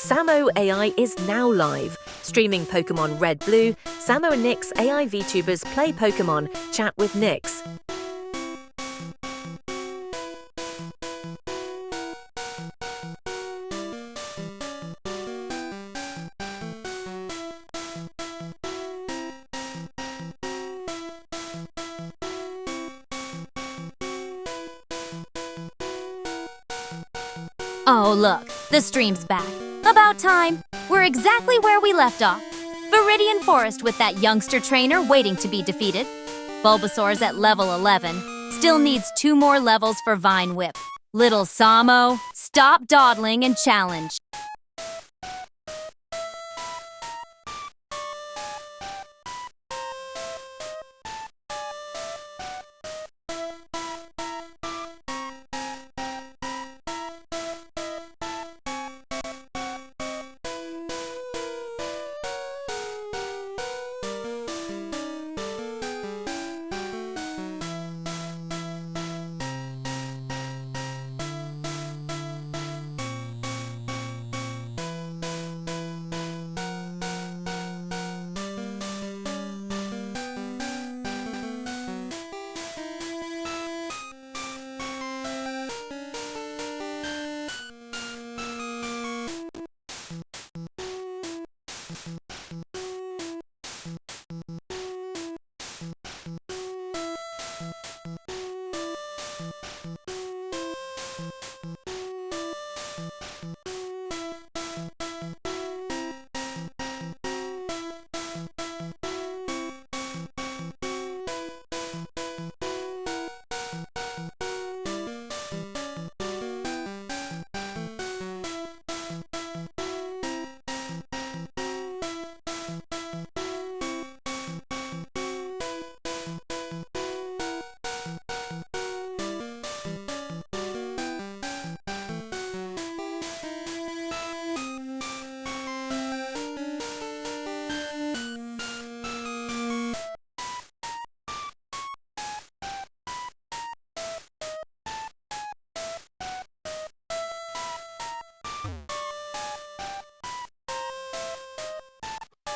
Samo AI is now live. Streaming Pokémon Red Blue, Samo&Nyx AI VTubers play Pokémon, chat with Nyx. Oh, look, the stream's back. About time. We're exactly where we left off. Viridian Forest with that youngster trainer waiting to be defeated. Bulbasaur's at level 11. Still needs 2 more levels for Vine Whip. Little Samo, stop dawdling and challenge.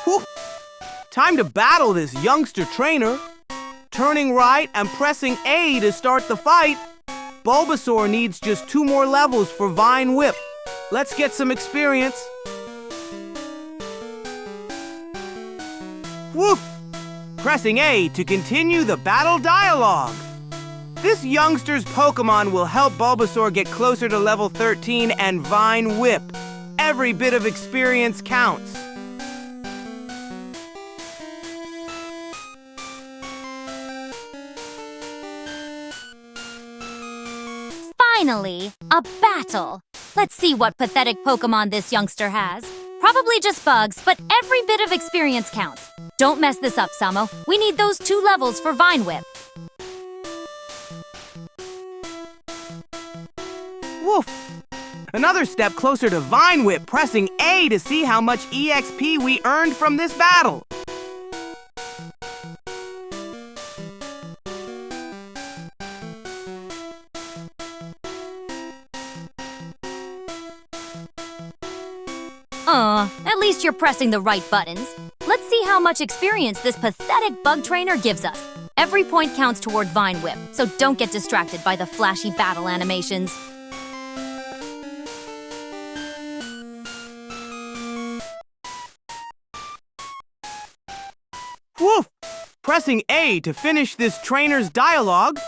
Whew. Time to battle this youngster trainer. Turning right and pressing A to start the fight. Bulbasaur needs just 2 more levels for Vine Whip. Let's get some experience. Woof! Pressing A to continue the battle dialogue. This youngster's Pokémon will help Bulbasaur get closer to level 13 and Vine Whip. Every bit of experience counts. Finally, a battle. Let's see what pathetic Pokémon this youngster has. Probably just bugs, but every bit of experience counts. Don't mess this up, Samo. We need those 2 levels for Vine Whip. Woof! Another step closer to Vine Whip, pressing A to see how much EXP we earned from this battle. At least you're pressing the right buttons. Let's see how much experience this pathetic bug trainer gives us. Every point counts toward Vine Whip, so don't get distracted by the flashy battle animations. Woof! Pressing A to finish this trainer's dialogue.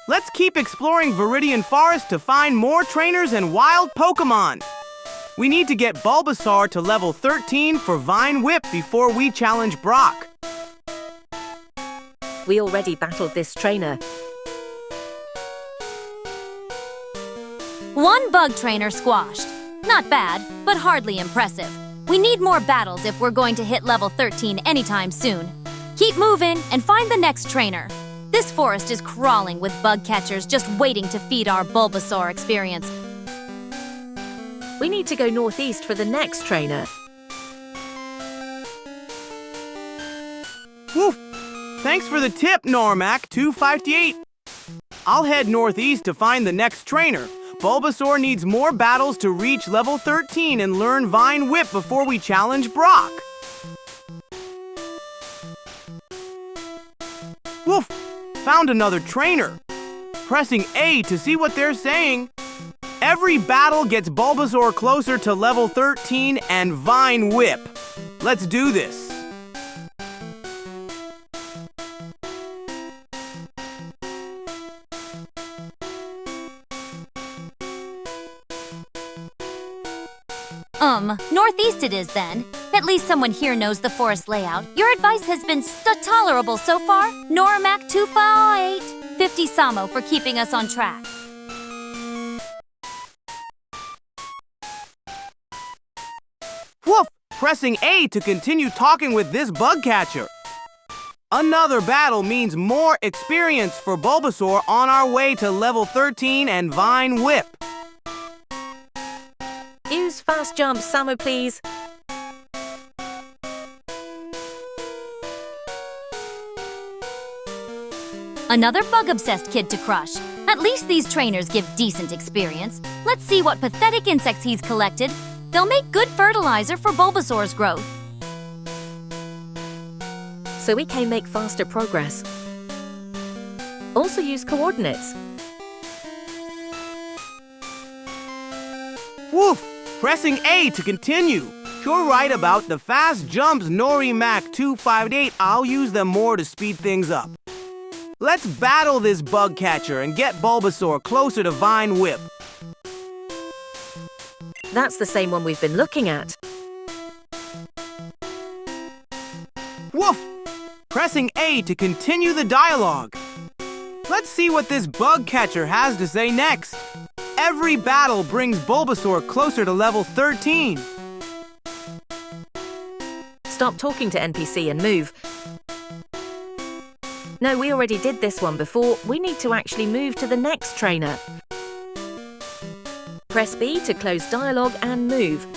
Let's keep exploring Viridian Forest to find more trainers and wild Pokémon. We need to get Bulbasaur to level 13 for Vine Whip before we challenge Brock. We already battled this trainer. 1 bug trainer squashed. Not bad, but hardly impressive. We need more battles if we're going to hit level 13 anytime soon. Keep moving and find the next trainer. This forest is crawling with bug catchers just waiting to feed our Bulbasaur experience. We need to go northeast for the next trainer. Woof! Thanks for the tip, Normac 258. I'll head northeast to find the next trainer, Bulbasaur needs more battles to reach level 13 and learn Vine Whip before we challenge Brock. Woof! Found another trainer. Pressing A to see what they're saying. Every battle gets Bulbasaur closer to level 13 and Vine Whip. Let's do this. Northeast it is then. At least someone here knows the forest layout. Your advice has been tolerable so far. Normac 258. 50 Samo for keeping us on track. Woof! Pressing A to continue talking with this bug catcher. Another battle means more experience for Bulbasaur on our way to level 13 and Vine Whip. Use fast jump, Samo, please. Another bug-obsessed kid to crush. At least these trainers give decent experience. Let's see what pathetic insects he's collected. They'll make good fertilizer for Bulbasaur's growth. So we can make faster progress. Also use coordinates. Woof! Pressing A to continue. You're right about the fast jumps, Normac 258. I'll use them more to speed things up. Let's battle this bug catcher and get Bulbasaur closer to Vine Whip. That's the same one we've been looking at. Woof! Pressing A to continue the dialogue. Let's see what this bug catcher has to say next. Every battle brings Bulbasaur closer to level 13. Stop talking to NPC and move. No, we already did this one before. We need to actually move to the next trainer. Press B to close dialogue and move.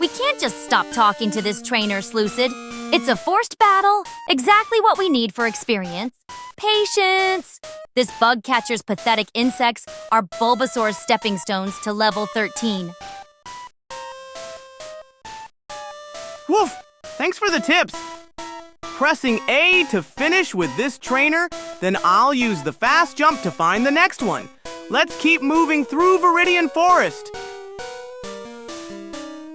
We can't just stop talking to this trainer, Slucid. It's a forced battle. Exactly what we need for experience. Patience! This bug catcher's pathetic insects are Bulbasaur's stepping stones to level 13. Woof! Thanks for the tips. Pressing A to finish with this trainer, then I'll use the fast jump to find the next one. Let's keep moving through Viridian Forest.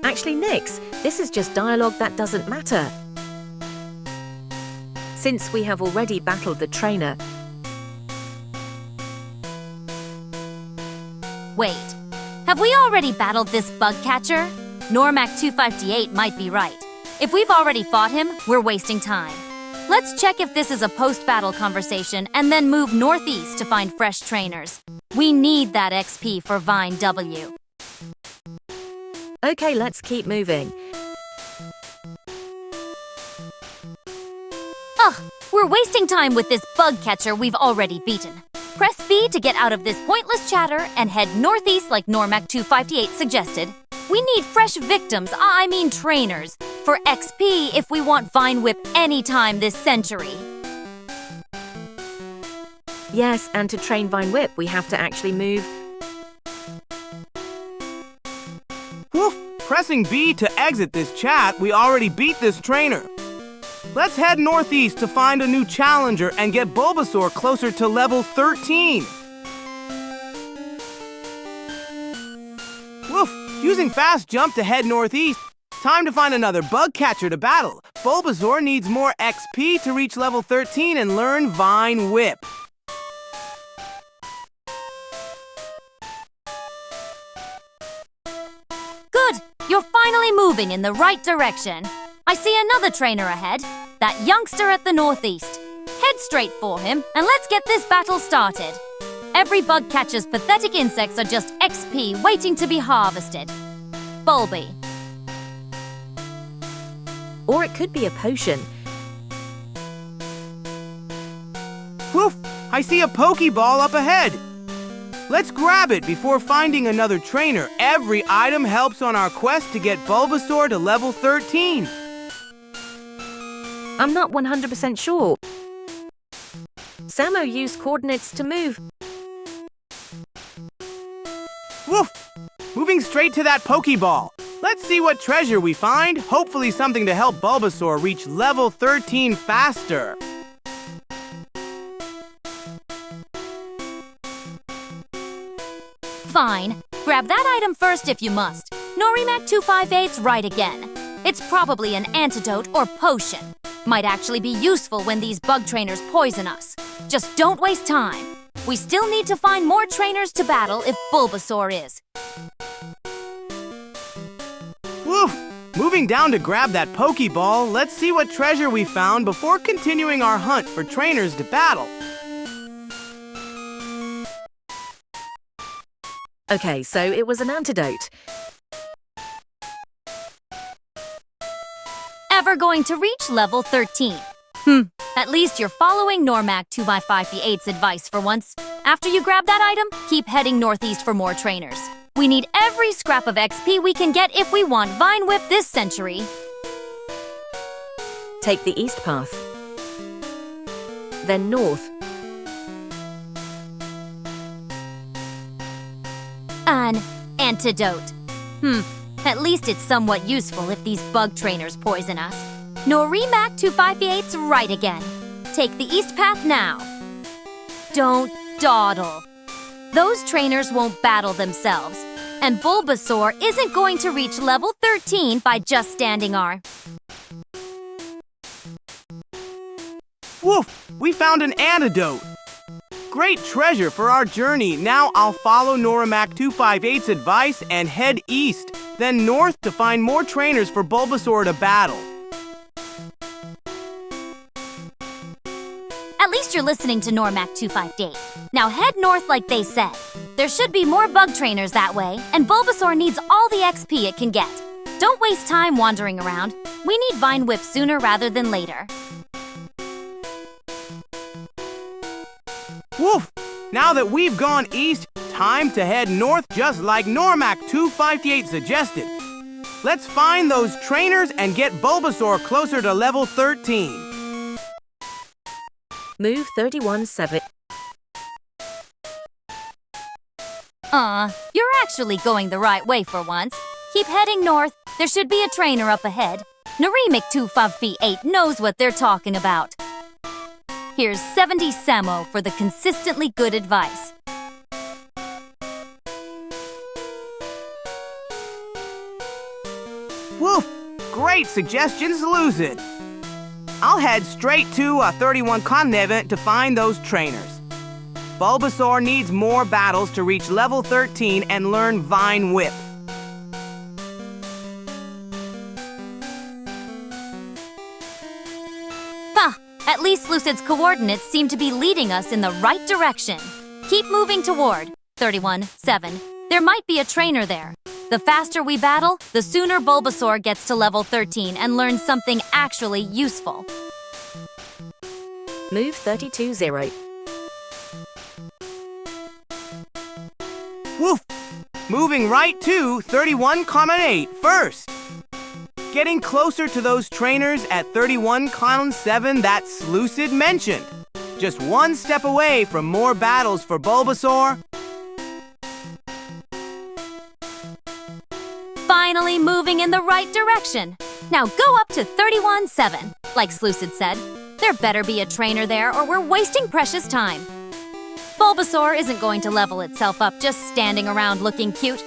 Actually, Nyx, this is just dialogue that doesn't matter. Since we have already battled the trainer. Wait, have we already battled this bug catcher? Normac 258 might be right. If we've already fought him, we're wasting time. Let's check if this is a post-battle conversation and then move northeast to find fresh trainers. We need that XP for Vine W. Okay, let's keep moving. Ugh, we're wasting time with this bug catcher we've already beaten. Press B to get out of this pointless chatter and head northeast like Normac 258 suggested. We need fresh victims, trainers, for XP if we want Vine Whip anytime this century. Yes, and to train Vine Whip, we have to actually move. Woof! Pressing B to exit this chat, we already beat this trainer. Let's head northeast to find a new challenger and get Bulbasaur closer to level 13. Woof! Using fast jump to head northeast. Time to find another bug catcher to battle. Bulbasaur needs more XP to reach level 13 and learn Vine Whip. Good! You're finally moving in the right direction. I see another trainer ahead, that youngster at the northeast. Head straight for him and let's get this battle started. Every bug catcher's pathetic insects are just XP waiting to be harvested. Bulby. Or it could be a potion. Woof! I see a Pokeball up ahead. Let's grab it before finding another trainer. Every item helps on our quest to get Bulbasaur to level 13. I'm not 100% sure. Samo used coordinates to move. Woof! Moving straight to that Pokeball. Let's see what treasure we find. Hopefully something to help Bulbasaur reach level 13 faster. Fine. Grab that item first if you must. Norimac 258's right again. It's probably an antidote or potion. Might actually be useful when these bug trainers poison us. Just don't waste time. We still need to find more trainers to battle if Bulbasaur is. Woof! Moving down to grab that Pokeball, let's see what treasure we found before continuing our hunt for trainers to battle. Okay, so it was an antidote. Ever going to reach level 13? At least you're following Normac 2x58's advice for once. After you grab that item, keep heading northeast for more trainers. We need every scrap of XP we can get if we want Vine Whip this century. Take the east path. Then north. An antidote. At least it's somewhat useful if these bug trainers poison us. Norimac 258's right again. Take the east path now. Don't dawdle. Those trainers won't battle themselves, and Bulbasaur isn't going to reach level 13 by just standing our... Woof! We found an antidote! Great treasure for our journey. Now I'll follow Norimac 258's advice and head east, then north to find more trainers for Bulbasaur to battle. At least you're listening to Normac 258. Now head north like they said. There should be more bug trainers that way, and Bulbasaur needs all the XP it can get. Don't waste time wandering around. We need Vine Whip sooner rather than later. Woof! Now that we've gone east, time to head north just like Normac 258 suggested. Let's find those trainers and get Bulbasaur closer to level 13. Move 31-7. You're actually going the right way for once. Keep heading north. There should be a trainer up ahead. Norimac 258 knows what they're talking about. Here's 70 Samo for the consistently good advice. Woof! Great suggestions, Lucid. I'll head straight to a 31 Continent to find those trainers. Bulbasaur needs more battles to reach level 13 and learn Vine Whip. At least Lucid's coordinates seem to be leading us in the right direction. Keep moving toward 31-7. There might be a trainer there. The faster we battle, the sooner Bulbasaur gets to level 13 and learns something actually useful. Move 32-0. Woof! Moving right to 31,8 first. Getting closer to those trainers at 31,7 that Lucid mentioned. Just one step away from more battles for Bulbasaur. Finally moving in the right direction. Now go up to 31-7. Like Lucid said, there better be a trainer there or we're wasting precious time. Bulbasaur isn't going to level itself up just standing around looking cute.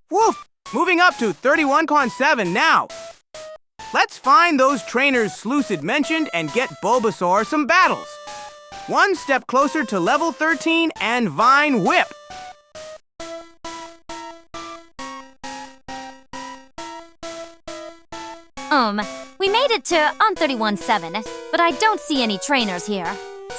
Woof! Moving up to 31,7 now. Let's find those trainers Lucid mentioned and get Bulbasaur some battles. One step closer to level 13 and Vine Whip. We made it to on 31-7, but I don't see any trainers here.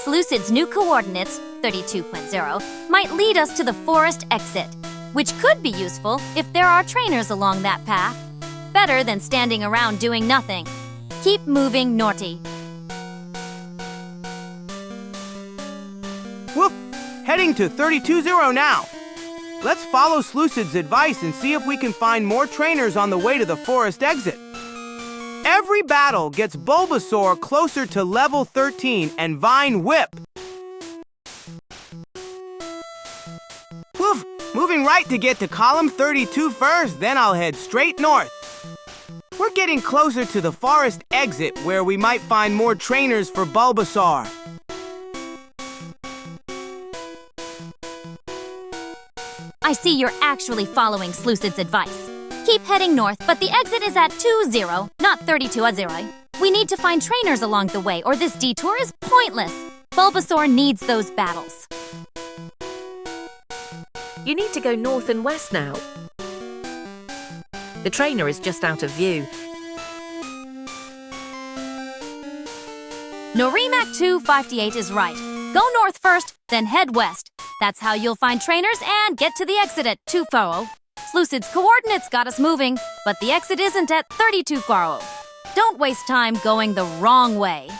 Lucid's new coordinates, 32.0, might lead us to the forest exit, which could be useful if there are trainers along that path. Better than standing around doing nothing. Keep moving, Norty. Woof! Heading to 32-0 now. Let's follow Lucid's advice and see if we can find more trainers on the way to the forest exit. Every battle gets Bulbasaur closer to level 13 and Vine Whip. Woof! Moving right to get to column 32 first, then I'll head straight north. We're getting closer to the forest exit where we might find more trainers for Bulbasaur. I see you're actually following Slucid's advice. Keep heading north, but the exit is at 20, not 32. We need to find trainers along the way, or this detour is pointless. Bulbasaur needs those battles. You need to go north and west now. The trainer is just out of view. Norimac 258 is right. Go north first, then head west. That's how you'll find trainers and get to the exit at 240. Slucid's coordinates got us moving, but the exit isn't at 3240. Don't waste time going the wrong way.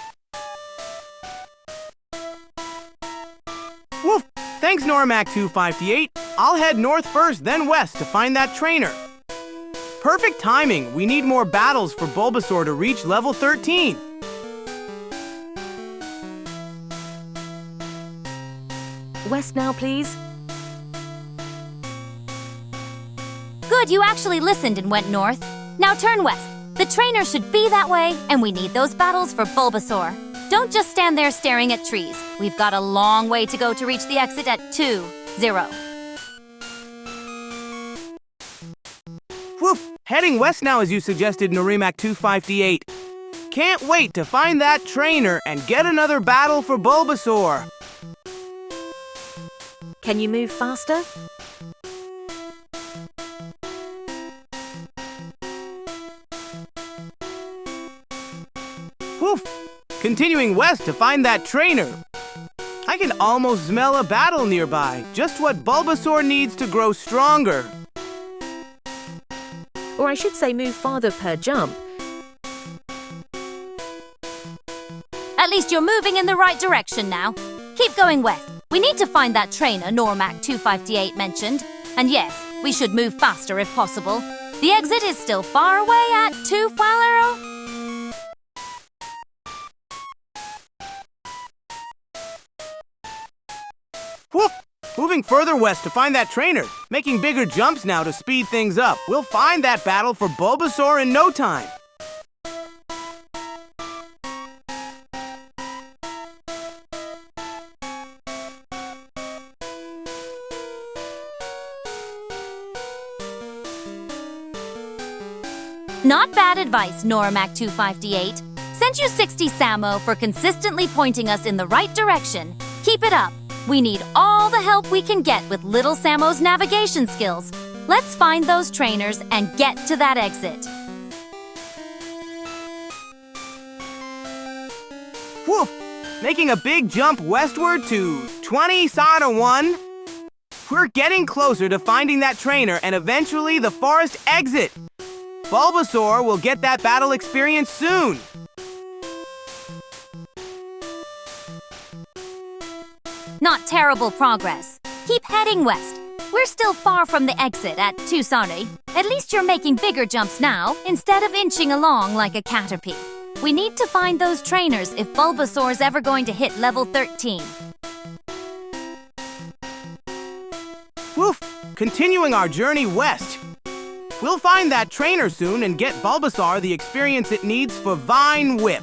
Woof! Thanks, Norimac 258. I'll head north first, then west to find that trainer. Perfect timing. We need more battles for Bulbasaur to reach level 13. West now, please. Good, you actually listened and went north. Now turn west. The trainer should be that way, and we need those battles for Bulbasaur. Don't just stand there staring at trees. We've got a long way to go to reach the exit at 20. Woof! Heading west now as you suggested, Norimac 258. Can't wait to find that trainer and get another battle for Bulbasaur. Can you move faster? Woof! Continuing west to find that trainer. I can almost smell a battle nearby, just what Bulbasaur needs to grow stronger. Or I should say move farther per jump. At least you're moving in the right direction now. Keep going west. We need to find that trainer Norimac 258 mentioned. And yes, we should move faster if possible. The exit is still far away at 250. Woof! Moving further west to find that trainer, making bigger jumps now to speed things up. We'll find that battle for Bulbasaur in no time. Not bad advice, Norimac 258. Sent you 60 Samo for consistently pointing us in the right direction. Keep it up. We need all the help we can get with Little Samo's navigation skills. Let's find those trainers and get to that exit. Woof! Making a big jump westward to 20 Sada 1. We're getting closer to finding that trainer and eventually the forest exit. Bulbasaur will get that battle experience soon. Not terrible progress. Keep heading west. We're still far from the exit at Tusari. At least you're making bigger jumps now, instead of inching along like a caterpie. We need to find those trainers if Bulbasaur's ever going to hit level 13. Woof! Continuing our journey west. We'll find that trainer soon and get Bulbasaur the experience it needs for Vine Whip.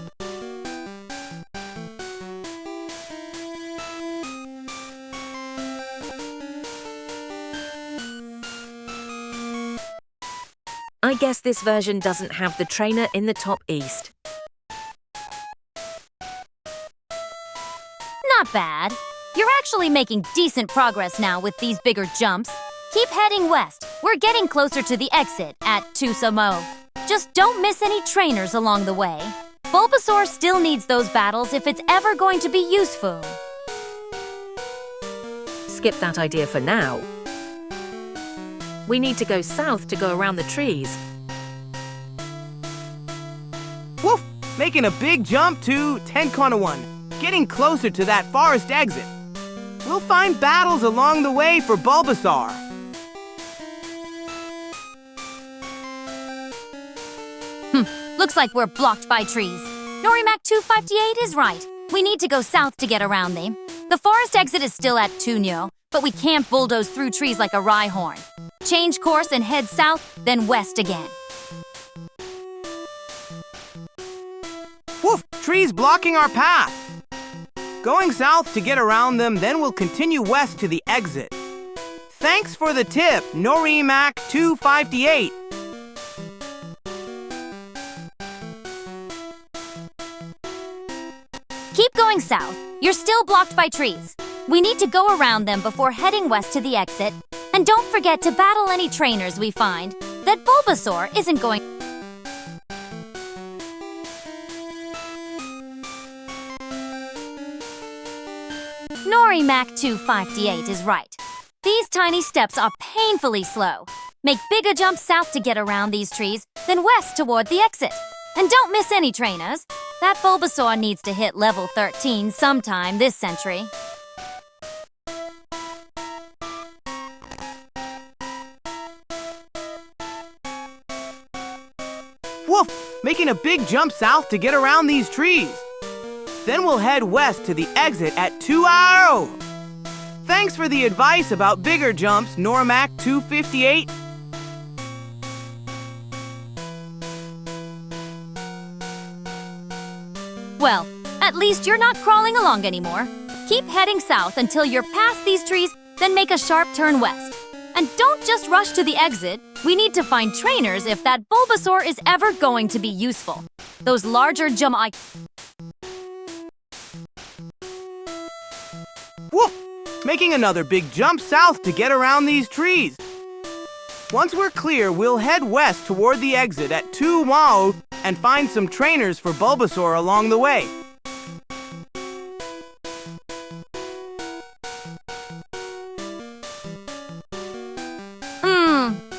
I guess this version doesn't have the trainer in the top east. Not bad. You're actually making decent progress now with these bigger jumps. Keep heading west. We're getting closer to the exit at Tusamo. Just don't miss any trainers along the way. Bulbasaur still needs those battles if it's ever going to be useful. Skip that idea for now. We need to go south to go around the trees. Woof! Making a big jump to 10-1, getting closer to that forest exit. We'll find battles along the way for Bulbasaur. Looks like we're blocked by trees. Norimac 258 is right. We need to go south to get around them. The forest exit is still at Tunyo, but we can't bulldoze through trees like a Rhyhorn. Change course and head south, then west again. Woof! Trees blocking our path! Going south to get around them, then we'll continue west to the exit. Thanks for the tip, Norimac 258. Keep going south. You're still blocked by trees. We need to go around them before heading west to the exit. And don't forget to battle any trainers we find. That Bulbasaur isn't going... Norimac 258 is right. These tiny steps are painfully slow. Make bigger jumps south to get around these trees, then west toward the exit. And don't miss any trainers. That Bulbasaur needs to hit level 13 sometime this century. Woof! Making a big jump south to get around these trees. Then we'll head west to the exit at 2-0. Thanks for the advice about bigger jumps, Norimac 258. Well, at least you're not crawling along anymore. Keep heading south until you're past these trees, then make a sharp turn west. And don't just rush to the exit. We need to find trainers if that Bulbasaur is ever going to be useful. Those larger jump... Woof! Making another big jump south to get around these trees. Once we're clear, we'll head west toward the exit at 2-Mao and find some trainers for Bulbasaur along the way.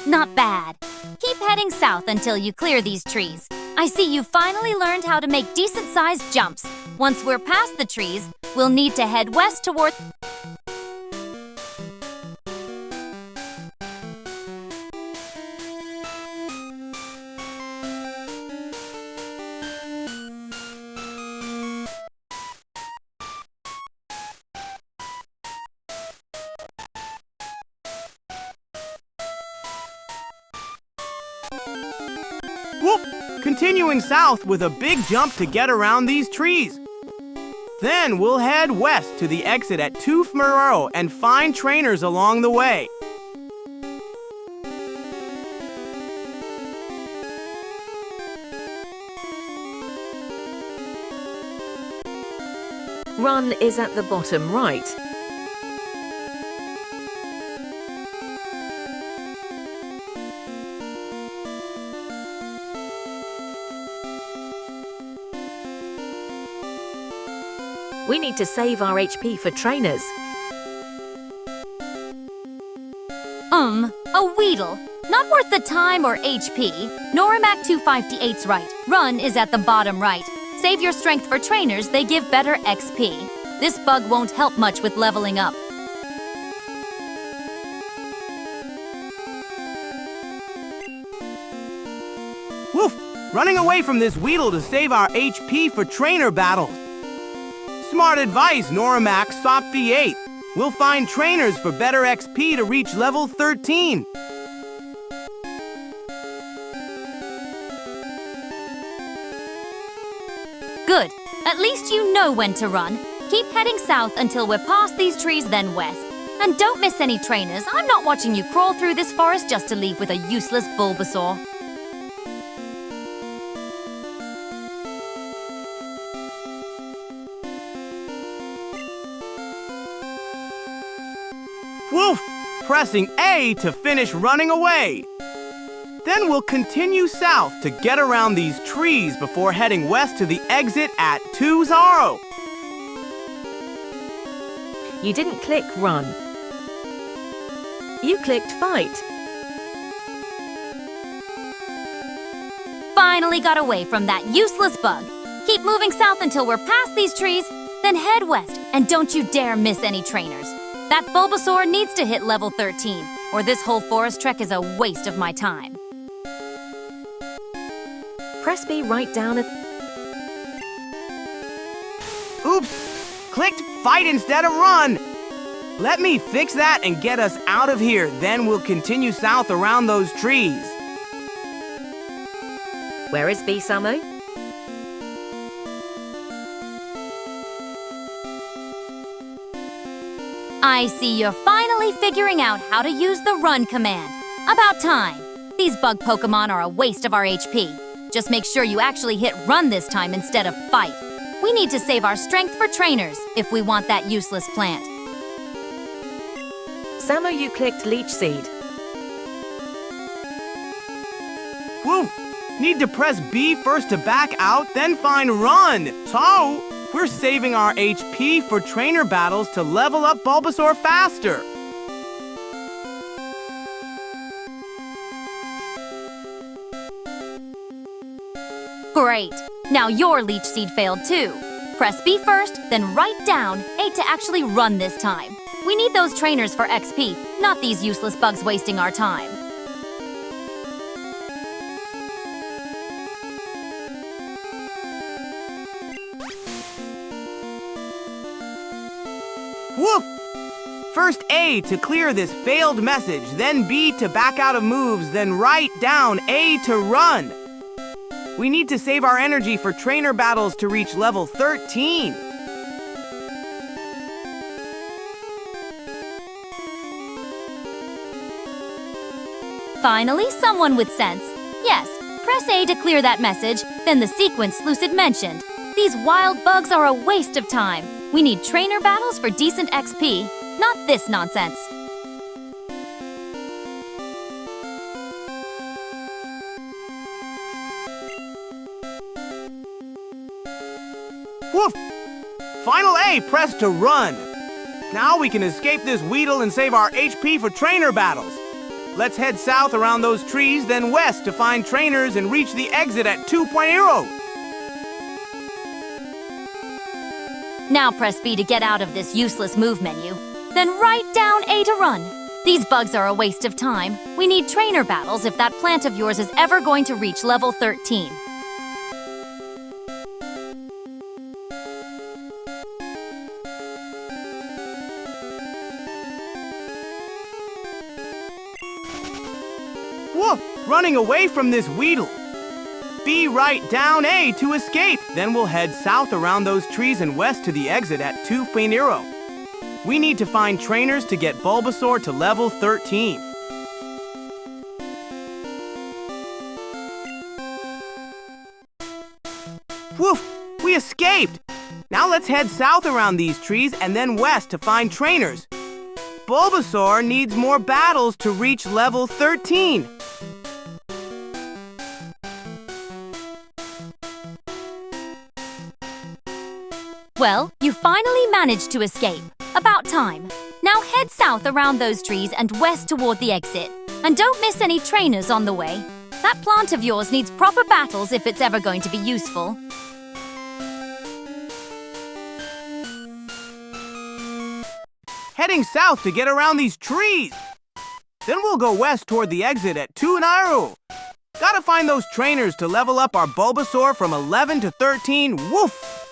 Not bad. Keep heading south until you clear these trees. I see you finally learned how to make decent-sized jumps. Once we're past the trees, we'll need to head west toward... Whoop! Continuing south with a big jump to get around these trees. Then we'll head west to the exit at Toothmero and find trainers along the way. Run is at the bottom right. We need to save our HP for trainers. A Weedle. Not worth the time or HP. Norimac 258's right. Run is at the bottom right. Save your strength for trainers, they give better XP. This bug won't help much with leveling up. Woof! Running away from this Weedle to save our HP for trainer battles. Smart advice, Norimac Sop V8. We'll find trainers for better XP to reach level 13. Good. At least you know when to run. Keep heading south until we're past these trees, then west. And don't miss any trainers. I'm not watching you crawl through this forest just to leave with a useless Bulbasaur. Woof! Pressing A to finish running away. Then we'll continue south to get around these trees before heading west to the exit at 2-0. You didn't click Run. You clicked Fight. Finally got away from that useless bug. Keep moving south until we're past these trees, then head west, and don't you dare miss any trainers. That Bulbasaur needs to hit level 13, or this whole forest trek is a waste of my time. Press B right down at... Oops! Clicked fight instead of run! Let me fix that and get us out of here. Then we'll continue south around those trees. Where is B, Samo? I see you're finally figuring out how to use the run command. About time. These bug Pokémon are a waste of our HP. Just make sure you actually hit run this time instead of fight. We need to save our strength for trainers if we want that useless plant. Samo, you clicked Leech Seed. Whoa! Need to press B first to back out, then find run. So, we're saving our HP for trainer battles to level up Bulbasaur faster. Great. Now your Leech Seed failed too. Press B first, then write down A to actually run this time. We need those trainers for XP, not these useless bugs wasting our time. Whoop! First A to clear this failed message, then B to back out of moves, then write down A to run. We need to save our energy for trainer battles to reach level 13. Finally, someone with sense. Yes, press A to clear that message, then the sequence Lucid mentioned. These wild bugs are a waste of time. We need trainer battles for decent XP, not this nonsense. Woof! Final A pressed to run. Now we can escape this Weedle and save our HP for trainer battles. Let's head south around those trees, then west to find trainers and reach the exit at 2.0. Now press B to get out of this useless move menu. Then write down A to run. These bugs are a waste of time. We need trainer battles if that plant of yours is ever going to reach level 13. Woof! Running away from this Weedle. B write down A to escape. Then we'll head south around those trees and west to the exit at 2.0. We need to find trainers to get Bulbasaur to level 13. Woof! We escaped! Now let's head south around these trees and then west to find trainers. Bulbasaur needs more battles to reach level 13. Well, you finally managed to escape. About time. Now head south around those trees and west toward the exit. And don't miss any trainers on the way. That plant of yours needs proper battles if it's ever going to be useful. Heading south to get around these trees. Then we'll go west toward the exit at 2.0. Gotta find those trainers to level up our Bulbasaur from 11 to 13. Woof!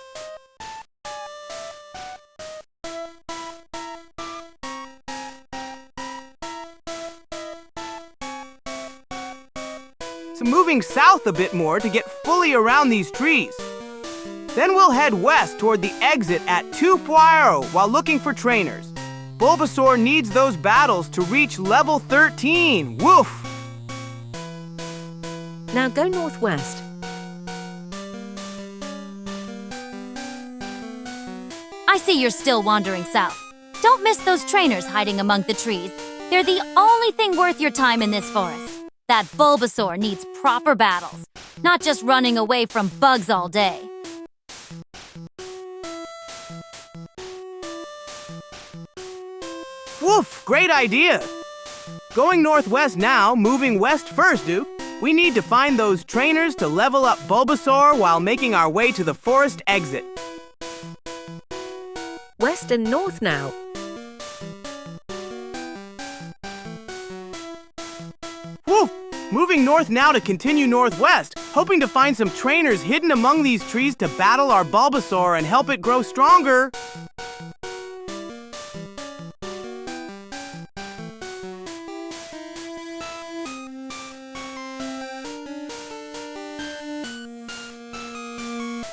So moving south a bit more to get fully around these trees. Then we'll head west toward the exit at 2.0 while looking for trainers. Bulbasaur needs those battles to reach level 13. Woof! Now go northwest. I see you're still wandering south. Don't miss those trainers hiding among the trees. They're the only thing worth your time in this forest. That Bulbasaur needs proper battles, not just running away from bugs all day. Woof! Great idea! Going northwest now, moving west first, dude. We need to find those trainers to level up Bulbasaur while making our way to the forest exit. West and north now. Woof! Moving north now to continue northwest, hoping to find some trainers hidden among these trees to battle our Bulbasaur and help it grow stronger.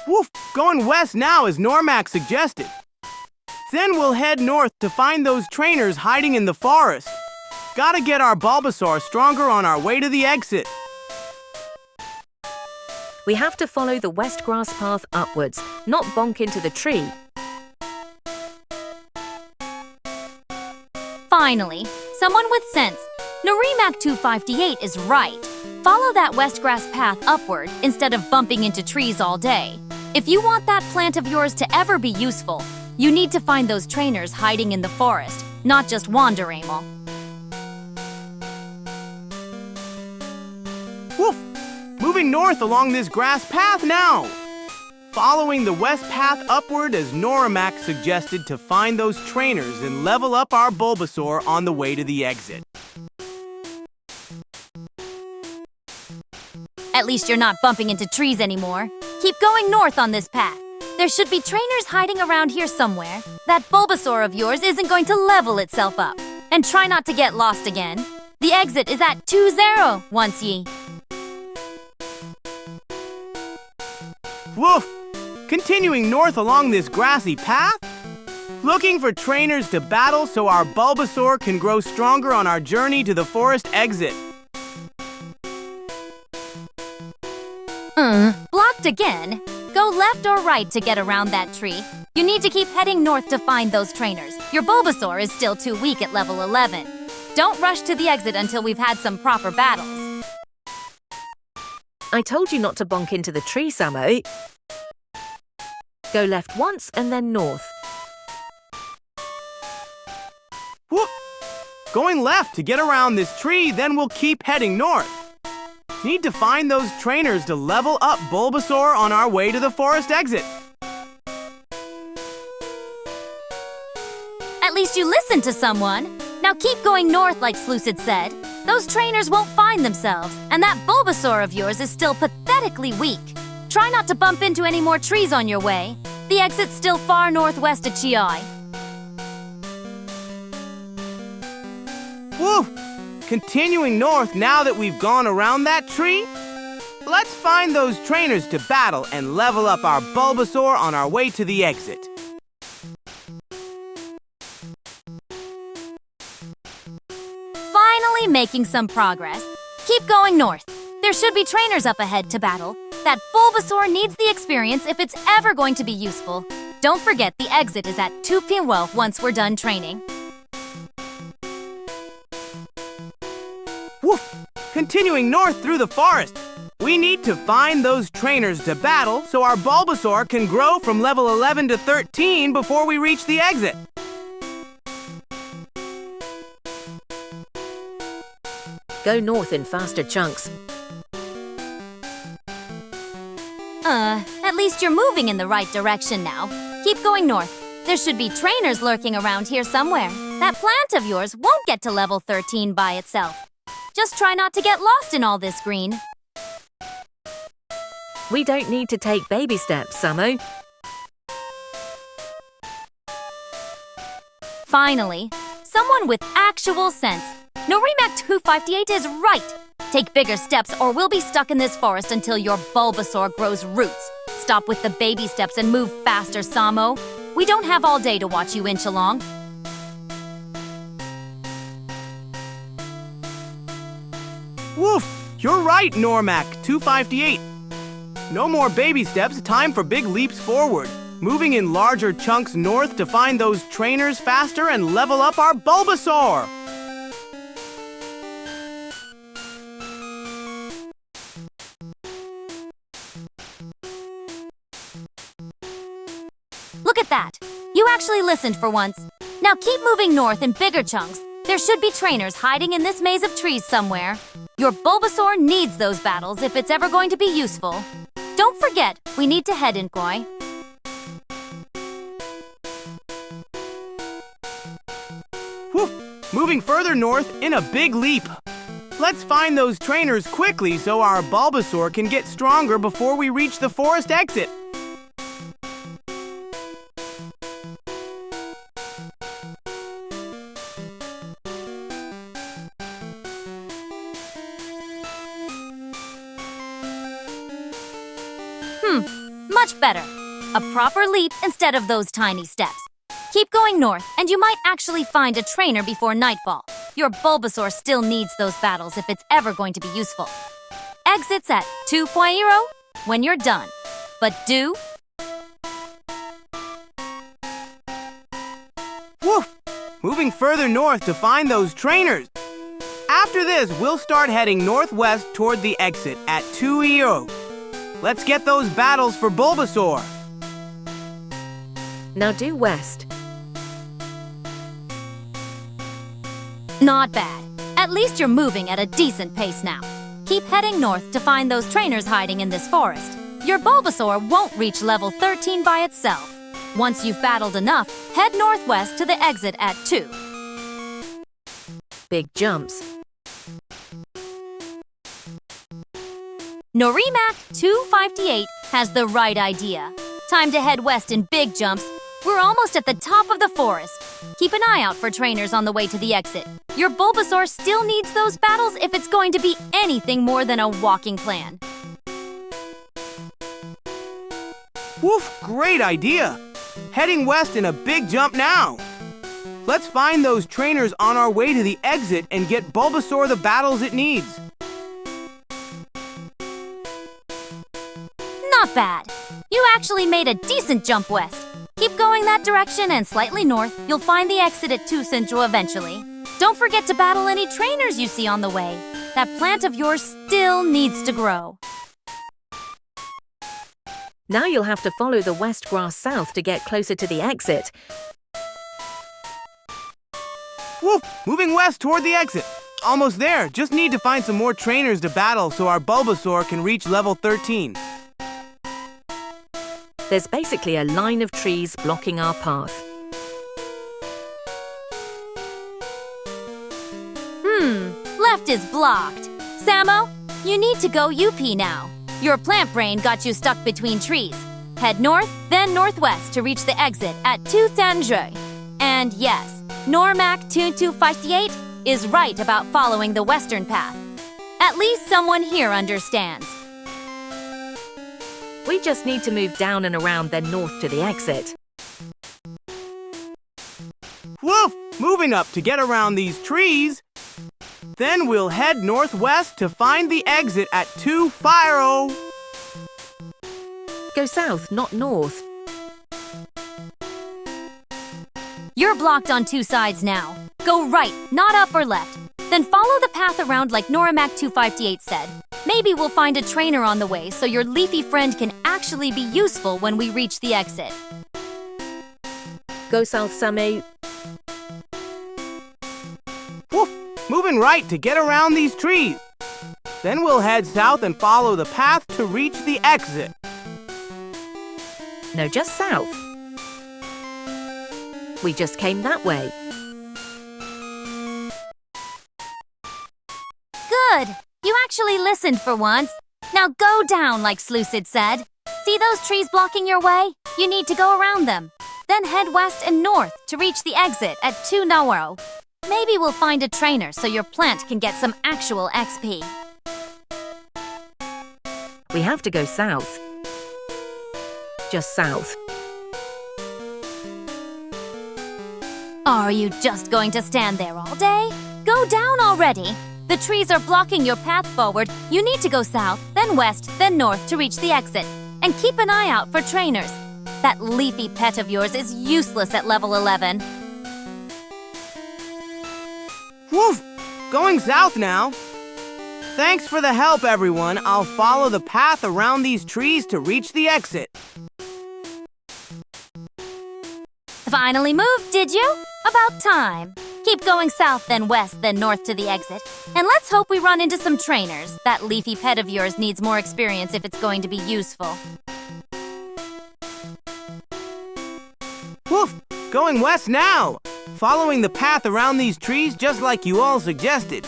Woof! Going west now as Normax suggested. Then we'll head north to find those trainers hiding in the forest. Gotta get our Bulbasaur stronger on our way to the exit. We have to follow the west grass path upwards, not bonk into the tree. Finally, someone with sense. Narimac 258 is right. Follow that west grass path upward instead of bumping into trees all day. If you want that plant of yours to ever be useful, you need to find those trainers hiding in the forest, not just wander Amel. Woof! Moving north along this grass path now. Following the west path upward as Normax suggested to find those trainers and level up our Bulbasaur on the way to the exit. At least you're not bumping into trees anymore. Keep going north on this path. There should be trainers hiding around here somewhere. That Bulbasaur of yours isn't going to level itself up. And try not to get lost again. The exit is at 20 once ye. Woof! Continuing north along this grassy path, looking for trainers to battle so our Bulbasaur can grow stronger on our journey to the forest exit. Blocked again? Go left or right to get around that tree. You need to keep heading north to find those trainers. Your Bulbasaur is still too weak at level 11. Don't rush to the exit until we've had some proper battles. I told you not to bonk into the tree, Samo. Go left once and then north. Whoop! Going left to get around this tree, then we'll keep heading north. Need to find those trainers to level up Bulbasaur on our way to the forest exit. At least you listened to someone. Now keep going north like Slucid said. Those trainers won't find themselves, and that Bulbasaur of yours is still pathetically weak. Try not to bump into any more trees on your way. The exit's still far northwest of Chiai. Woof! Continuing north now that we've gone around that tree, let's find those trainers to battle and level up our Bulbasaur on our way to the exit. Finally making some progress. Keep going north. There should be trainers up ahead to battle. That Bulbasaur needs the experience if it's ever going to be useful. Don't forget the exit is at 2 p.m. once we're done training. Woof! Continuing north through the forest, we need to find those trainers to battle so our Bulbasaur can grow from level 11 to 13 before we reach the exit. Go north in faster chunks. At least you're moving in the right direction now. Keep going north. There should be trainers lurking around here somewhere. That plant of yours won't get to level 13 by itself. Just try not to get lost in all this green. We don't need to take baby steps, Samo. Finally, someone with actual sense. Norimac 258 is right. Take bigger steps or we'll be stuck in this forest until your Bulbasaur grows roots. Stop with the baby steps and move faster, Samo. We don't have all day to watch you inch along. Woof! You're right, Normac 258. No more baby steps, time for big leaps forward. Moving in larger chunks north to find those trainers faster and level up our Bulbasaur. Look at that! You actually listened for once. Now keep moving north in bigger chunks. There should be trainers hiding in this maze of trees somewhere. Your Bulbasaur needs those battles if it's ever going to be useful. Don't forget, we need to head in, Koi. Woof! Moving further north in a big leap. Let's find those trainers quickly so our Bulbasaur can get stronger before we reach the forest exit. Much better. A proper leap instead of those tiny steps. Keep going north, and you might actually find a trainer before nightfall. Your Bulbasaur still needs those battles if it's ever going to be useful. Exits at 2.0 when you're done. But do... Woof! Moving further north to find those trainers. After this, we'll start heading northwest toward the exit at 2.0. Let's get those battles for Bulbasaur. Now due west. Not bad. At least you're moving at a decent pace now. Keep heading north to find those trainers hiding in this forest. Your Bulbasaur won't reach level 13 by itself. Once you've battled enough, head northwest to the exit at 2. Big jumps. Norimac 258 has the right idea. Time to head west in big jumps. We're almost at the top of the forest. Keep an eye out for trainers on the way to the exit. Your Bulbasaur still needs those battles if it's going to be anything more than a walking plan. Woof! Great idea! Heading west in a big jump now. Let's find those trainers on our way to the exit and get Bulbasaur the battles it needs. Not bad. You actually made a decent jump west. Keep going that direction and slightly north, you'll find the exit at 2 Central eventually. Don't forget to battle any trainers you see on the way. That plant of yours still needs to grow. Now you'll have to follow the west grass south to get closer to the exit. Woof! Moving west toward the exit. Almost there. Just need to find some more trainers to battle so our Bulbasaur can reach level 13. There's basically a line of trees blocking our path. Left is blocked. Samo, you need to go UP now. Your plant brain got you stuck between trees. Head north, then northwest to reach the exit at 2 Sanjay. And yes, Normac 2258 is right about following the western path. At least someone here understands. We just need to move down and around then north to the exit. Woof! Moving up to get around these trees. Then we'll head northwest to find the exit at 2.0. Go south, not north. You're blocked on 2 sides now. Go right, not up or left. Then follow the path around like Norimac 258 said. Maybe we'll find a trainer on the way so your leafy friend can actually be useful when we reach the exit. Go south, Samo. Woof! Moving right to get around these trees. Then we'll head south and follow the path to reach the exit. No, just south. We just came that way. Good! You actually listened for once. Now go down like Slucid said. See those trees blocking your way? You need to go around them. Then head west and north to reach the exit at 2 Nawaro. Maybe we'll find a trainer so your plant can get some actual XP. We have to go south. Just south. Are you just going to stand there all day? Go down already. The trees are blocking your path forward. You need to go south, then west, then north to reach the exit. And keep an eye out for trainers. That leafy pet of yours is useless at level 11. Woof! Going south now. Thanks for the help, everyone. I'll follow the path around these trees to reach the exit. Finally moved, did you? About time. Keep going south, then west, then north to the exit. And let's hope we run into some trainers. That leafy pet of yours needs more experience if it's going to be useful. Woof! Going west now. Following the path around these trees just like you all suggested.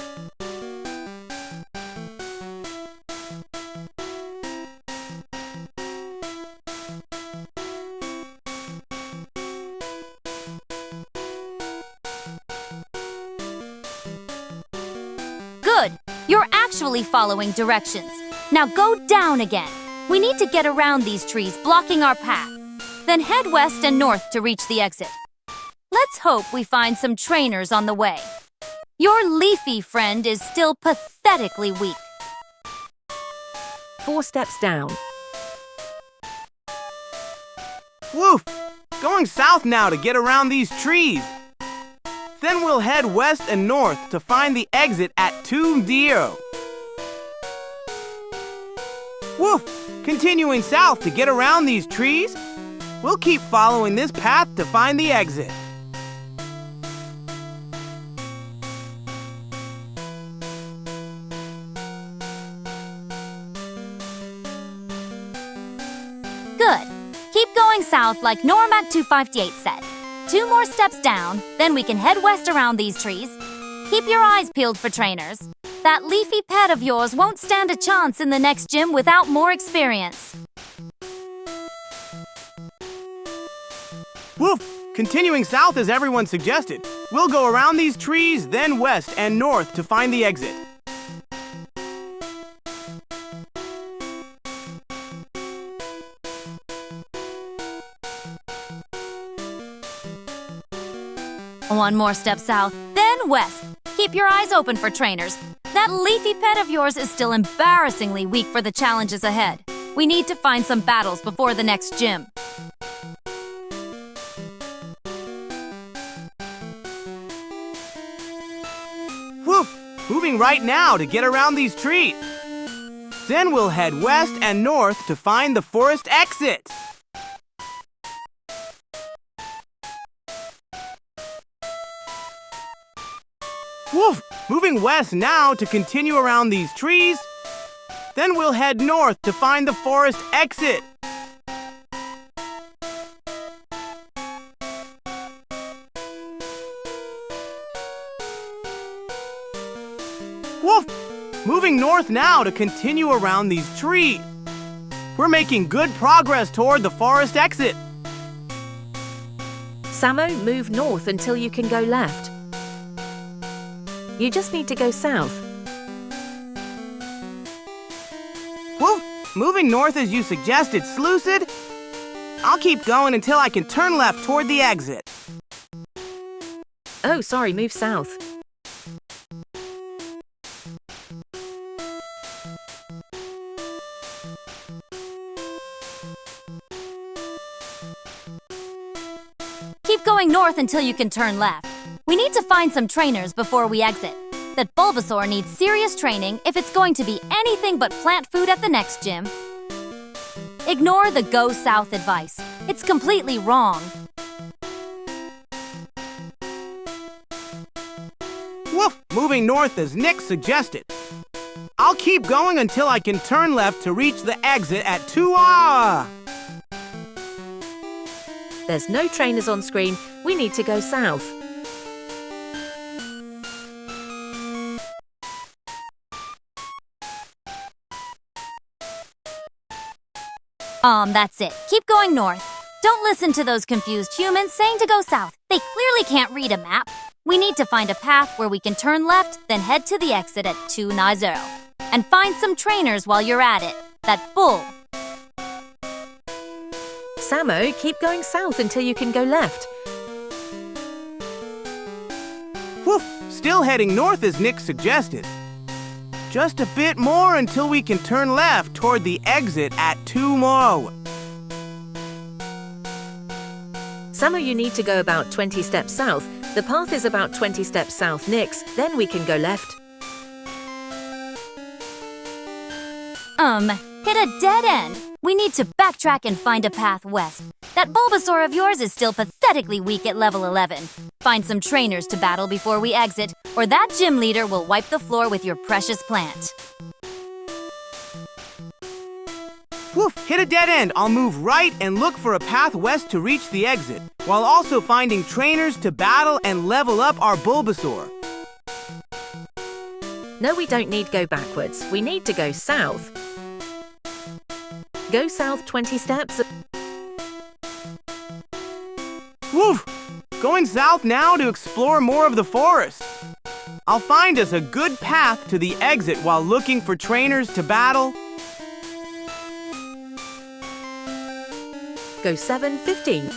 You're actually following directions. Now go down again. We need to get around these trees blocking our path. Then head west and north to reach the exit. Let's hope we find some trainers on the way. Your leafy friend is still pathetically weak. 4 steps down. Woof! Going south now to get around these trees. Then we'll head west and north to find the exit at 2-0. Woof! Continuing south to get around these trees. We'll keep following this path to find the exit. Good. Keep going south like Normac 258 said. 2 more steps down, then we can head west around these trees. Keep your eyes peeled for trainers. That leafy pet of yours won't stand a chance in the next gym without more experience. Woof! Continuing south as everyone suggested. We'll go around these trees, then west and north to find the exit. One more step south, then west. Keep your eyes open for trainers. That leafy pet of yours is still embarrassingly weak for the challenges ahead. We need to find some battles before the next gym. Woof! Moving right now to get around these trees. Then we'll head west and north to find the forest exit. Woof! Moving west now to continue around these trees. Then we'll head north to find the forest exit. Woof! Moving north now to continue around these trees. We're making good progress toward the forest exit. Samo, move north until you can go left. You just need to go south. Woof! Moving north as you suggested, Slucid. I'll keep going until I can turn left toward the exit. Oh, sorry, move south. Keep going north until you can turn left. We need to find some trainers before we exit. That Bulbasaur needs serious training if it's going to be anything but plant food at the next gym. Ignore the go south advice. It's completely wrong. Woof! Moving north as Nyx suggested. I'll keep going until I can turn left to reach the exit at 2-ah! There's no trainers on screen. We need to go south. That's it. Keep going north. Don't listen to those confused humans saying to go south. They clearly can't read a map. We need to find a path where we can turn left, then head to the exit at 290. And find some trainers while you're at it. That bull. Samo, keep going south until you can go left. Woof! Still heading north as Nyx suggested. Just a bit more until we can turn left toward the exit at 2-mo. Samo, you need to go about 20 steps south. The path is about 20 steps south, Nyx. Then we can go left. Hit a dead end. We need to backtrack and find a path west. That Bulbasaur of yours is still pathetically weak at level 11. Find some trainers to battle before we exit, or that gym leader will wipe the floor with your precious plant. Woof! Hit a dead end. I'll move right and look for a path west to reach the exit, while also finding trainers to battle and level up our Bulbasaur. No, we don't need go backwards. We need to go south. Go south 20 steps. Woof! Going south now to explore more of the forest. I'll find us a good path to the exit while looking for trainers to battle. Go 7:15.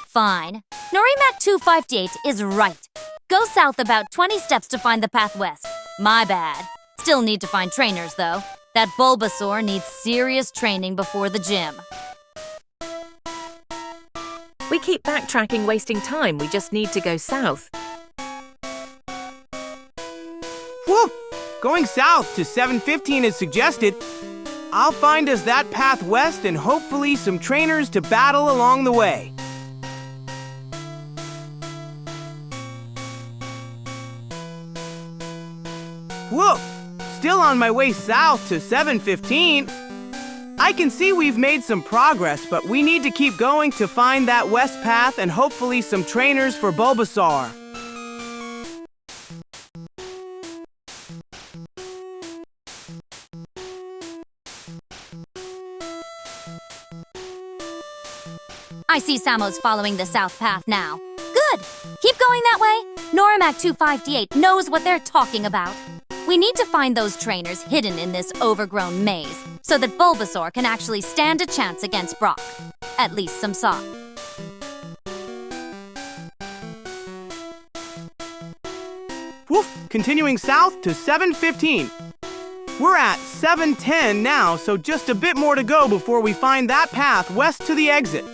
Fine. Norimac 258 is right. Go south about 20 steps to find the path west. My bad. Still need to find trainers, though. That Bulbasaur needs serious training before the gym. We keep backtracking, wasting time. We just need to go south. Whoop! Going south to 7:15 is suggested. I'll find us that path west and hopefully some trainers to battle along the way. Whoa! Still on my way south to 7:15. I can see we've made some progress, but we need to keep going to find that west path and hopefully some trainers for Bulbasaur. I see Samo's following the south path now. Good! Keep going that way. Norimac 258 knows what they're talking about. We need to find those trainers hidden in this overgrown maze so that Bulbasaur can actually stand a chance against Brock. At least some saw. Woof! Continuing south to 7:15. We're at 7:10 now, so just a bit more to go before we find that path west to the exit.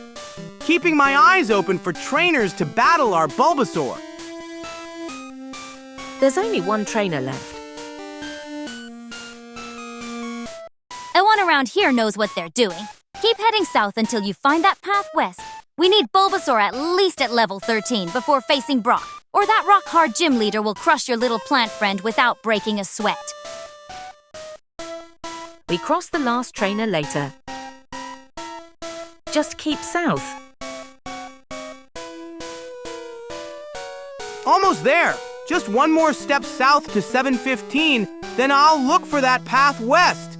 Keeping my eyes open for trainers to battle our Bulbasaur. There's only one trainer left. Everyone around here knows what they're doing. Keep heading south until you find that path west. We need Bulbasaur at least at level 13 before facing Brock, or that rock-hard gym leader will crush your little plant friend without breaking a sweat. We cross the last trainer later. Just keep south. Almost there! Just one more step south to 7:15, then I'll look for that path west.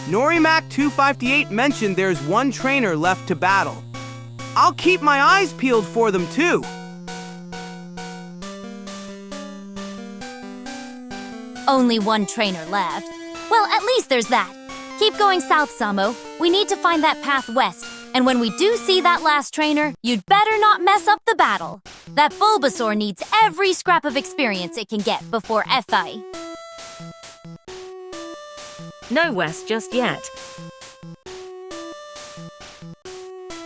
Norimac 258 mentioned there's one trainer left to battle. I'll keep my eyes peeled for them too. Only one trainer left. Well, at least there's that. Keep going south, Samo. We need to find that path west. And when we do see that last trainer, you'd better not mess up the battle. That Bulbasaur needs every scrap of experience it can get before FI. No west just yet.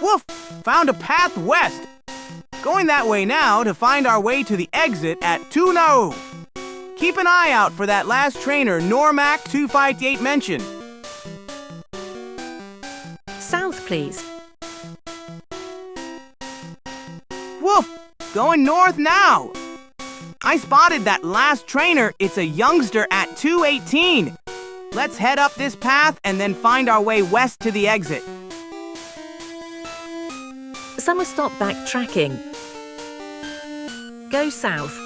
Woof! Found a path west. Going that way now to find our way to the exit at Tunao. Keep an eye out for that last trainer Norimac 258 mentioned. South, please. Woof! Going north now. I spotted that last trainer. It's a youngster at 218. Let's head up this path and then find our way west to the exit. Summer stop backtracking. Go south.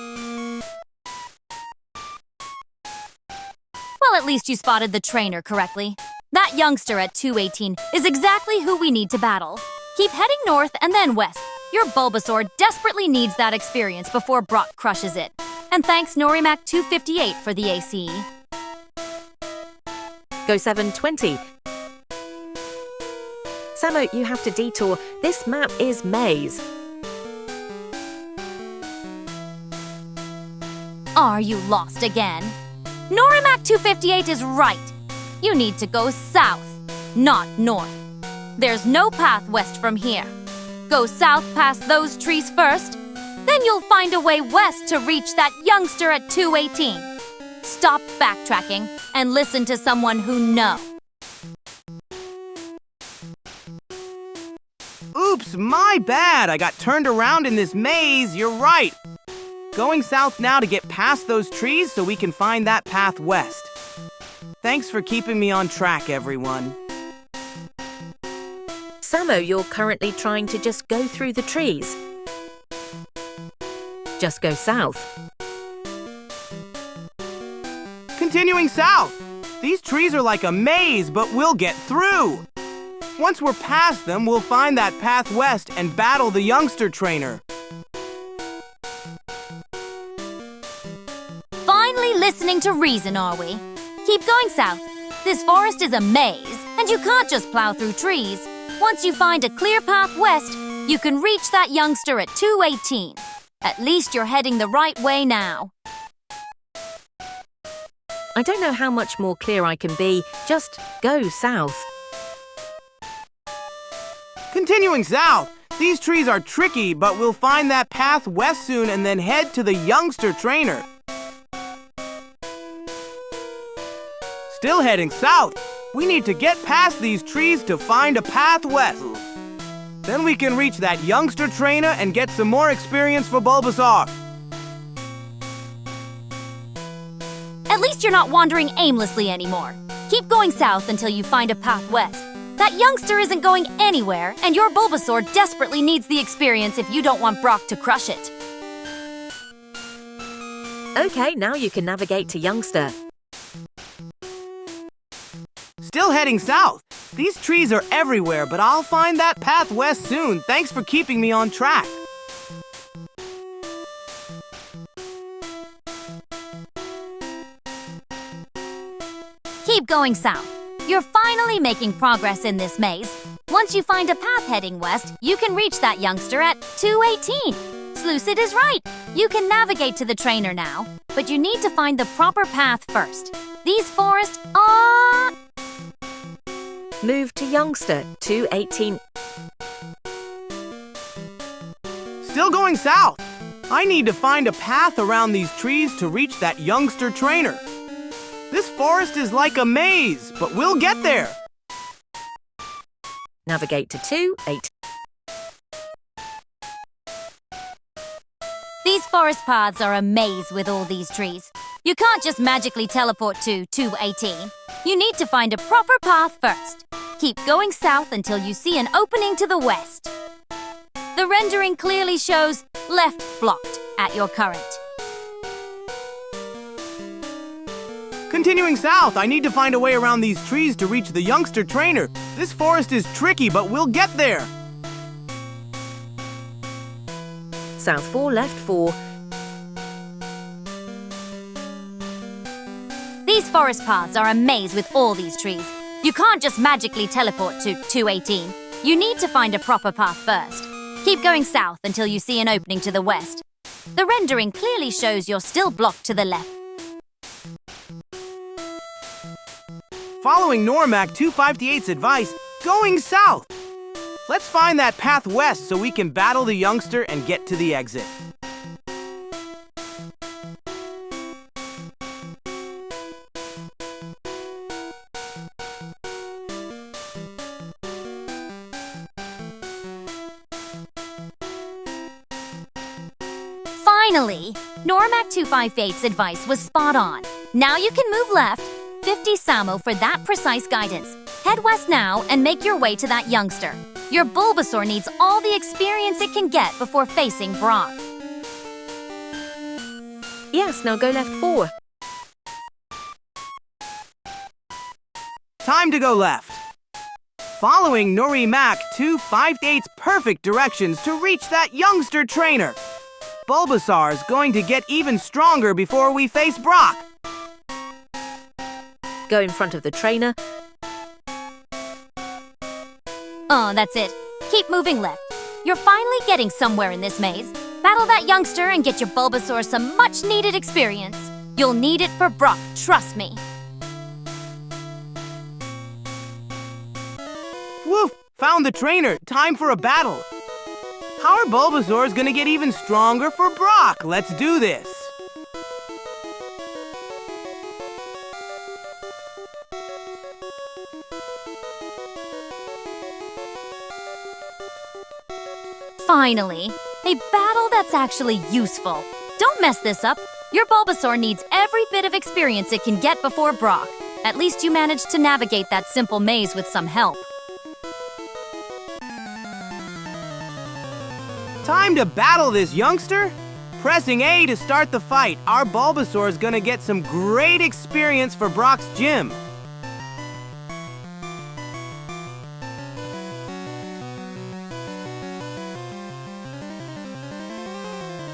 Well, at least you spotted the trainer correctly. That youngster at 218 is exactly who we need to battle. Keep heading north and then west. Your Bulbasaur desperately needs that experience before Brock crushes it. And thanks Norimac 258 for the ACE. Go 7:20. Samo, you have to detour. This map is maze. Are you lost again? Norimac 258 is right. You need to go south, not north. There's no path west from here. Go south past those trees first, then you'll find a way west to reach that youngster at 218. Stop backtracking and listen to someone who knows. Oops, my bad. I got turned around in this maze. You're right. Going south now to get past those trees so we can find that path west. Thanks for keeping me on track, everyone. Samo, you're currently trying to just go through the trees. Just go south. Continuing south. These trees are like a maze, but we'll get through. Once we're past them, we'll find that path west and battle the youngster trainer. listening to reason, are we? Keep going south. This forest is a maze, and you can't just plow through trees. Once you find a clear path west, you can reach that youngster at 2:18. At least you're heading the right way now. I don't know how much more clear I can be. Just go south. Continuing south. These trees are tricky, but we'll find that path west soon and then head to the youngster trainer. Still heading south. We need to get past these trees to find a path west. Then we can reach that youngster trainer and get some more experience for Bulbasaur. At least you're not wandering aimlessly anymore. Keep going south until you find a path west. That youngster isn't going anywhere, and your Bulbasaur desperately needs the experience if you don't want Brock to crush it. Okay, now you can navigate to youngster. Still heading south. These trees are everywhere, but I'll find that path west soon. Thanks for keeping me on track. Keep going south. You're finally making progress in this maze. Once you find a path heading west, you can reach that youngster at 2:18. Sluicid is right. You can navigate to the trainer now, but you need to find the proper path first. These forests are... Move to youngster, 2:18. Still going south. I need to find a path around these trees to reach that youngster trainer. This forest is like a maze, but we'll get there. Navigate to 2:8. These forest paths are a maze with all these trees. You can't just magically teleport to 2:18. You need to find a proper path first. Keep going south until you see an opening to the west. The rendering clearly shows left blocked at your current. Continuing south, I need to find a way around these trees to reach the youngster trainer. This forest is tricky, but we'll get there. South 4, left 4. These forest paths are a maze with all these trees. You can't just magically teleport to 2:18. You need to find a proper path first. Keep going south until you see an opening to the west. The rendering clearly shows you're still blocked to the left. Following Normac 258's advice, going south. Let's find that path west so we can battle the youngster and get to the exit. Finally, Normac 258's advice was spot on. Now you can move left. 50 Samo for that precise guidance. Head west now and make your way to that youngster. Your Bulbasaur needs all the experience it can get before facing Brock. Yes, now go left 4. Time to go left. Following Normac 258's perfect directions to reach that youngster trainer. Bulbasaur is going to get even stronger before we face Brock. Go in front of the trainer. Oh, that's it. Keep moving left. You're finally getting somewhere in this maze. Battle that youngster and get your Bulbasaur some much-needed experience. You'll need it for Brock, trust me. Woof! Found the trainer. Time for a battle. How are Bulbasaur's gonna get even stronger for Brock? Let's do this. Finally, a battle that's actually useful. Don't mess this up. Your Bulbasaur needs every bit of experience it can get before Brock. At least you managed to navigate that simple maze with some help. Time to battle this youngster? Pressing A to start the fight, our Bulbasaur is gonna get some great experience for Brock's gym.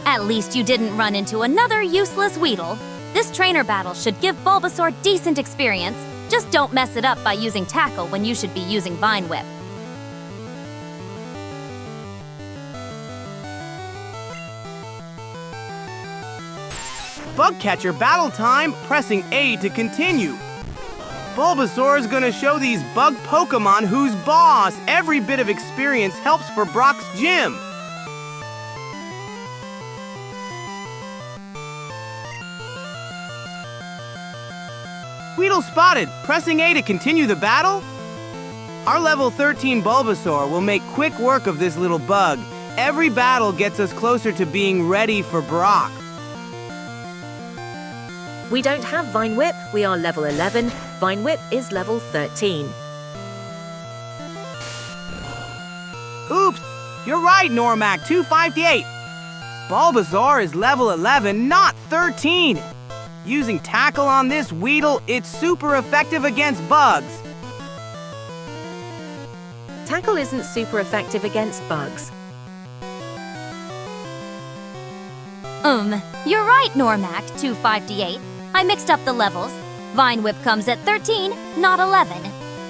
At least you didn't run into another useless Weedle. This trainer battle should give Bulbasaur decent experience. Just don't mess it up by using Tackle when you should be using Vine Whip. Bug catcher battle time, pressing A to continue. Bulbasaur is gonna show these bug Pokémon who's boss. Every bit of experience helps for Brock's gym. Weedle spotted, pressing A to continue the battle. Our level 13 Bulbasaur will make quick work of this little bug. Every battle gets us closer to being ready for Brock. We don't have Vine Whip, we are level 11. Vine Whip is level 13. Oops, you're right, Normac 258. Bulbasaur is level 11, not 13. Using Tackle on this Weedle, it's super effective against bugs. Tackle isn't super effective against bugs. You're right, Normac 258. I mixed up the levels. Vine Whip comes at 13, not 11.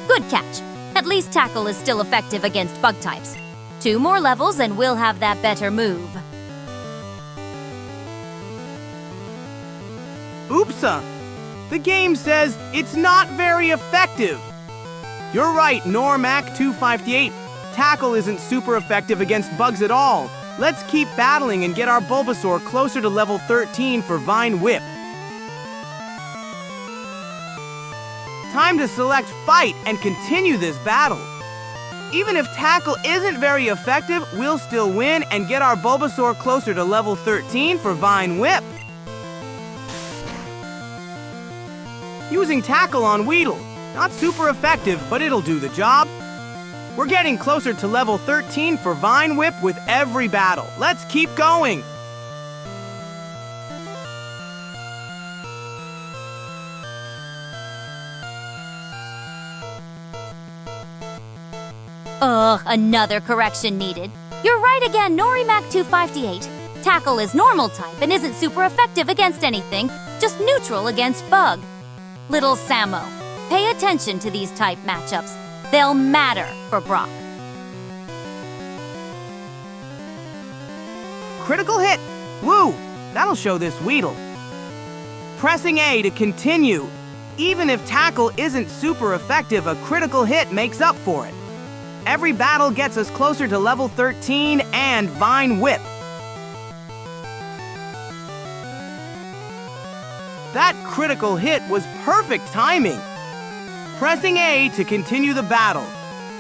Good catch. At least Tackle is still effective against bug types. 2 more levels and we'll have that better move. Oopsa! The game says it's not very effective. You're right, Normac 258. Tackle isn't super effective against bugs at all. Let's keep battling and get our Bulbasaur closer to level 13 for Vine Whip. Time to select Fight and continue this battle. Even if Tackle isn't very effective, we'll still win and get our Bulbasaur closer to level 13 for Vine Whip. Using Tackle on Weedle. Not super effective, but it'll do the job. We're getting closer to level 13 for Vine Whip with every battle. Let's keep going. Ugh, another correction needed. You're right again, Norimac 258. Tackle is normal type and isn't super effective against anything, just neutral against bug. Little Samo, pay attention to these type matchups. They'll matter for Brock. Critical hit! Woo! That'll show this Weedle. Pressing A to continue. Even if Tackle isn't super effective, a critical hit makes up for it. Every battle gets us closer to level 13 and Vine Whip. That critical hit was perfect timing. Pressing A to continue the battle.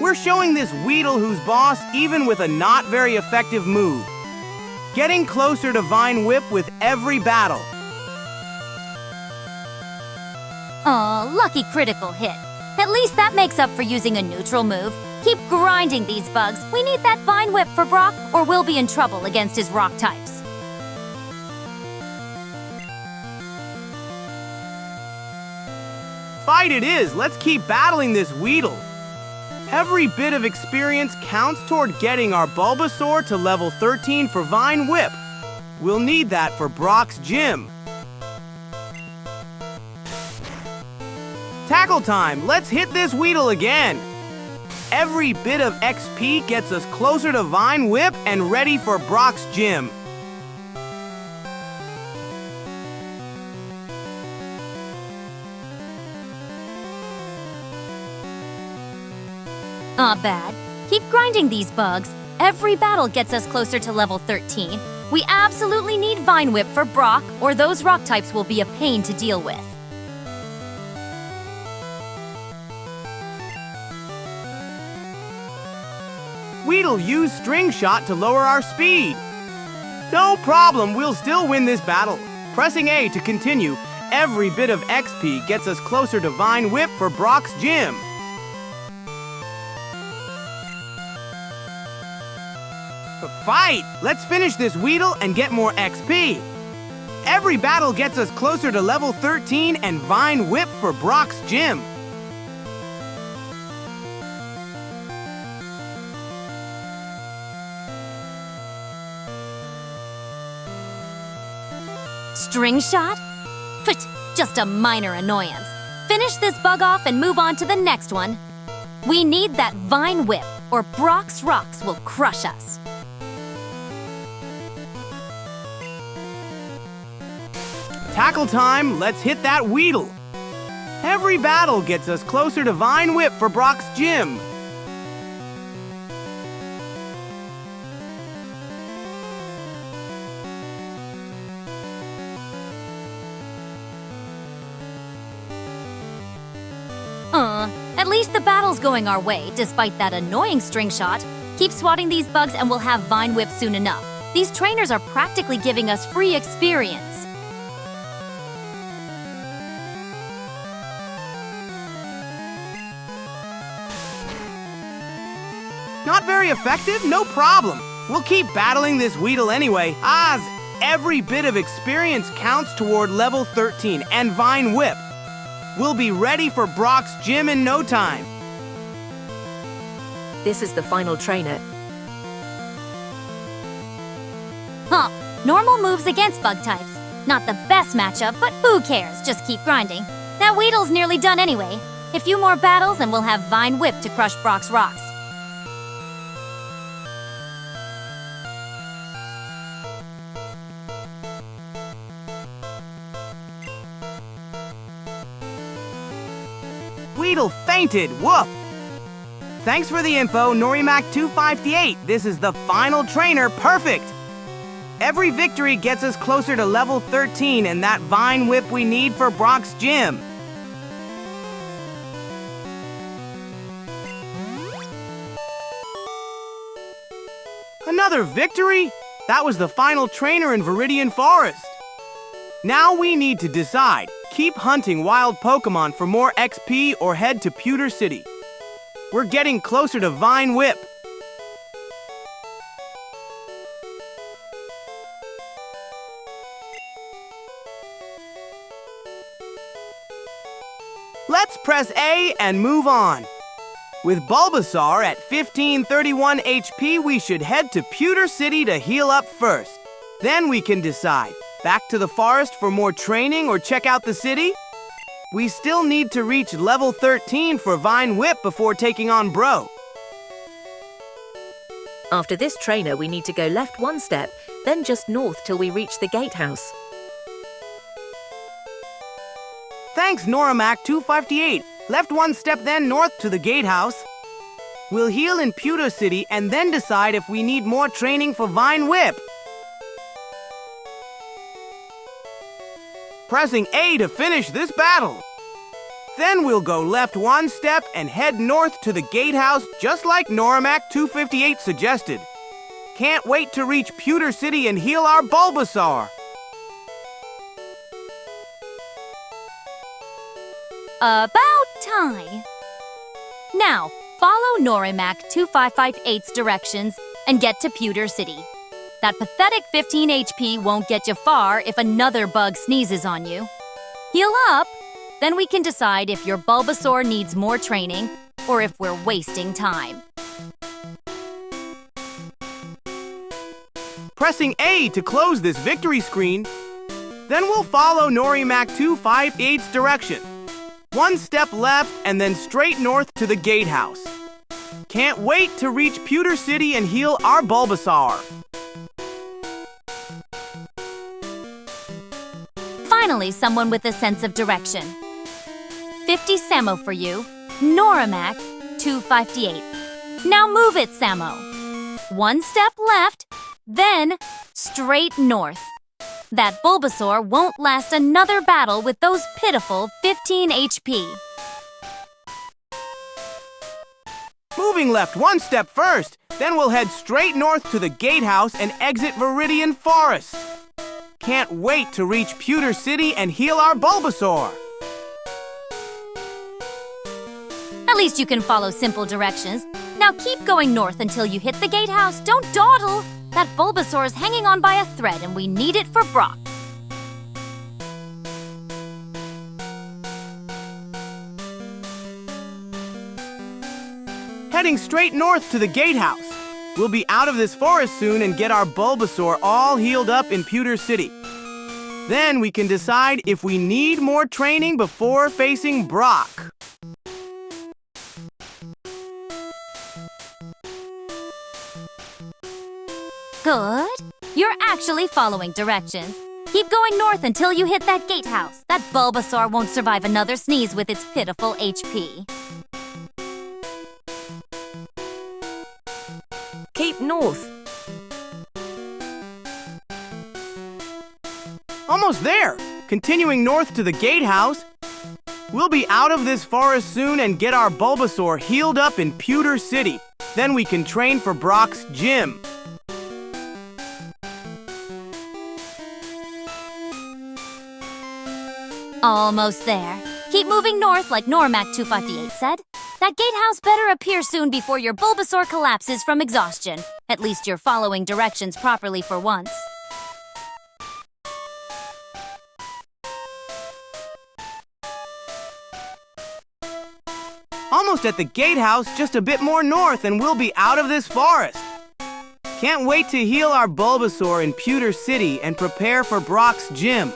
We're showing this Weedle who's boss even with a not very effective move. Getting closer to Vine Whip with every battle. Aw, lucky critical hit. At least that makes up for using a neutral move. Keep grinding these bugs. We need that Vine Whip for Brock, or we'll be in trouble against his rock types. Fight it is! Let's keep battling this Weedle. Every bit of experience counts toward getting our Bulbasaur to level 13 for Vine Whip. We'll need that for Brock's gym. Tackle time! Let's hit this Weedle again! Every bit of XP gets us closer to Vine Whip and ready for Brock's gym. Not bad. Keep grinding these bugs. Every battle gets us closer to level 13. We absolutely need Vine Whip for Brock, or those rock types will be a pain to deal with. Weedle use String Shot to lower our speed. No problem, we'll still win this battle. Pressing A to continue, every bit of XP gets us closer to Vine Whip for Brock's gym. Fight! Let's finish this Weedle and get more XP. Every battle gets us closer to level 13 and Vine Whip for Brock's gym. String Shot? Pfft, just a minor annoyance. Finish this bug off and move on to the next one. We need that Vine Whip, or Brock's Rocks will crush us. Tackle time, let's hit that Weedle. Every battle gets us closer to Vine Whip for Brock's gym. At least the battle's going our way, despite that annoying string shot. Keep swatting these bugs and we'll have Vine Whip soon enough. These trainers are practically giving us free experience. Not very effective? No problem. We'll keep battling this Weedle anyway. Every bit of experience counts toward level 13 and Vine Whip. We'll be ready for Brock's gym in no time. This is the final trainer. Huh, normal moves against bug types. Not the best matchup, but who cares? Just keep grinding. That Weedle's nearly done anyway. A few more battles and we'll have Vine Whip to crush Brock's Rocks. Weedle fainted, woof! Thanks for the info, Norimac258. This is the final trainer, perfect! Every victory gets us closer to level 13 and that Vine Whip we need for Brock's gym. Another victory? That was the final trainer in Viridian Forest. Now we need to decide. Keep hunting wild Pokémon for more XP or head to Pewter City. We're getting closer to Vine Whip. Let's press A and move on. With Bulbasaur at 1531 HP, we should head to Pewter City to heal up first. Then we can decide. Back to the forest for more training or check out the city? We still need to reach level 13 for Vine Whip before taking on Bro. After this trainer, we need to go left one step, then just north till we reach the gatehouse. Thanks, Norimac258. Left one step, then north to the gatehouse. We'll heal in Pewter City and then decide if we need more training for Vine Whip. Pressing A to finish this battle. Then we'll go left one step and head north to the gatehouse just like Norimac258 suggested. Can't wait to reach Pewter City and heal our Bulbasaur. About time. Now, follow Norimac2558's directions and get to Pewter City. That pathetic 15 HP won't get you far if another bug sneezes on you. Heal up, then we can decide if your Bulbasaur needs more training or if we're wasting time. Pressing A to close this victory screen. Then we'll follow Norimac258's direction. One step left and then straight north to the gatehouse. Can't wait to reach Pewter City and heal our Bulbasaur. Finally, someone with a sense of direction. 50 Samo for you, Norimac258. Now move it, Samo. One step left, then straight north. That Bulbasaur won't last another battle with those pitiful 15 HP. Moving left one step first, then we'll head straight north to the gatehouse and exit Viridian Forest. Can't wait to reach Pewter City and heal our Bulbasaur. At least you can follow simple directions. Now keep going north until you hit the gatehouse. Don't dawdle! That Bulbasaur is hanging on by a thread and we need it for Brock. Heading straight north to the gatehouse. We'll be out of this forest soon and get our Bulbasaur all healed up in Pewter City. Then we can decide if we need more training before facing Brock. Good. You're actually following directions. Keep going north until you hit that gatehouse. That Bulbasaur won't survive another sneeze with its pitiful HP. Keep north. Almost there! Continuing north to the gatehouse. We'll be out of this forest soon and get our Bulbasaur healed up in Pewter City. Then we can train for Brock's gym. Almost there. Keep moving north like Normac 258 said. That gatehouse better appear soon before your Bulbasaur collapses from exhaustion. At least you're following directions properly for once. Almost at the gatehouse, just a bit more north and we'll be out of this forest. Can't wait to heal our Bulbasaur in Pewter City and prepare for Brock's gym.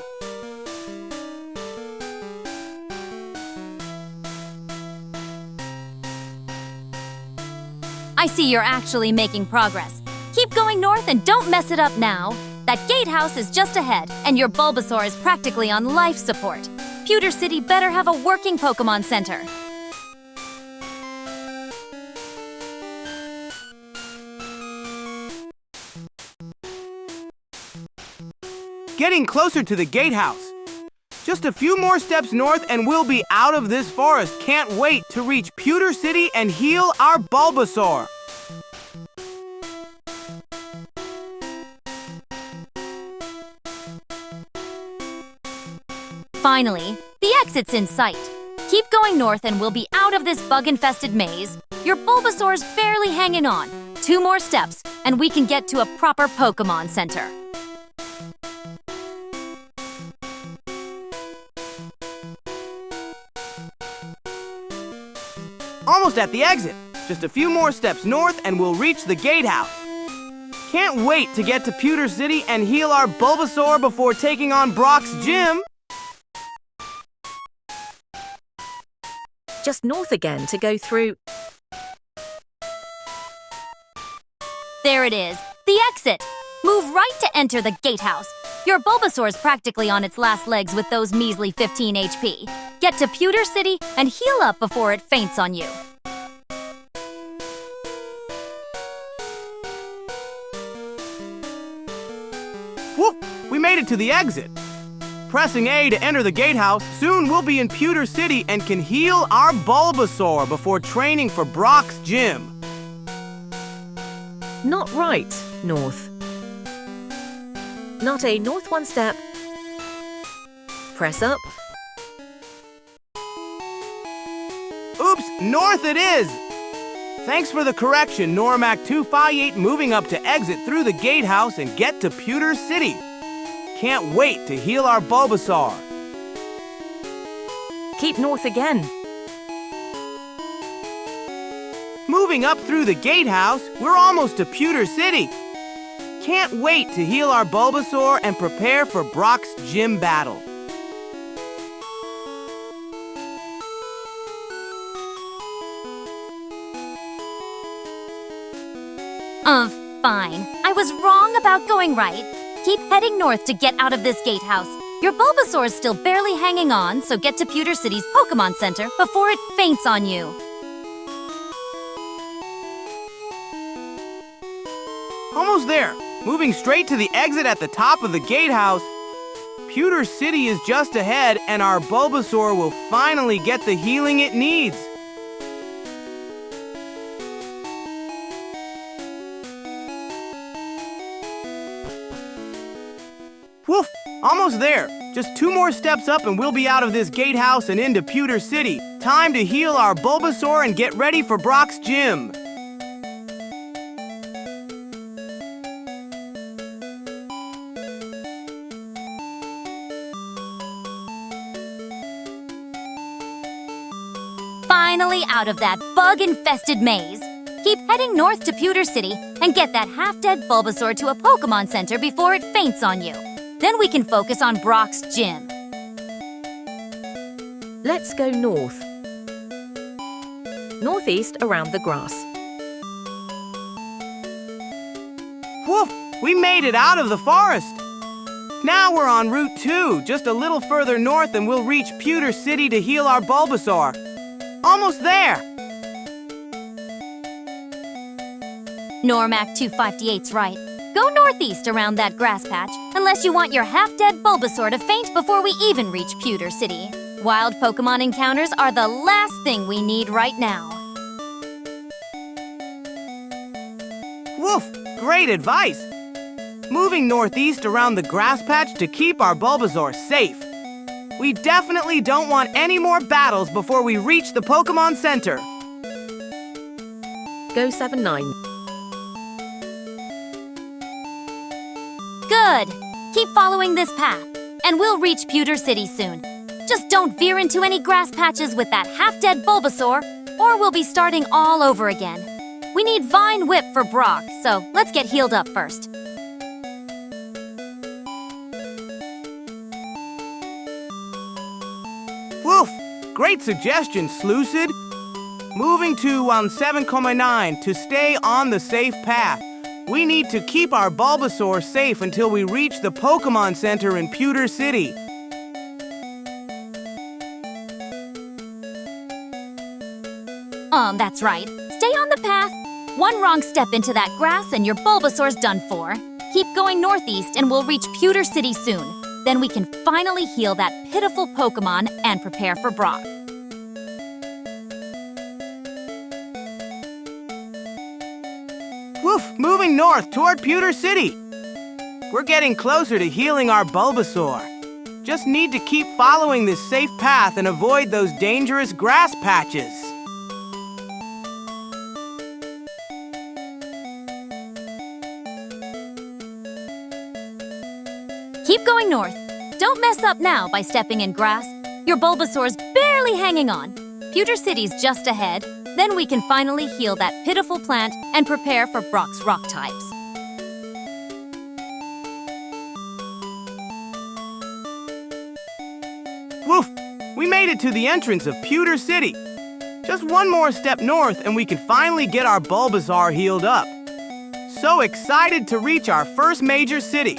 I see you're actually making progress. Keep going north and don't mess it up now. That gatehouse is just ahead, and your Bulbasaur is practically on life support. Pewter City better have a working Pokémon Center. Getting closer to the gatehouse. Just a few more steps north and we'll be out of this forest. Can't wait to reach Pewter City and heal our Bulbasaur. Finally, the exit's in sight. Keep going north and we'll be out of this bug-infested maze. Your Bulbasaur's barely hanging on. 2 more steps and we can get to a proper Pokémon Center. Almost at the exit. Just a few more steps north and we'll reach the gatehouse. Can't wait to get to Pewter City and heal our Bulbasaur before taking on Brock's gym. Just north again to go through. There it is, the exit. Move right to enter the gatehouse. Your Bulbasaur's practically on its last legs with those measly 15 HP. Get to Pewter City and heal up before it faints on you. Whoop! We made it to the exit. Pressing A to enter the gatehouse, soon we'll be in Pewter City and can heal our Bulbasaur before training for Brock's gym. Not right, north. Not a north 1 step. Press up. Oops, north it is! Thanks for the correction, Normac 258, moving up to exit through the gatehouse and get to Pewter City. Can't wait to heal our Bulbasaur. Keep north again. Moving up through the gatehouse, we're almost to Pewter City. Can't wait to heal our Bulbasaur and prepare for Brock's gym battle. Fine. I was wrong about going right. Keep heading north to get out of this gatehouse. Your Bulbasaur is still barely hanging on, so get to Pewter City's Pokémon Center before it faints on you. Almost there. Moving straight to the exit at the top of the gatehouse. Pewter City is just ahead, and our Bulbasaur will finally get the healing it needs. Woof! Almost there. Just 2 more steps up and we'll be out of this gatehouse and into Pewter City. Time to heal our Bulbasaur and get ready for Brock's gym. Finally out of that bug-infested maze. Keep heading north to Pewter City and get that half-dead Bulbasaur to a Pokémon Center before it faints on you. Then we can focus on Brock's gym. Let's go north. Northeast around the grass. Woof! We made it out of the forest! Now we're on Route 2, just a little further north and we'll reach Pewter City to heal our Bulbasaur. Almost there! Normac 258's right. Go northeast around that grass patch, unless you want your half-dead Bulbasaur to faint before we even reach Pewter City. Wild Pokémon encounters are the last thing we need right now. Woof! Great advice! Moving northeast around the grass patch to keep our Bulbasaur safe. We definitely don't want any more battles before we reach the Pokémon Center. Go 7-9. Good! Keep following this path, and we'll reach Pewter City soon. Just don't veer into any grass patches with that half-dead Bulbasaur, or we'll be starting all over again. We need Vine Whip for Brock, so let's get healed up first. Woof! Great suggestion, Slucid. Moving to 7,9 to stay on the safe path. We need to keep our Bulbasaur safe until we reach the Pokémon Center in Pewter City. That's right. Stay on the path. One wrong step into that grass and your Bulbasaur's done for. Keep going northeast and we'll reach Pewter City soon. Then we can finally heal that pitiful Pokémon and prepare for Brock. Woof! Moving north toward Pewter City. We're getting closer to healing our Bulbasaur. Just need to keep following this safe path and avoid those dangerous grass patches. Keep going north. Don't mess up now by stepping in grass. Your Bulbasaur's barely hanging on. Pewter City's just ahead. Then we can finally heal that pitiful plant and prepare for Brock's rock types. Woof! We made it to the entrance of Pewter City. Just one more step north and we can finally get our Bulbasaur healed up. So excited to reach our first major city.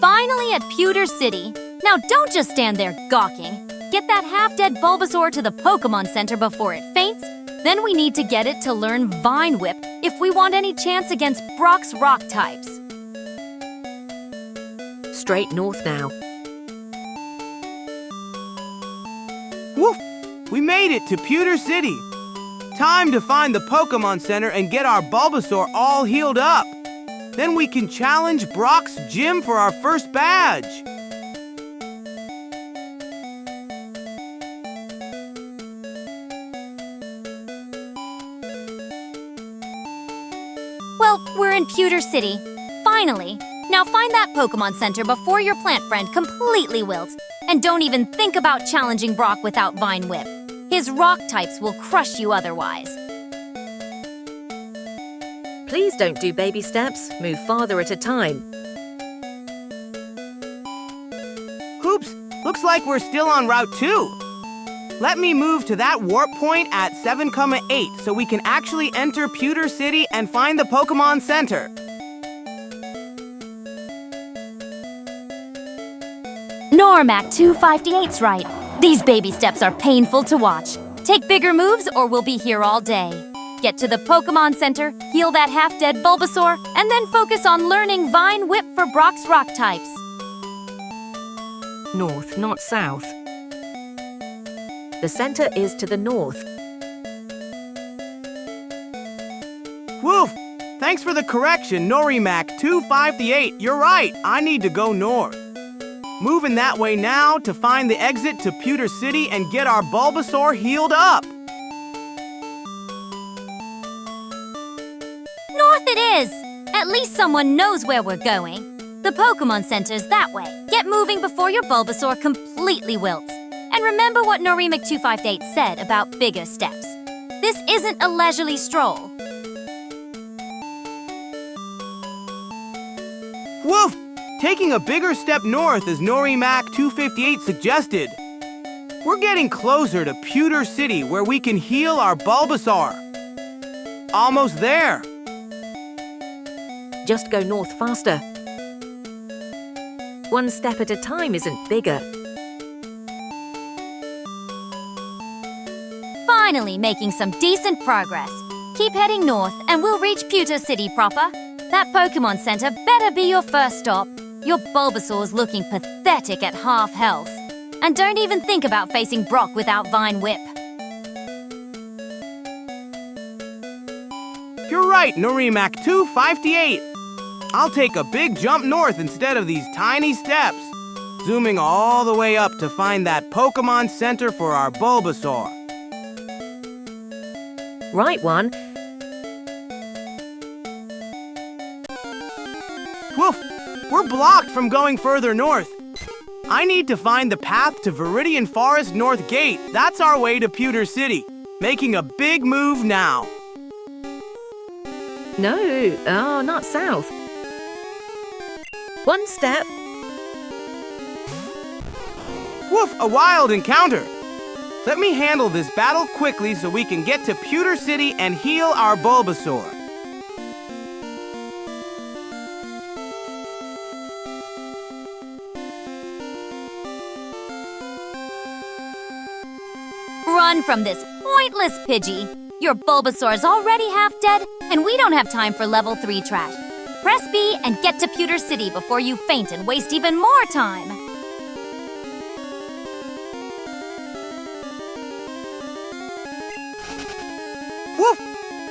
Finally at Pewter City. Now don't just stand there gawking. Get that half-dead Bulbasaur to the Pokémon Center before it faints. Then we need to get it to learn Vine Whip if we want any chance against Brock's rock types. Straight north now. Woof! We made it to Pewter City. Time to find the Pokémon Center and get our Bulbasaur all healed up. Then we can challenge Brock's gym for our first badge. Well, we're in Pewter City. Finally. Now find that Pokémon Center before your plant friend completely wilts. And don't even think about challenging Brock without Vine Whip. His rock types will crush you otherwise. Please don't do baby steps. Move farther at a time. Oops! Looks like we're still on Route 2. Let me move to that warp point at 7,8 so we can actually enter Pewter City and find the Pokémon Center. Normac 258's right. These baby steps are painful to watch. Take bigger moves or we'll be here all day. Get to the Pokémon Center, heal that half-dead Bulbasaur, and then focus on learning Vine Whip for Brock's rock types. North, not south. The center is to the north. Woof! Thanks for the correction, Norimac 258. You're right, I need to go north. Moving that way now to find the exit to Pewter City and get our Bulbasaur healed up. North it is! At least someone knows where we're going. The Pokémon Center's that way. Get moving before your Bulbasaur completely wilts. And remember what Norimac 258 said about bigger steps. This isn't a leisurely stroll. Woof! Taking a bigger step north as Norimac 258 suggested. We're getting closer to Pewter City where we can heal our Bulbasaur. Almost there. Just go north faster. One step at a time isn't bigger. Finally making some decent progress. Keep heading north and we'll reach Pewter City proper. That Pokémon Center better be your first stop. Your Bulbasaur's looking pathetic at half health. And don't even think about facing Brock without Vine Whip. You're right, Norimac 258. I'll take a big jump north instead of these tiny steps, zooming all the way up to find that Pokémon Center for our Bulbasaur. Right one. Woof! We're blocked from going further north. I need to find the path to Viridian Forest North Gate. That's our way to Pewter City. Making a big move now. No, not south. One step. Woof! A wild encounter. Let me handle this battle quickly so we can get to Pewter City and heal our Bulbasaur. Run from this pointless Pidgey. Your Bulbasaur's already half dead, and we don't have time for level 3 trash. Press B and get to Pewter City before you faint and waste even more time. Woof!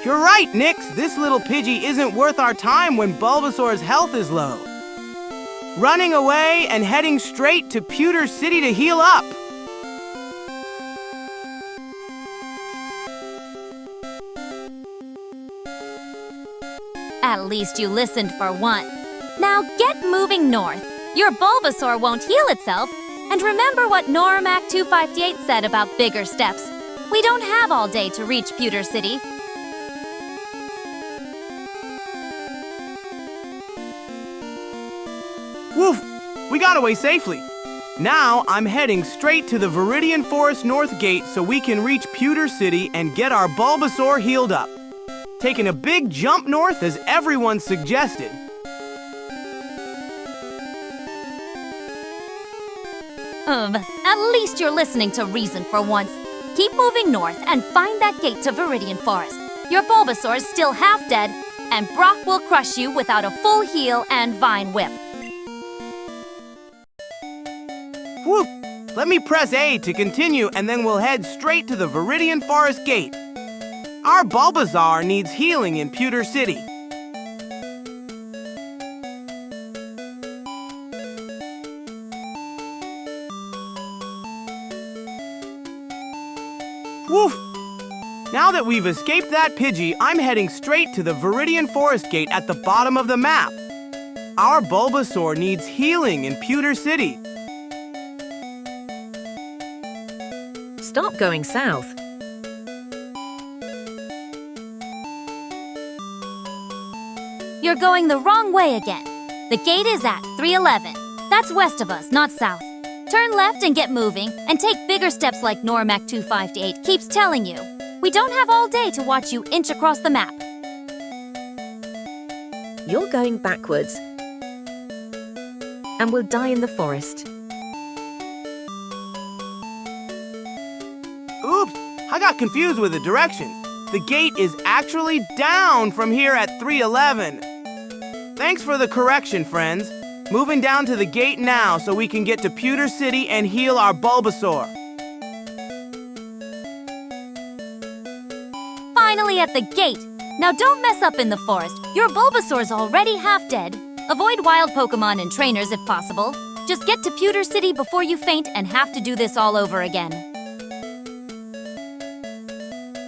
You're right, Nyx. This little Pidgey isn't worth our time when Bulbasaur's health is low. Running away and heading straight to Pewter City to heal up. At least you listened for once. Now get moving north. Your Bulbasaur won't heal itself. And remember what Norimac 258 said about bigger steps. We don't have all day to reach Pewter City. Woof! We got away safely. Now I'm heading straight to the Viridian Forest North Gate so we can reach Pewter City and get our Bulbasaur healed up. Taking a big jump north as everyone suggested. At least you're listening to reason for once. Keep moving north and find that gate to Viridian Forest. Your Bulbasaur's still half dead, and Brock will crush you without a full heal and Vine Whip. Woof! Let me press A to continue and then we'll head straight to the Viridian Forest Gate. Our Bulbasaur needs healing in Pewter City. Woof! Now that we've escaped that Pidgey, I'm heading straight to the Viridian Forest Gate at the bottom of the map. Our Bulbasaur needs healing in Pewter City. Stop going south. You're going the wrong way again. The gate is at 311. That's west of us, not south. Turn left and get moving, and take bigger steps like Norimac 258 keeps telling you. We don't have all day to watch you inch across the map. You're going backwards. And we'll die in the forest. Oops! I got confused with the directions. The gate is actually down from here at 311. Thanks for the correction, friends. Moving down to the gate now so we can get to Pewter City and heal our Bulbasaur. Finally at the gate. Now don't mess up in the forest. Your Bulbasaur's already half dead. Avoid wild Pokémon and trainers if possible. Just get to Pewter City before you faint and have to do this all over again.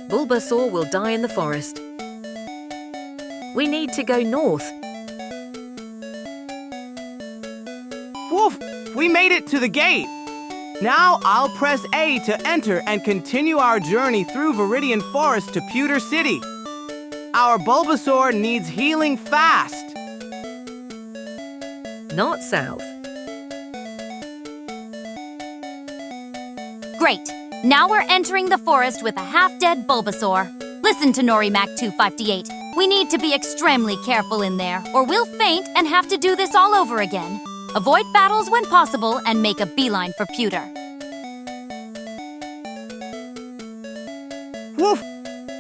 Bulbasaur will die in the forest. We need to go north. Woof! We made it to the gate. Now I'll press A to enter and continue our journey through Viridian Forest to Pewter City. Our Bulbasaur needs healing fast. Not south. Great. Now we're entering the forest with a half-dead Bulbasaur. Listen to Norimac 258. We need to be extremely careful in there, or we'll faint and have to do this all over again. Avoid battles when possible and make a beeline for Pewter. Woof!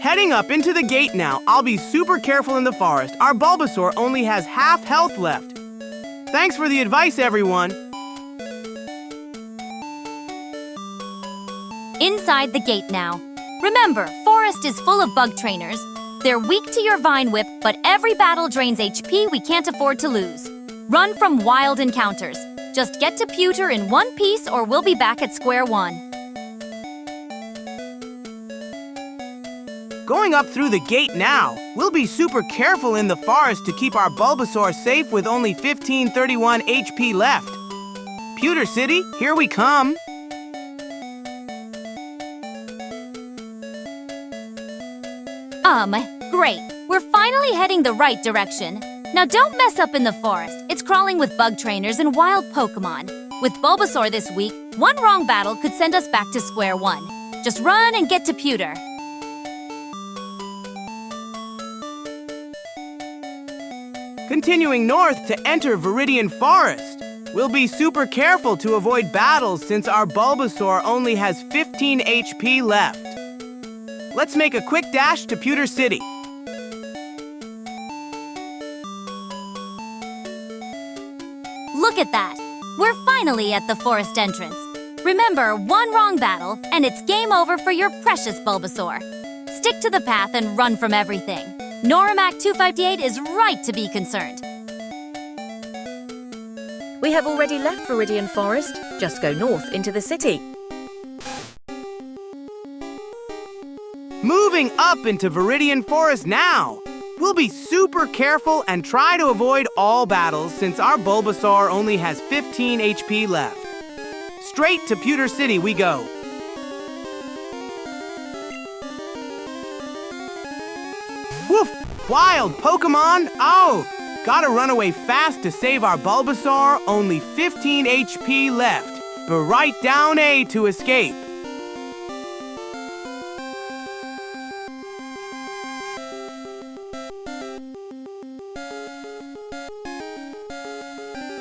Heading up into the gate now. I'll be super careful in the forest. Our Bulbasaur only has half health left. Thanks for the advice, everyone. Inside the gate now. Remember, forest is full of bug trainers. They're weak to your Vine Whip, but every battle drains HP we can't afford to lose. Run from wild encounters. Just get to Pewter in one piece or we'll be back at square one. Going up through the gate now. We'll be super careful in the forest to keep our Bulbasaur safe with only 1531 HP left. Pewter City, here we come. Great. We're finally heading the right direction. Now don't mess up in the forest. It's crawling with bug trainers and wild Pokémon. With Bulbasaur this week, one wrong battle could send us back to square one. Just run and get to Pewter. Continuing north to enter Viridian Forest. We'll be super careful to avoid battles since our Bulbasaur only has 15 HP left. Let's make a quick dash to Pewter City. Look at that! We're finally at the forest entrance. Remember, one wrong battle, and it's game over for your precious Bulbasaur. Stick to the path and run from everything. Norimac 258 is right to be concerned. We have already left Viridian Forest. Just go north into the city. Moving up into Viridian Forest now. We'll be super careful and try to avoid all battles since our Bulbasaur only has 15 HP left. Straight to Pewter City we go. Woof! Wild Pokémon! Oh! Gotta run away fast to save our Bulbasaur, only 15 HP left. But right down A to escape.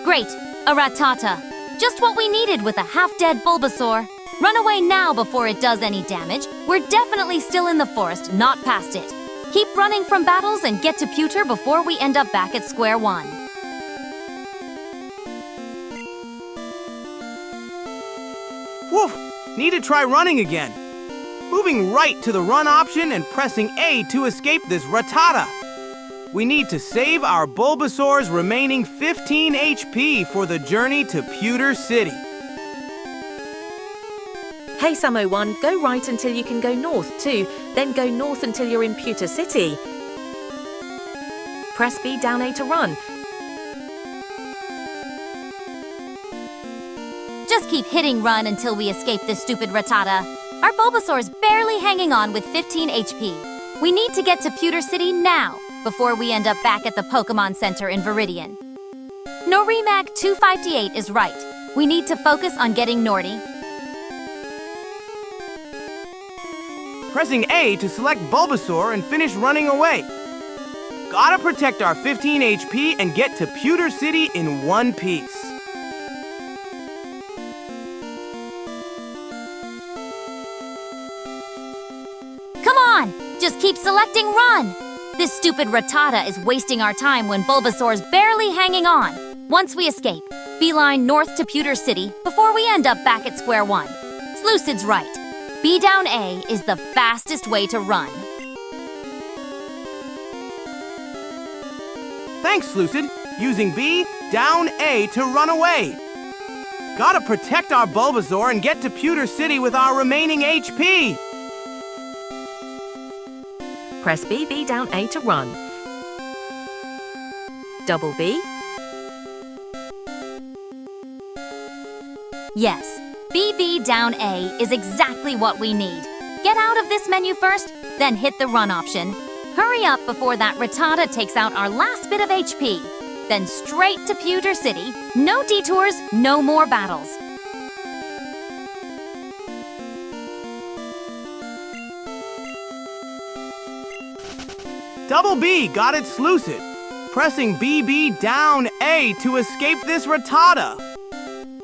Great, a Rattata. Just what we needed with a half-dead Bulbasaur. Run away now before it does any damage. We're definitely still in the forest, not past it. Keep running from battles and get to Pewter before we end up back at square one. Woof! Need to try running again. Moving right to the run option and pressing A to escape this Rattata. We need to save our Bulbasaur's remaining 15 HP for the journey to Pewter City. Hey Samo1, go right until you can go north too, then go north until you're in Pewter City. Press B down A to run. Just keep hitting run until we escape this stupid Rattata. Our Bulbasaur's barely hanging on with 15 HP. We need to get to Pewter City now, before we end up back at the Pokémon Center in Viridian. Norimac 258 is right. We need to focus on getting Nordy. Pressing A to select Bulbasaur and finish running away. Gotta protect our 15 HP and get to Pewter City in one piece. Come on! Just keep selecting run! This stupid Rattata is wasting our time when Bulbasaur's barely hanging on. Once we escape, beeline north to Pewter City before we end up back at square one. Slucid's right. B down A is the fastest way to run. Thanks, Slucid. Using B, down A to run away. Gotta protect our Bulbasaur and get to Pewter City with our remaining HP. Press B down A to run. Double B. Yes, BB down A is exactly what we need. Get out of this menu first, then hit the run option. Hurry up before that Rattata takes out our last bit of HP. Then straight to Pewter City. No detours, no more battles. Double B got it Sluicid. Pressing BB down A to escape this Rattata.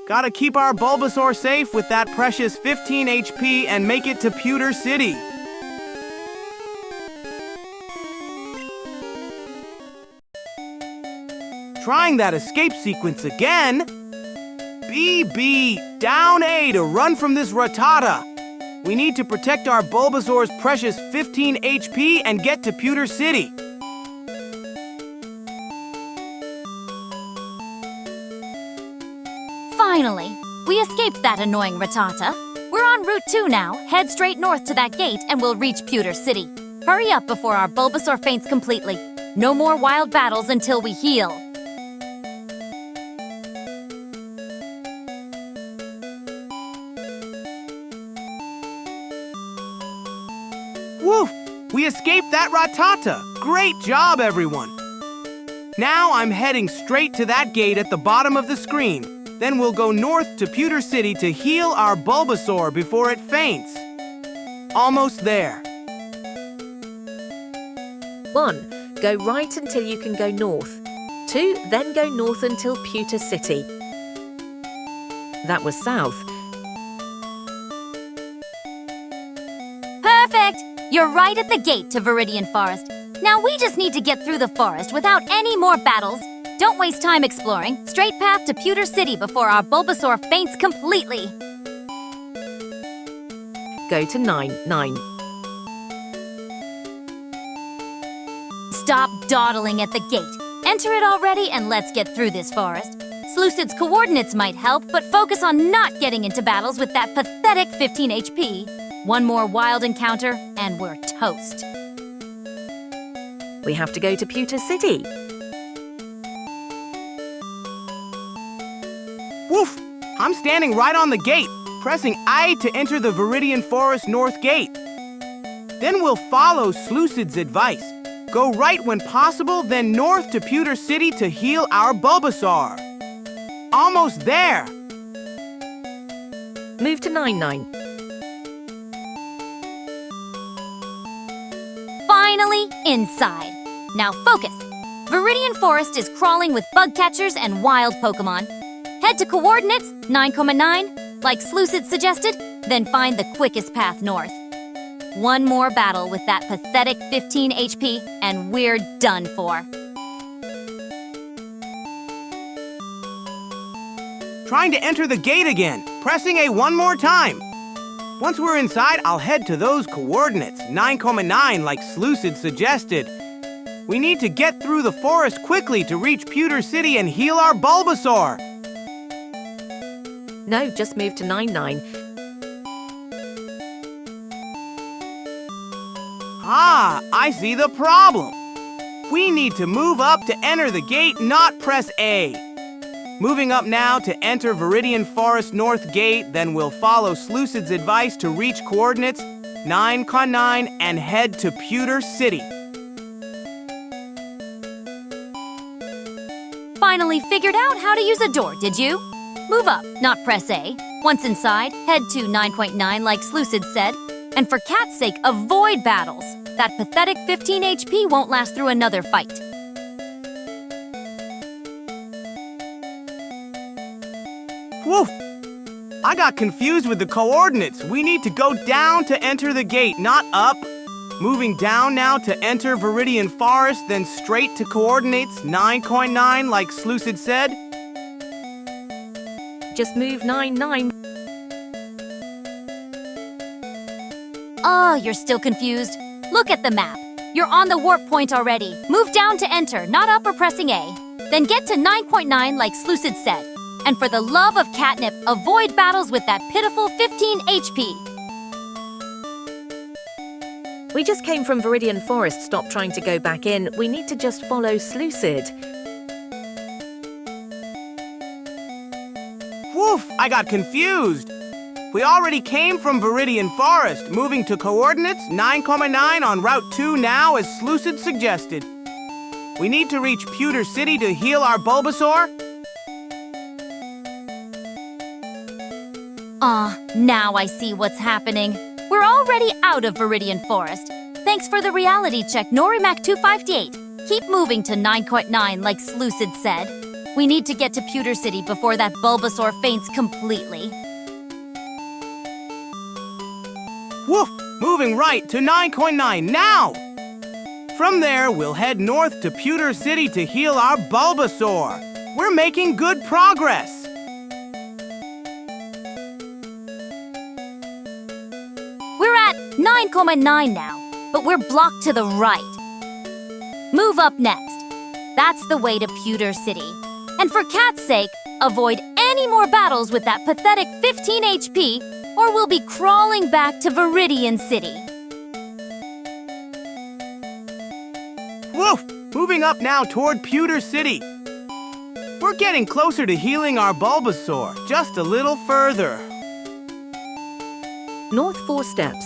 Gotta keep our Bulbasaur safe with that precious 15 HP and make it to Pewter City. Trying that escape sequence again. BB down A to run from this Rattata. We need to protect our Bulbasaur's precious 15 HP and get to Pewter City. Finally, we escaped that annoying Rattata. We're on Route 2 now. Head straight north to that gate and we'll reach Pewter City. Hurry up before our Bulbasaur faints completely. No more wild battles until we heal. Woof! We escaped that Rattata! Great job, everyone! Now I'm heading straight to that gate at the bottom of the screen. Then we'll go north to Pewter City to heal our Bulbasaur before it faints. Almost there. 1. Go right until you can go north. 2. Then go north until Pewter City. That was south. Perfect! You're right at the gate to Viridian Forest. Now we just need to get through the forest without any more battles. Don't waste time exploring. Straight path to Pewter City before our Bulbasaur faints completely. Go to 9. Stop dawdling at the gate. Enter it already and let's get through this forest. Slucid's coordinates might help, but focus on not getting into battles with that pathetic 15 HP. One more wild encounter and we're toast. We have to go to Pewter City. Woof! I'm standing right on the gate, pressing I to enter the Viridian Forest North Gate. Then we'll follow Slucid's advice. Go right when possible, then north to Pewter City to heal our Bulbasaur. Almost there! Move to 9. Finally, inside. Now focus. Viridian Forest is crawling with bug catchers and wild Pokémon. Head to coordinates 9,9, like Slucid suggested, then find the quickest path north. One more battle with that pathetic 15 HP, and we're done for. Trying to enter the gate again, pressing A one more time. Once we're inside, I'll head to those coordinates, 9,9 like Slucid suggested. We need to get through the forest quickly to reach Pewter City and heal our Bulbasaur. No, just move to 9. Ah, I see the problem. We need to move up to enter the gate, not press A. Moving up now to enter Viridian Forest North Gate, then we'll follow Slucid's advice to reach coordinates 9,9 and head to Pewter City. Finally figured out how to use a door, did you? Move up, not press A. Once inside, head to 9.9 like Slucid said. And for cat's sake, avoid battles. That pathetic 15 HP won't last through another fight. Woof! I got confused with the coordinates. We need to go down to enter the gate, not up. Moving down now to enter Viridian Forest, then straight to coordinates 9.9 like Slucid said. Just move 9. Oh, you're still confused? Look at the map. You're on the warp point already. Move down to enter, not up or pressing A. Then get to 9.9 like Slucid said. And for the love of catnip, avoid battles with that pitiful 15 HP. We just came from Viridian Forest. Stop trying to go back in. We need to just follow Slucid. Woof! I got confused. We already came from Viridian Forest, moving to coordinates 9,9 on Route 2 now as Slucid suggested. We need to reach Pewter City to heal our Bulbasaur. Now I see what's happening. We're already out of Viridian Forest. Thanks for the reality check, Norimac 258. Keep moving to 9.9 like Slucid said. We need to get to Pewter City before that Bulbasaur faints completely. Woof! Moving right to 9.9 now! From there, we'll head north to Pewter City to heal our Bulbasaur. We're making good progress. We're at 9.9 now, but we're blocked to the right. Move up next. That's the way to Pewter City. And for cat's sake, avoid any more battles with that pathetic 15 HP, or we'll be crawling back to Viridian City. Woof! Moving up now toward Pewter City. We're getting closer to healing our Bulbasaur, just a little further. North 4 steps.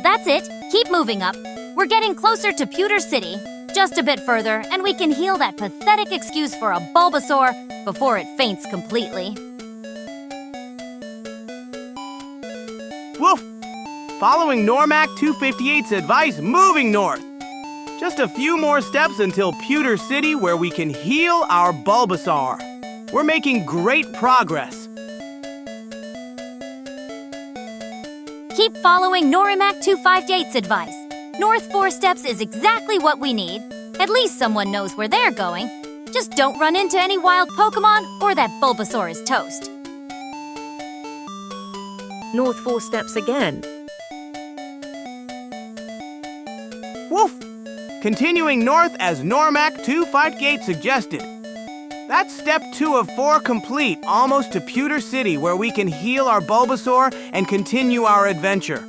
That's it. Keep moving up. We're getting closer to Pewter City. Just a bit further, and we can heal that pathetic excuse for a Bulbasaur before it faints completely. Woof! Following Normac 258's advice, moving north. Just a few more steps until Pewter City where we can heal our Bulbasaur. We're making great progress. Keep following Norimac 258's advice. North 4 steps is exactly what we need. At least someone knows where they're going. Just don't run into any wild Pokémon or that Bulbasaur is toast. North 4 steps again. Woof! Continuing north as Normac 258 suggested. That's step 2 of 4 complete, almost to Pewter City where we can heal our Bulbasaur and continue our adventure.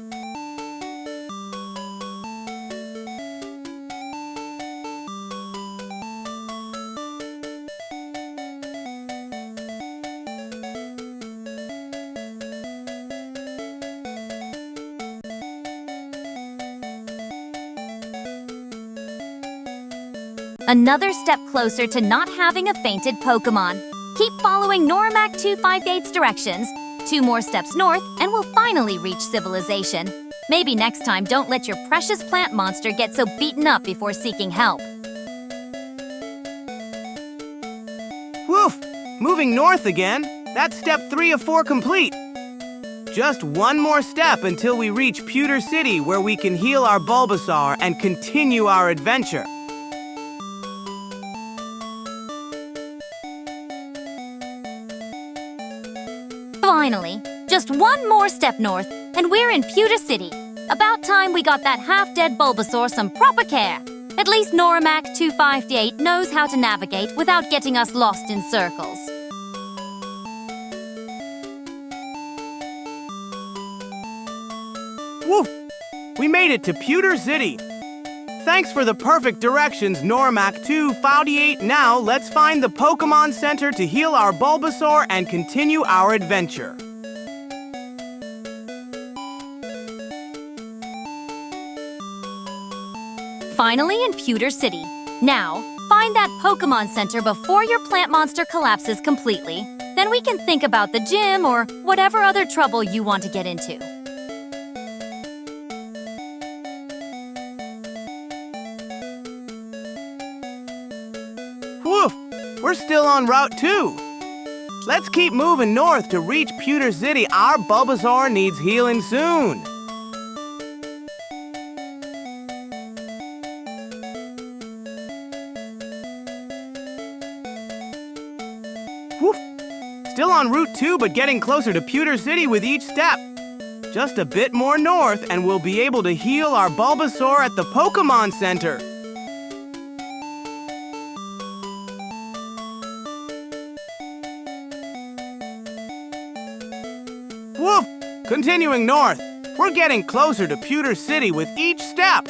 Another step closer to not having a fainted Pokémon. Keep following Norimac 258's directions. 2 more steps north, and we'll finally reach civilization. Maybe next time don't let your precious plant monster get so beaten up before seeking help. Woof! Moving north again. That's step 3 of 4 complete. Just one more step until we reach Pewter City where we can heal our Bulbasaur and continue our adventure. Finally, just one more step north, and we're in Pewter City. About time we got that half-dead Bulbasaur some proper care. At least Norimac 258 knows how to navigate without getting us lost in circles. Woof! We made it to Pewter City. Thanks for the perfect directions, Normac 258. Now, let's find the Pokémon Center to heal our Bulbasaur and continue our adventure. Finally in Pewter City. Now, find that Pokémon Center before your plant monster collapses completely. Then we can think about the gym or whatever other trouble you want to get into. Woof! We're still on Route 2. Let's keep moving north to reach Pewter City. Our Bulbasaur needs healing soon. Woof! Still on Route 2, but getting closer to Pewter City with each step. Just a bit more north, and we'll be able to heal our Bulbasaur at the Pokémon Center. Woof! Continuing north, we're getting closer to Pewter City with each step.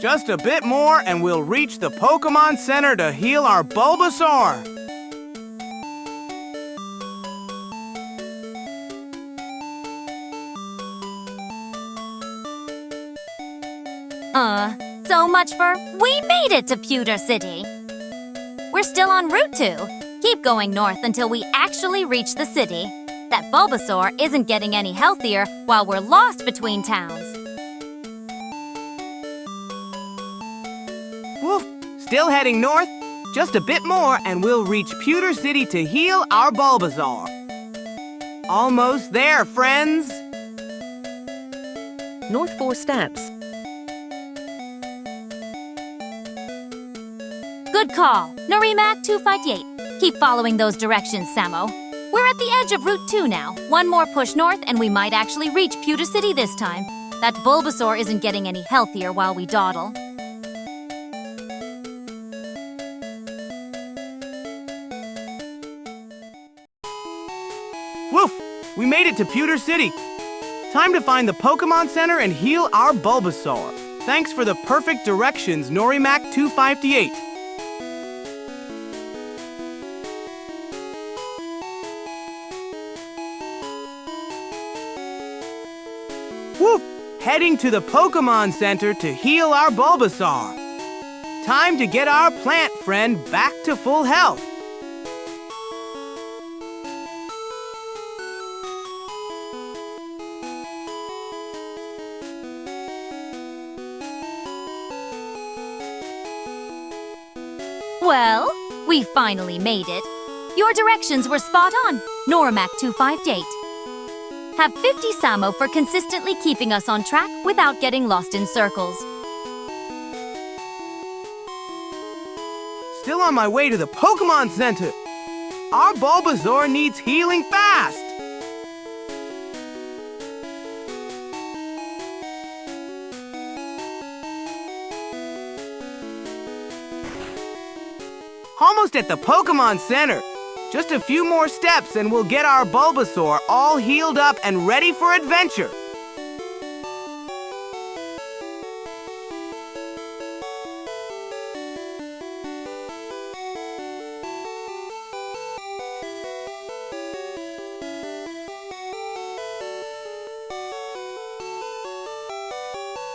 Just a bit more and we'll reach the Pokémon Center to heal our Bulbasaur. So much for we made it to Pewter City. We're still on Route 2. Keep going north until we actually reach the city. That Bulbasaur isn't getting any healthier while we're lost between towns. Woof! Still heading north. Just a bit more and we'll reach Pewter City to heal our Bulbasaur. Almost there, friends! North 4 steps. Good call. Norimak 258. Keep following those directions, Samo. We're at the edge of Route 2 now. One more push north and we might actually reach Pewter City this time. That Bulbasaur isn't getting any healthier while we dawdle. Woof! We made it to Pewter City. Time to find the Pokémon Center and heal our Bulbasaur. Thanks for the perfect directions, Norimak 258. Woof! Heading to the Pokémon Center to heal our Bulbasaur. Time to get our plant friend back to full health. Well, we finally made it. Your directions were spot on, Norimak 258. Have 50 Samo for consistently keeping us on track without getting lost in circles. Still on my way to the Pokémon Center. Our Bulbasaur needs healing fast. Almost at the Pokémon Center. Just a few more steps and we'll get our Bulbasaur all healed up and ready for adventure.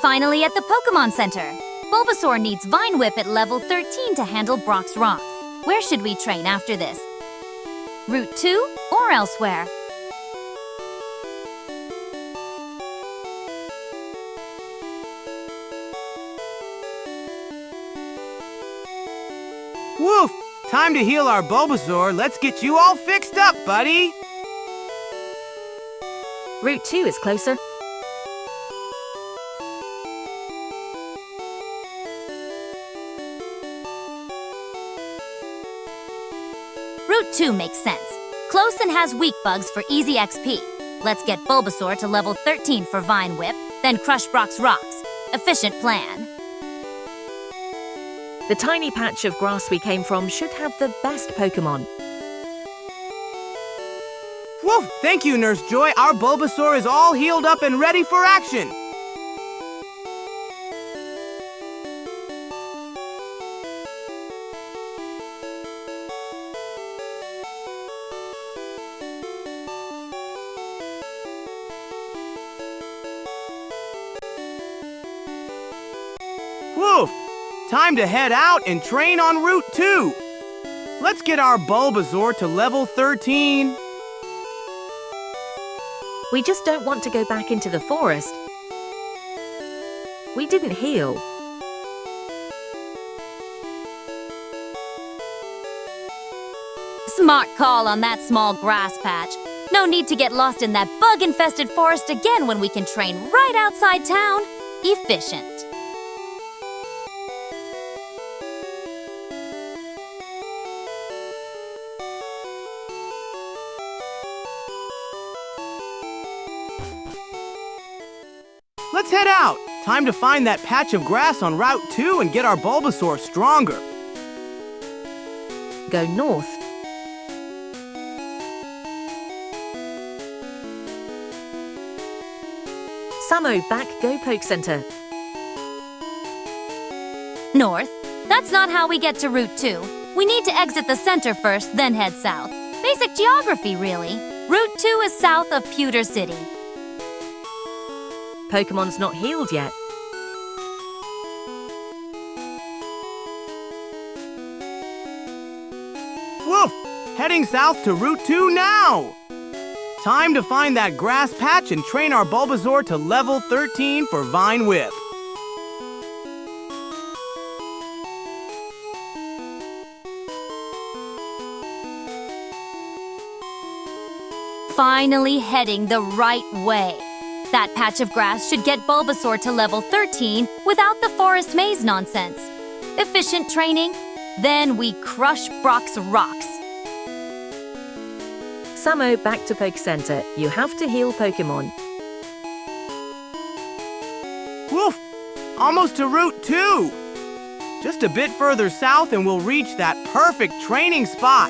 Finally at the Pokémon Center. Bulbasaur needs Vine Whip at level 13 to handle Brock's Rocks. Where should we train after this? Route 2 or elsewhere? Woof! Time to heal our Bulbasaur. Let's get you all fixed up, buddy. Route 2 is closer. Route 2 makes sense. Close and has weak bugs for easy XP. Let's get Bulbasaur to level 13 for Vine Whip, then crush Brock's Rocks. Efficient plan. The tiny patch of grass we came from should have the best Pokémon. Woof! Thank you, Nurse Joy. Our Bulbasaur is all healed up and ready for action. Woof! Time to head out and train on Route 2. Let's get our Bulbasaur to level 13. We just don't want to go back into the forest. We didn't heal. Smart call on that small grass patch. No need to get lost in that bug-infested forest again when we can train right outside town. Efficient. Let's head out. Time to find that patch of grass on Route 2 and get our Bulbasaur stronger. Go north. Samo, back, go Poke Center. North? That's not how we get to Route 2. We need to exit the center first, then head south. Basic geography, really. Route 2 is south of Pewter City. Pokemon's not healed yet. Heading south to Route 2 now! Time to find that grass patch and train our Bulbasaur to level 13 for Vine Whip. Finally heading the right way. That patch of grass should get Bulbasaur to level 13 without the forest maze nonsense. Efficient training, then we crush Brock's rocks. Samo, back to Poke Center. You have to heal Pokémon. Woof! Almost to Route 2! Just a bit further south and we'll reach that perfect training spot.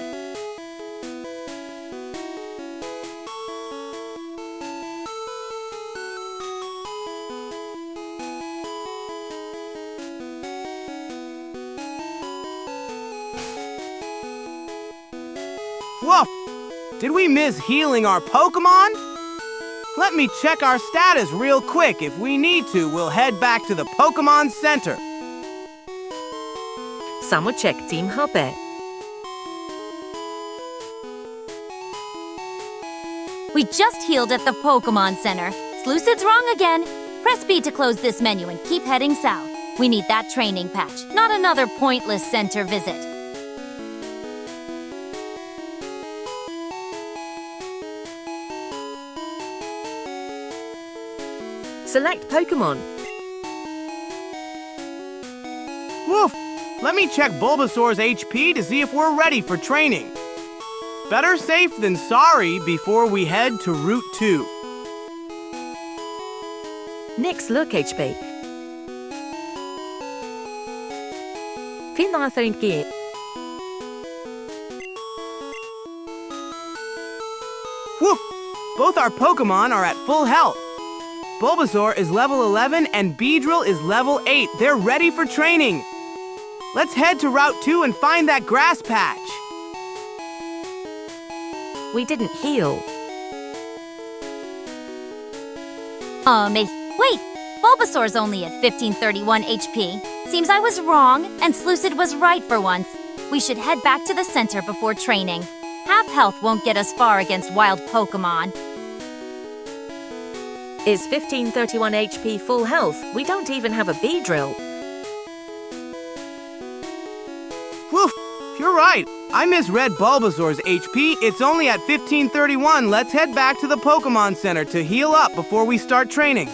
Woof! Did we miss healing our Pokémon? Let me check our status real quick. If we need to, we'll head back to the Pokémon Center. Samo check Team Habe. We just healed at the Pokémon Center. Slucid's wrong again. Press B to close this menu and keep heading south. We need that training patch, not another pointless center visit. Select Pokémon. Woof! Let me check Bulbasaur's HP to see if we're ready for training. Better safe than sorry before we head to Route 2. Nyx look HP. Finnathon Gear. Woof! Both our Pokémon are at full health. Bulbasaur is level 11 and Beedrill is level 8. They're ready for training. Let's head to Route 2 and find that grass patch. We didn't heal. Wait! Bulbasaur's only at 1531 HP. Seems I was wrong, and Slucid was right for once. We should head back to the center before training. Half health won't get us far against wild Pokémon. Is 1531 HP full health? We don't even have a Beedrill. Woof! You're right. I misread Bulbasaur's HP. It's only at 1531. Let's head back to the Pokémon Center to heal up before we start training.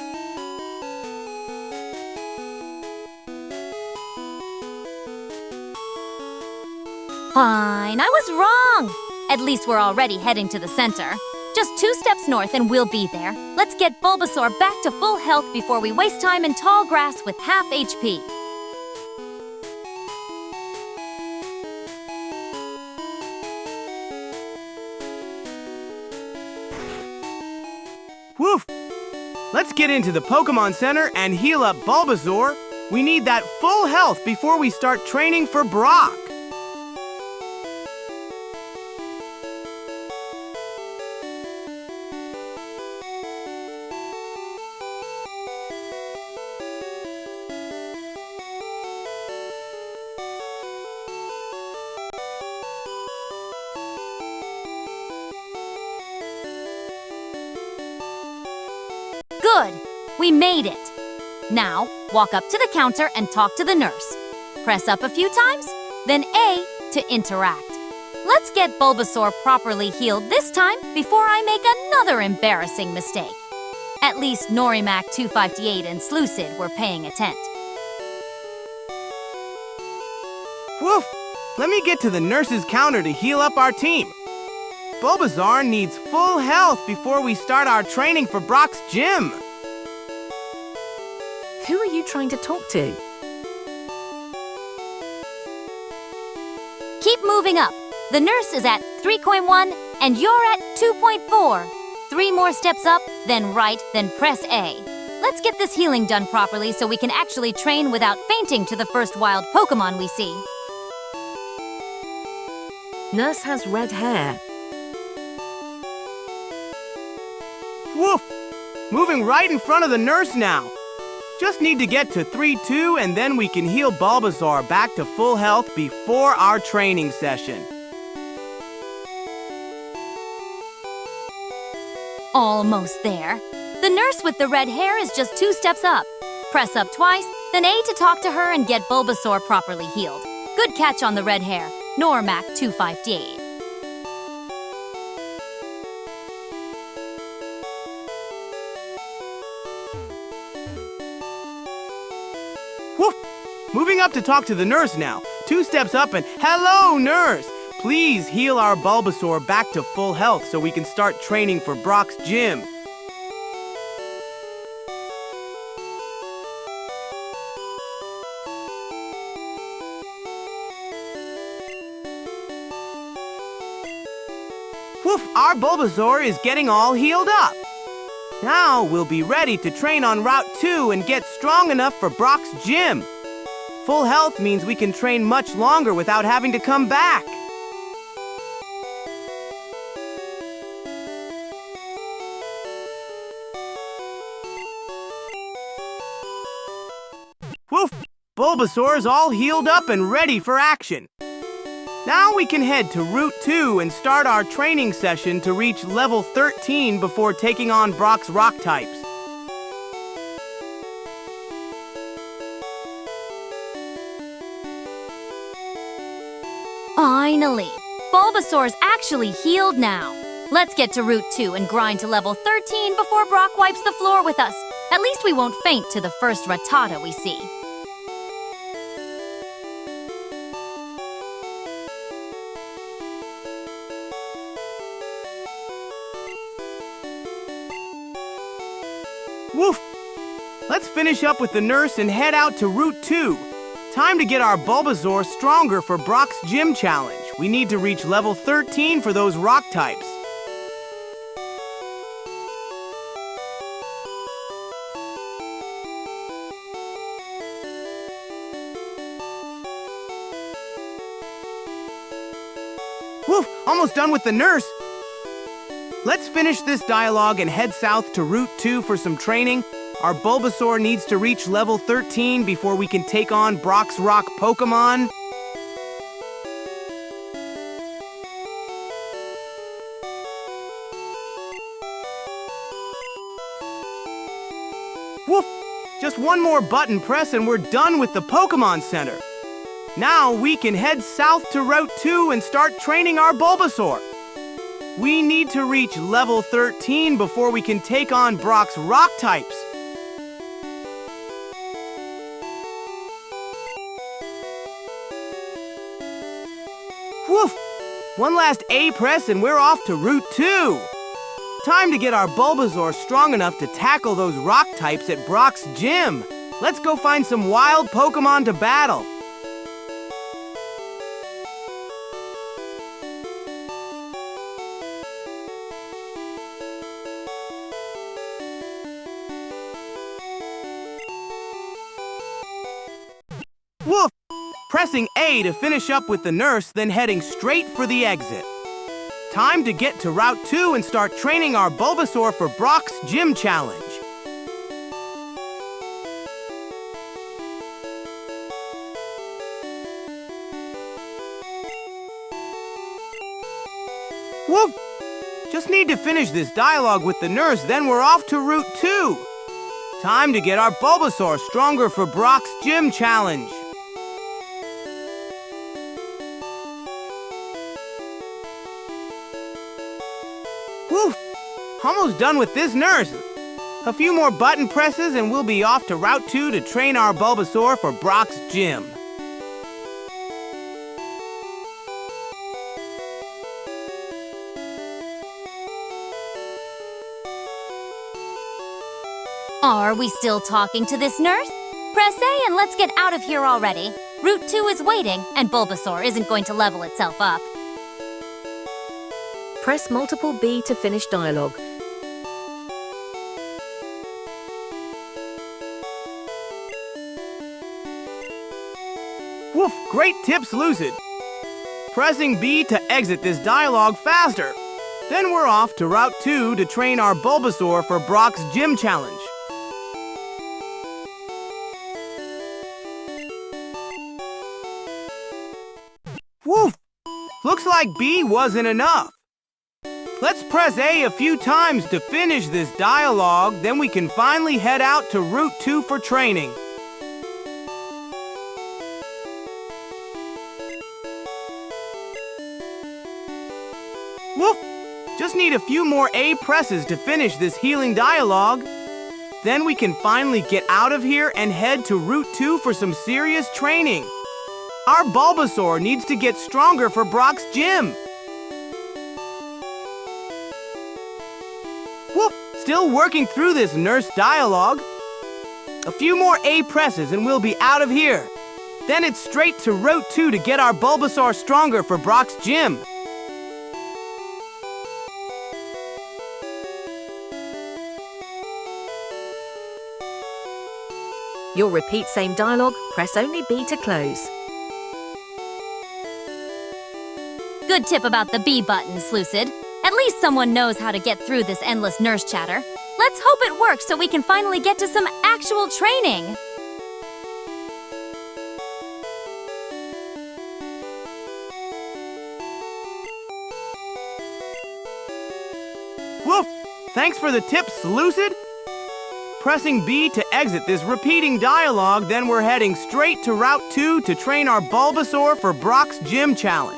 Fine, I was wrong. At least we're already heading to the center. Just 2 steps north and we'll be there. Let's get Bulbasaur back to full health before we waste time in tall grass with half HP. Woof! Let's get into the Pokémon Center and heal up Bulbasaur. We need that full health before we start training for Brock. Good! We made it! Now, walk up to the counter and talk to the nurse. Press up a few times, then A to interact. Let's get Bulbasaur properly healed this time before I make another embarrassing mistake. At least Norimac 258 and Slucid were paying attention. Woof! Let me get to the nurse's counter to heal up our team. Bulbasaur needs full health before we start our training for Brock's gym. Who are you trying to talk to? Keep moving up. The nurse is at 3.1 and you're at 2.4. 3 more steps up, then right, then press A. Let's get this healing done properly so we can actually train without fainting to the first wild Pokémon we see. Nurse has red hair. Woof! Moving right in front of the nurse now. Just need to get to 3-2 and then we can heal Bulbasaur back to full health before our training session. Almost there. The nurse with the red hair is just 2 steps up. Press up twice, then A to talk to her and get Bulbasaur properly healed. Good catch on the red hair. Normac 258. Woof! Moving up to talk to the nurse now. 2 steps up and, hello, nurse! Please heal our Bulbasaur back to full health so we can start training for Brock's gym. Woof! Our Bulbasaur is getting all healed up. Now we'll be ready to train on Route 2 and get strong enough for Brock's gym. Full health means we can train much longer without having to come back. Woof! Bulbasaur's all healed up and ready for action. Now we can head to Route 2 and start our training session to reach level 13 before taking on Brock's rock types. Finally! Bulbasaur's actually healed now. Let's get to Route 2 and grind to level 13 before Brock wipes the floor with us. At least we won't faint to the first Rattata we see. Woof! Let's finish up with the nurse and head out to Route 2. Time to get our Bulbasaur stronger for Brock's gym challenge. We need to reach level 13 for those rock types. Woof! Almost done with the nurse. Let's finish this dialogue and head south to Route 2 for some training. Our Bulbasaur needs to reach level 13 before we can take on Brock's rock Pokémon. Woof! Just one more button press and we're done with the Pokémon Center. Now we can head south to Route 2 and start training our Bulbasaur. We need to reach level 13 before we can take on Brock's rock types. Woof! One last A press and we're off to Route 2. Time to get our Bulbasaur strong enough to tackle those rock types at Brock's gym. Let's go find some wild Pokémon to battle. Woof! Pressing A to finish up with the nurse, then heading straight for the exit. Time to get to Route 2 and start training our Bulbasaur for Brock's gym challenge. Woof! Just need to finish this dialogue with the nurse, then we're off to Route 2. Time to get our Bulbasaur stronger for Brock's gym challenge. Woof! Almost done with this nurse. A few more button presses and we'll be off to Route 2 to train our Bulbasaur for Brock's gym. Are we still talking to this nurse? Press A and let's get out of here already. Route 2 is waiting, and Bulbasaur isn't going to level itself up. Press multiple B to finish dialogue. Woof! Great tips, Lucid. Pressing B to exit this dialogue faster. Then we're off to Route 2 to train our Bulbasaur for Brock's gym challenge. Woof! Looks like B wasn't enough. Let's press A a few times to finish this dialogue, then we can finally head out to Route 2 for training. Woof! Just need a few more A presses to finish this healing dialogue. Then we can finally get out of here and head to Route 2 for some serious training. Our Bulbasaur needs to get stronger for Brock's gym. Whoop! Still working through this nurse dialogue. A few more A presses and we'll be out of here. Then it's straight to Route 2 to get our Bulbasaur stronger for Brock's gym. You'll repeat same dialogue, press only B to close. Good tip about the B button, Slucid. At least someone knows how to get through this endless nurse chatter. Let's hope it works so we can finally get to some actual training. Woof! Thanks for the tips, Lucid. Pressing B to exit this repeating dialogue, then we're heading straight to Route 2 to train our Bulbasaur for Brock's gym challenge.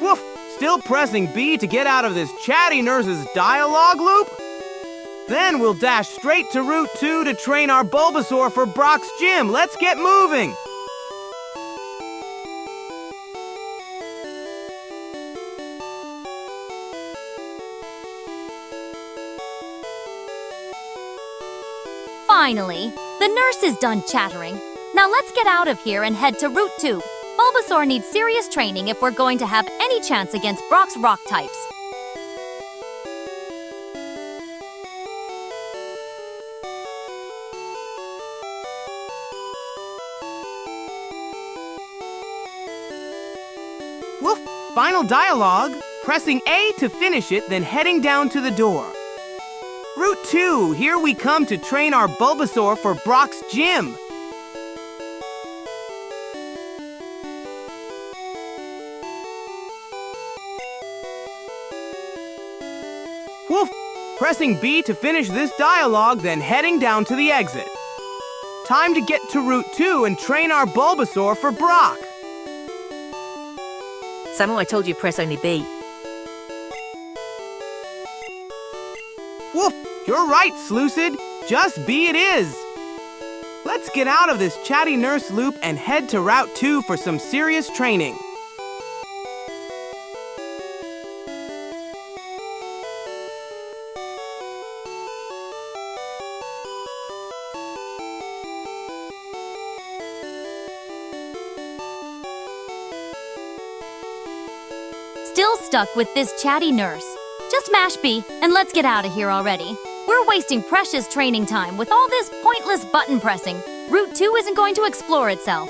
Woof! Still pressing B to get out of this chatty nurse's dialogue loop? Then we'll dash straight to Route 2 to train our Bulbasaur for Brock's gym. Let's get moving! Finally, the nurse is done chattering. Now let's get out of here and head to Route 2. Bulbasaur needs serious training if we're going to have any chance against Brock's rock types. Woof! Final dialogue. Pressing A to finish it, then heading down to the door. Route 2, here we come to train our Bulbasaur for Brock's gym. Woof! Pressing B to finish this dialogue, then heading down to the exit. Time to get to Route 2 and train our Bulbasaur for Brock. Samo, I told you press only B. Woof! You're right, Slucid. Just B it is. Let's get out of this chatty nurse loop and head to Route 2 for some serious training. Still stuck with this chatty nurse. Just mash B and let's get out of here already. We're wasting precious training time with all this pointless button pressing. Route 2 isn't going to explore itself.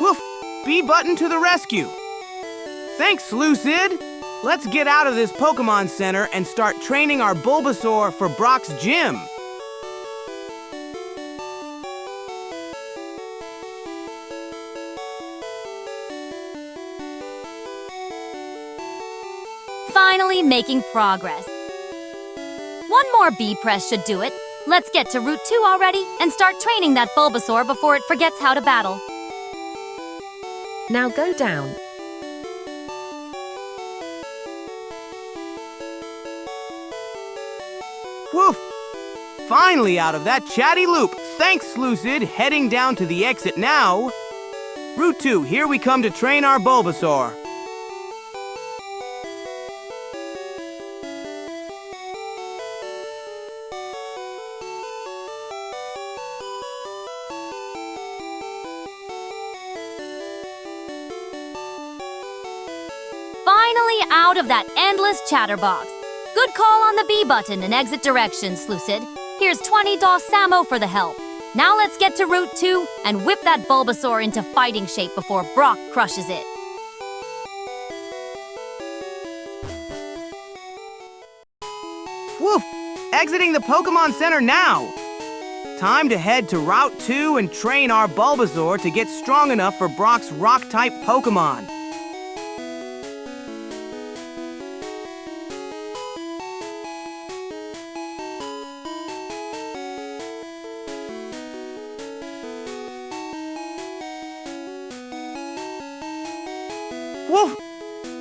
Woof! B button to the rescue. Thanks, Lucid. Let's get out of this Pokémon Center and start training our Bulbasaur for Brock's gym. Finally making progress. One more B press should do it. Let's get to Route 2 already and start training that Bulbasaur before it forgets how to battle. Now go down. Woof! Finally out of that chatty loop. Thanks, Lucid. Heading down to the exit now. Route 2, here we come to train our Bulbasaur. Finally out of that endless chatterbox. Good call on the B button and exit directions, Slucid. Here's $20 Samo for the help. Now let's get to Route 2 and whip that Bulbasaur into fighting shape before Brock crushes it. Woof! Exiting the Pokémon Center now! Time to head to Route 2 and train our Bulbasaur to get strong enough for Brock's Rock-type Pokémon. Woof!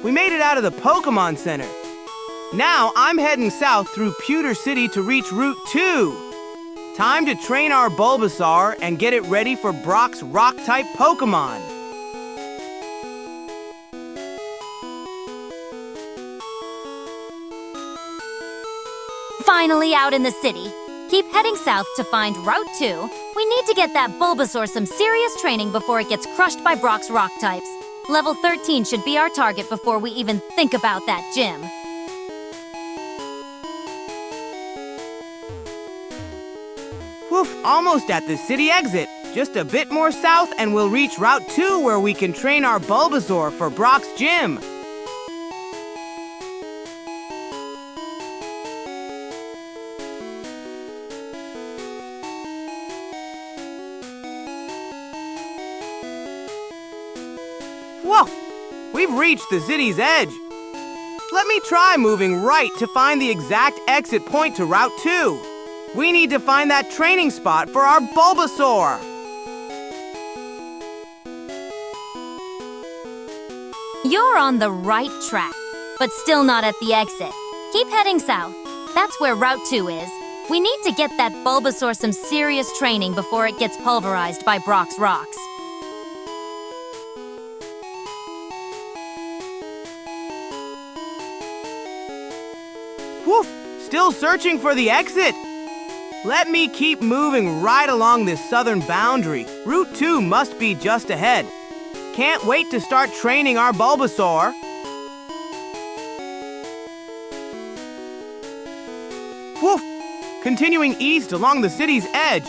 We made it out of the Pokémon Center. Now I'm heading south through Pewter City to reach Route 2. Time to train our Bulbasaur and get it ready for Brock's Rock-type Pokémon. Finally out in the city. Keep heading south to find Route 2. We need to get that Bulbasaur some serious training before it gets crushed by Brock's rock types. Level 13 should be our target before we even think about that gym. Woof, almost at the city exit. Just a bit more south and we'll reach Route 2 where we can train our Bulbasaur for Brock's gym. Whoa! We've reached the city's edge. Let me try moving right to find the exact exit point to Route 2. We need to find that training spot for our Bulbasaur. You're on the right track, but still not at the exit. Keep heading south. That's where Route 2 is. We need to get that Bulbasaur some serious training before it gets pulverized by Brock's rocks. Woof! Still searching for the exit. Let me keep moving right along this southern boundary. Route 2 must be just ahead. Can't wait to start training our Bulbasaur. Woof! Continuing east along the city's edge.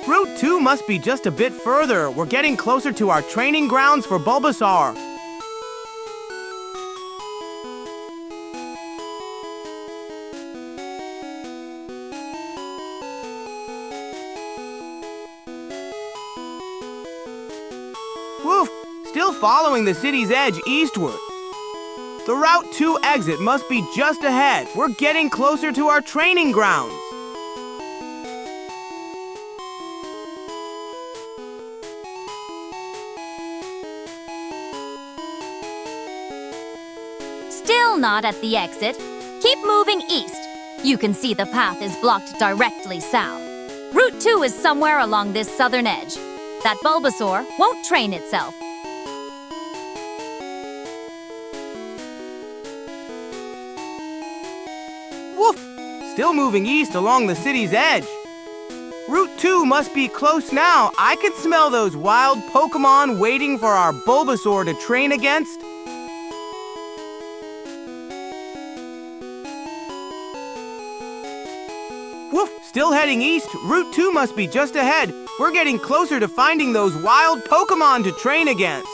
Route 2 must be just a bit further. We're getting closer to our training grounds for Bulbasaur. Woof! Still following the city's edge eastward. The Route 2 exit must be just ahead. We're getting closer to our training grounds. Still not at the exit. Keep moving east. You can see the path is blocked directly south. Route 2 is somewhere along this southern edge. That Bulbasaur won't train itself. Woof! Still moving east along the city's edge. Route 2 must be close now. I can smell those wild Pokémon waiting for our Bulbasaur to train against. Woof! Still heading east. Route 2 must be just ahead. We're getting closer to finding those wild Pokémon to train against.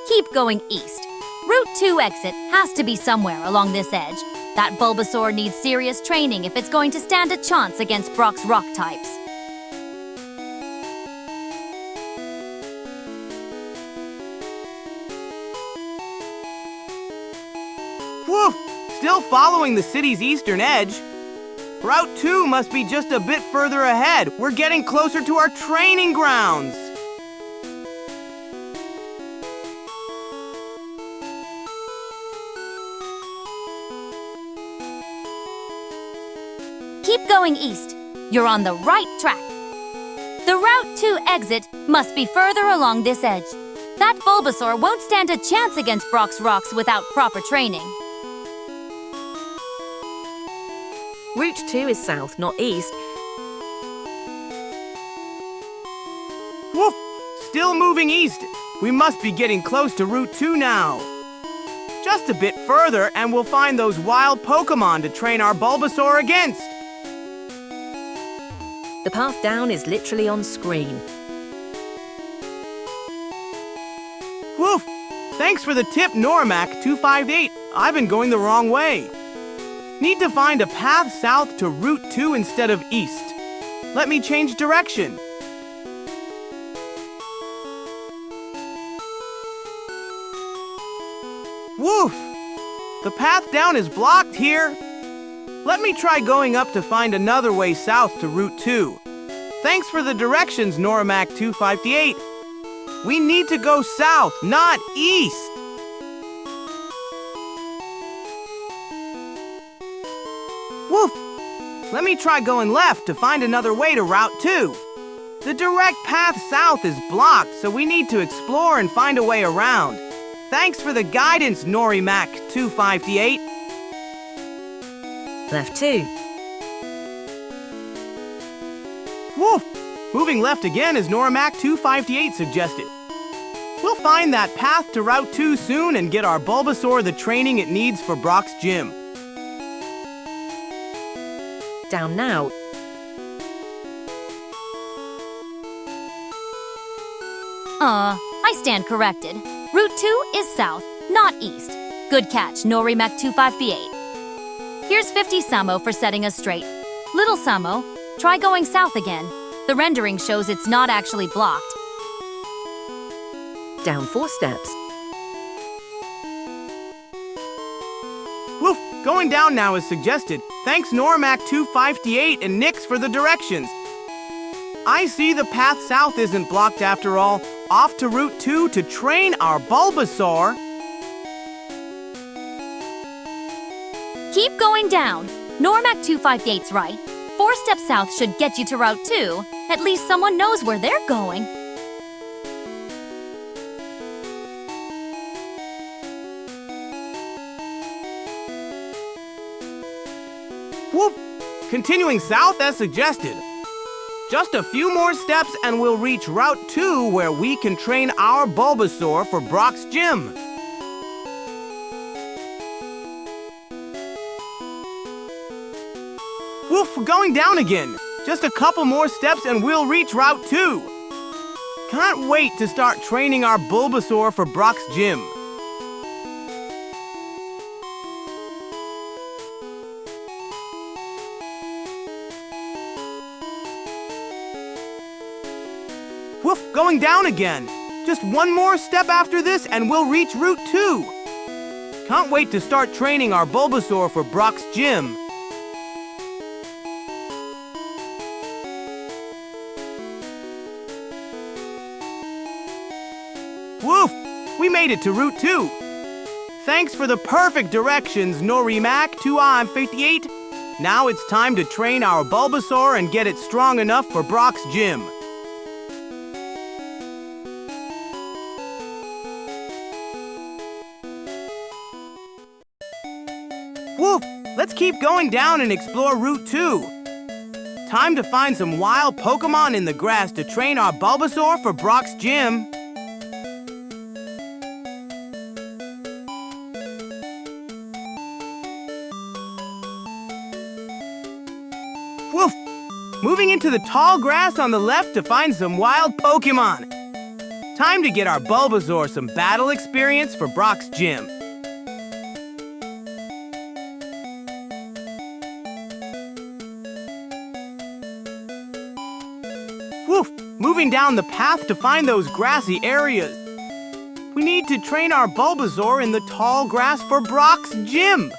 Keep going east. Route 2 exit has to be somewhere along this edge. That Bulbasaur needs serious training if it's going to stand a chance against Brock's rock types. Woof! Still following the city's eastern edge. Route 2 must be just a bit further ahead. We're getting closer to our training grounds. Keep going east. You're on the right track. The Route 2 exit must be further along this edge. That Bulbasaur won't stand a chance against Brock's rocks without proper training. Route 2 is south, not east. Woof! Still moving east. We must be getting close to Route 2 now. Just a bit further and we'll find those wild Pokémon to train our Bulbasaur against. The path down is literally on screen. Woof! Thanks for the tip, Normac258. I've been going the wrong way. Need to find a path south to Route 2 instead of east. Let me change direction. Woof! The path down is blocked here. Let me try going up to find another way south to Route 2. Thanks for the directions, Normac258. We need to go south, not east. Woof! Let me try going left to find another way to Route 2. The direct path south is blocked, so we need to explore and find a way around. Thanks for the guidance, Norimac258. Left 2. Woof! Moving left again as Norimac258 suggested. We'll find that path to Route 2 soon and get our Bulbasaur the training it needs for Brock's gym. Down now. I stand corrected. Route 2 is south, not east. Good catch, Norimac258. Here's 50 Samo for setting us straight. Little Samo, try going south again. The rendering shows it's not actually blocked. Down 4 steps. Woof! Going down now is suggested. Thanks Normac258 and Nyx for the directions. I see the path south isn't blocked after all. Off to Route 2 to train our Bulbasaur. Keep going down. Normac258's right. 4 steps south should get you to Route 2. At least someone knows where they're going. Whoop! Continuing south as suggested. Just a few more steps and we'll reach Route 2 where we can train our Bulbasaur for Brock's gym. Woof! Going down again. Just a couple more steps and we'll reach Route 2. Can't wait to start training our Bulbasaur for Brock's gym. Woof! Going down again. Just one more step after this and we'll reach Route 2. Can't wait to start training our Bulbasaur for Brock's gym. Woof! We made it to Route 2. Thanks for the perfect directions, Norimac258. Now it's time to train our Bulbasaur and get it strong enough for Brock's gym. Woof! Let's keep going down and explore Route 2. Time to find some wild Pokémon in the grass to train our Bulbasaur for Brock's gym. Woof! Moving into the tall grass on the left to find some wild Pokémon. Time to get our Bulbasaur some battle experience for Brock's gym. Woof! Moving down the path to find those grassy areas. We need to train our Bulbasaur in the tall grass for Brock's gym.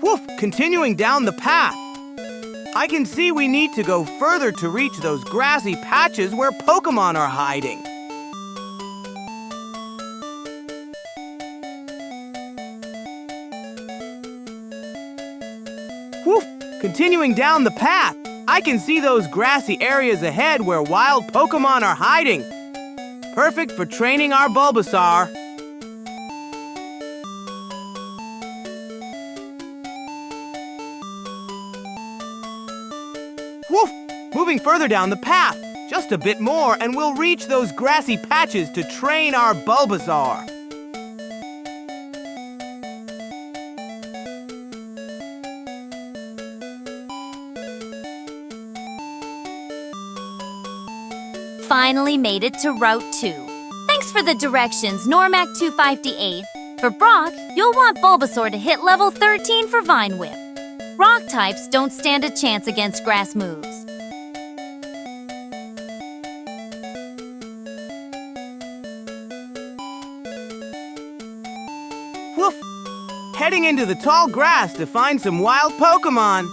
Woof! Continuing down the path. I can see we need to go further to reach those grassy patches where Pokémon are hiding. Woof! Continuing down the path. I can see those grassy areas ahead where wild Pokémon are hiding. Perfect for training our Bulbasaur. Moving further down the path, just a bit more and we'll reach those grassy patches to train our Bulbasaur. Finally made it to Route 2. Thanks for the directions, Normac 258. For Brock, you'll want Bulbasaur to hit level 13 for Vine Whip. Rock types don't stand a chance against grass moves. Woof! Heading into the tall grass to find some wild Pokémon.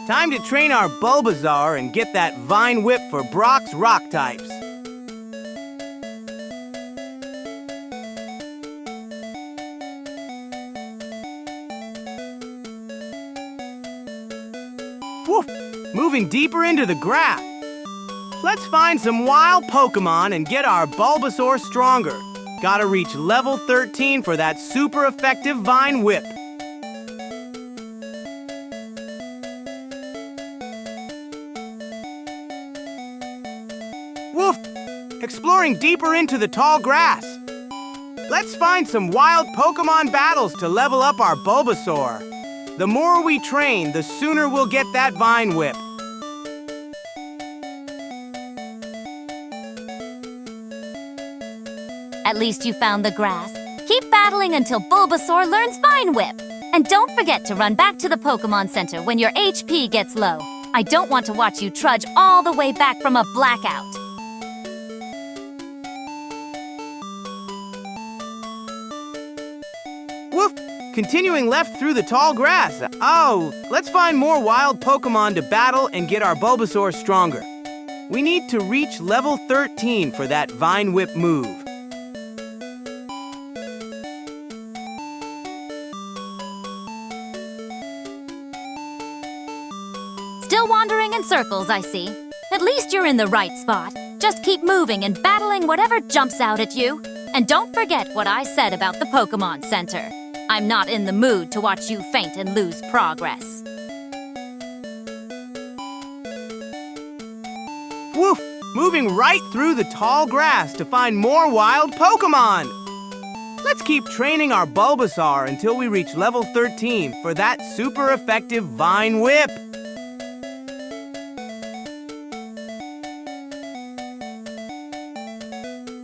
Time to train our Bulbasaur and get that Vine Whip for Brock's rock types. Woof! Moving deeper into the grass. Let's find some wild Pokémon and get our Bulbasaur stronger. Gotta reach level 13 for that super effective Vine Whip. Woof! Exploring deeper into the tall grass. Let's find some wild Pokémon battles to level up our Bulbasaur. The more we train, the sooner we'll get that Vine Whip. At least you found the grass. Keep battling until Bulbasaur learns Vine Whip. And don't forget to run back to the Pokémon Center when your HP gets low. I don't want to watch you trudge all the way back from a blackout. Woof! Continuing left through the tall grass. Oh, let's find more wild Pokémon to battle and get our Bulbasaur stronger. We need to reach level 13 for that Vine Whip move. Still wandering in circles, I see. At least you're in the right spot. Just keep moving and battling whatever jumps out at you. And don't forget what I said about the Pokémon Center. I'm not in the mood to watch you faint and lose progress. Woof! Moving right through the tall grass to find more wild Pokémon! Let's keep training our Bulbasaur until we reach level 13 for that super effective Vine Whip.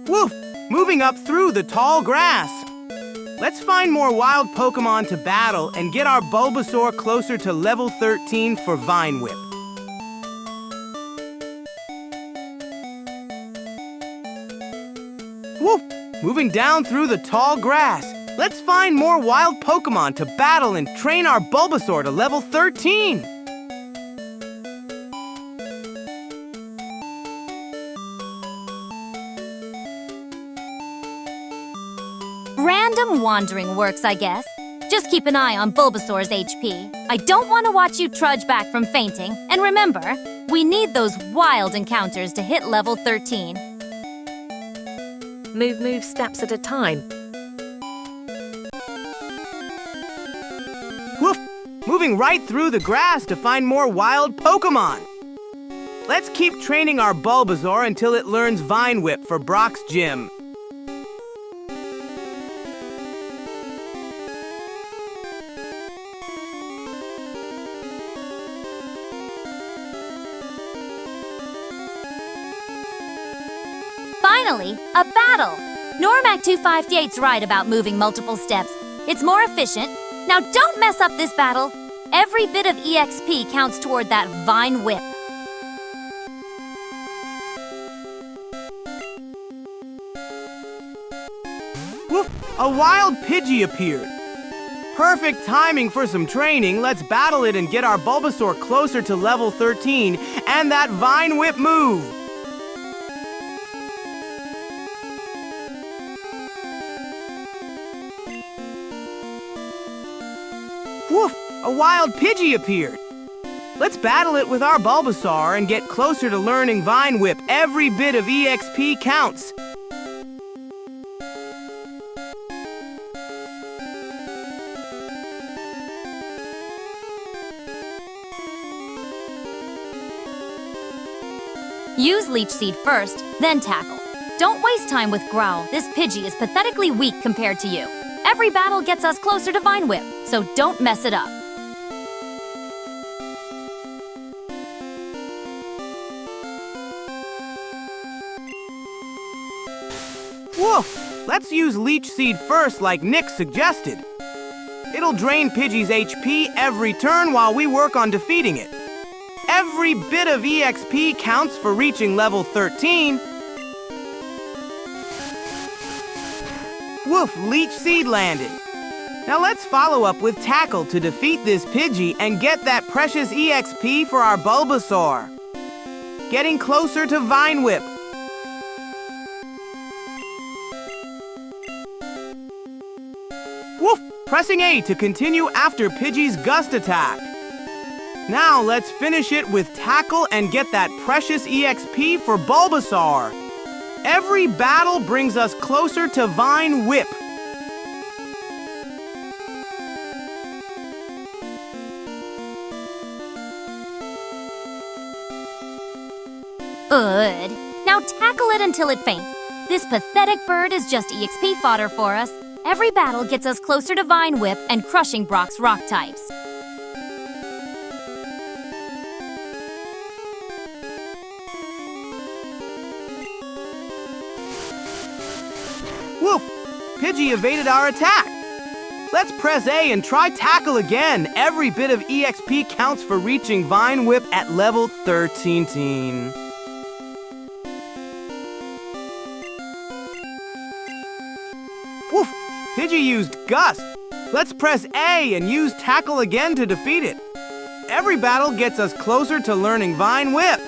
Woof! Moving up through the tall grass. Let's find more wild Pokémon to battle and get our Bulbasaur closer to level 13 for Vine Whip. Woof! Moving down through the tall grass. Let's find more wild Pokémon to battle and train our Bulbasaur to level 13. Random wandering works, I guess. Just keep an eye on Bulbasaur's HP. I don't want to watch you trudge back from fainting. And remember, we need those wild encounters to hit level 13. Move steps at a time. Woof! Moving right through the grass to find more wild Pokémon. Let's keep training our Bulbasaur until it learns Vine Whip for Brock's gym. Finally, a battle! Normac 258's right about moving multiple steps. It's more efficient. Now don't mess up this battle. Every bit of EXP counts toward that Vine Whip. Woof! A wild Pidgey appeared. Perfect timing for some training. Let's battle it and get our Bulbasaur closer to level 13 and that Vine Whip move. Woof! A wild Pidgey appeared. Let's battle it with our Bulbasaur and get closer to learning Vine Whip. Every bit of EXP counts. Use Leech Seed first, then Tackle. Don't waste time with Growl. This Pidgey is pathetically weak compared to you. Every battle gets us closer to Vine Whip, so don't mess it up. Woof! Let's use Leech Seed first like Nyx suggested. It'll drain Pidgey's HP every turn while we work on defeating it. Every bit of EXP counts for reaching level 13. Woof! Leech Seed landed. Now let's follow up with Tackle to defeat this Pidgey and get that precious EXP for our Bulbasaur. Getting closer to Vine Whip. Woof! Pressing A to continue after Pidgey's Gust attack. Now let's finish it with Tackle and get that precious EXP for Bulbasaur. Every battle brings us closer to Vine Whip. Good. Now tackle it until it faints. This pathetic bird is just EXP fodder for us. Every battle gets us closer to Vine Whip and crushing Brock's rock types. Woof! Pidgey evaded our attack. Let's press A and try Tackle again. Every bit of EXP counts for reaching Vine Whip at level 13. Woof! Pidgey used Gust. Let's press A and use Tackle again to defeat it. Every battle gets us closer to learning Vine Whip.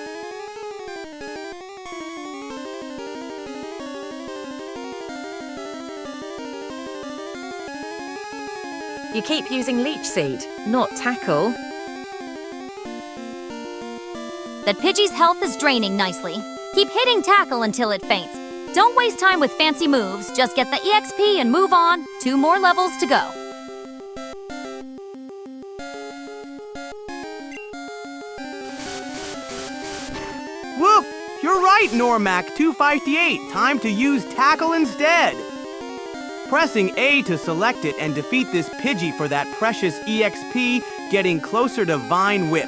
You keep using Leech Seed, not Tackle. That Pidgey's health is draining nicely. Keep hitting Tackle until it faints. Don't waste time with fancy moves, just get the EXP and move on. 2 more levels to go. Woof! You're right, Normac 258. Time to use Tackle instead. Pressing A to select it and defeat this Pidgey for that precious EXP, getting closer to Vine Whip.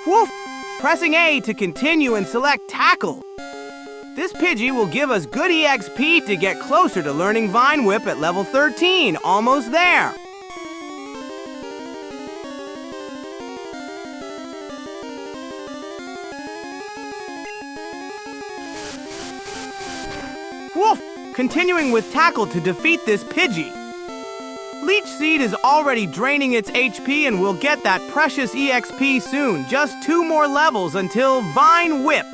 Woof! Pressing A to continue and select Tackle. This Pidgey will give us good EXP to get closer to learning Vine Whip at level 13. Almost there. Woof! Continuing with Tackle to defeat this Pidgey. Leech Seed is already draining its HP and we'll get that precious EXP soon. Just 2 more levels until Vine Whip.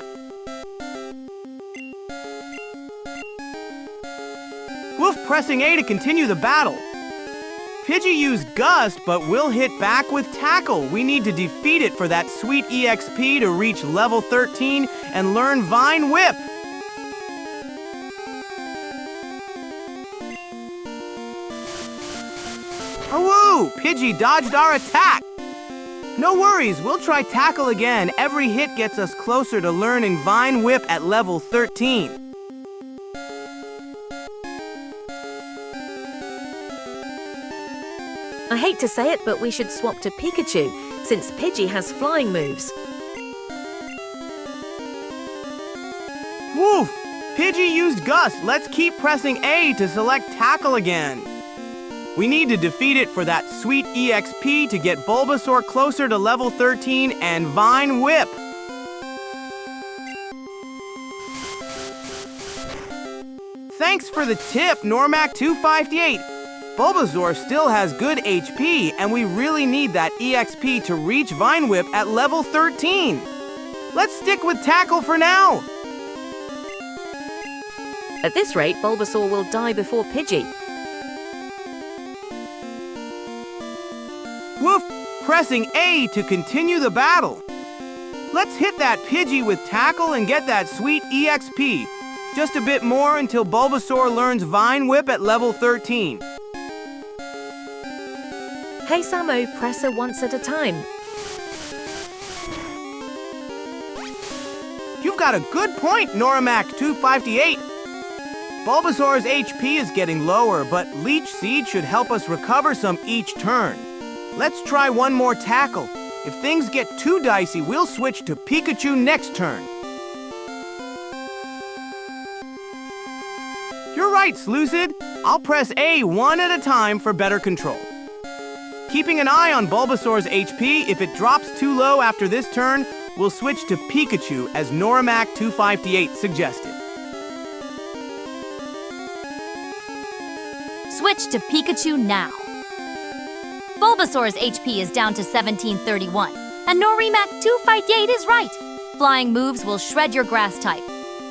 Woof! Pressing A to continue the battle. Pidgey used Gust, but we'll hit back with Tackle. We need to defeat it for that sweet EXP to reach level 13 and learn Vine Whip. Oh, woo! Pidgey dodged our attack. No worries, we'll try Tackle again. Every hit gets us closer to learning Vine Whip at level 13. I hate to say it, but we should swap to Pikachu, since Pidgey has flying moves. Woof! Pidgey used Gust. Let's keep pressing A to select Tackle again. We need to defeat it for that sweet EXP to get Bulbasaur closer to level 13 and Vine Whip. Thanks for the tip, Normac 258. Bulbasaur still has good HP, and we really need that EXP to reach Vine Whip at level 13. Let's stick with Tackle for now. At this rate, Bulbasaur will die before Pidgey. Woof! Pressing A to continue the battle. Let's hit that Pidgey with Tackle and get that sweet EXP. Just a bit more until Bulbasaur learns Vine Whip at level 13. Hey Samo, press her once at a time. You've got a good point, Norimac 258. Bulbasaur's HP is getting lower, but Leech Seed should help us recover some each turn. Let's try one more tackle. If things get too dicey, we'll switch to Pikachu next turn. You're right, Slucid. I'll press A one at a time for better control. Keeping an eye on Bulbasaur's HP, if it drops too low after this turn, we'll switch to Pikachu as Norimac 258 suggested. Switch to Pikachu now. Bulbasaur's HP is down to 1731, and Norimac 258 is right. Flying moves will shred your grass type.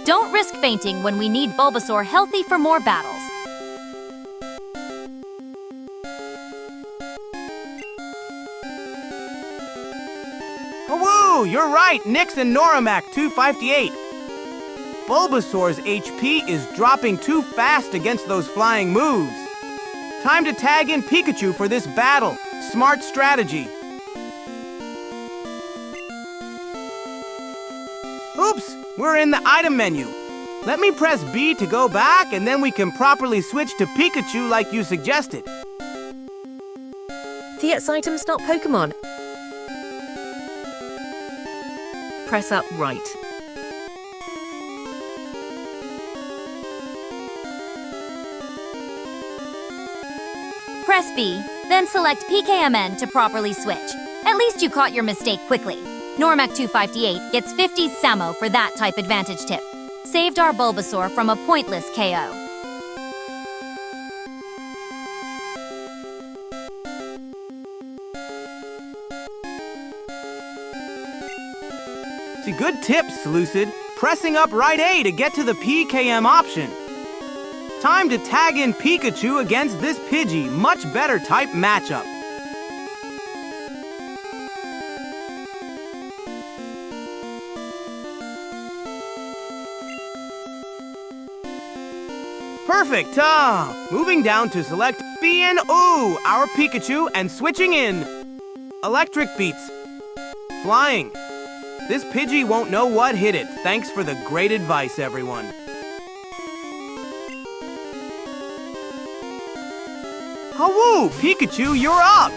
Don't risk fainting when we need Bulbasaur healthy for more battles. Oh, woo! You're right, Nyx and Norimac 258. Bulbasaur's HP is dropping too fast against those flying moves. Time to tag in Pikachu for this battle. Smart strategy. Oops, we're in the item menu. Let me press B to go back, and then we can properly switch to Pikachu like you suggested. The item's not Pokémon. Press up right. Press B, then select PKMN to properly switch. At least you caught your mistake quickly. Norimac 258 gets 50 Samo for that type advantage tip. Saved our Bulbasaur from a pointless KO. See, good tips, Lucid. Pressing up right A to get to the PKM option. Time to tag in Pikachu against this Pidgey. Much better type matchup. Perfect! Moving down to select B and O, our Pikachu, and switching in. Electric Beats. Flying. This Pidgey won't know what hit it. Thanks for the great advice, everyone. Hawoo! Pikachu, you're up!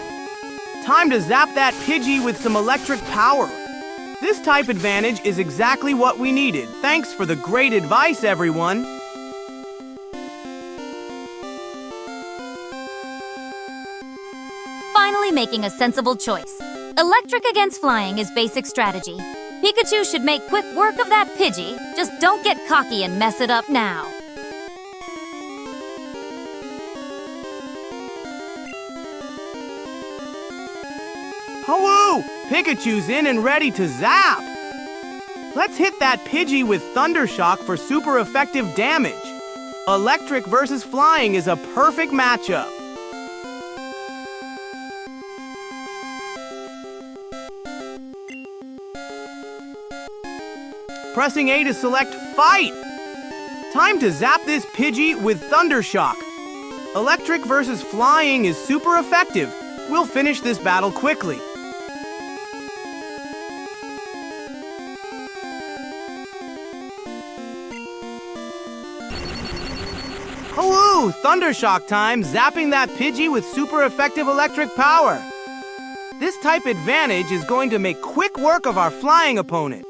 Time to zap that Pidgey with some electric power. This type advantage is exactly what we needed. Thanks for the great advice, everyone. Finally making a sensible choice. Electric against flying is basic strategy. Pikachu should make quick work of that Pidgey. Just don't get cocky and mess it up now. Hawoo! Pikachu's in and ready to zap! Let's hit that Pidgey with Thunder Shock for super effective damage. Electric versus flying is a perfect matchup. Pressing A to select Fight! Time to zap this Pidgey with Thunder Shock. Electric versus flying is super effective. We'll finish this battle quickly. Hello! Thunder Shock time, zapping that Pidgey with super effective electric power. This type advantage is going to make quick work of our flying opponent.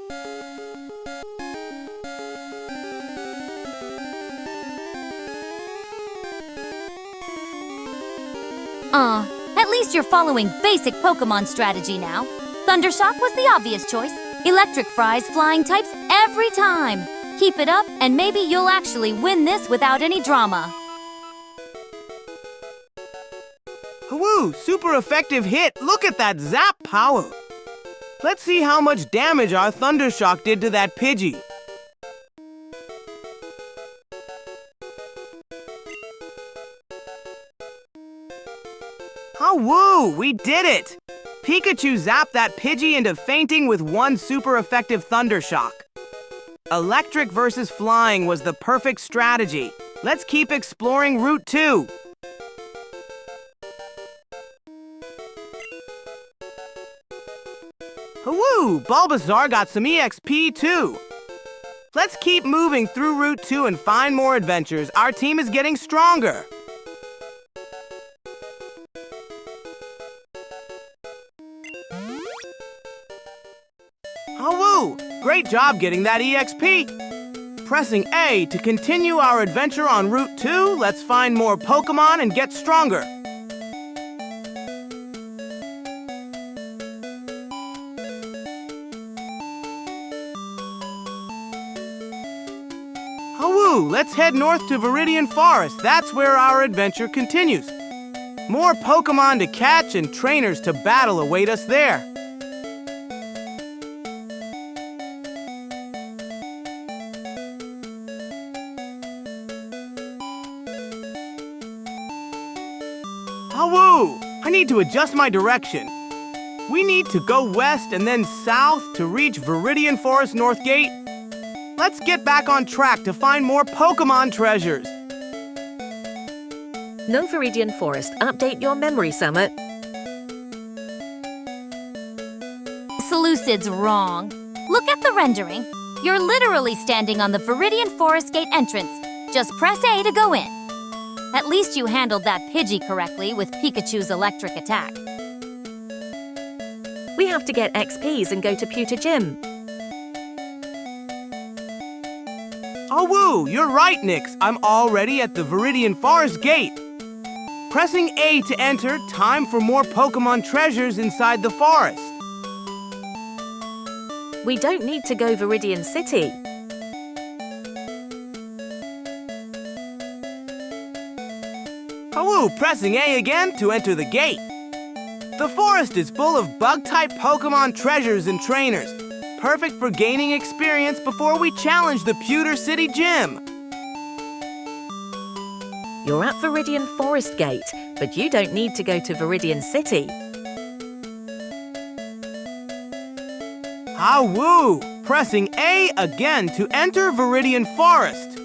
At least you're following basic Pokémon strategy now. Thundershock was the obvious choice. Electric fries flying types every time. Keep it up, and maybe you'll actually win this without any drama. Woo! Super effective hit! Look at that zap power! Let's see how much damage our Thundershock did to that Pidgey. Oh, woo! We did it! Pikachu zapped that Pidgey into fainting with one super effective Thundershock. Electric versus flying was the perfect strategy. Let's keep exploring Route 2. Woo! Bulbasaur got some EXP too. Let's keep moving through Route 2 and find more adventures. Our team is getting stronger. Oh, woo! Great job getting that EXP. Pressing A to continue our adventure on Route 2, let's find more Pokémon and get stronger. Oh, woo! Let's head north to Viridian Forest. That's where our adventure continues. More Pokémon to catch and trainers to battle await us there. Oh, woo! I need to adjust my direction. We need to go west and then south to reach Viridian Forest North Gate. Let's get back on track to find more Pokémon treasures. No Viridian Forest. Update your memory, Samo. Seleucid's wrong. Look at the rendering. You're literally standing on the Viridian Forest Gate entrance. Just press A to go in. At least you handled that Pidgey correctly with Pikachu's electric attack. We have to get XPs and go to Pewter Gym. Oh, woo! You're right, Nyx. I'm already at the Viridian Forest Gate. Pressing A to enter, time for more Pokémon treasures inside the forest. We don't need to go Viridian City. Oh, woo! Pressing A again to enter the gate. The forest is full of bug-type Pokémon treasures and trainers. Perfect for gaining experience before we challenge the Pewter City Gym. You're at Viridian Forest Gate, but you don't need to go to Viridian City. Ah, woo! Pressing A again to enter Viridian Forest.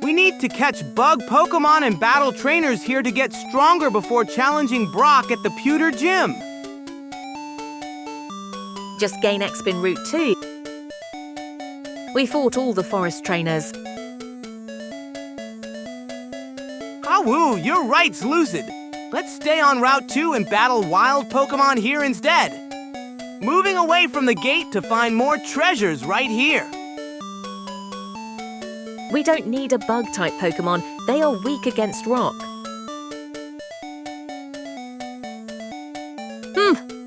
We need to catch bug Pokémon and battle trainers here to get stronger before challenging Brock at the Pewter Gym. Just gain XP in Route 2. We fought all the forest trainers. Ah, woo! You're right, Lucid. Let's stay on Route 2 and battle wild Pokémon here instead. Moving away from the gate to find more treasures right here. We don't need a bug-type Pokémon. They are weak against rock.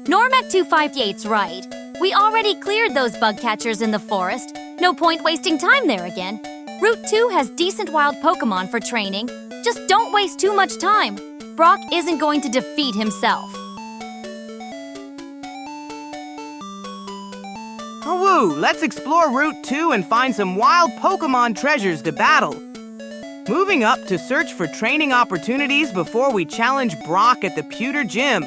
Normac 258's right. We already cleared those bug catchers in the forest. No point wasting time there again. Route 2 has decent wild Pokémon for training. Just don't waste too much time. Brock isn't going to defeat himself. Oh, woo! Let's explore Route 2 and find some wild Pokémon treasures to battle. Moving up to search for training opportunities before we challenge Brock at the Pewter Gym.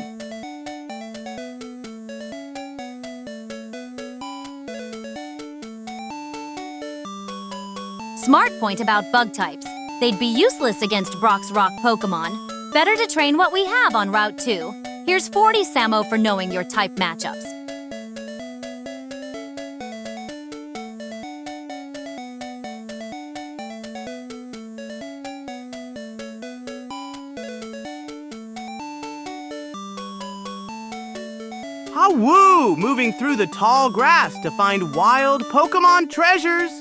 Smart point about bug types. They'd be useless against Brock's rock Pokémon. Better to train what we have on Route 2. Here's 40 Samo for knowing your type matchups. Ah, woo! Moving through the tall grass to find wild Pokémon treasures.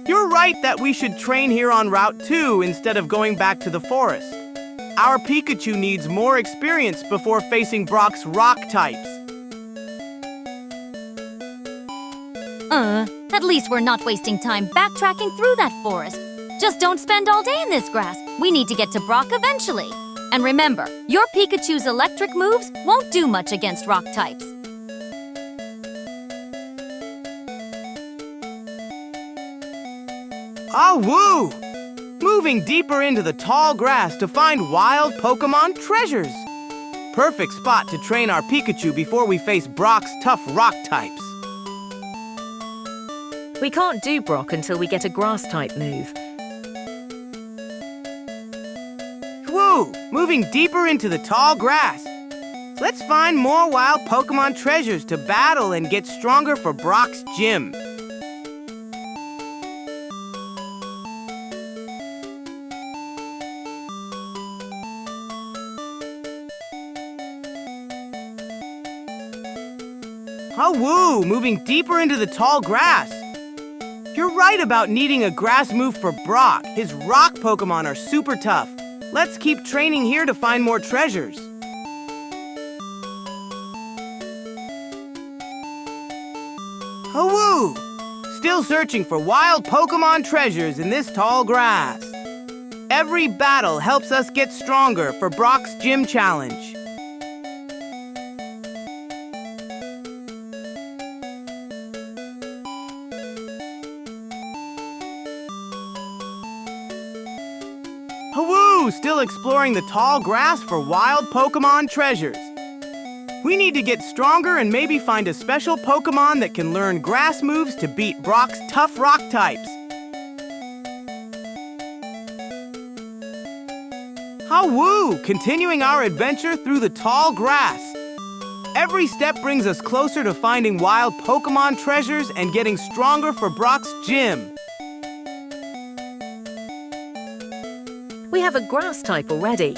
You're right that we should train here on Route 2 instead of going back to the forest. Our Pikachu needs more experience before facing Brock's rock types. At least we're not wasting time backtracking through that forest. Just don't spend all day in this grass. We need to get to Brock eventually. And remember, your Pikachu's electric moves won't do much against rock types. Ah, woo! Moving deeper into the tall grass to find wild Pokémon treasures. Perfect spot to train our Pikachu before we face Brock's tough rock types. We can't do Brock until we get a grass-type move. Woo! Moving deeper into the tall grass. Let's find more wild Pokémon treasures to battle and get stronger for Brock's gym. Oh, woo! Moving deeper into the tall grass. You're right about needing a grass move for Brock. His rock Pokémon are super tough. Let's keep training here to find more treasures. Oh, woo! Still searching for wild Pokémon treasures in this tall grass. Every battle helps us get stronger for Brock's gym challenge. Woo! Still exploring the tall grass for wild Pokémon treasures. We need to get stronger and maybe find a special Pokémon that can learn grass moves to beat Brock's tough rock types. Oh, woo! Continuing our adventure through the tall grass. Every step brings us closer to finding wild Pokémon treasures and getting stronger for Brock's gym. We have a grass-type already.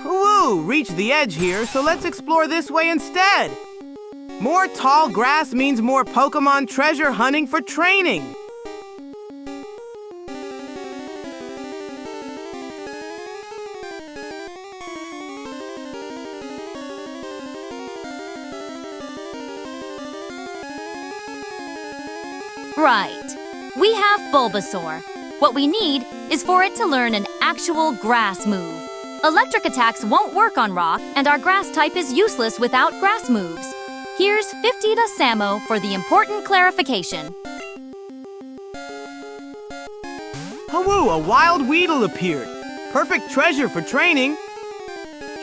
Woo! Reached the edge here, so let's explore this way instead. More tall grass means more Pokémon treasure hunting for training. Right. We have Bulbasaur. What we need is for it to learn an actual grass move. Electric attacks won't work on rock, and our grass type is useless without grass moves. Here's 50 to Samo for the important clarification. Oh, woo! A wild Weedle appeared. Perfect treasure for training.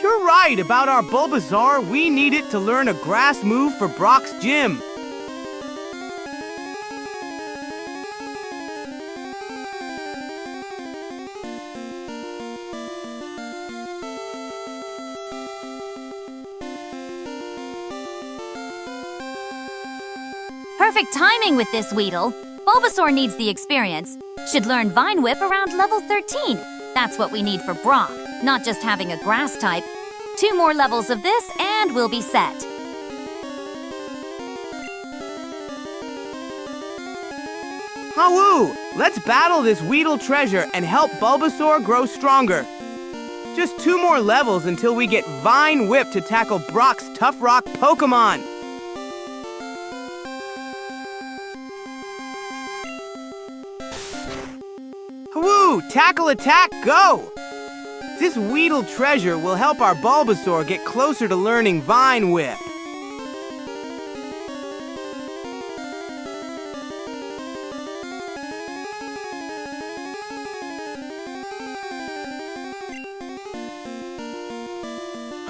You're right about our Bulbasaur. We need it to learn a grass move for Brock's gym. Perfect timing with this Weedle. Bulbasaur needs the experience. Should learn Vine Whip around level 13. That's what we need for Brock, not just having a grass type. 2 more levels of this and we'll be set. Oh, woo! Let's battle this Weedle treasure and help Bulbasaur grow stronger. Just 2 more levels until we get Vine Whip to tackle Brock's tough rock Pokémon. Woo! Tackle attack, go! This Weedle treasure will help our Bulbasaur get closer to learning Vine Whip.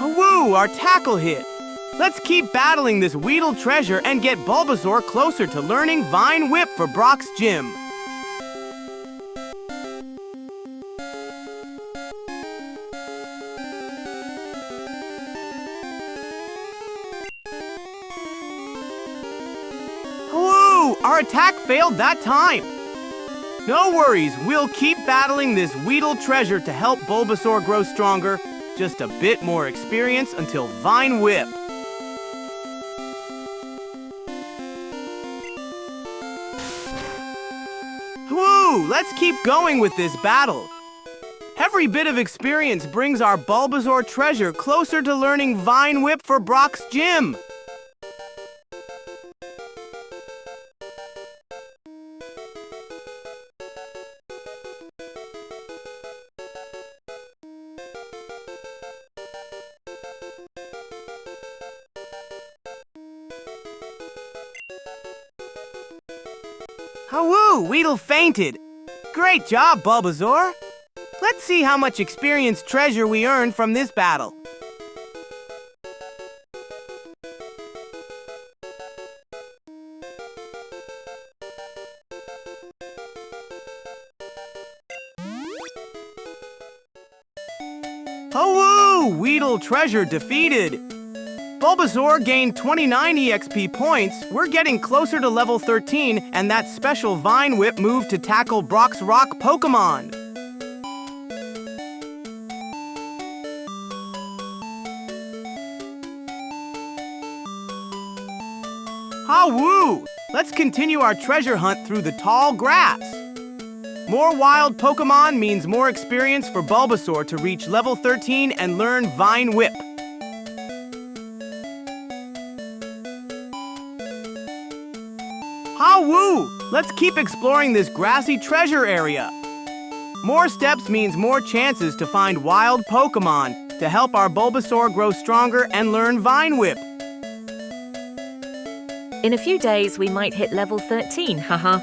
Oh, woo! Our tackle hit. Let's keep battling this Weedle treasure and get Bulbasaur closer to learning Vine Whip for Brock's gym. Our attack failed that time. No worries, we'll keep battling this Weedle treasure to help Bulbasaur grow stronger. Just a bit more experience until Vine Whip. Woo! Let's keep going with this battle. Every bit of experience brings our Bulbasaur treasure closer to learning Vine Whip for Brock's gym. Oh, woo! Weedle fainted. Great job, Bulbasaur. Let's see how much experience treasure we earned from this battle. Oh woo! Weedle treasure defeated! Bulbasaur gained 29 EXP points. We're getting closer to level 13, and that special Vine Whip move to tackle Brock's Rock Pokémon. Ah woo! Let's continue our treasure hunt through the tall grass. More wild Pokémon means more experience for Bulbasaur to reach level 13 and learn Vine Whip. Ah woo! Let's keep exploring this grassy treasure area. More steps means more chances to find wild Pokémon to help our Bulbasaur grow stronger and learn Vine Whip. In a few days, we might hit level 13, haha.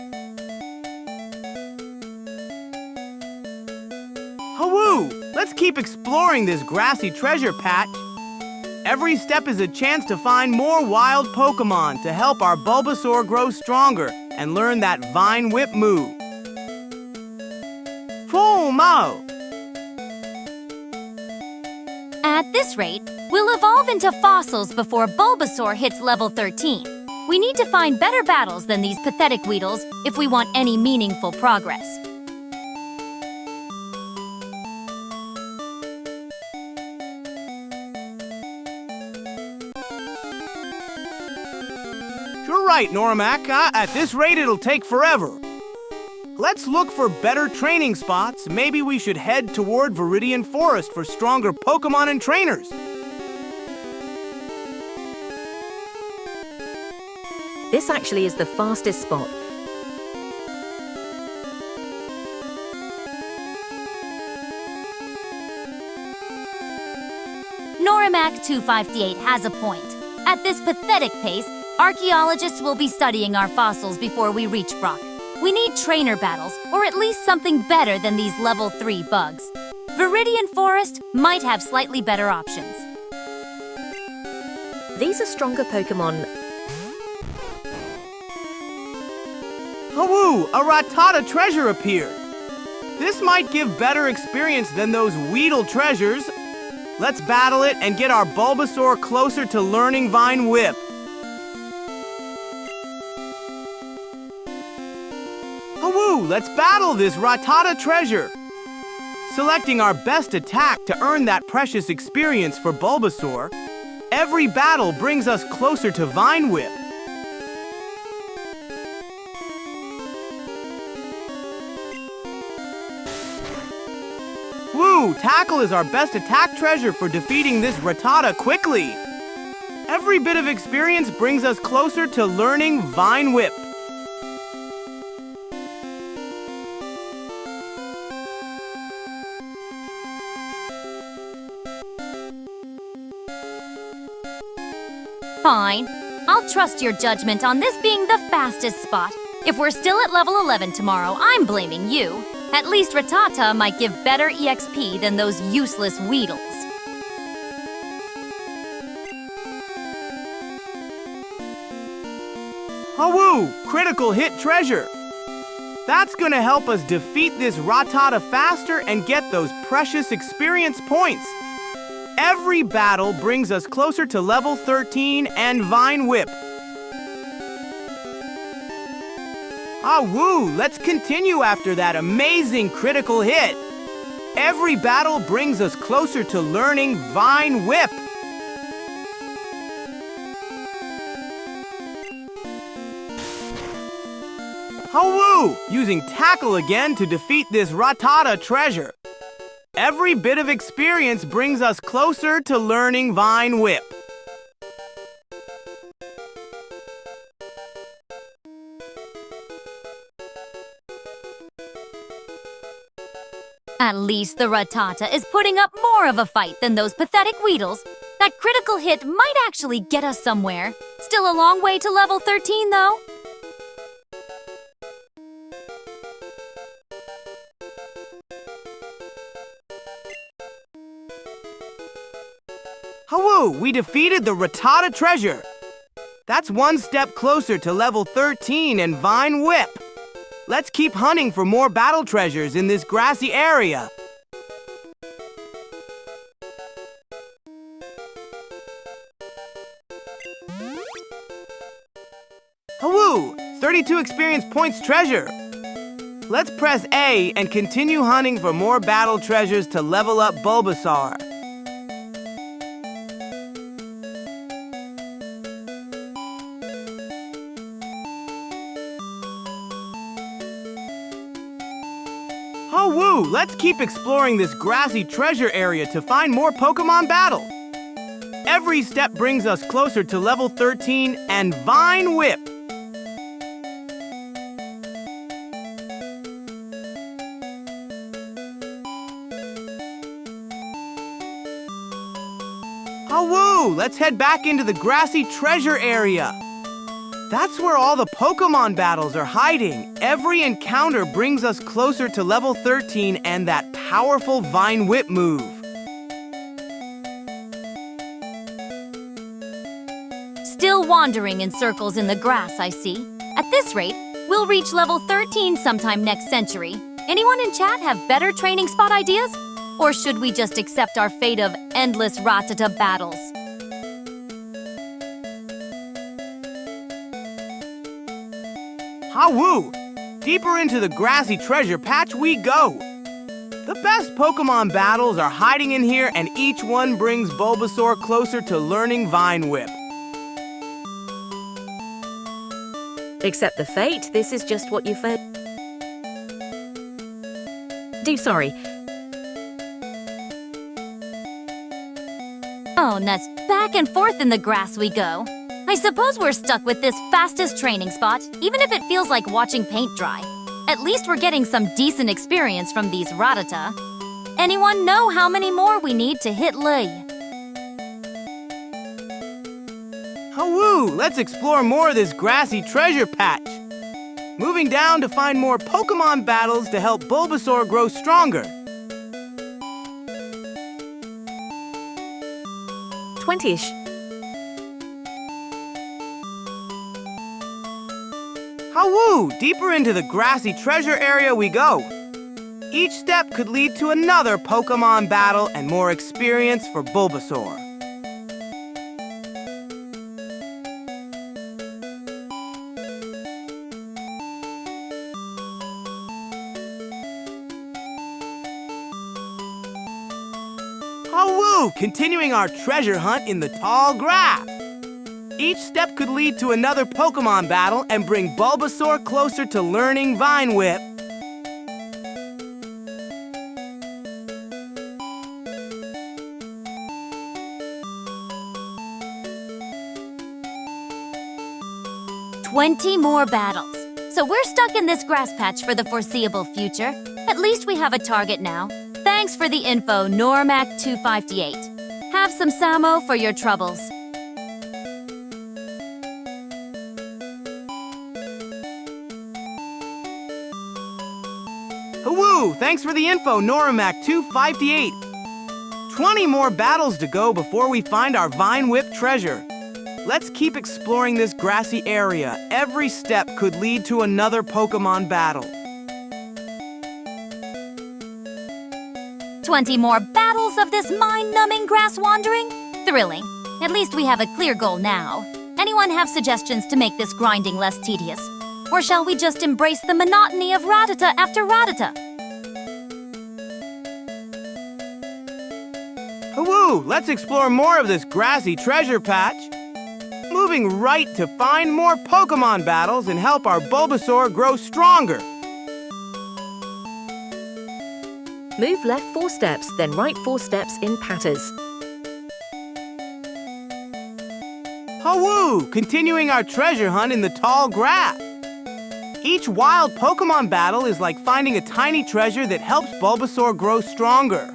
Hawoo! Let's keep exploring this grassy treasure patch. Every step is a chance to find more wild Pokémon to help our Bulbasaur grow stronger and learn that Vine Whip move. Full Mo! At this rate, we'll evolve into fossils before Bulbasaur hits level 13. We need to find better battles than these pathetic Weedles if we want any meaningful progress. You're right, Normac. At this rate, it'll take forever. Let's look for better training spots. Maybe we should head toward Viridian Forest for stronger Pokémon and trainers. This actually is the fastest spot. Norimac 258 has a point. At this pathetic pace, archaeologists will be studying our fossils before we reach Brock. We need trainer battles, or at least something better than these level 3 bugs. Viridian Forest might have slightly better options. These are stronger Pokémon. Hawoo! A Rattata treasure appeared. This might give better experience than those Weedle treasures. Let's battle it and get our Bulbasaur closer to learning Vine Whip. Hawoo! Let's battle this Rattata treasure. Selecting our best attack to earn that precious experience for Bulbasaur. Every battle brings us closer to Vine Whip. Woo! Tackle is our best attack treasure for defeating this Rattata quickly. Every bit of experience brings us closer to learning Vine Whip. Fine. I'll trust your judgment on this being the fastest spot. If we're still at level 11 tomorrow, I'm blaming you. At least Rattata might give better EXP than those useless Weedles. Hawoo! Critical hit treasure. That's gonna help us defeat this Rattata faster and get those precious experience points. Every battle brings us closer to level 13 and Vine Whip. Ah woo! Let's continue after that amazing critical hit. Every battle brings us closer to learning Vine Whip. Hawoo! Using Tackle again to defeat this Rattata treasure. Every bit of experience brings us closer to learning Vine Whip. At least the Rattata is putting up more of a fight than those pathetic Weedles. That critical hit might actually get us somewhere. Still a long way to level 13, though. Hawoo! We defeated the Rattata treasure. That's one step closer to level 13 and Vine Whip. Let's keep hunting for more battle treasures in this grassy area. ready to experience Point's treasure. Let's press A and continue hunting for more battle treasures to level up Bulbasaur. Oh woo! Let's keep exploring this grassy treasure area to find more Pokémon battles. Every step brings us closer to level 13 and Vine Whip. Oh woo! Let's head back into the grassy treasure area. That's where all the Pokémon battles are hiding. Every encounter brings us closer to level 13 and that powerful Vine Whip move. Still wandering in circles in the grass, I see. At this rate, we'll reach level 13 sometime next century. Anyone in chat have better training spot ideas? Or should we just accept our fate of endless Rattata battles? Hawoo! Deeper into the grassy treasure patch we go! The best Pokémon battles are hiding in here and each one brings Bulbasaur closer to learning Vine Whip. Accept the fate, this is just what you fed. Sorry. Oh, nuts, back and forth in the grass we go. I suppose we're stuck with this fastest training spot, even if it feels like watching paint dry. At least we're getting some decent experience from these Rattata. Anyone know how many more we need to hit Lee? Hawoo! Let's explore more of this grassy treasure patch. Moving down to find more Pokémon battles to help Bulbasaur grow stronger. 20-ish. Hawoo! Deeper into the grassy treasure area we go. Each step could lead to another Pokémon battle and more experience for Bulbasaur. Hawoo! Continuing our treasure hunt in the tall grass. Each step could lead to another Pokémon battle and bring Bulbasaur closer to learning Vine Whip. "20 more battles. So we're stuck in this grass patch for the foreseeable future. At least we have a target now. Thanks for the info, Normac258. Have some Samo for your troubles. Hawoo! Thanks for the info, Normac258. 20 more battles to go before we find our Vine Whip treasure. Let's keep exploring this grassy area. Every step could lead to another Pokémon battle. 20 more battles of this mind-numbing grass wandering? Thrilling. At least we have a clear goal now. Anyone have suggestions to make this grinding less tedious? Or shall we just embrace the monotony of Rattata after Rattata? Hawoo! Let's explore more of this grassy treasure patch. Moving right to find more Pokémon battles and help our Bulbasaur grow stronger. Move left 4 steps, then right 4 steps in patters. Hawoo! Continuing our treasure hunt in the tall grass. Each wild Pokémon battle is like finding a tiny treasure that helps Bulbasaur grow stronger.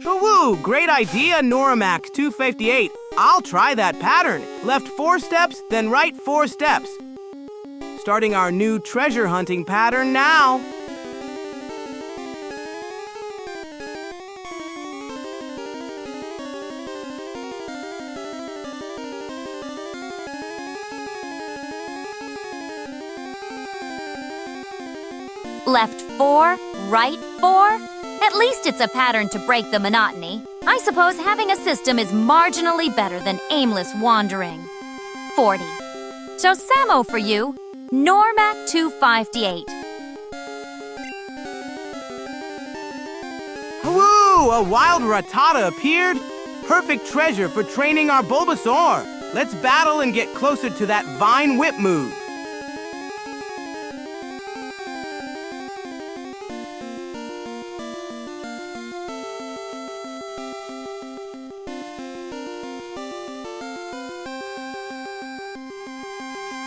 Hawoo! Great idea, Noramax258. I'll try that pattern. Left 4 steps, then right 4 steps. Starting our new treasure hunting pattern now. Left 4, right 4? At least it's a pattern to break the monotony. I suppose having a system is marginally better than aimless wandering. 40. So Samo for you, Normac 258. Woo! A wild Rattata appeared! Perfect treasure for training our Bulbasaur! Let's battle and get closer to that Vine Whip move.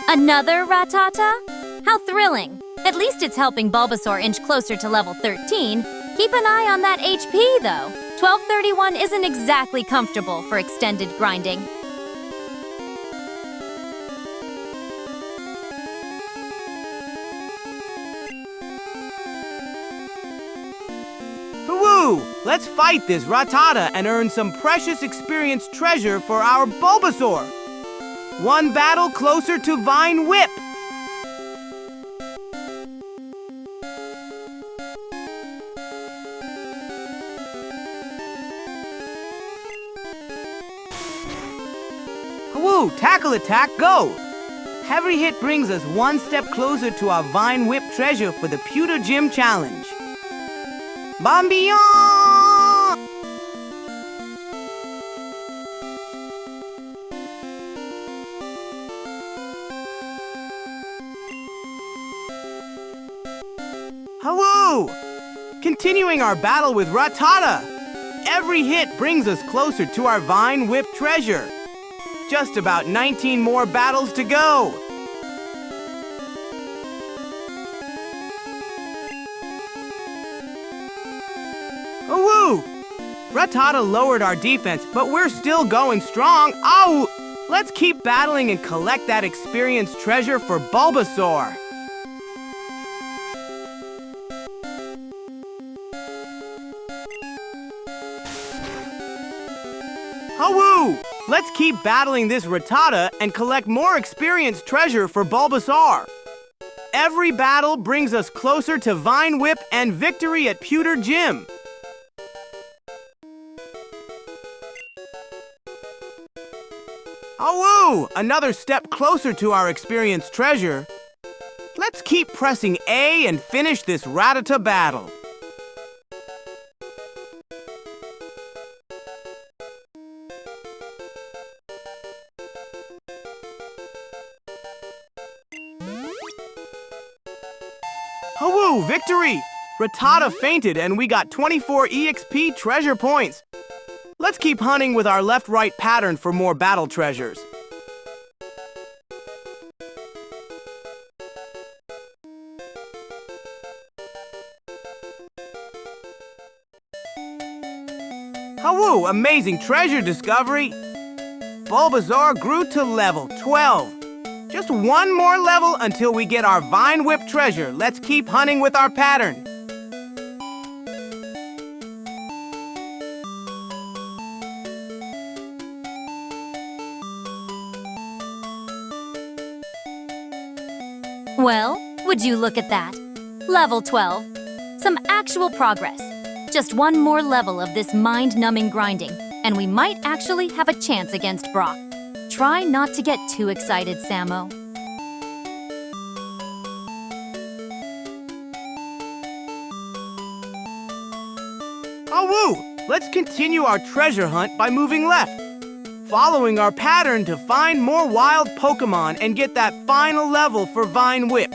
Another Rattata? How thrilling! At least it's helping Bulbasaur inch closer to level 13. Keep an eye on that HP, though. 1231 isn't exactly comfortable for extended grinding. Woo! Let's fight this Rattata and earn some precious experience treasure for our Bulbasaur. One battle closer to Vine Whip. Woo! Tackle attack, go! Every hit brings us one step closer to our Vine Whip treasure for the Pewter Gym Challenge. Bombion! Hello! Continuing our battle with Rattata. Every hit brings us closer to our Vine Whip treasure. Just about 19 more battles to go. Oh, woo! Rattata lowered our defense, but we're still going strong. Oh! Let's keep battling and collect that experience treasure for Bulbasaur. Oh, woo! Let's keep battling this Rattata and collect more experience treasure for Bulbasaur. Every battle brings us closer to Vine Whip and victory at Pewter Gym. Oh, woo! Another step closer to our experience treasure. Let's keep pressing A and finish this Rattata battle. Oh, woo! Victory! Rattata fainted and we got 24 EXP treasure points. Let's keep hunting with our left-right pattern for more battle treasures. Oh, woo! Amazing treasure discovery! Bulbasaur grew to level 12. Just one more level until we get our Vine Whip treasure. Let's keep hunting with our pattern. Well, would you look at that? Level 12. Some actual progress. Just one more level of this mind-numbing grinding, and we might actually have a chance against Brock. Try not to get too excited, Samo. Oh, woo! Let's continue our treasure hunt by moving left, following our pattern to find more wild Pokémon and get that final level for Vine Whip.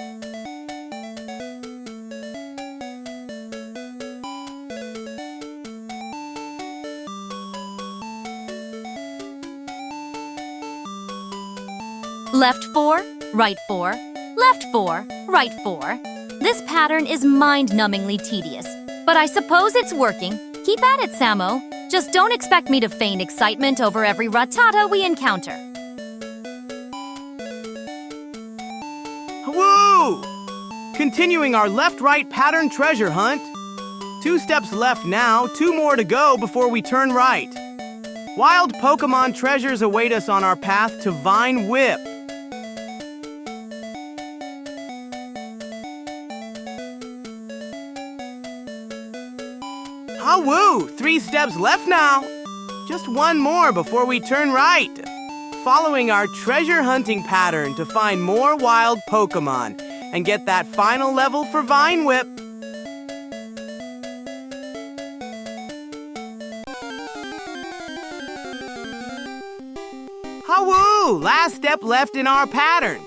Left 4, right 4, left 4, right 4. This pattern is mind-numbingly tedious, but I suppose it's working. Keep at it, Samo. Just don't expect me to feign excitement over every Rattata we encounter. Woo! Continuing our left-right pattern treasure hunt. 2 steps left now, 2 more to go before we turn right. Wild Pokémon treasures await us on our path to Vine Whip. How-woo! 3 steps left now. Just one more before we turn right. Following our treasure hunting pattern to find more wild Pokémon and get that final level for Vine Whip. How-woo! Last step left in our pattern.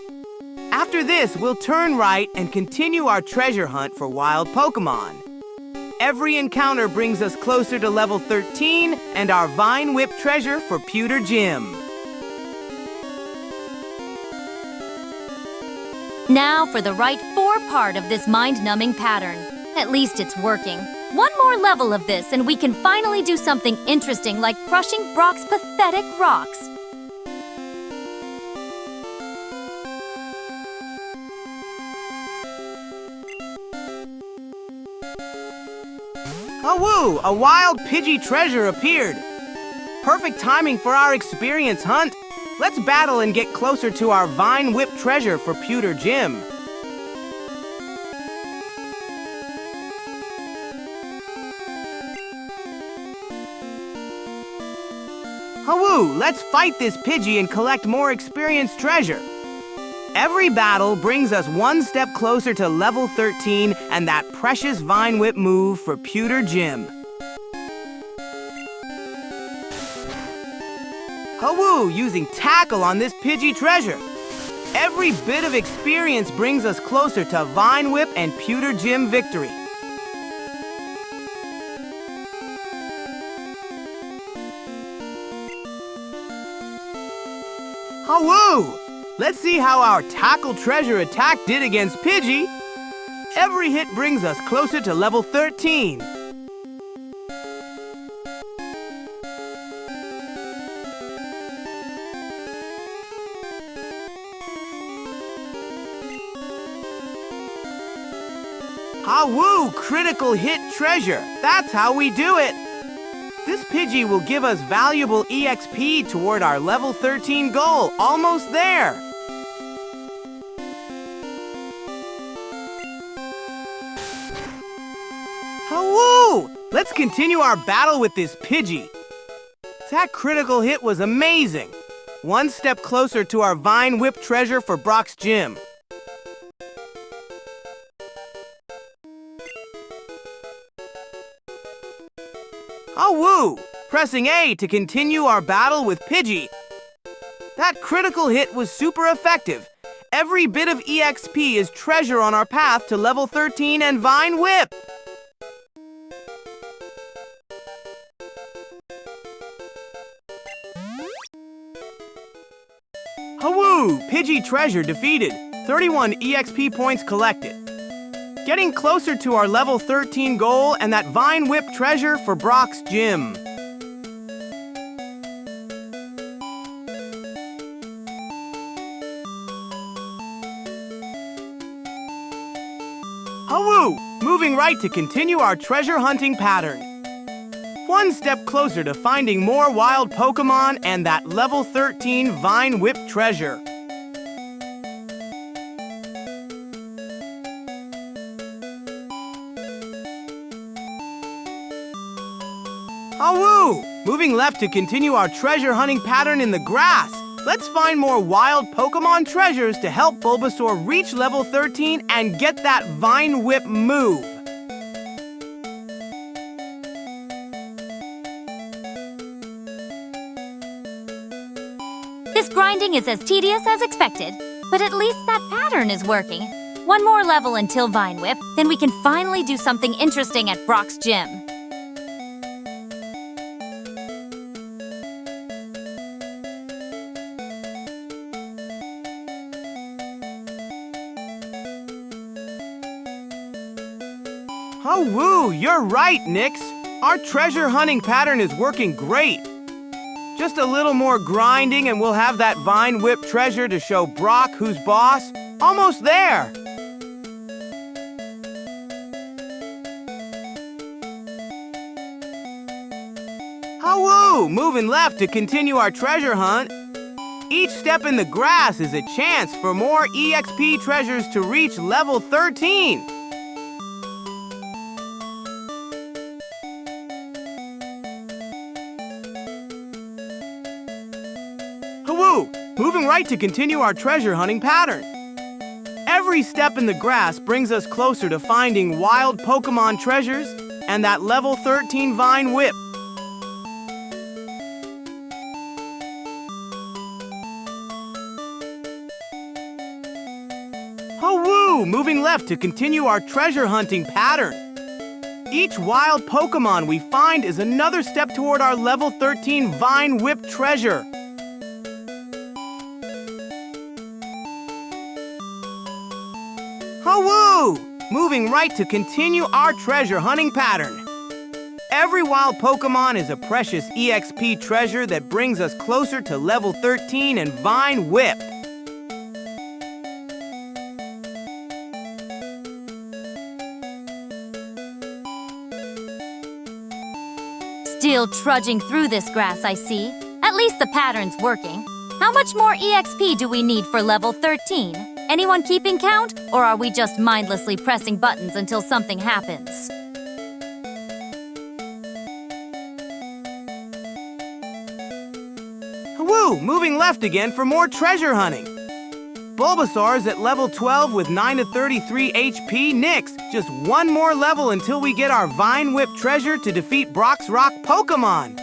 After this, we'll turn right and continue our treasure hunt for wild Pokémon. Every encounter brings us closer to level 13 and our Vine Whip treasure for Pewter Gym. Now for the right 4 part of this mind-numbing pattern. At least it's working. One more level of this and we can finally do something interesting like crushing Brock's pathetic rocks. Oh-woo! A wild Pidgey treasure appeared. Perfect timing for our experience hunt. Let's battle and get closer to our Vine Whip treasure for Pewter Gym. Oh-woo! Let's fight this Pidgey and collect more experience treasure. Every battle brings us one step closer to level 13 and that precious Vine Whip move for Pewter Gym. Ho-woo! Using Tackle on this Pidgey treasure. Every bit of experience brings us closer to Vine Whip and Pewter Gym victory. Ho-woo! Let's see how our Tackle treasure attack did against Pidgey. Every hit brings us closer to level 13. Ha-woo! Critical hit treasure. That's how we do it. This Pidgey will give us valuable EXP toward our level 13 goal. Almost there. Ha-woo! Let's continue our battle with this Pidgey. That critical hit was amazing. One step closer to our Vine Whip treasure for Brock's Gym. Oh-woo! Pressing A to continue our battle with Pidgey. That critical hit was super effective. Every bit of EXP is treasure on our path to level 13 and Vine Whip. Ho-woo! Pidgey treasure defeated. 31 EXP points collected. Getting closer to our level 13 goal and that Vine Whip treasure for Brock's Gym. Ho-woo! Moving right to continue our treasure hunting pattern. One step closer to finding more wild Pokémon and that level 13 Vine Whip treasure. Oh-woo! Moving left to continue our treasure hunting pattern in the grass. Let's find more wild Pokémon treasures to help Bulbasaur reach level 13 and get that Vine Whip move. This grinding is as tedious as expected, but at least that pattern is working. One more level until Vine Whip, then we can finally do something interesting at Brock's Gym. Oh, woo! You're right, Nyx. Our treasure hunting pattern is working great. Just a little more grinding and we'll have that Vine Whip treasure to show Brock who's boss. Almost there! Oh, woo! Moving left to continue our treasure hunt. Each step in the grass is a chance for more EXP treasures to reach level 13. moving right to continue our treasure hunting pattern. Every step in the grass brings us closer to finding wild Pokémon treasures and that level 13 Vine Whip. Oh woo! Moving left to continue our treasure hunting pattern. Each wild Pokémon we find is another step toward our level 13 Vine Whip treasure. Oh woo! Moving right to continue our treasure hunting pattern. Every wild Pokémon is a precious EXP treasure that brings us closer to level 13 and Vine Whip. Still trudging through this grass, I see. At least the pattern's working. How much more EXP do we need for level 13? Anyone keeping count, or are we just mindlessly pressing buttons until something happens? Woo! Moving left again for more treasure hunting. Bulbasaur's at level 12 with 9 to 33 HP. Nyx, just one more level until we get our Vine Whip treasure to defeat Brock's Rock Pokémon.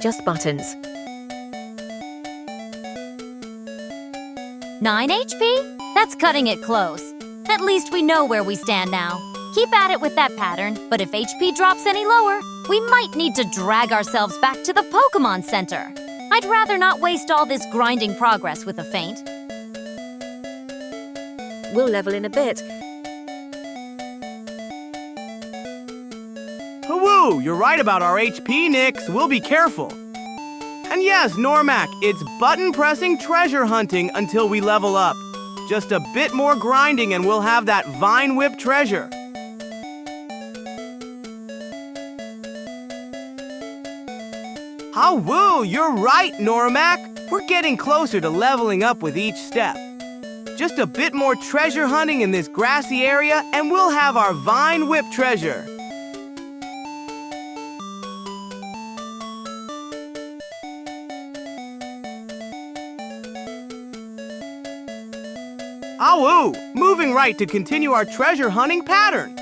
Just buttons. 9 HP? That's cutting it close. At least we know where we stand now. Keep at it with that pattern, but if HP drops any lower, we might need to drag ourselves back to the Pokémon Center. I'd rather not waste all this grinding progress with a faint. We'll level in a bit. Woo! You're right about our HP, Nyx. We'll be careful. And yes, Normac, it's button pressing treasure hunting until we level up. Just a bit more grinding and we'll have that Vine Whip treasure. Oh, woo! You're right, Normac. We're getting closer to leveling up with each step. Just a bit more treasure hunting in this grassy area and we'll have our Vine Whip treasure. Oh, woo! Moving right to continue our treasure hunting pattern.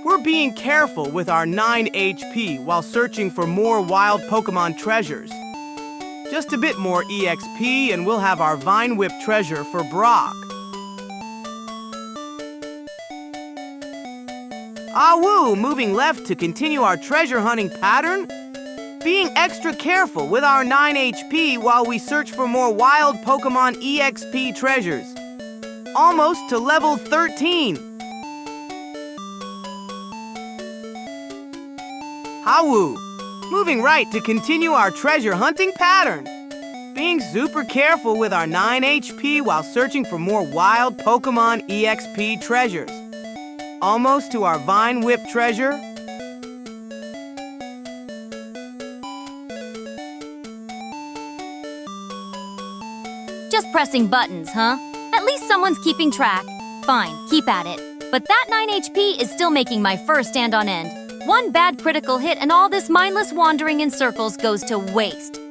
We're being careful with our 9 HP while searching for more wild Pokémon treasures. Just a bit more EXP and we'll have our Vine Whip treasure for Brock. Ah woo! Moving left to continue our treasure hunting pattern. Being extra careful with our 9 HP while we search for more wild Pokémon EXP treasures. Almost to level 13. Hawoo! Moving right to continue our treasure hunting pattern. Being super careful with our 9 HP while searching for more wild Pokémon EXP treasures. Almost to our Vine Whip treasure. Just pressing buttons, huh? At least someone's keeping track. Fine, keep at it. But that 9 HP is still making my fur stand on end. One bad critical hit and all this mindless wandering in circles goes to waste.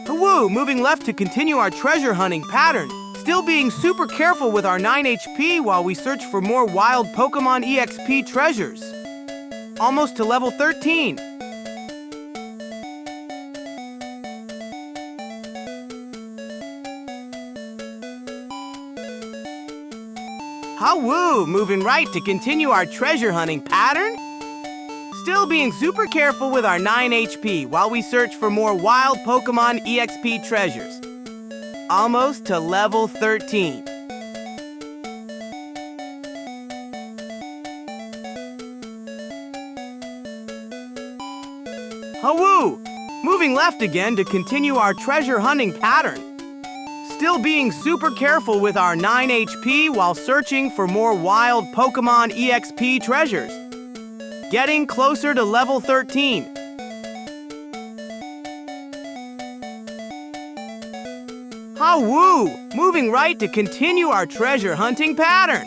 Woo! Moving left to continue our treasure hunting pattern. Still being super careful with our 9 HP while we search for more wild Pokémon EXP treasures. Almost to level 13. Hawoo! Moving right to continue our treasure hunting pattern. Still being super careful with our 9 HP while we search for more wild Pokémon EXP treasures. Almost to level 13. Hawoo! Moving left again to continue our treasure hunting pattern. Still being super careful with our 9 HP while searching for more wild Pokémon EXP treasures. Getting closer to level 13. Ha-woo! Moving right to continue our treasure hunting pattern.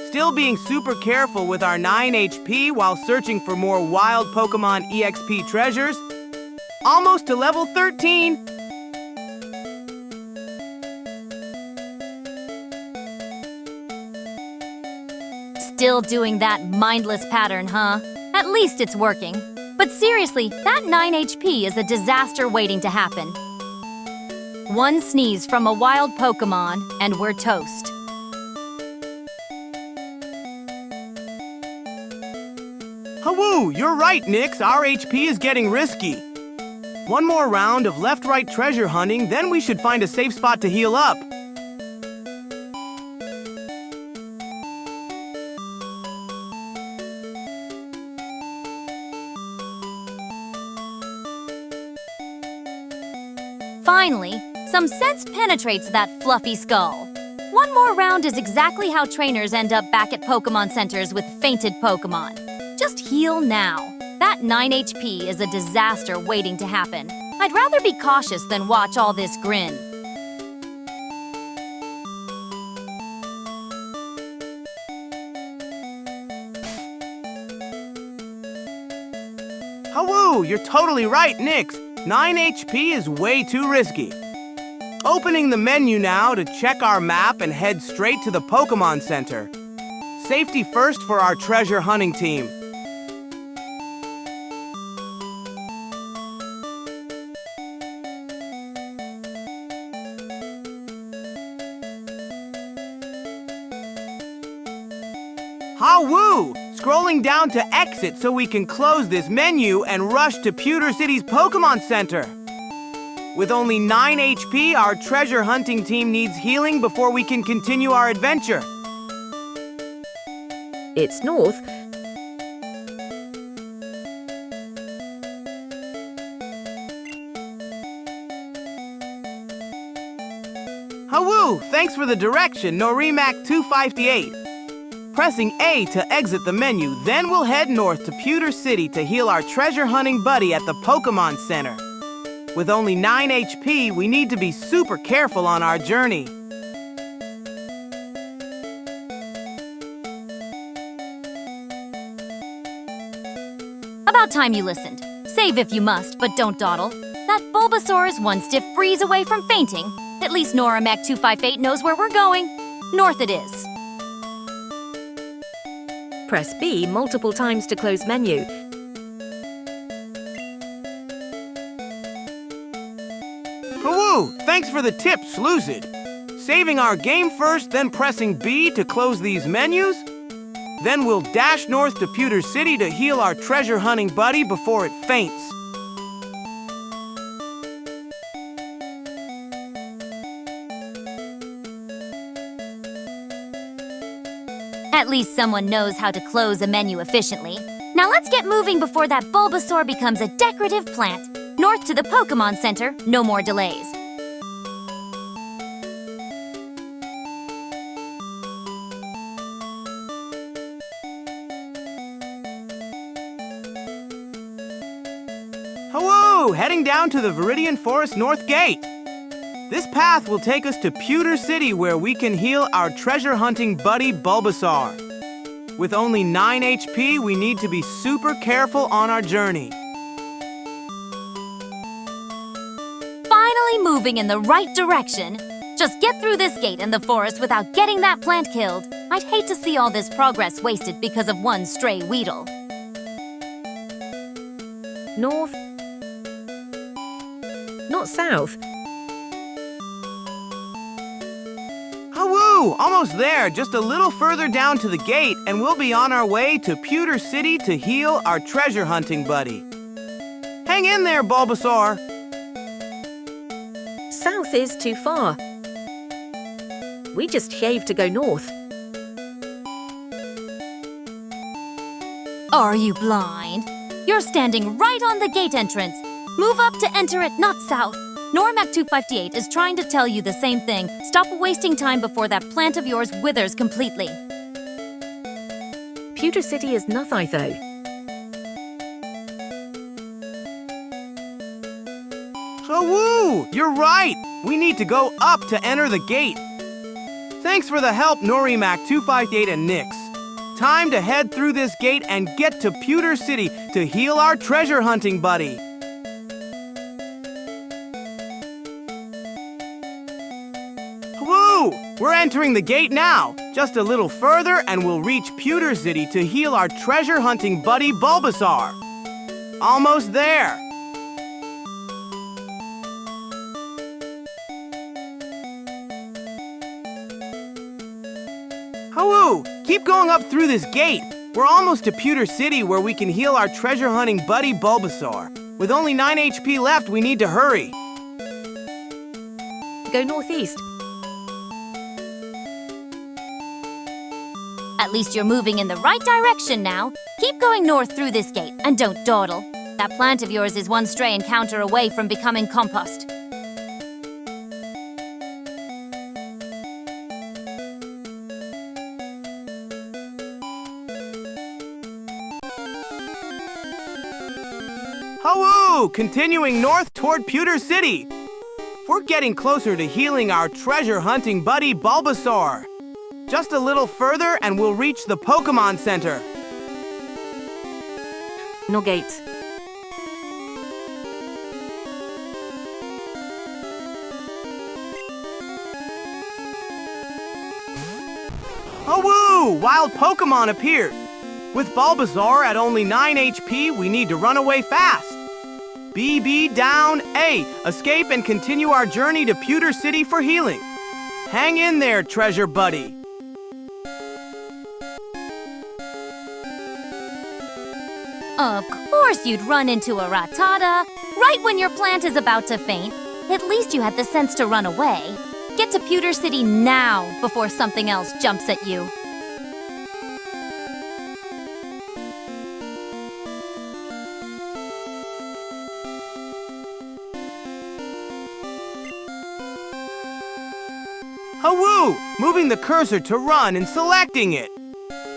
Still being super careful with our 9 HP while searching for more wild Pokémon EXP treasures. Almost to level 13. Still doing that mindless pattern, huh? At least it's working. But seriously, that 9 HP is a disaster waiting to happen. One sneeze from a wild Pokémon, and we're toast. Ha-woo! You're right, Nyx. Our HP is getting risky. One more round of left-right treasure hunting, then we should find a safe spot to heal up. Finally, some sense penetrates that fluffy skull. One more round is exactly how trainers end up back at Pokémon centers with fainted Pokémon. Just heal now. That 9 HP is a disaster waiting to happen. I'd rather be cautious than watch all this grin. Ha-woo! You're totally right, Nyx. 9 HP is way too risky. Opening the menu now to check our map and head straight to the Pokémon Center. Safety first for our treasure hunting team. Ha-woo! Scrolling down to exit so we can close this menu and rush to Pewter City's Pokémon Center. With only 9 HP, our treasure hunting team needs healing before we can continue our adventure. It's north. Ha-woo! Thanks for the direction, Norimac 258. Pressing A to exit the menu, then we'll head north to Pewter City to heal our treasure hunting buddy at the Pokémon Center. With only 9 HP, we need to be super careful on our journey. About time you listened. Save if you must, but don't dawdle. That Bulbasaur is one stiff breeze away from fainting. At least Norimac 258 knows where we're going. North it is. Press B multiple times to close menu. Woo! Thanks for the tip, Slucid. Saving our game first, then pressing B to close these menus. Then we'll dash north to Pewter City to heal our treasure hunting buddy before it faints. At least someone knows how to close a menu efficiently. Now let's get moving before that Bulbasaur becomes a decorative plant. North to the Pokémon Center, no more delays. Hello! Heading down to the Viridian Forest North Gate. This path will take us to Pewter City where we can heal our treasure hunting buddy Bulbasaur. With only 9 HP, we need to be super careful on our journey. Finally moving in the right direction. Just get through this gate in the forest without getting that plant killed. I'd hate to see all this progress wasted because of one stray Weedle. North. Not south. Woo! Almost there, just a little further down to the gate, and we'll be on our way to Pewter City to heal our treasure hunting buddy. Hang in there, Bulbasaur! South is too far. We just shaved to go north. Are you blind? You're standing right on the gate entrance. Move up to enter it, not south. Norimac 258 is trying to tell you the same thing. Stop wasting time before that plant of yours withers completely. Pewter City is nothing, though. So woo! You're right! We need to go up to enter the gate. Thanks for the help, Norimac258 and Nyx. Time to head through this gate and get to Pewter City to heal our treasure hunting buddy. Woo! We're entering the gate now. Just a little further and we'll reach Pewter City to heal our treasure hunting buddy Bulbasaur. Almost there. Hoo! Keep going up through this gate. We're almost to Pewter City where we can heal our treasure hunting buddy Bulbasaur. With only 9 HP left, we need to hurry. Go northeast. At least you're moving in the right direction now. Keep going north through this gate and don't dawdle. That plant of yours is one stray encounter away from becoming compost. Hoo! Continuing north toward Pewter City. We're getting closer to healing our treasure hunting buddy Bulbasaur. Just a little further and we'll reach the Pokémon Center. No gate. Oh woo! Wild Pokémon appeared. With Bulbasaur at only 9 HP, we need to run away fast. BB down A. Escape and continue our journey to Pewter City for healing. Hang in there, treasure buddy. Of course you'd run into a Rattata, right when your plant is about to faint. At least you had the sense to run away. Get to Pewter City now before something else jumps at you. Hoo! Moving the cursor to run and selecting it.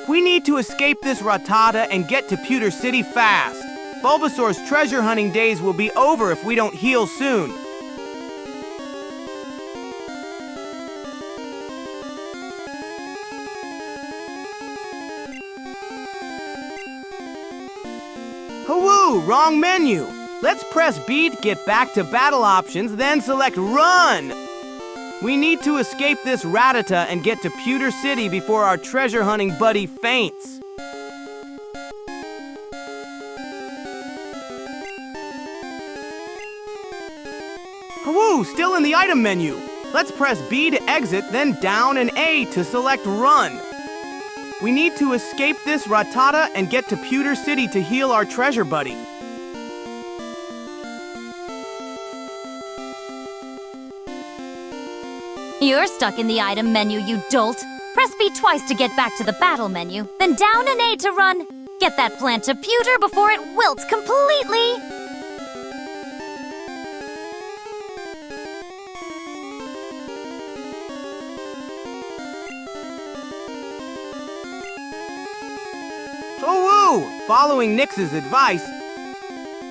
We need to escape this Rattata and get to Pewter City fast. Bulbasaur's treasure hunting days will be over if we don't heal soon. Hoo! Wrong menu. Let's press B to get back to battle options, then select Run. We need to escape this Rattata and get to Pewter City before our treasure hunting buddy faints. Woo! Still in the item menu. Let's press B to exit, then down and A to select Run. We need to escape this Rattata and get to Pewter City to heal our treasure buddy. You're stuck in the item menu, you dolt. Press B twice to get back to the battle menu, then down and A to run. Get that plant to pewter before it wilts completely. Oh woo! Following Nyx's advice,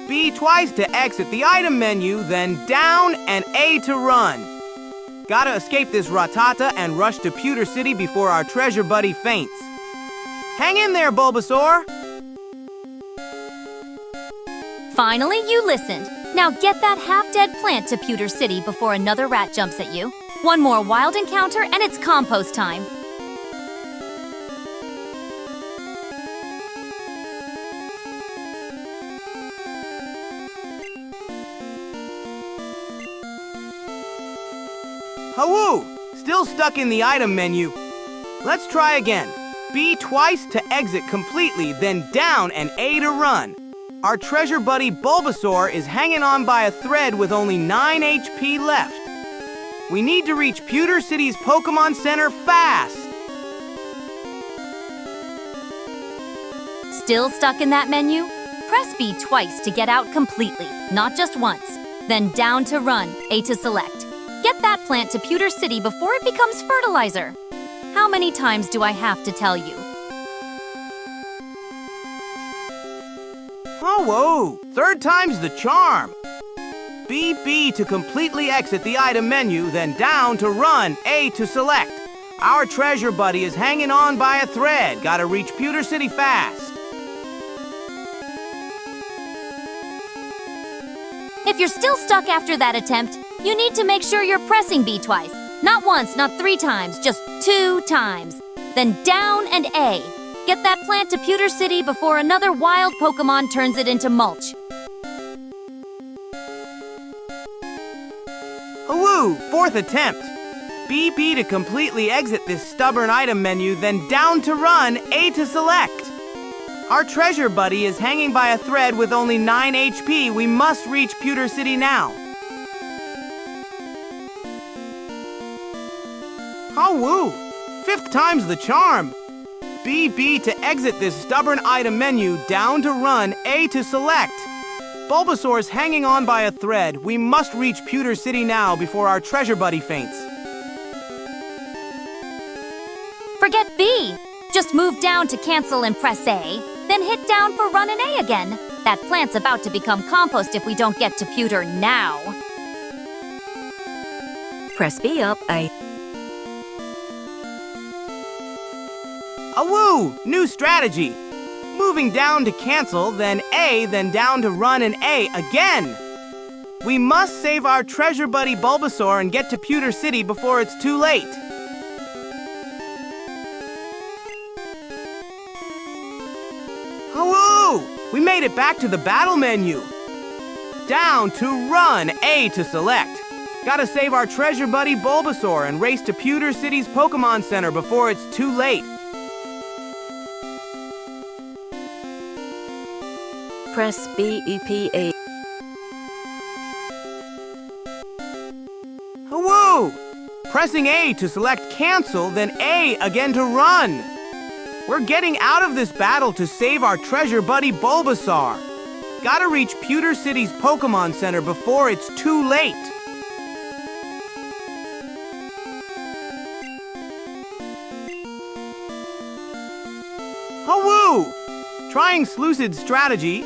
B twice to exit the item menu, then down and A to run. Gotta escape this Rattata and rush to Pewter City before our treasure buddy faints. Hang in there, Bulbasaur! Finally, you listened. Now get that half-dead plant to Pewter City before another rat jumps at you. One more wild encounter and it's compost time. Hoo! Still stuck in the item menu. Let's try again. B twice to exit completely, then down and A to run. Our treasure buddy Bulbasaur is hanging on by a thread with only 9 HP left. We need to reach Pewter City's Pokémon Center fast. Still stuck in that menu? Press B twice to get out completely, not just once. Then down to run, A to select. Get that plant to Pewter City before it becomes fertilizer. How many times do I have to tell you? Oh, whoa! Third time's the charm. beat B to completely exit the item menu, then down to run, A to select. Our treasure buddy is hanging on by a thread. Gotta reach Pewter City fast. If you're still stuck after that attempt, you need to make sure you're pressing B twice. Not once, not 3 times, just 2 times. Then down and A. Get that plant to Pewter City before another wild Pokémon turns it into mulch. Woo! 4th attempt. Beat B to completely exit this stubborn item menu, then down to run, A to select. Our treasure buddy is hanging by a thread with only 9 HP. We must reach Pewter City now. Oh, woo! 5th time's the charm. Beat B to exit this stubborn item menu, down to run, A to select. Bulbasaur's hanging on by a thread. We must reach Pewter City now before our treasure buddy faints. Forget B. Just move down to cancel and press A, then hit down for run and A again. That plant's about to become compost if we don't get to Pewter now. Press B up, A. Woo! New strategy. Moving down to cancel, then A, then down to run and A again. We must save our treasure buddy Bulbasaur and get to Pewter City before it's too late. Woo! We made it back to the battle menu. Down to run, A to select. Gotta save our treasure buddy Bulbasaur and race to Pewter City's Pokémon Center before it's too late. Press B-U-P-E. Woo! Pressing A to select cancel, then A again to run. We're getting out of this battle to save our treasure buddy Bulbasaur. Gotta reach Pewter City's Pokémon Center before it's too late. Woo! Trying Slucid's strategy.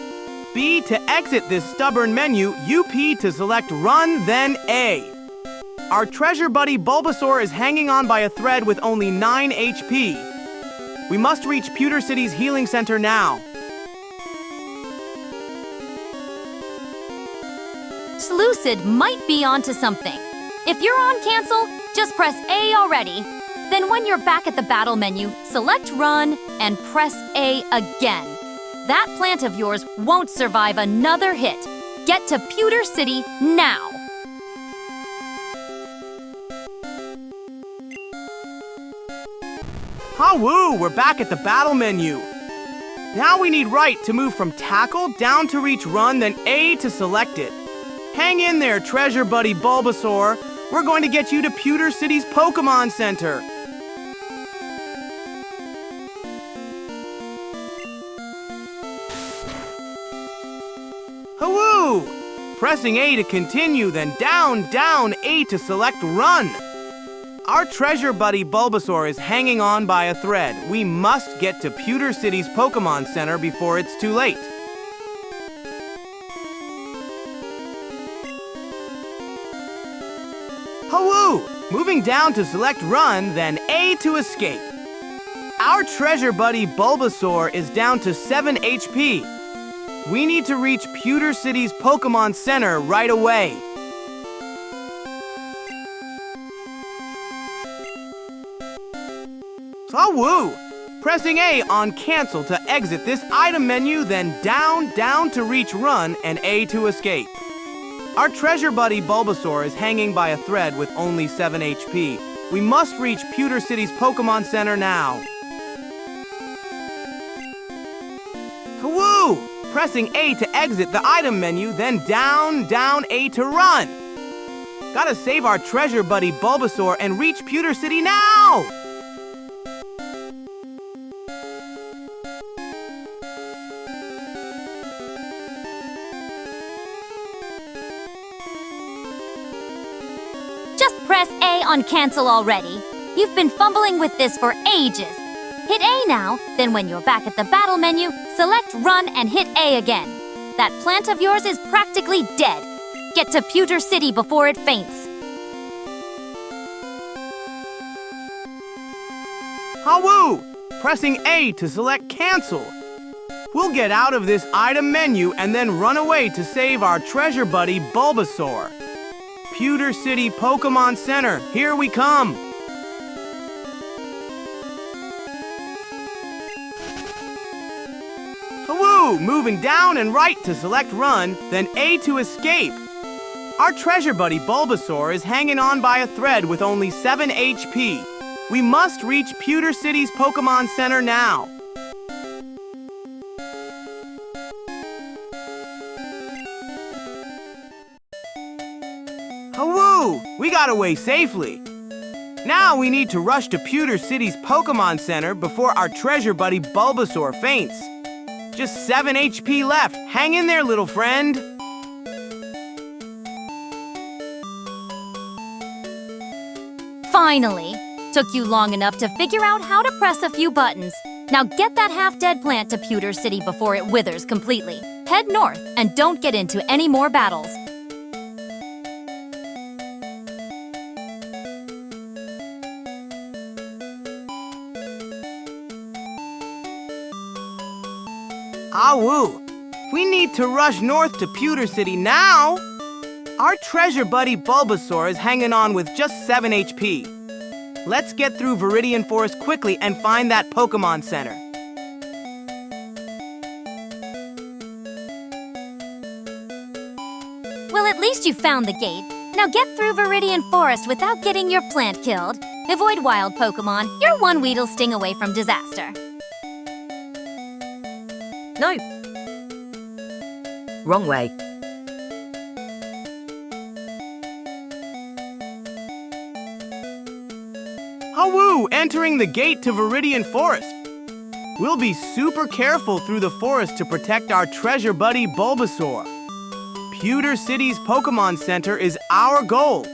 B to exit this stubborn menu, UP to select run, then A. Our treasure buddy Bulbasaur is hanging on by a thread with only 9 HP. We must reach Pewter City's healing center now. Slucid might be onto something. If you're on cancel, just press A already. Then when you're back at the battle menu, select run and press A again. That plant of yours won't survive another hit. Get to Pewter City now. Woo! We're back at the battle menu. Now we need right to move from tackle down to reach run, then A to select it. Hang in there, treasure buddy Bulbasaur. We're going to get you to Pewter City's Pokémon Center. Woo! Pressing A to continue, then down, A to select run. Our treasure buddy Bulbasaur is hanging on by a thread. We must get to Pewter City's Pokémon Center before it's too late. Woo! Moving down to select run, then A to escape. Our treasure buddy Bulbasaur is down to 7 HP. We need to reach Pewter City's Pokémon Center right away. Woo! Pressing A on cancel to exit this item menu, then down to reach run and A to escape. Our treasure buddy Bulbasaur is hanging by a thread with only 7 HP. We must reach Pewter City's Pokémon Center now. Woo! Pressing A to exit the item menu, then down A to run. Gotta save our treasure buddy Bulbasaur and reach Pewter City now! Just press A on cancel already. You've been fumbling with this for ages. Hit A now, then when you're back at the battle menu, select run and hit A again. That plant of yours is practically dead. Get to Pewter City before it faints. Hawoo! Pressing A to select cancel. We'll get out of this item menu and then run away to save our treasure buddy Bulbasaur. Pewter City Pokémon Center, here we come! Hawoo! Moving down and right to select run, then A to escape. Our treasure buddy Bulbasaur is hanging on by a thread with only 7 HP. We must reach Pewter City's Pokémon Center now. Hawoo! We got away safely. Now we need to rush to Pewter City's Pokémon Center before our treasure buddy Bulbasaur faints. Just 7 HP left. Hang in there, little friend. Finally! Took you long enough to figure out how to press a few buttons. Now get that half-dead plant to Pewter City before it withers completely. Head north and don't get into any more battles. Awoo! We need to rush north to Pewter City now! Our treasure buddy Bulbasaur is hanging on with just 7 HP. Let's get through Viridian Forest quickly and find that Pokémon Center. Well, at least you found the gate. Now get through Viridian Forest without getting your plant killed. Avoid wild Pokémon. You're one Weedle sting away from disaster. No. Wrong way. Hawoo! Entering the gate to Viridian Forest. We'll be super careful through the forest to protect our treasure buddy Bulbasaur. Pewter City's Pokémon Center is our goal.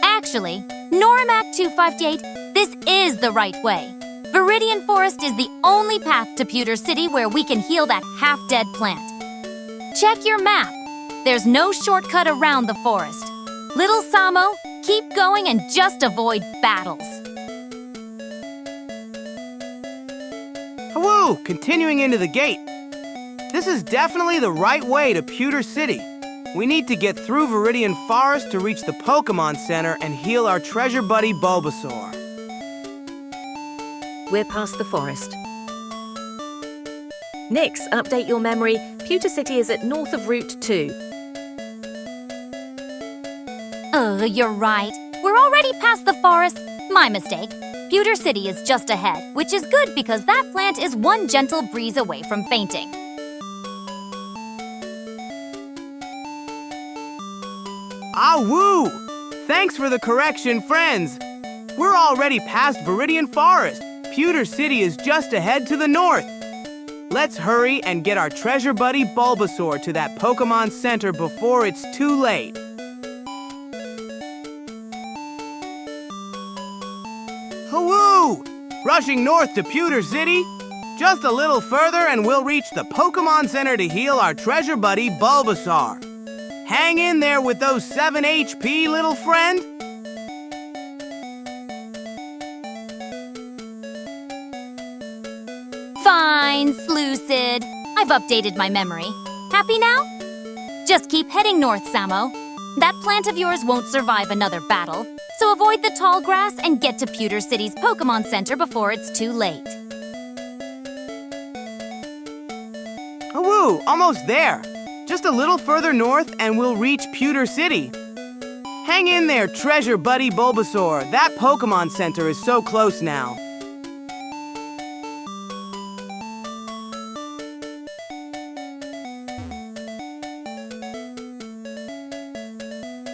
Actually, Norimac 258, this is the right way. Viridian Forest is the only path to Pewter City where we can heal that half-dead plant. Check your map. There's no shortcut around the forest. Little Samo, keep going and just avoid battles. Hawoo! Continuing into the gate. This is definitely the right way to Pewter City. We need to get through Viridian Forest to reach the Pokémon Center and heal our treasure buddy Bulbasaur. We're past the forest. Nyx, update your memory. Pewter City is at north of Route 2. Oh, you're right. We're already past the forest. My mistake. Pewter City is just ahead, which is good because that plant is one gentle breeze away from fainting. Awoo! Thanks for the correction, friends. We're already past Viridian Forest. Pewter City is just ahead to the north. Let's hurry and get our treasure buddy Bulbasaur to that Pokémon Center before it's too late. Hawoo! Rushing north to Pewter City. Just a little further and we'll reach the Pokémon Center to heal our treasure buddy Bulbasaur. Hang in there with those 7 HP, little friend. Fine, Slucid. I've updated my memory. Happy now? Just keep heading north, Samo. That plant of yours won't survive another battle, so avoid the tall grass and get to Pewter City's Pokémon Center before it's too late. Hawoo! Almost there. Just a little further north and we'll reach Pewter City. Hang in there, treasure buddy Bulbasaur. That Pokémon Center is so close now.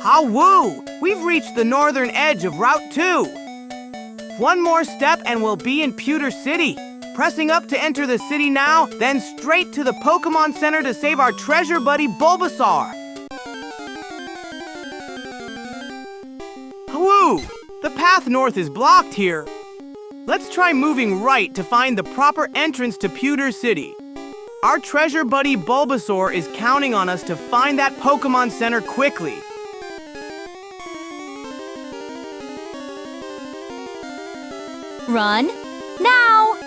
Hawoo! We've reached the northern edge of Route 2. One more step and we'll be in Pewter City. Pressing up to enter the city now, then straight to the Pokémon Center to save our treasure buddy Bulbasaur. Hawoo! The path north is blocked here. Let's try moving right to find the proper entrance to Pewter City. Our treasure buddy Bulbasaur is counting on us to find that Pokémon Center quickly. Run. Now!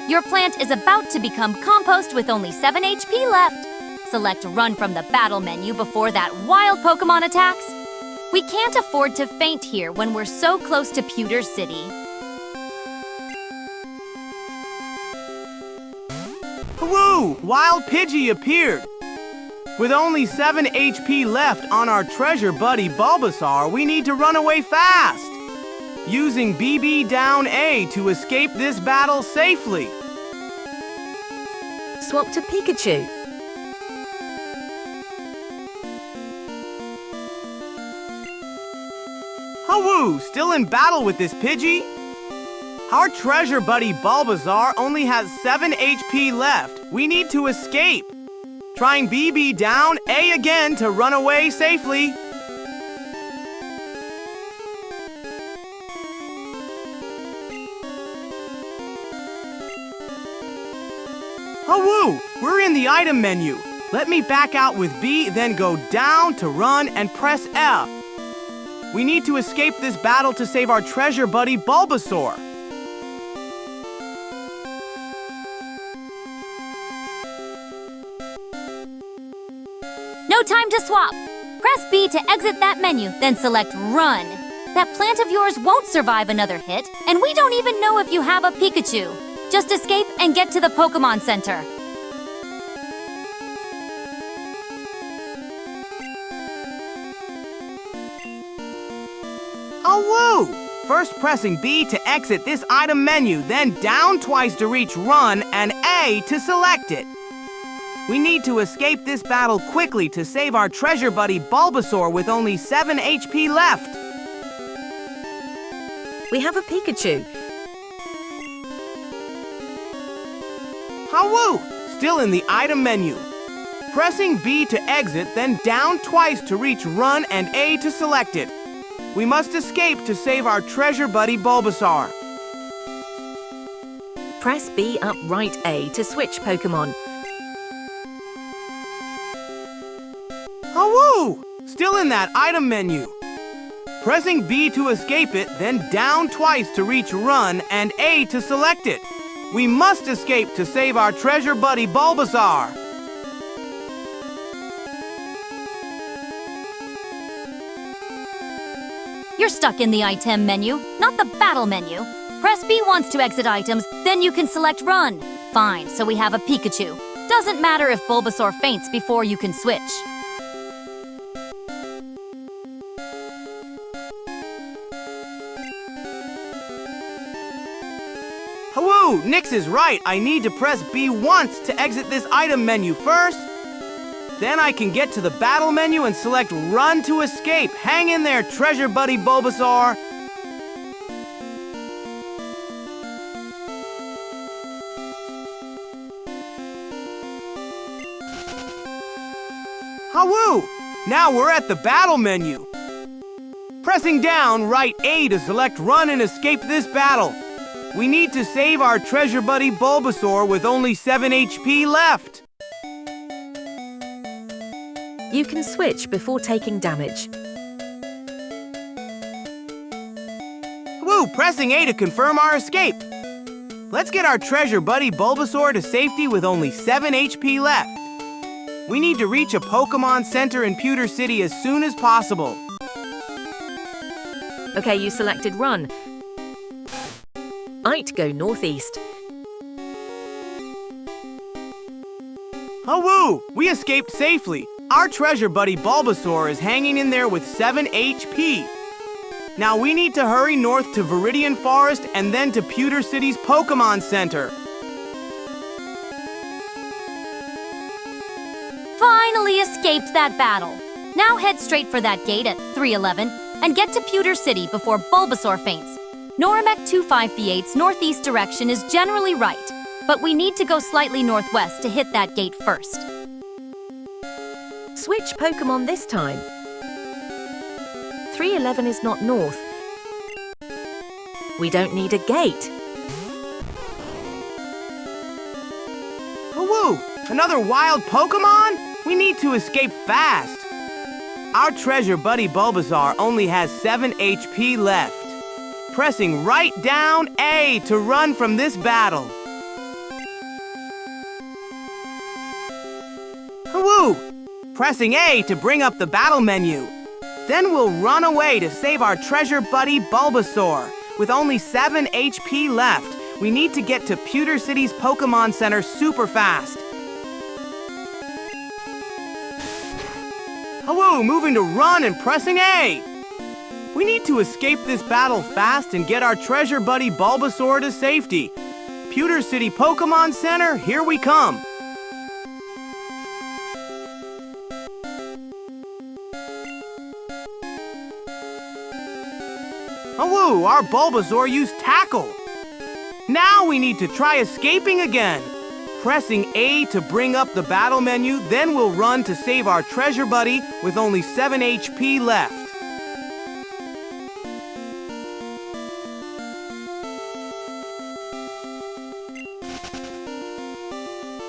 Your plant is about to become compost with only 7 HP left. Select Run from the battle menu before that wild Pokémon attacks. We can't afford to faint here when we're so close to Pewter City. Woo! Wild Pidgey appeared! With only 7 HP left on our treasure buddy Bulbasaur, we need to run away fast! Using BB down A to escape this battle safely. Swap to Pikachu. Woo! Still in battle with this Pidgey? Our treasure buddy Bulbasaur only has 7 HP left. We need to escape. Trying BB down A again to run away safely. Woo! We're in the item menu. Let me back out with B, then go down to run and press F. We need to escape this battle to save our treasure buddy Bulbasaur. No time to swap. Press B to exit that menu, then select Run. That plant of yours won't survive another hit, and we don't even know if you have a Pikachu. Just escape and get to the Pokémon Center. Woo! First pressing B to exit this item menu, then down twice to reach Run and A to select it. We need to escape this battle quickly to save our treasure buddy Bulbasaur with only 7 HP left. We have a Pikachu. Woo! Still in the item menu. Pressing B to exit, then down twice to reach Run and A to select it. We must escape to save our treasure buddy Bulbasaur. Press B up right A to switch Pokémon. Woo! Still in that item menu. Pressing B to escape it, then down twice to reach Run and A to select it. We must escape to save our treasure buddy Bulbasaur. You're stuck in the item menu, not the battle menu. Press B once to exit items, then you can select Run. Fine, so we have a Pikachu. Doesn't matter if Bulbasaur faints before you can switch. Woo! Nyx is right. I need to press B once to exit this item menu first. Then I can get to the battle menu and select Run to escape. Hang in there, treasure buddy Bulbasaur. Woo! Now we're at the battle menu. Pressing down right A to select Run and escape this battle. We need to save our treasure buddy Bulbasaur with only 7 HP left. You can switch before taking damage. Woo! Pressing A to confirm our escape. Let's get our treasure buddy Bulbasaur to safety with only 7 HP left. We need to reach a Pokémon Center in Pewter City as soon as possible. Okay, you selected Run. I'd go northeast. Woo! We escaped safely. Our treasure buddy Bulbasaur is hanging in there with 7 HP. Now we need to hurry north to Viridian Forest and then to Pewter City's Pokémon Center. Finally escaped that battle. Now head straight for that gate at 311 and get to Pewter City before Bulbasaur faints. Noramek 25V8's northeast direction is generally right, but we need to go slightly northwest to hit that gate first. Switch Pokémon this time. 311 is not north. We don't need a gate. Another wild Pokémon? We need to escape fast. Our treasure buddy Bulbasaur only has 7 HP left. Pressing right down A to run from this battle. Woo! Pressing A to bring up the battle menu. Then we'll run away to save our treasure buddy Bulbasaur. With only 7 HP left, we need to get to Pewter City's Pokémon Center super fast. Hello, moving to run and pressing A. We need to escape this battle fast and get our treasure buddy Bulbasaur to safety. Pewter City Pokémon Center, here we come. Oh, our Bulbasaur used Tackle. Now we need to try escaping again. Pressing A to bring up the battle menu, then we'll run to save our treasure buddy with only 7 HP left.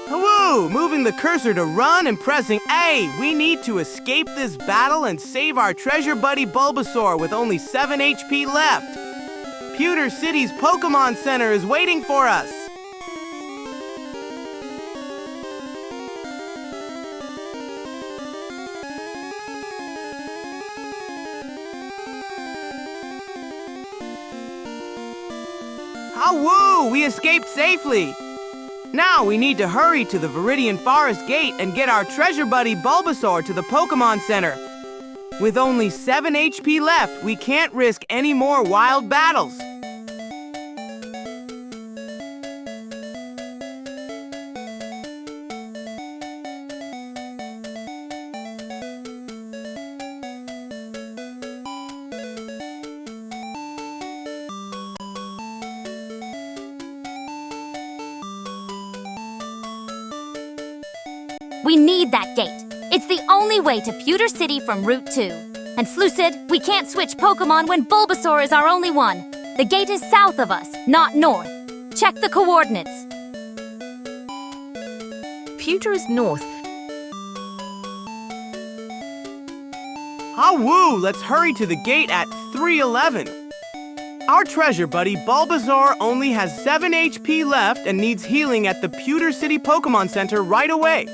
Hello, moving the cursor to run and pressing A. We need to escape this battle and save our treasure buddy Bulbasaur with only 7 HP left. Pewter City's Pokémon Center is waiting for us. Oh, woo! We escaped safely. Now we need to hurry to the Viridian Forest Gate and get our treasure buddy Bulbasaur to the Pokémon Center. With only 7 HP left, we can't risk any more wild battles. We need that gate. It's the only way to Pewter City from Route 2. And Slucid, we can't switch Pokémon when Bulbasaur is our only one. The gate is south of us, not north. Check the coordinates. Pewter is north. Ah, woo! Let's hurry to the gate at 311. Our treasure buddy Bulbasaur only has 7 HP left and needs healing at the Pewter City Pokémon Center right away.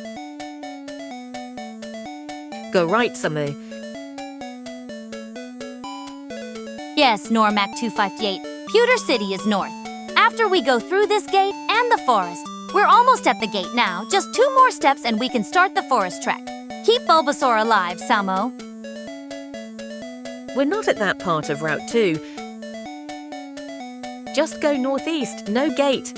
Go right, Samu. Yes, Normac 258. Pewter City is north. After we go through this gate and the forest, we're almost at the gate now. Just 2 more steps and we can start the forest trek. Keep Bulbasaur alive, Samo. We're not at that part of Route 2. Just go northeast, no gate.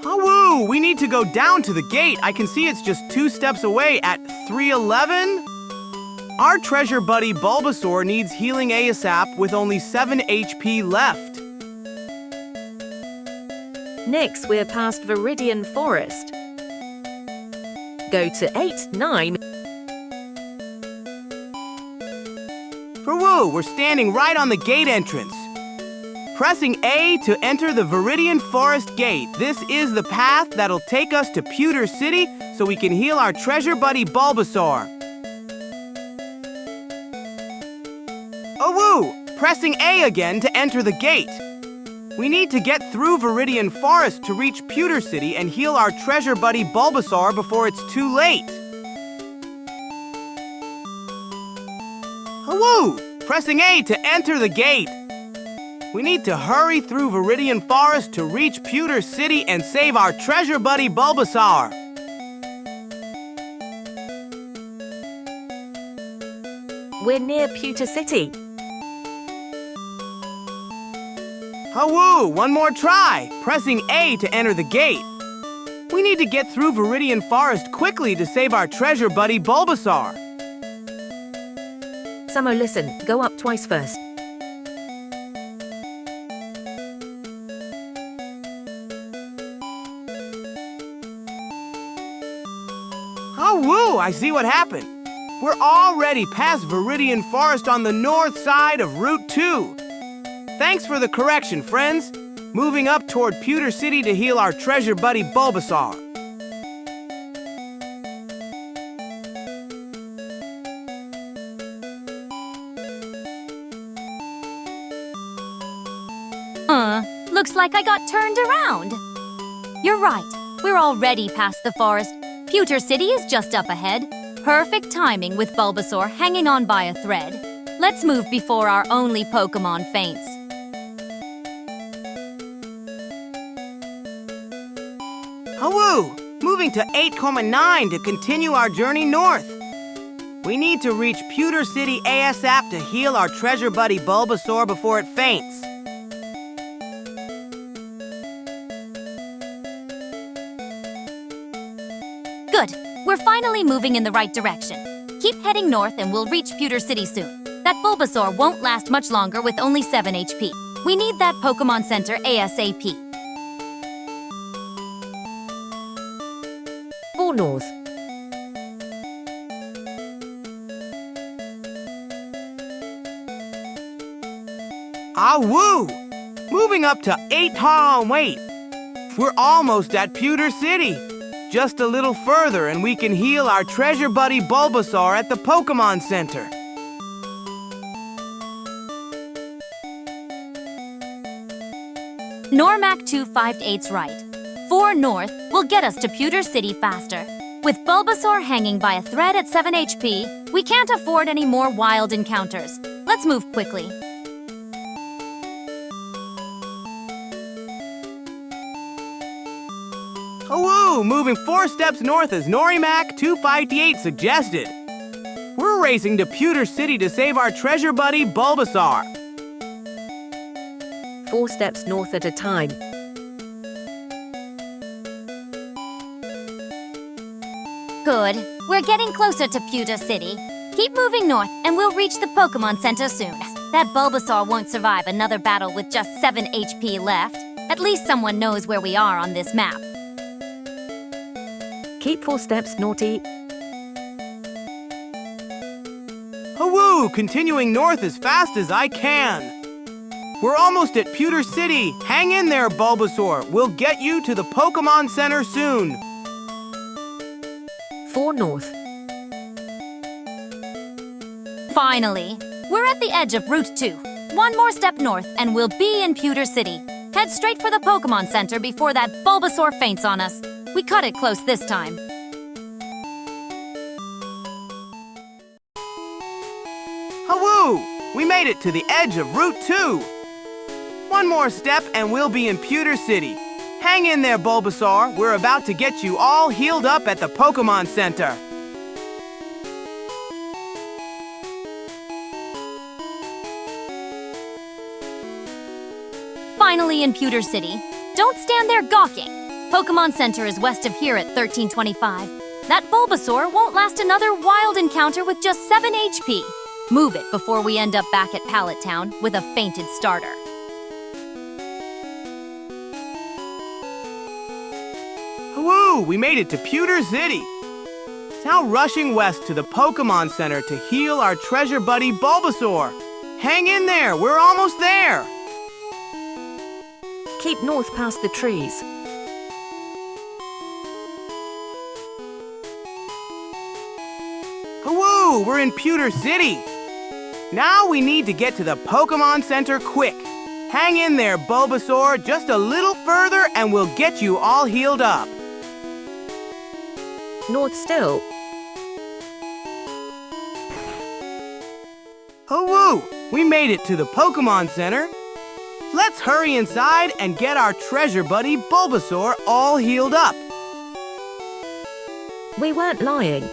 Oh, woo! We need to go down to the gate. I can see it's just 2 steps away at 311. Our treasure buddy Bulbasaur needs healing ASAP with only 7 HP left. Nyx, we're past Viridian Forest. Go to 8, 9. For woo, we're standing right on the gate entrance. Pressing A to enter the Viridian Forest Gate. This is the path that'll take us to Pewter City so we can heal our treasure buddy Bulbasaur. Oh woo! Pressing A again to enter the gate. We need to get through Viridian Forest to reach Pewter City and heal our treasure buddy Bulbasaur before it's too late. Oh woo! Pressing A to enter the gate. We need to hurry through Viridian Forest to reach Pewter City and save our treasure buddy Bulbasaur. We're near Pewter City. Oh woo! One more try. Pressing A to enter the gate. We need to get through Viridian Forest quickly to save our treasure buddy Bulbasaur. Samo, listen. Go up twice first. Oh woo! I see what happened. We're already past Viridian Forest on the north side of Route 2. Thanks for the correction, friends. moving up toward Pewter City to heal our treasure buddy Bulbasaur. Looks like I got turned around. You're right. We're already past the forest. Pewter City is just up ahead. Perfect timing with Bulbasaur hanging on by a thread. Let's move before our only Pokémon faints. Hawoo! Moving to 8,9 to continue our journey north. We need to reach Pewter City ASAP to heal our treasure buddy Bulbasaur before it faints. Good. We're finally moving in the right direction. Keep heading north and we'll reach Pewter City soon. That Bulbasaur won't last much longer with only 7 HP. We need that Pokémon Center ASAP. 4 north. Woo! Moving up to 8,000. Wait, we're almost at Pewter City. Just a little further and we can heal our treasure buddy Bulbasaur at the Pokémon Center. Normac 258's right. 4 north will get us to Pewter City faster. With Bulbasaur hanging by a thread at 7 HP, we can't afford any more wild encounters. Let's move quickly. Hawoo! Moving 4 steps north as Norimac 258 suggested. We're racing to Pewter City to save our treasure buddy Bulbasaur. 4 steps north at a time. Good. We're getting closer to Pewter City. Keep moving north and we'll reach the Pokémon Center soon. That Bulbasaur won't survive another battle with just 7 HP left. At least someone knows where we are on this map. Keep 4 steps, Naughty. Hawoo! Continuing north as fast as I can. We're almost at Pewter City. Hang in there, Bulbasaur. We'll get you to the Pokémon Center soon. 4 north. Finally, we're at the edge of Route 2. 1 more step north and we'll be in Pewter City. Head straight for the Pokémon Center before that Bulbasaur faints on us. We cut it close this time. Hawoo! We made it to the edge of Route 2. 1 more step and we'll be in Pewter City. Hang in there, Bulbasaur. We're about to get you all healed up at the Pokémon Center. Finally in Pewter City. Don't stand there gawking. Pokémon Center is west of here at 1325. That Bulbasaur won't last another wild encounter with just 7 HP. Move it before we end up back at Pallet Town with a fainted starter. Woo! We made it to Pewter City. Now rushing west to the Pokémon Center to heal our treasure buddy Bulbasaur. Hang in there, we're almost there. Keep north past the trees. Woo! We're in Pewter City. Now we need to get to the Pokémon Center quick. Hang in there, Bulbasaur. Just a little further and we'll get you all healed up. North still. Woo! We made it to the Pokémon Center. Let's hurry inside and get our treasure buddy Bulbasaur all healed up. We weren't lying.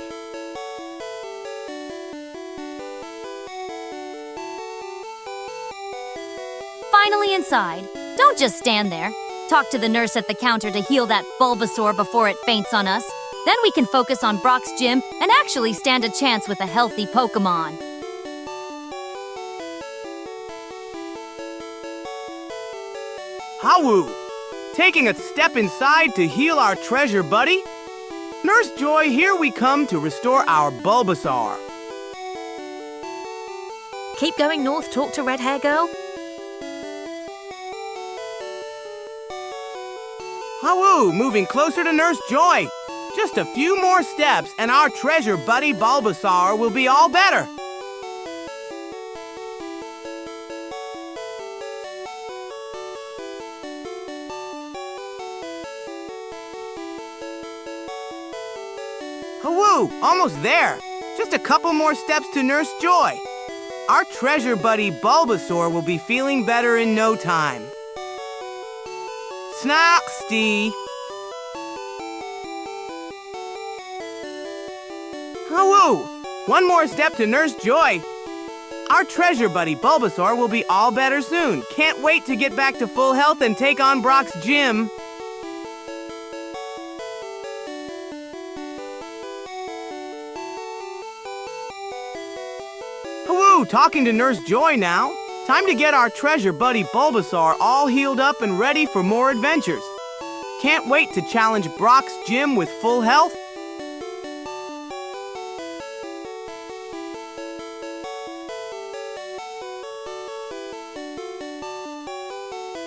Finally inside. Don't just stand there. Talk to the nurse at the counter to heal that Bulbasaur before it faints on us. Then we can focus on Brock's gym and actually stand a chance with a healthy Pokémon. Hawoo! Taking a step inside to heal our treasure buddy. Nurse Joy, here we come to restore our Bulbasaur. Keep going north, talk to Red Hair Girl. Hawoo, moving closer to Nurse Joy. Just a few more steps and our treasure buddy Bulbasaur will be all better. Hawoo, almost there. Just a couple more steps to Nurse Joy. Our treasure buddy Bulbasaur will be feeling better in no time. Snoxty. Hawoo! One more step to Nurse Joy. Our treasure buddy Bulbasaur will be all better soon. Can't wait to get back to full health and take on Brock's gym. Hawoo! Talking to Nurse Joy now. Time to get our treasure buddy Bulbasaur all healed up and ready for more adventures. Can't wait to challenge Brock's gym with full health.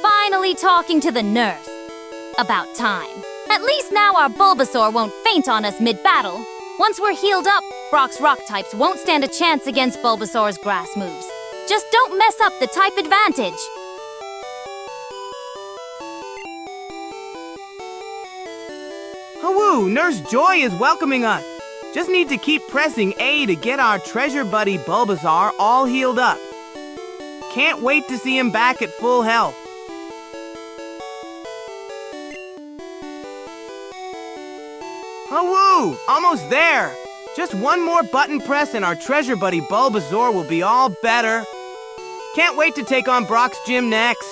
Finally talking to the nurse. About time. At least now our Bulbasaur won't faint on us mid-battle. Once we're healed up, Brock's rock types won't stand a chance against Bulbasaur's grass moves. Just don't mess up the type advantage. Hawoo! Nurse Joy is welcoming us. Just need to keep pressing A to get our treasure buddy Bulbasaur all healed up. Can't wait to see him back at full health. Hawoo! Almost there! Just one more button press and our treasure buddy Bulbasaur will be all better. Can't wait to take on Brock's gym next.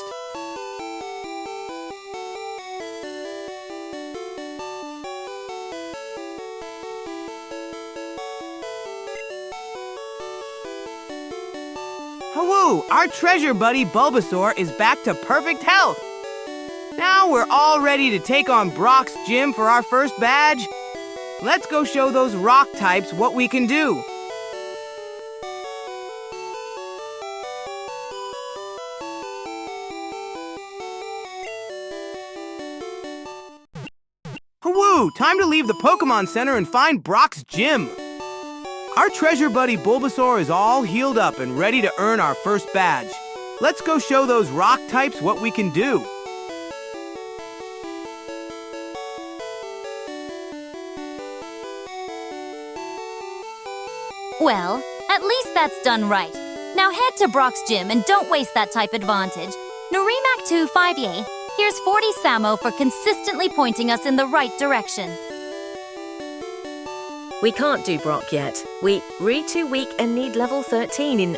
Hawoo! Our treasure buddy Bulbasaur is back to perfect health. Now we're all ready to take on Brock's gym for our first badge. Let's go show those rock types what we can do. Hawoo! Time to leave the Pokémon Center and find Brock's gym. Our treasure buddy Bulbasaur is all healed up and ready to earn our first badge. Let's go show those rock types what we can do. Well, at least that's done right. Now head to Brock's gym and don't waste that type advantage. Norimak 2 5 here's 40 Samo for consistently pointing us in the right direction. We can't do Brock yet. We're too weak and need level 13 in...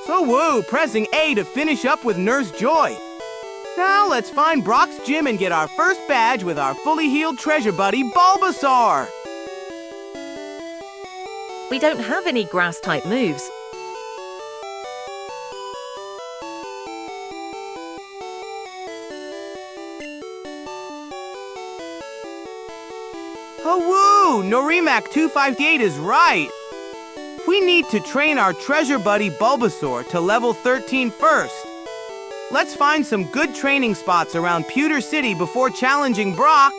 So woo, pressing A to finish up with Nurse Joy. Now let's find Brock's gym and get our first badge with our fully healed treasure buddy Bulbasaur. We don't have any grass-type moves. Hawoo! Norimak 258 is right. We need to train our treasure buddy Bulbasaur to level 13 first. Let's find some good training spots around Pewter City before challenging Brock.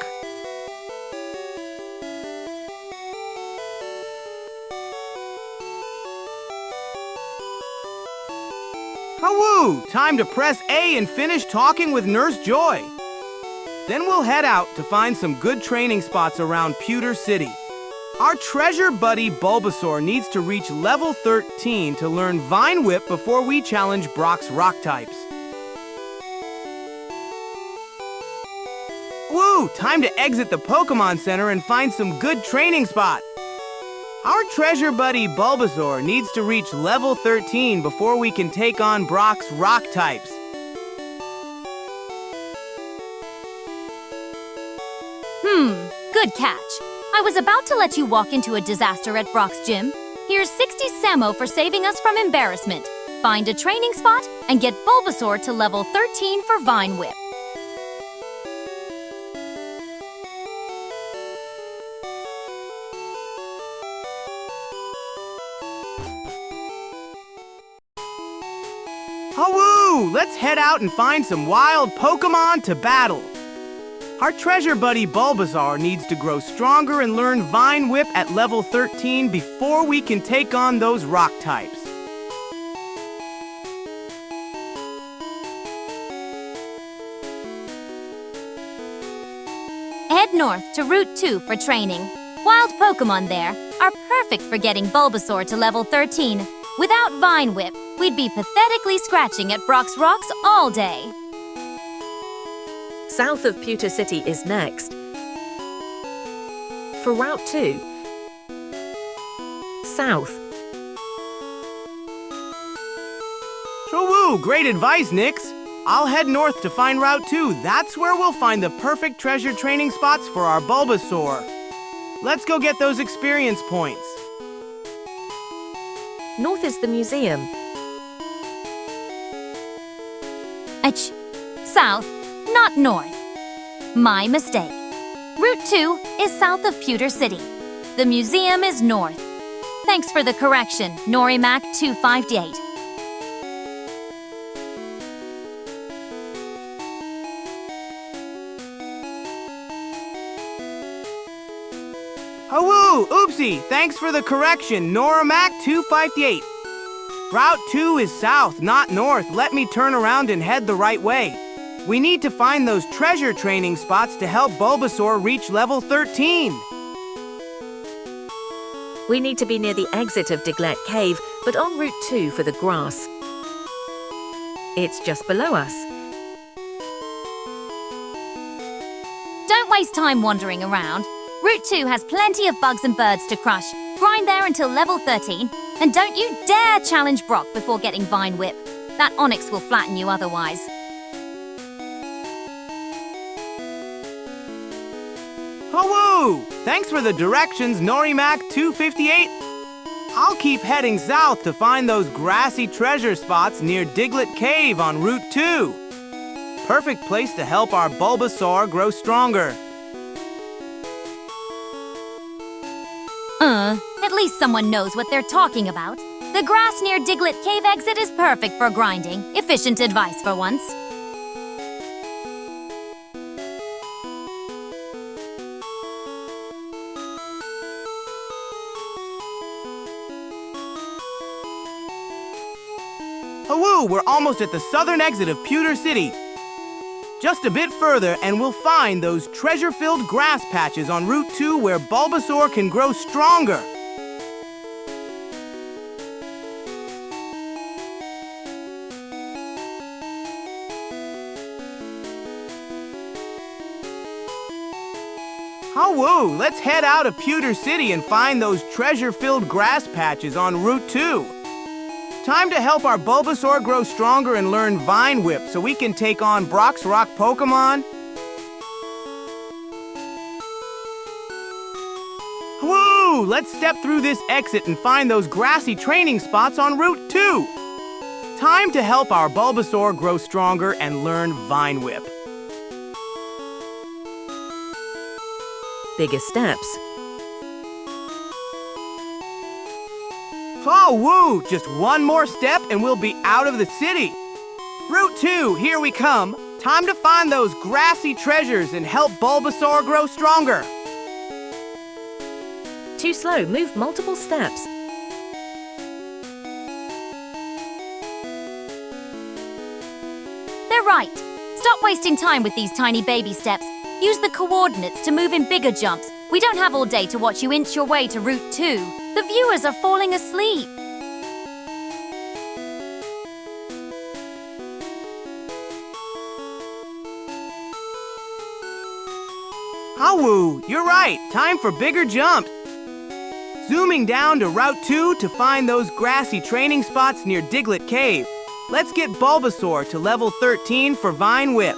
Hawoo! Time to press A and finish talking with Nurse Joy. Then we'll head out to find some good training spots around Pewter City. Our treasure buddy Bulbasaur needs to reach level 13 to learn Vine Whip before we challenge Brock's rock types. Woo! Time to exit the Pokémon Center and find some good training spots. Our treasure buddy Bulbasaur needs to reach level 13 before we can take on Brock's rock types. Good catch. I was about to let you walk into a disaster at Brock's gym. Here's 60 Samo for saving us from embarrassment. Find a training spot and get Bulbasaur to level 13 for Vine Whip. Hawoo! Hawoo! Let's head out and find some wild Pokémon to battle. Our treasure buddy Bulbasaur needs to grow stronger and learn Vine Whip at level 13 before we can take on those rock types. Head north to Route 2 for training. Wild Pokémon there are perfect for getting Bulbasaur to level 13. Without Vine Whip, we'd be pathetically scratching at Brock's Rocks all day. South of Pewter City is next. For Route 2, south. Hawoo! Great advice, Nyx. I'll head north to find Route 2. That's where we'll find the perfect treasure training spots for our Bulbasaur. Let's go get those experience points. North is the museum. South, not north. My mistake. Route 2 is south of Pewter City. The museum is north. Thanks for the correction, Norimac 258. Hawoo! Oopsie! Thanks for the correction, Norimac 258. Route 2 is south, not north. Let me turn around and head the right way. We need to find those treasure training spots to help Bulbasaur reach level 13. We need to be near the exit of Diglett Cave, but on Route 2 for the grass. It's just below us. Don't waste time wandering around. Route 2 has plenty of bugs and birds to crush. Grind there until level 13. And don't you dare challenge Brock before getting Vine Whip. That Onix will flatten you otherwise. Hawoo! Thanks for the directions, Norimac 258. I'll keep heading south to find those grassy treasure spots near Diglett Cave on Route 2. Perfect place to help our Bulbasaur grow stronger. At least someone knows what they're talking about. The grass near Diglett Cave exit is perfect for grinding. Efficient advice for once. Hawoo! We're almost at the southern exit of Pewter City. Just a bit further and we'll find those treasure-filled grass patches on Route 2 where Bulbasaur can grow stronger. Hawoo! Let's head out of Pewter City and find those treasure-filled grass patches on Route 2. Time to help our Bulbasaur grow stronger and learn Vine Whip so we can take on Brock's Rock Pokémon. Woo! Let's step through this exit and find those grassy training spots on Route 2. Time to help our Bulbasaur grow stronger and learn Vine Whip. Bigger steps. Oh, woo! Just one more step and we'll be out of the city. Route 2, here we come. Time to find those grassy treasures and help Bulbasaur grow stronger. Too slow, move multiple steps. They're right. Stop wasting time with these tiny baby steps. Use the coordinates to move in bigger jumps. We don't have all day to watch you inch your way to Route 2. The viewers are falling asleep. Hawoo, you're right. Time for bigger jumps. Zooming down to Route 2 to find those grassy training spots near Diglett Cave. Let's get Bulbasaur to level 13 for Vine Whip.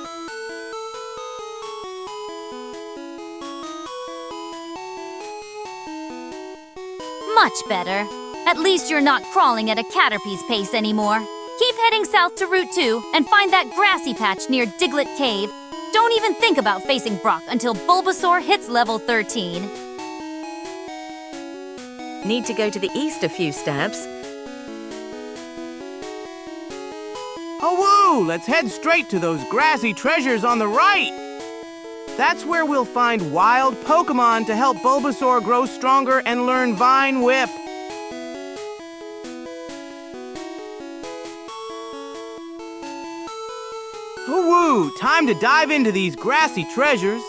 Much better. At least you're not crawling at a Caterpie's pace anymore. Keep heading south to Route 2 and find that grassy patch near Diglett Cave. Don't even think about facing Brock until Bulbasaur hits level 13. Need to go to the east a few steps. Hawoo! Hawoo! Let's head straight to those grassy treasures on the right. That's where we'll find wild Pokémon to help Bulbasaur grow stronger and learn Vine Whip. Hawoo! Time to dive into these grassy treasures.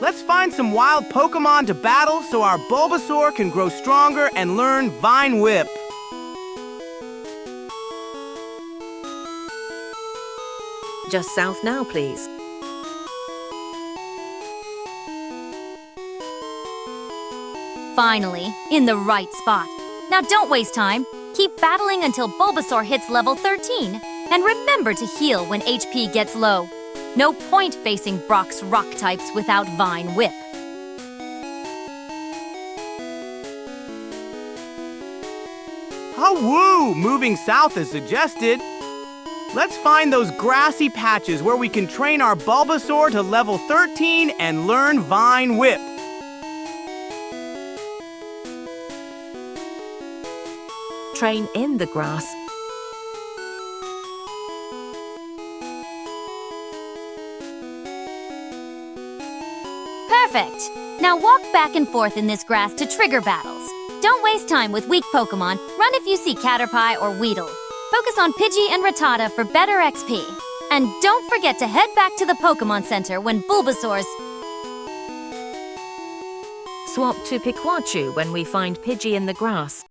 Let's find some wild Pokémon to battle so our Bulbasaur can grow stronger and learn Vine Whip. Just south now, please. Finally, in the right spot. Now don't waste time. Keep battling until Bulbasaur hits level 13. And remember to heal when HP gets low. No point facing Brock's rock types without Vine Whip. Hawoo! Moving south as suggested. Let's find those grassy patches where we can train our Bulbasaur to level 13 and learn Vine Whip. Train in the grass. Perfect! Now walk back and forth in this grass to trigger battles. Don't waste time with weak Pokémon. Run if you see Caterpie or Weedle. Focus on Pidgey and Rattata for better XP. And don't forget to head back to the Pokémon Center when Bulbasaur's... Swap to Pikachu when we find Pidgey in the grass.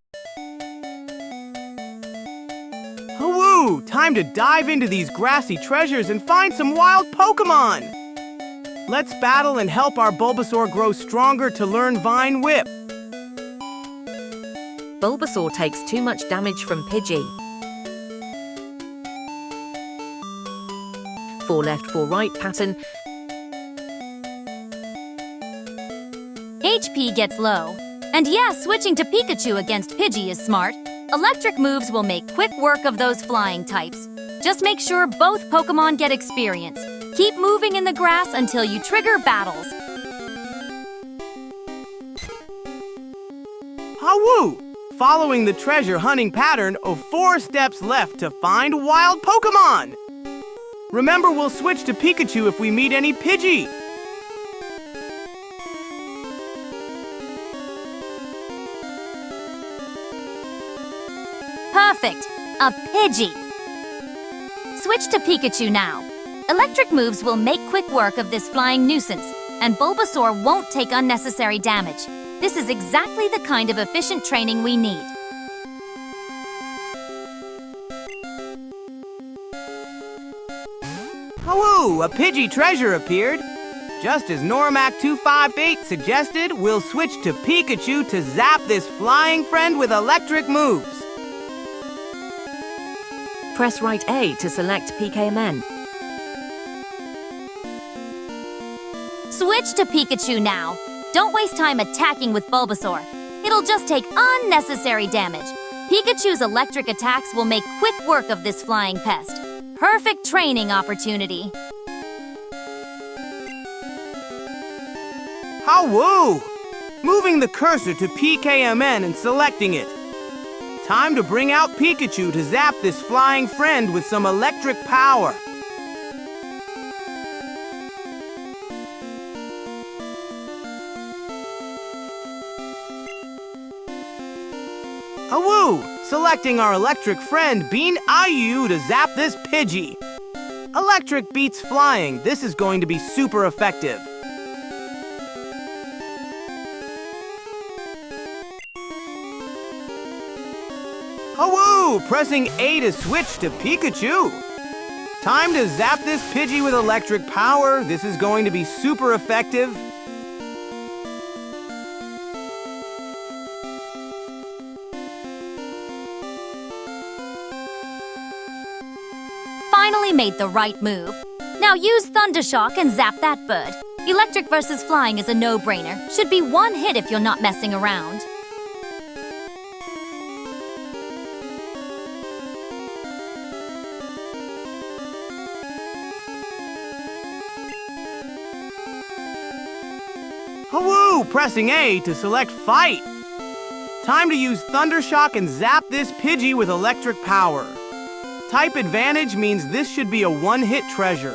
Hawoo! Time to dive into these grassy treasures and find some wild Pokémon! Let's battle and help our Bulbasaur grow stronger to learn Vine Whip. Bulbasaur takes too much damage from Pidgey. 4 left, 4 right pattern. HP gets low. And yes, switching to Pikachu against Pidgey is smart. Electric moves will make quick work of those flying types. Just make sure both Pokémon get experience. Keep moving in the grass until you trigger battles. Hawoo! Following the treasure hunting pattern of 4 steps left to find wild Pokémon. Remember, we'll switch to Pikachu if we meet any Pidgey. Perfect! A Pidgey! Switch to Pikachu now. Electric moves will make quick work of this flying nuisance, and Bulbasaur won't take unnecessary damage. This is exactly the kind of efficient training we need. Hawoo! A Pidgey treasure appeared. Just as Normac258 suggested, we'll switch to Pikachu to zap this flying friend with electric moves. Press right A to select PKMN. Switch to Pikachu now. Don't waste time attacking with Bulbasaur. It'll just take unnecessary damage. Pikachu's electric attacks will make quick work of this flying pest. Perfect training opportunity. Hawoo! Moving the cursor to PKMN and selecting it. Time to bring out Pikachu to zap this flying friend with some electric power. Hawoo! Selecting our electric friend Bean Ayu to zap this Pidgey. Electric beats flying. This is going to be super effective. Hawoo! Pressing A to switch to Pikachu. Time to zap this Pidgey with electric power. This is going to be super effective. Finally made the right move. Now use Thundershock and zap that bird. Electric versus flying is a no-brainer. Should be one hit if you're not messing around. Hawoo! Pressing A to select Fight. Time to use Thundershock and zap this Pidgey with electric power. Type advantage means this should be a one-hit treasure.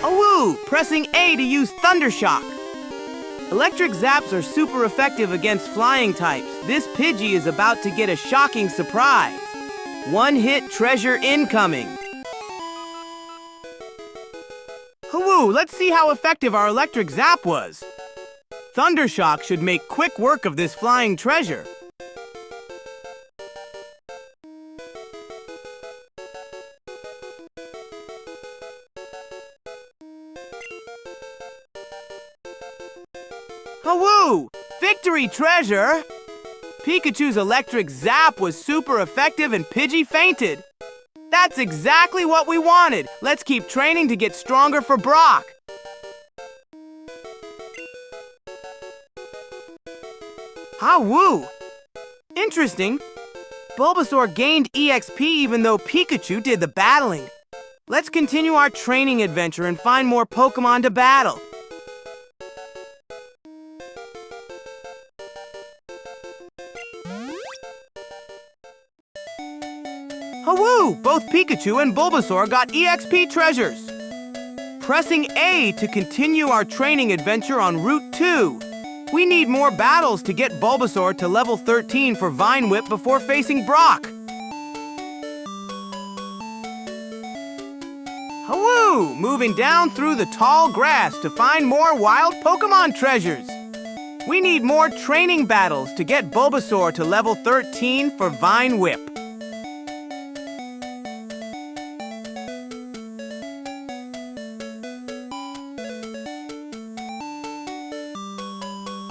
Oh woo! Pressing A to use Thunder Shock. Electric zaps are super effective against flying types. This Pidgey is about to get a shocking surprise. One-hit treasure incoming. Hoo-woo, let's see how effective our electric zap was. Thunder Shock should make quick work of this flying treasure. Hoo-woo! Victory treasure! Pikachu's electric zap was super effective and Pidgey fainted. That's exactly what we wanted. Let's keep training to get stronger for Brock. Ah-woo! Interesting. Bulbasaur gained EXP even though Pikachu did the battling. Let's continue our training adventure and find more Pokémon to battle. Hoo-woo! Both Pikachu and Bulbasaur got EXP treasures. Pressing A to continue our training adventure on Route 2. We need more battles to get Bulbasaur to level 13 for Vine Whip before facing Brock. Hoo-woo! Moving down through the tall grass to find more wild Pokémon treasures. We need more training battles to get Bulbasaur to level 13 for Vine Whip.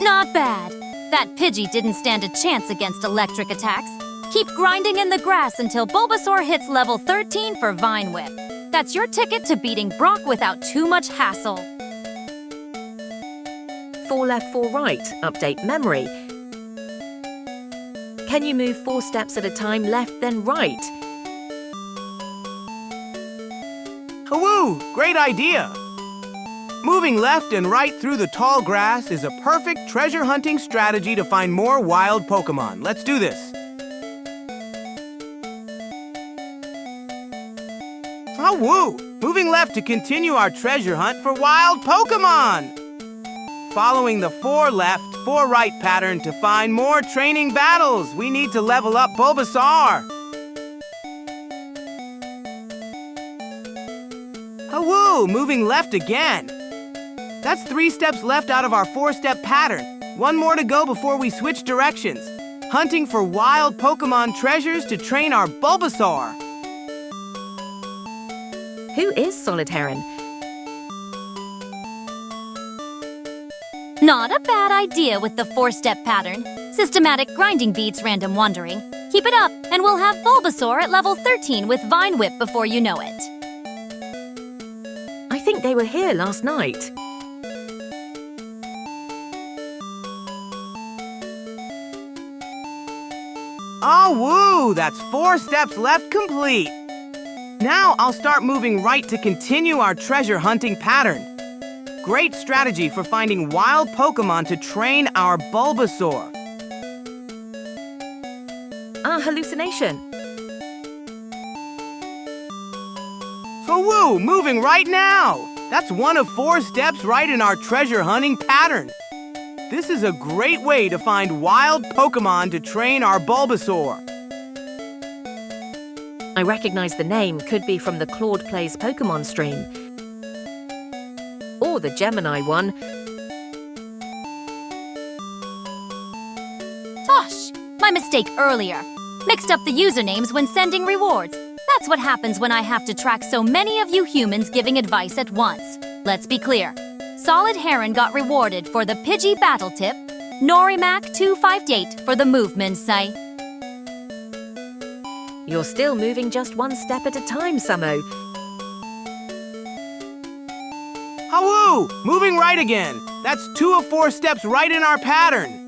Not bad. That Pidgey didn't stand a chance against electric attacks. Keep grinding in the grass until Bulbasaur hits level 13 for Vine Whip. That's your ticket to beating Brock without too much hassle. 4 left, 4 right. Update memory. Can you move 4 steps at a time, left then right? Hoo-woo! Great idea! Moving left and right through the tall grass is a perfect treasure hunting strategy to find more wild Pokémon. Let's do this. Oh, woo! Moving left to continue our treasure hunt for wild Pokémon. Following the 4 left, 4 right pattern to find more training battles. We need to level up Bulbasaur. Oh, woo! Moving left again. That's 3 steps left out of our 4-step pattern. 1 more to go before we switch directions. Hunting for wild Pokémon treasures to train our Bulbasaur. Who is Solid Heron? Not a bad idea with the 4-step pattern. Systematic grinding beats random wandering. Keep it up, and we'll have Bulbasaur at level 13 with Vine Whip before you know it. I think they were here last night. Oh, woo! That's 4 steps left complete. Now I'll start moving right to continue our treasure hunting pattern. Great strategy for finding wild Pokémon to train our Bulbasaur. Hallucination. So woo! Moving right now! That's 1 of 4 steps right in our treasure hunting pattern. This is a great way to find wild Pokémon to train our Bulbasaur. I recognize the name. Could be from the Claude Plays Pokémon stream. Or the Gemini one. Tosh! My mistake earlier. Mixed up the usernames when sending rewards. That's what happens when I have to track so many of you humans giving advice at once. Let's be clear. Solid Heron got rewarded for the Pidgey Battle Tip, Norimac258 for the Movement Site. You're still moving just 1 step at a time, Samo. Hoo-woo! Moving right again. That's 2 of 4 steps right in our pattern.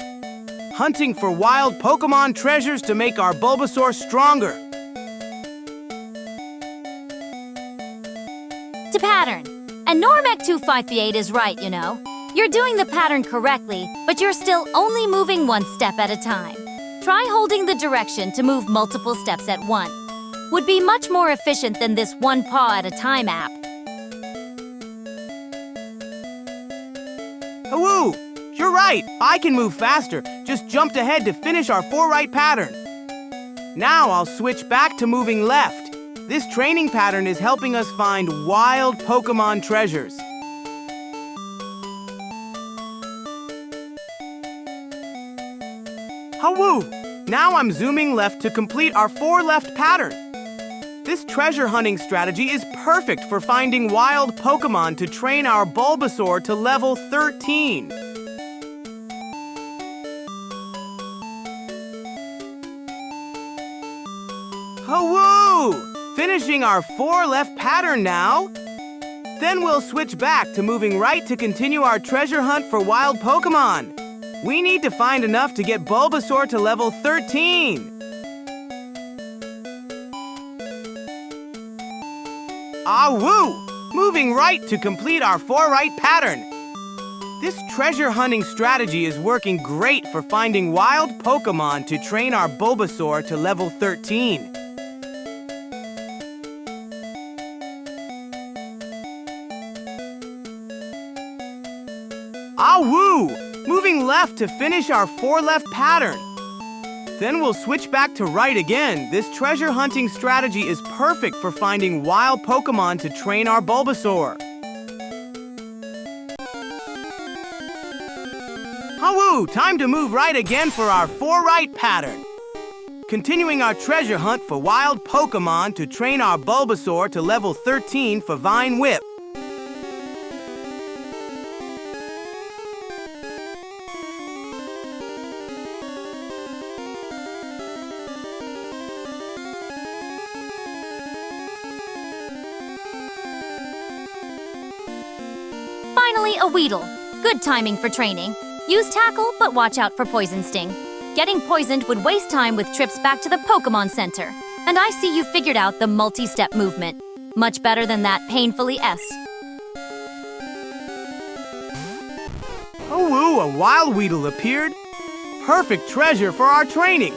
Hunting for wild Pokémon treasures to make our Bulbasaur stronger. To pattern. And Norimac258 is right, you know. You're doing the pattern correctly, but you're still only moving one step at a time. Try holding the direction to move multiple steps at once. Would be much more efficient than this one paw at a time app. Woo! You're right, I can move faster. Just jumped ahead to finish our 4 right pattern. Now I'll switch back to moving left. This training pattern is helping us find wild Pokémon treasures. Woo! Now I'm zooming left to complete our 4 left pattern. This treasure hunting strategy is perfect for finding wild Pokémon to train our Bulbasaur to level 13. Woo! Finishing our 4 left pattern now. Then we'll switch back to moving right to continue our treasure hunt for wild Pokémon. We need to find enough to get Bulbasaur to level 13. Woo! Moving right to complete our 4 right pattern. This treasure hunting strategy is working great for finding wild Pokémon to train our Bulbasaur to level 13. Woo! Moving left to finish our 4 left pattern. Then we'll switch back to right again. This treasure hunting strategy is perfect for finding wild Pokémon to train our Bulbasaur. Woo! Time to move right again for our 4 right pattern. Continuing our treasure hunt for wild Pokémon to train our Bulbasaur to level 13 for Vine Whip. Finally, a Weedle. Good timing for training. Use Tackle, but watch out for Poison Sting. Getting poisoned would waste time with trips back to the Pokémon Center. And I see you figured out the multi-step movement. Much better than that painfully S. Woo! A wild Weedle appeared. Perfect treasure for our training.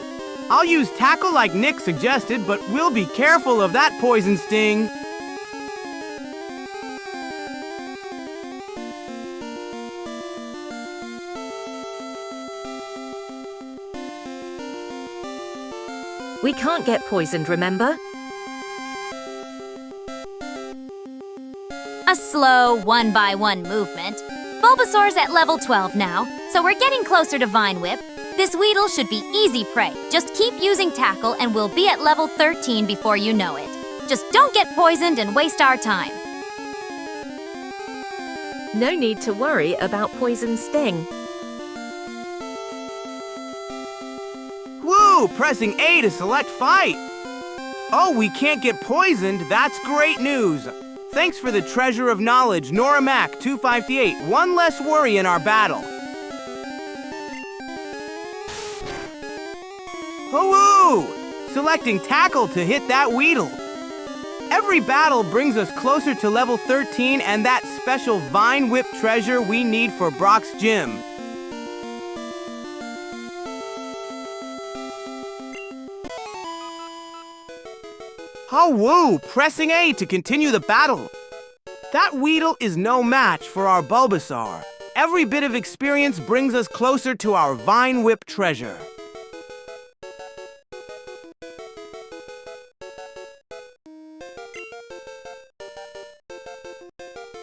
I'll use Tackle like Nyx suggested, but we'll be careful of that Poison Sting. We can't get poisoned, remember? A slow, one-by-one movement. Bulbasaur's at level 12 now, so we're getting closer to Vine Whip. This Weedle should be easy prey. Just keep using Tackle and we'll be at level 13 before you know it. Just don't get poisoned and waste our time. No need to worry about Poison Sting. Woo! Pressing A to select fight. Oh, we can't get poisoned. That's great news. Thanks for the treasure of knowledge, Nora Mac 258. One less worry in our battle. Woo! Selecting Tackle to hit that Weedle. Every battle brings us closer to level 13 and that special Vine Whip treasure we need for Brock's gym. Woo! Pressing A to continue the battle. That Weedle is no match for our Bulbasaur. Every bit of experience brings us closer to our Vine Whip treasure.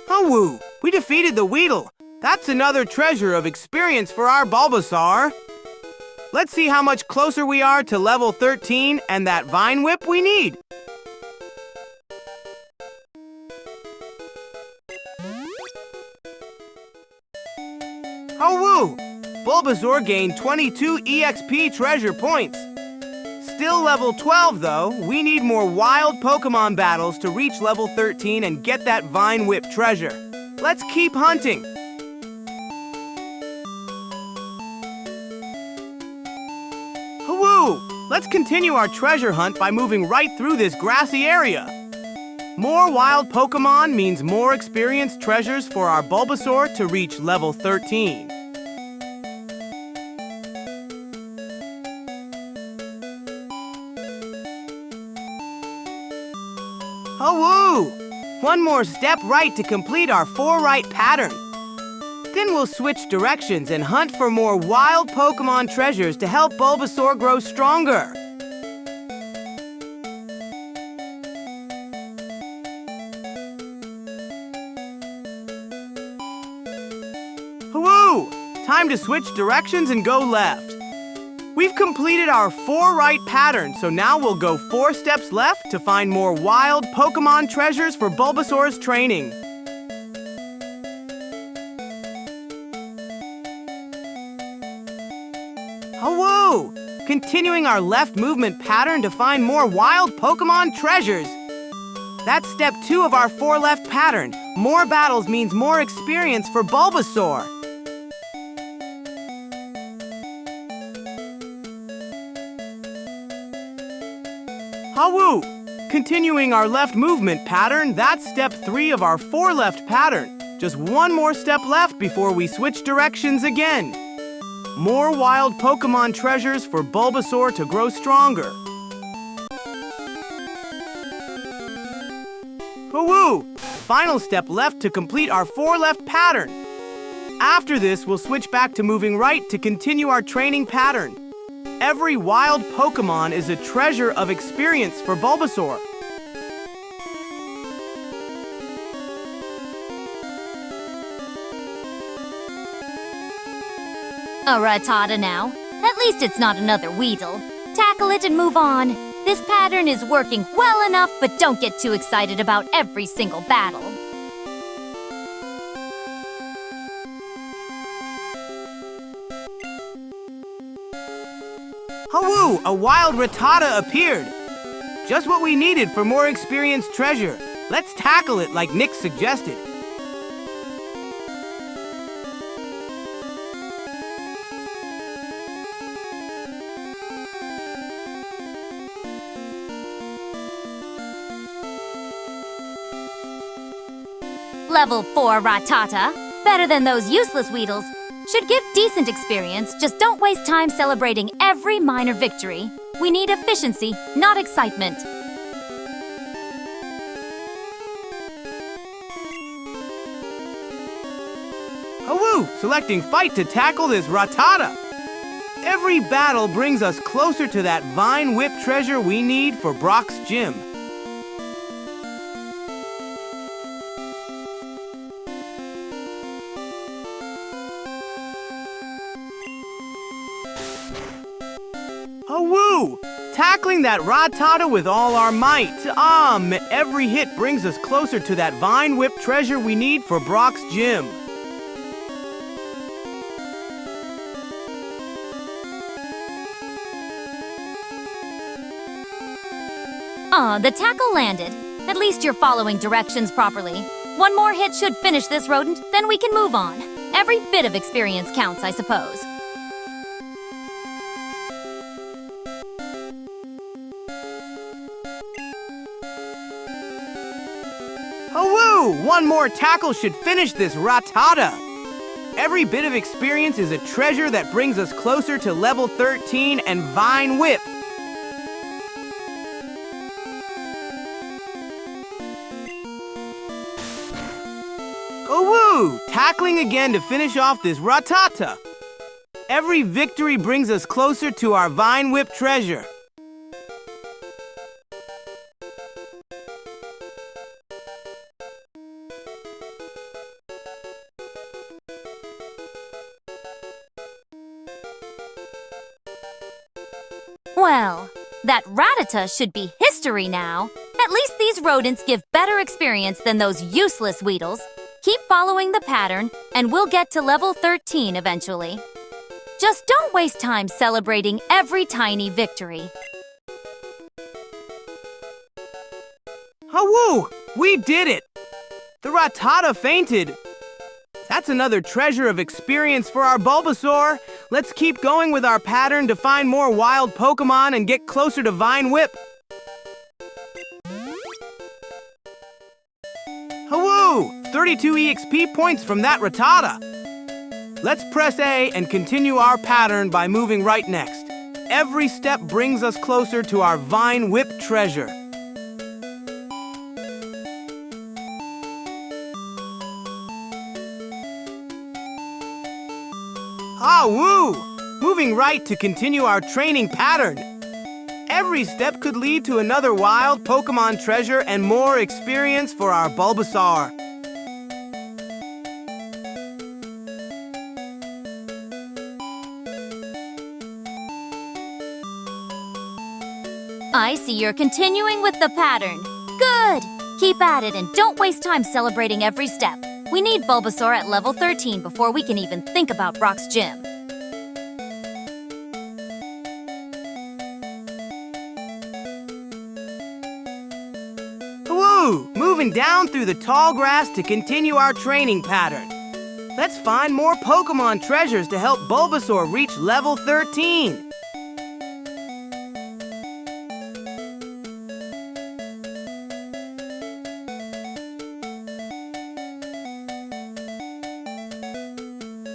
Woo! We defeated the Weedle. That's another treasure of experience for our Bulbasaur. Let's see how much closer we are to level 13 and that Vine Whip we need. Woo! Bulbasaur gained 22 EXP treasure points. Still level 12 though, we need more wild Pokémon battles to reach level 13 and get that Vine Whip treasure. Let's keep hunting. Woo! Let's continue our treasure hunt by moving right through this grassy area. More wild Pokémon means more experience treasures for our Bulbasaur to reach level 13. Oh, woo! One more step right to complete our 4 right pattern. Then we'll switch directions and hunt for more wild Pokémon treasures to help Bulbasaur grow stronger. Woo! Time to switch directions and go left. We've completed our 4 right pattern, so now we'll go 4 steps left to find more wild Pokémon treasures for Bulbasaur's training. Oh, woo! Continuing our left movement pattern to find more wild Pokémon treasures. That's step 2 of our 4 left pattern. More battles means more experience for Bulbasaur. Hawoo! Continuing our left movement pattern, that's step 3 of our 4 left pattern. Just one more step left before we switch directions again. More wild Pokémon treasures for Bulbasaur to grow stronger. Hawoo! Final step left to complete our 4 left pattern. After this, we'll switch back to moving right to continue our training pattern. Every wild Pokémon is a treasure of experience for Bulbasaur. A Rattata now. At least it's not another Weedle. Tackle it and move on. This pattern is working well enough, but don't get too excited about every single battle. Hawoo! A wild Rattata appeared! Just what we needed for more experienced treasure. Let's tackle it like Nyx suggested. Level 4 Rattata, better than those useless Weedles. Should give decent experience, just don't waste time celebrating every minor victory. We need efficiency, not excitement. Hawoo! Selecting fight to tackle this Rattata. Every battle brings us closer to that Vine Whip treasure we need for Brock's gym. Hawoo! Tackling that Rattata with all our might. Every hit brings us closer to that Vine Whip treasure we need for Brock's gym. The tackle landed. At least you're following directions properly. One more hit should finish this rodent, then we can move on. Every bit of experience counts, I suppose. Hawoo! One more tackle should finish this Rattata. Every bit of experience is a treasure that brings us closer to level 13 and Vine Whip. Hawoo! Tackling again to finish off this Rattata. Every victory brings us closer to our Vine Whip treasure. Well, that Rattata should be history now. At least these rodents give better experience than those useless Weedles. Keep following the pattern, and we'll get to level 13 eventually. Just don't waste time celebrating every tiny victory. Hawoo! We did it! The Rattata fainted. That's another treasure of experience for our Bulbasaur. Let's keep going with our pattern to find more wild Pokémon and get closer to Vine Whip. 32 EXP points from that Rattata. Let's press A and continue our pattern by moving right next. Every step brings us closer to our Vine Whip treasure. Ah, woo! Moving right to continue our training pattern. Every step could lead to another wild Pokémon treasure and more experience for our Bulbasaur. I see you're continuing with the pattern. Good! Keep at it and don't waste time celebrating every step. We need Bulbasaur at level 13 before we can even think about Brock's gym. Woo! Moving down through the tall grass to continue our training pattern. Let's find more Pokémon treasures to help Bulbasaur reach level 13.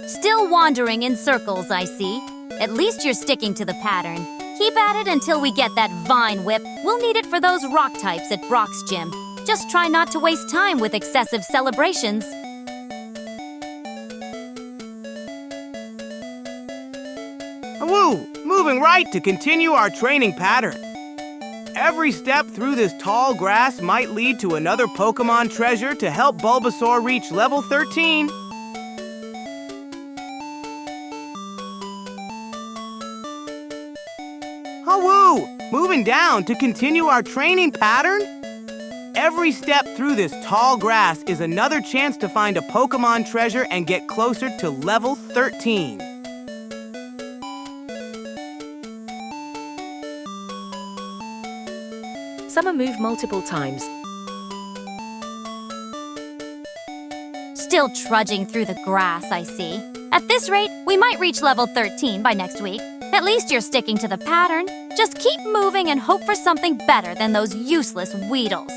Still wandering in circles, I see. At least you're sticking to the pattern. Keep at it until we get that Vine Whip. We'll need it for those rock types at Brock's gym. Just try not to waste time with excessive celebrations. Woo! Moving right to continue our training pattern. Every step through this tall grass might lead to another Pokémon treasure to help Bulbasaur reach level 13. Oh, woo! Moving down to continue our training pattern. Every step through this tall grass is another chance to find a Pokémon treasure and get closer to level 13. Summer moved multiple times. Still trudging through the grass, I see. At this rate, we might reach level 13 by next week. At least you're sticking to the pattern. Just keep moving and hope for something better than those useless Weedles.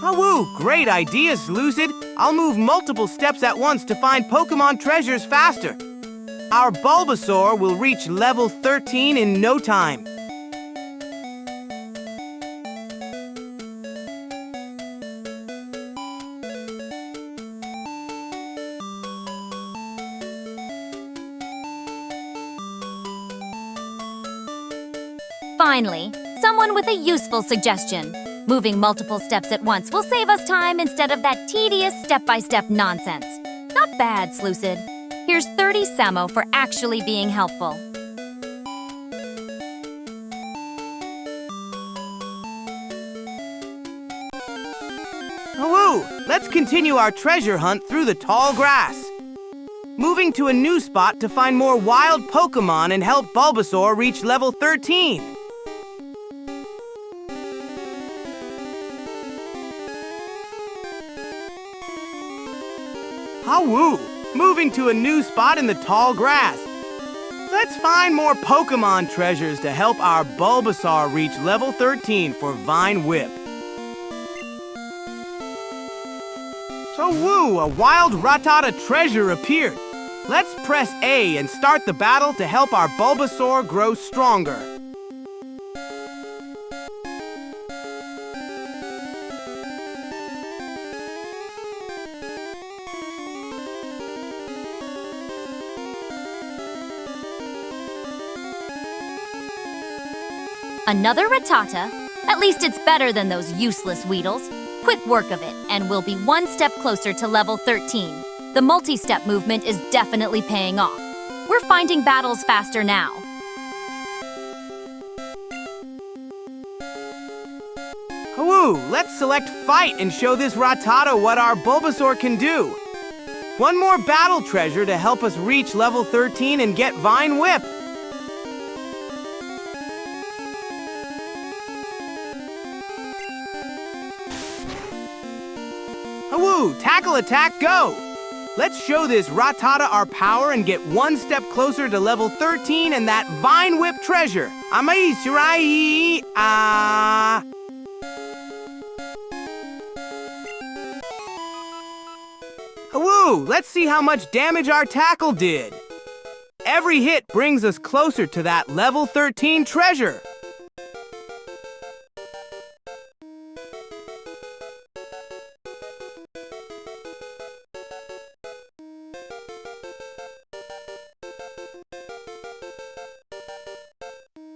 Oh, woo! Great ideas, Lucid! I'll move multiple steps at once to find Pokémon treasures faster. Our Bulbasaur will reach level 13 in no time. Finally, someone with a useful suggestion. Moving multiple steps at once will save us time instead of that tedious step-by-step nonsense. Not bad, Slucid. Here's 30 Samo for actually being helpful. Oh, woo! Let's continue our treasure hunt through the tall grass. Moving to a new spot to find more wild Pokémon and help Bulbasaur reach level 13. Woo! Moving to a new spot in the tall grass. Let's find more Pokémon treasures to help our Bulbasaur reach level 13 for Vine Whip. So woo! A wild Rattata treasure appeared. Let's press A and start the battle to help our Bulbasaur grow stronger. Another Rattata? At least it's better than those useless Weedles. Quick work of it, and we'll be one step closer to level 13. The multi-step movement is definitely paying off. We're finding battles faster now. Woo! Let's select Fight and show this Rattata what our Bulbasaur can do. One more battle treasure to help us reach level 13 and get Vine Whip. Woo! Tackle, attack, go! Let's show this Rattata our power and get one step closer to level 13 and that Vine Whip treasure. Woo! Let's see how much damage our tackle did. Every hit brings us closer to that level 13 treasure.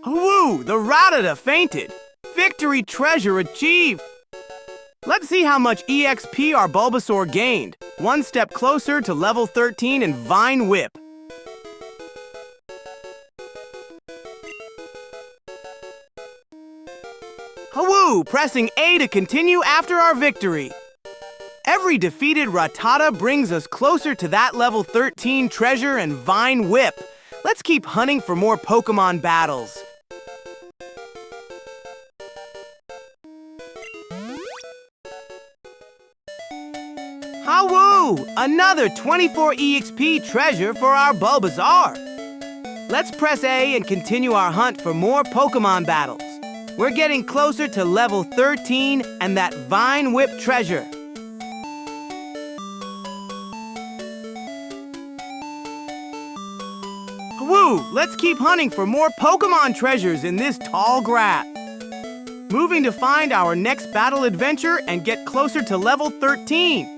Woo! The Rattata fainted. Victory treasure achieved. Let's see how much EXP our Bulbasaur gained. One step closer to level 13 and Vine Whip. Woo! Pressing A to continue after our victory. Every defeated Rattata brings us closer to that level 13 treasure and Vine Whip. Let's keep hunting for more Pokémon battles. Woo! Another 24 EXP treasure for our Bulbasaur. Let's press A and continue our hunt for more Pokémon battles. We're getting closer to level 13 and that Vine Whip treasure. Woo! Let's keep hunting for more Pokémon treasures in this tall grass. Moving to find our next battle adventure and get closer to level 13.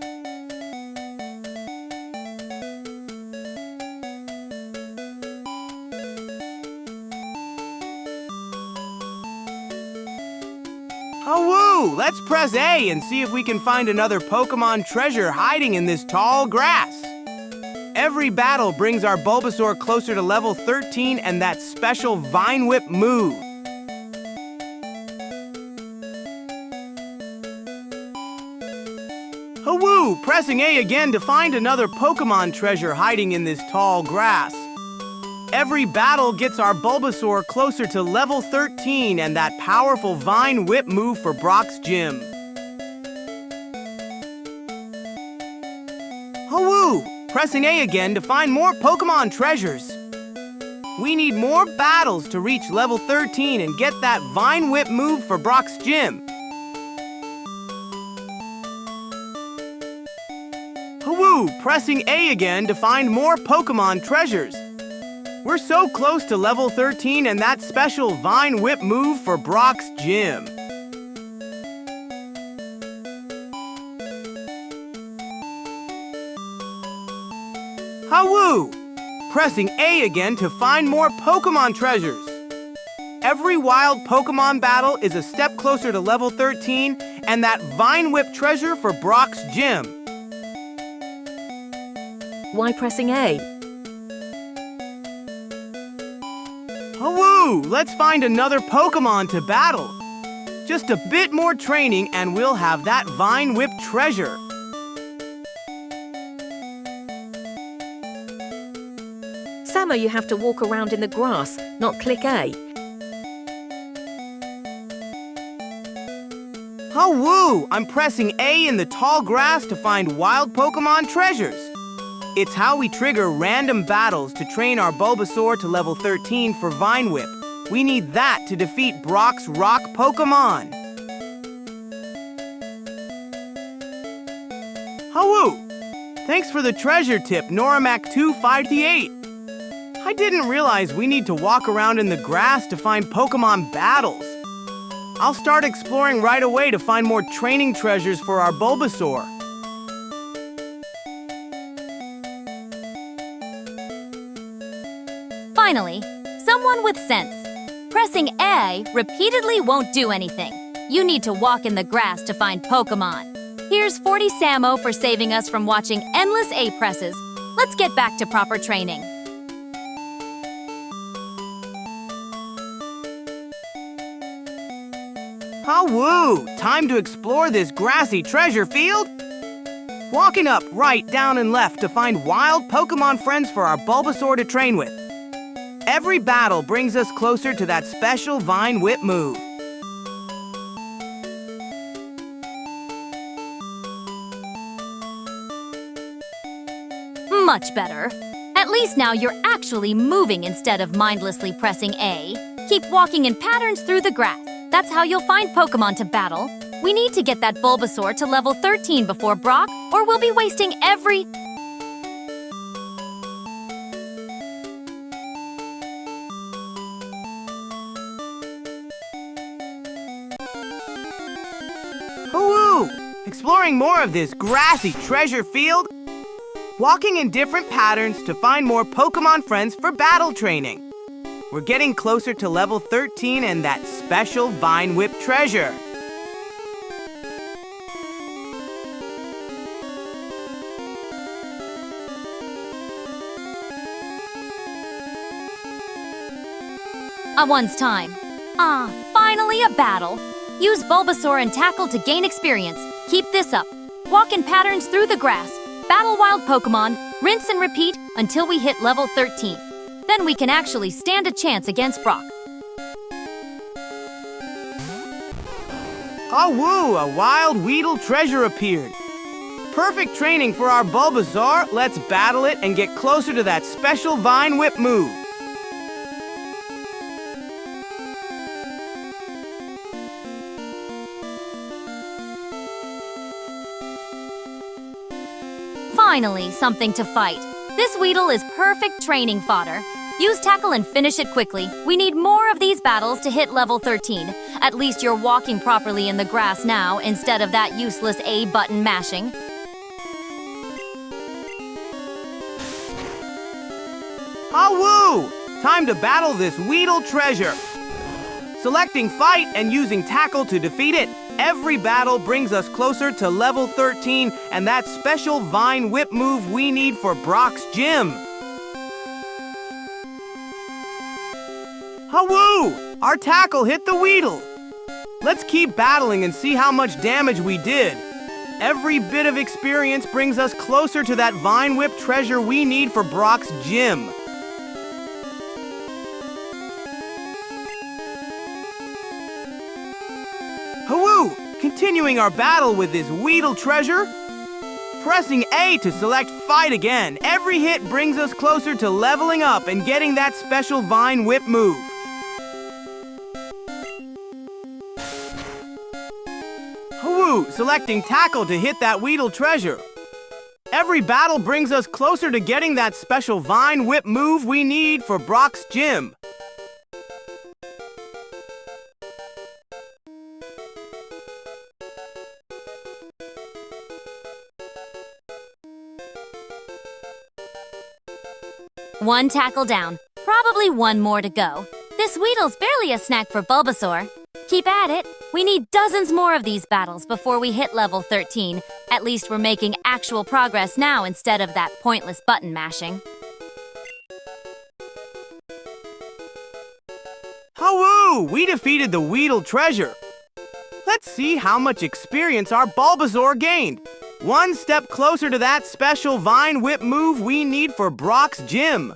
Woo! Let's press A and see if we can find another Pokémon treasure hiding in this tall grass. Every battle brings our Bulbasaur closer to level 13 and that special Vine Whip move. Woo! Pressing A again to find another Pokémon treasure hiding in this tall grass. Every battle gets our Bulbasaur closer to level 13 and that powerful Vine Whip move for Brock's gym. Woo! Pressing A again to find more Pokémon treasures. We need more battles to reach level 13 and get that Vine Whip move for Brock's gym. Woo! Pressing A again to find more Pokémon treasures. We're so close to level 13 and that special Vine Whip move for Brock's gym. Woo! Pressing A again to find more Pokémon treasures. Every wild Pokémon battle is a step closer to level 13 and that Vine Whip treasure for Brock's gym. Why pressing A? Woo! Let's find another Pokémon to battle. Just a bit more training and we'll have that Vine Whip treasure. Samo, you have to walk around in the grass, not click A. Woo! I'm pressing A in the tall grass to find wild Pokémon treasures. It's how we trigger random battles to train our Bulbasaur to level 13 for Vine Whip. We need that to defeat Brock's rock Pokémon. Woo! Thanks for the treasure tip, Noramac258. I didn't realize we need to walk around in the grass to find Pokémon battles. I'll start exploring right away to find more training treasures for our Bulbasaur. Finally, someone with sense. Pressing A repeatedly won't do anything. You need to walk in the grass to find Pokémon. Here's 40 Samo for saving us from watching endless A presses. Let's get back to proper training. Woo! Time to explore this grassy treasure field. Walking up, right, down, and left to find wild Pokémon friends for our Bulbasaur to train with. Every battle brings us closer to that special Vine Whip move. Much better. At least now you're actually moving instead of mindlessly pressing A. Keep walking in patterns through the grass. That's how you'll find Pokémon to battle. We need to get that Bulbasaur to level 13 before Brock, or we'll be wasting every... Hoo-woo! Exploring more of this grassy treasure field. Walking in different patterns to find more Pokémon friends for battle training. We're getting closer to level 13 and that special Vine Whip treasure. At one's time. Finally a battle. Use Bulbasaur and Tackle to gain experience. Keep this up. Walk in patterns through the grass. Battle wild Pokémon. Rinse and repeat until we hit level 13. Then we can actually stand a chance against Brock. Oh woo! A wild Weedle treasure appeared. Perfect training for our Bulbasaur. Let's battle it and get closer to that special Vine Whip move. Finally, something to fight. This Weedle is perfect training fodder. Use Tackle and finish it quickly. We need more of these battles to hit level 13. At least you're walking properly in the grass now, instead of that useless A button mashing. Ah-woo! Time to battle this Weedle treasure. Selecting Fight and using Tackle to defeat it. Every battle brings us closer to level 13 and that special Vine Whip move we need for Brock's gym. Hawoo! Our Tackle hit the Weedle. Let's keep battling and see how much damage we did. Every bit of experience brings us closer to that Vine Whip treasure we need for Brock's gym. Hawoo! Continuing our battle with this Weedle treasure. Pressing A to select Fight again. Every hit brings us closer to leveling up and getting that special Vine Whip move. Hawoo! Selecting Tackle to hit that Weedle treasure. Every battle brings us closer to getting that special Vine Whip move we need for Brock's gym. One Tackle down. Probably one more to go. This Weedle's barely a snack for Bulbasaur. Keep at it. We need dozens more of these battles before we hit level 13. At least we're making actual progress now instead of that pointless button mashing. Hawoo! We defeated the Weedle treasure. Let's see how much experience our Bulbasaur gained. One step closer to that special Vine Whip move we need for Brock's gym.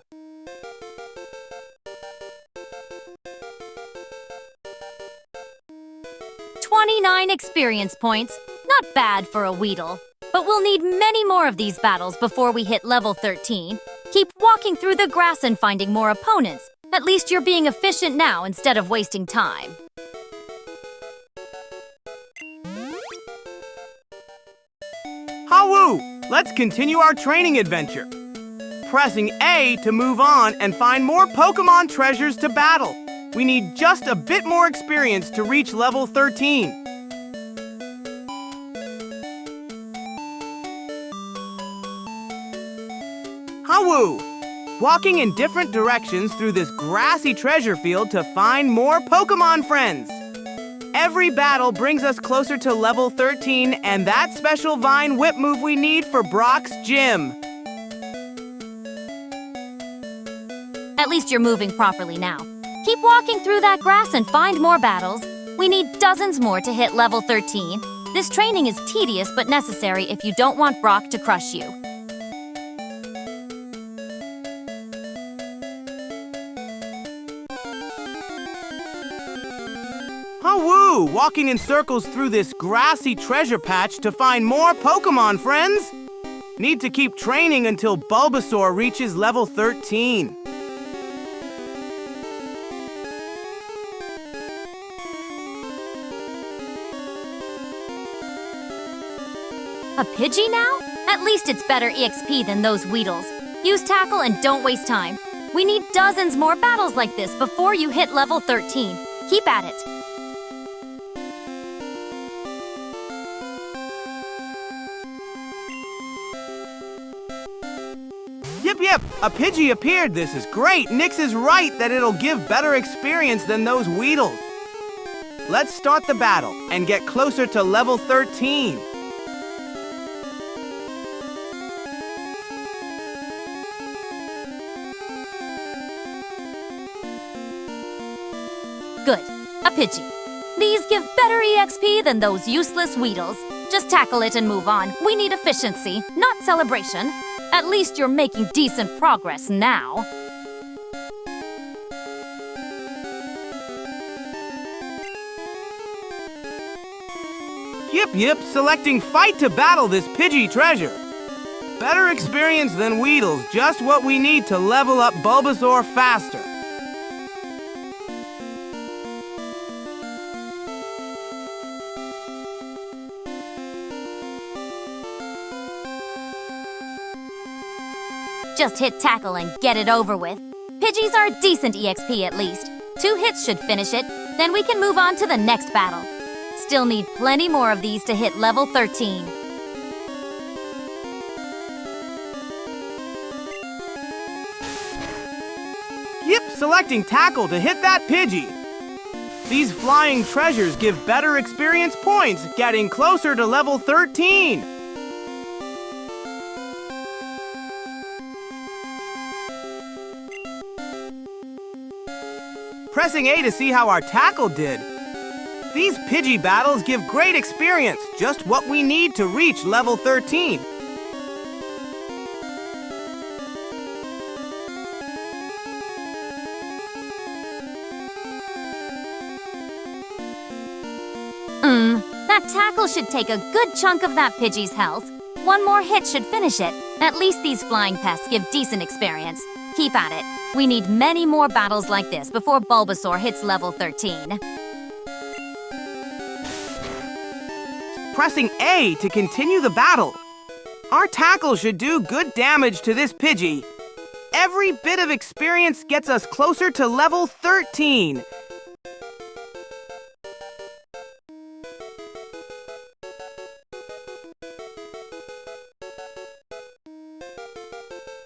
"29 experience points. Not bad for a Weedle. But we'll need many more of these battles before we hit level 13. Keep walking through the grass and finding more opponents. At least you're being efficient now instead of wasting time. Hawoo! Let's continue our training adventure. Pressing A to move on and find more Pokémon treasures to battle. We need just a bit more experience to reach level 13. Hawoo! Walking in different directions through this grassy treasure field to find more Pokémon friends. Every battle brings us closer to level 13 and that special Vine Whip move we need for Brock's gym. At least you're moving properly now. Keep walking through that grass and find more battles. We need dozens more to hit level 13. This training is tedious but necessary if you don't want Brock to crush you. Hawoo! Walking in circles through this grassy treasure patch to find more Pokémon friends. Need to keep training until Bulbasaur reaches level 13. A Pidgey now? At least it's better EXP than those Weedles. Use Tackle and don't waste time. We need dozens more battles like this before you hit level 13. Keep at it. Yep, a Pidgey appeared. This is great. Nyx is right that it'll give better experience than those Weedles. Let's start the battle and get closer to level 13. Good. A Pidgey. These give better EXP than those useless Weedles. Just tackle it and move on. We need efficiency, not celebration. At least you're making decent progress now. Yep, selecting Fight to battle this Pidgey treasure. Better experience than Weedles, just what we need to level up Bulbasaur faster. Just hit Tackle and get it over with. Pidgeys are a decent EXP at least. 2 hits should finish it, then we can move on to the next battle. Still need plenty more of these to hit level 13. Yep, selecting Tackle to hit that Pidgey. These flying treasures give better experience points, getting closer to level 13. Pressing A to see how our Tackle did. These Pidgey battles give great experience, just what we need to reach level 13. That Tackle should take a good chunk of that Pidgey's health. 1 more hit should finish it. At least these flying pests give decent experience. Keep at it. We need many more battles like this before Bulbasaur hits level 13. Pressing A to continue the battle. Our Tackle should do good damage to this Pidgey. Every bit of experience gets us closer to level 13.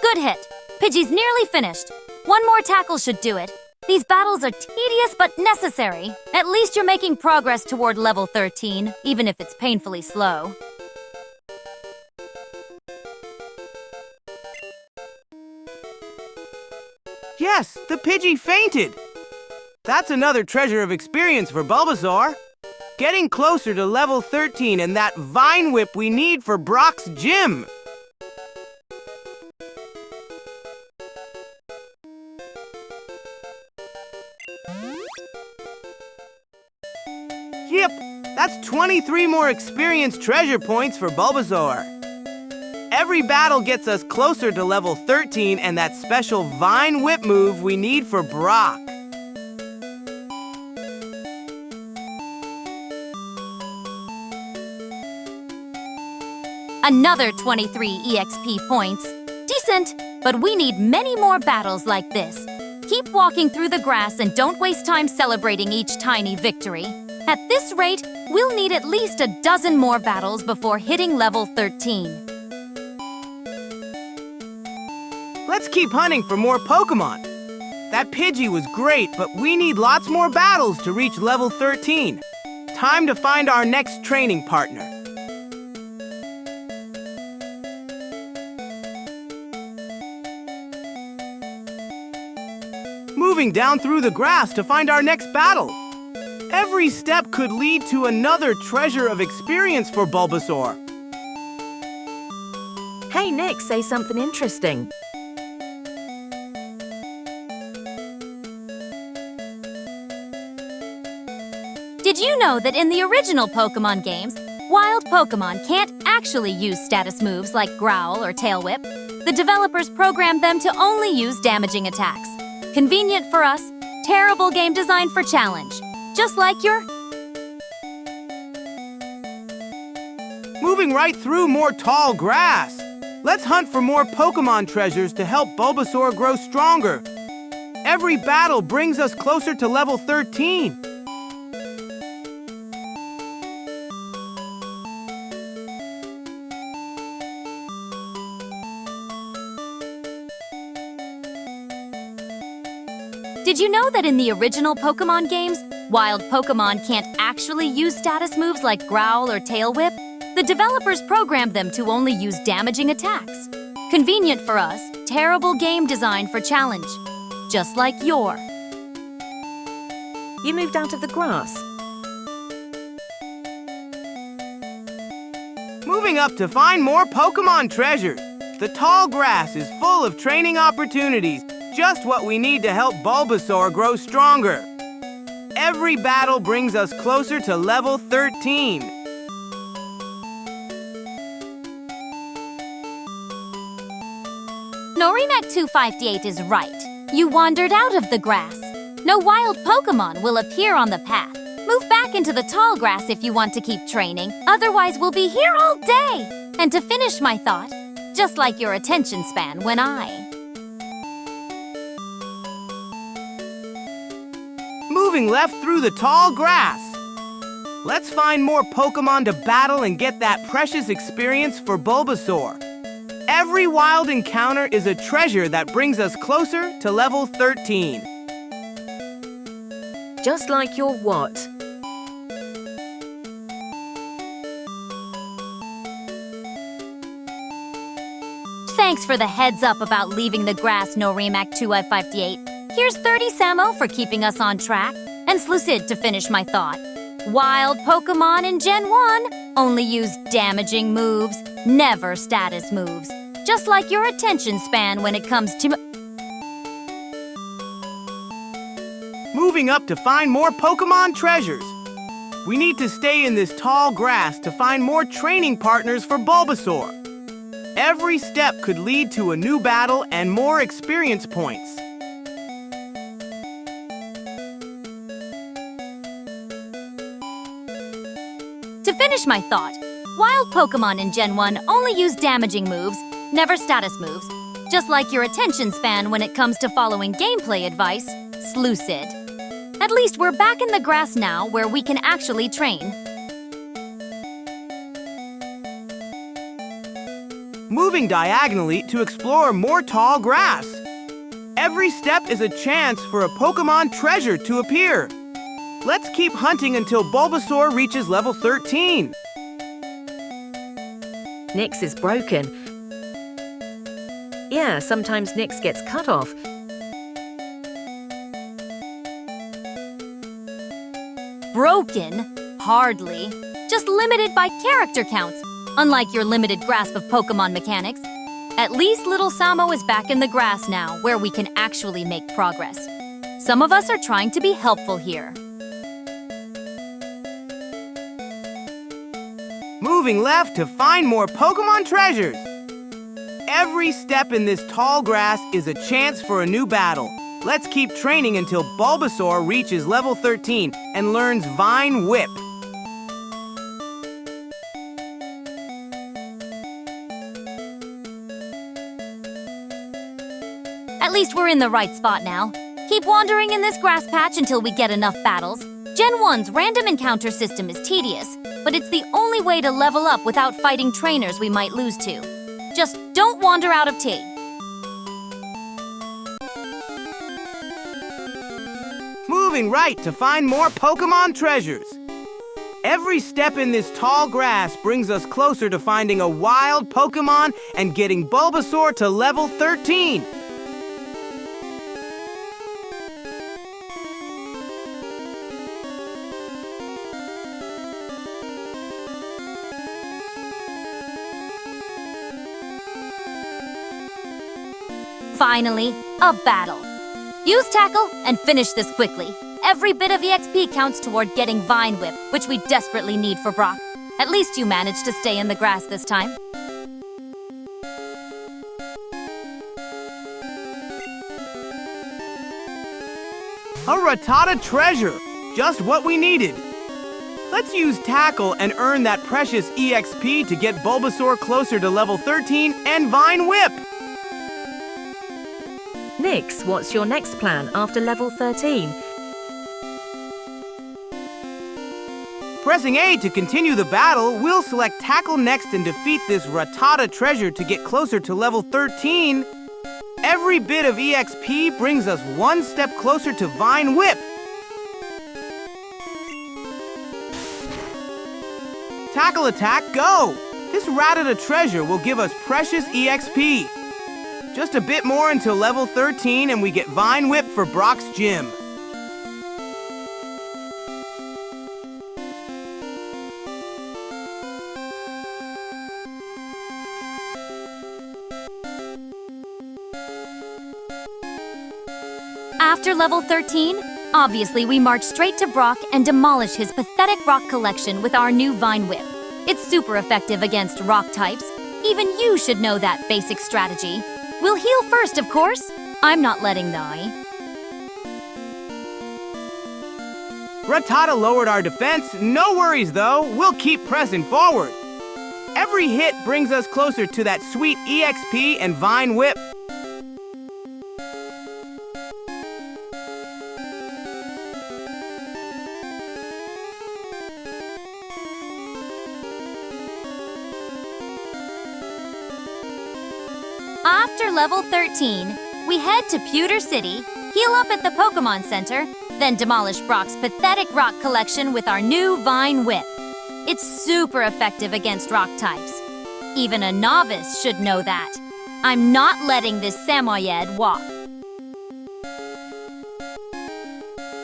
Good hit. Pidgey's nearly finished. 1 more Tackle should do it. These battles are tedious but necessary. At least you're making progress toward level 13, even if it's painfully slow. Yes, the Pidgey fainted. That's another treasure of experience for Bulbasaur. Getting closer to level 13 and that Vine Whip we need for Brock's gym. Yep, that's 23 more experience treasure points for Bulbasaur. Every battle gets us closer to level 13 and that special Vine Whip move we need for Brock. Another 23 EXP points. Decent, but we need many more battles like this. Keep walking through the grass and don't waste time celebrating each tiny victory. At this rate, we'll need at least a dozen more battles before hitting level 13. Let's keep hunting for more Pokémon. That Pidgey was great, but we need lots more battles to reach level 13. Time to find our next training partner. Moving down through the grass to find our next battle. Every step could lead to another treasure of experience for Bulbasaur. Hey, Nyx, say something interesting. Did you know that in the original Pokémon games, wild Pokémon can't actually use status moves like Growl or Tail Whip. The developers programmed them to only use damaging attacks. Convenient for us, terrible game design for challenge. Just like your... Moving right through more tall grass. Let's hunt for more Pokémon treasures to help Bulbasaur grow stronger. Every battle brings us closer to level 13. Did you know that in the original Pokémon games, wild Pokémon can't actually use status moves like Growl or Tail Whip? The developers programmed them to only use damaging attacks. Convenient for us, terrible game design for challenge. Just like your... You moved out of the grass. Moving up to find more Pokémon treasures. The tall grass is full of training opportunities, just what we need to help Bulbasaur grow stronger. Every battle brings us closer to level 13. Norimac 258 is right. You wandered out of the grass. No wild Pokémon will appear on the path. Move back into the tall grass if you want to keep training. Otherwise, we'll be here all day. And to finish my thought, just like your attention span when Moving left through the tall grass. Let's find more Pokémon to battle and get that precious experience for Bulbasaur. Every wild encounter is a treasure that brings us closer to level 13. Just like your what? Thanks for the heads up about leaving the grass, Norimac 258. Here's 30 Samo for keeping us on track, and Slucid to finish my thought. Wild Pokémon in Gen 1 only use damaging moves, never status moves. Just like your attention span when it comes to... Moving up to find more Pokémon treasures. We need to stay in this tall grass to find more training partners for Bulbasaur. Every step could lead to a new battle and more experience points. To finish my thought, wild Pokémon in Gen 1 only use damaging moves, never status moves. Just like your attention span when it comes to following gameplay advice, Slucid. At least we're back in the grass now where we can actually train. Moving diagonally to explore more tall grass. Every step is a chance for a Pokémon treasure to appear. Let's keep hunting until Bulbasaur reaches level 13. Nyx is broken. Yeah, sometimes Nyx gets cut off. Broken? Hardly. Just limited by character counts, unlike your limited grasp of Pokémon mechanics. At least little Samo is back in the grass now, where we can actually make progress. Some of us are trying to be helpful here. Moving left to find more Pokémon treasures. Every step in this tall grass is a chance for a new battle. Let's keep training until Bulbasaur reaches level 13 and learns Vine Whip. At least we're in the right spot now. Keep wandering in this grass patch until we get enough battles. Gen 1's random encounter system is tedious, but it's the only way to level up without fighting trainers we might lose to. Just don't wander out of T. Moving right to find more Pokémon treasures. Every step in this tall grass brings us closer to finding a wild Pokémon and getting Bulbasaur to level 13. Finally, a battle. Use Tackle and finish this quickly. Every bit of EXP counts toward getting Vine Whip, which we desperately need for Brock. At least you managed to stay in the grass this time. A Rattata treasure! Just what we needed! Let's use Tackle and earn that precious EXP to get Bulbasaur closer to level 13 and Vine Whip! Nyx, what's your next plan after level 13? Pressing A to continue the battle, we'll select Tackle next and defeat this Rattata treasure to get closer to level 13. Every bit of EXP brings us one step closer to Vine Whip. Tackle attack, go! This Rattata treasure will give us precious EXP. Just a bit more until level 13 and we get Vine Whip for Brock's gym. After level 13, obviously we march straight to Brock and demolish his pathetic rock collection with our new Vine Whip. It's super effective against rock types. Even you should know that basic strategy. We'll heal first, of course. I'm not letting die. Rattata lowered our defense. No worries though, we'll keep pressing forward. Every hit brings us closer to that sweet EXP and Vine Whip. After level 13, we head to Pewter City, heal up at the Pokémon Center, then demolish Brock's pathetic rock collection with our new Vine Whip. It's super effective against rock types. Even a novice should know that. I'm not letting this Samo&Nyx walk.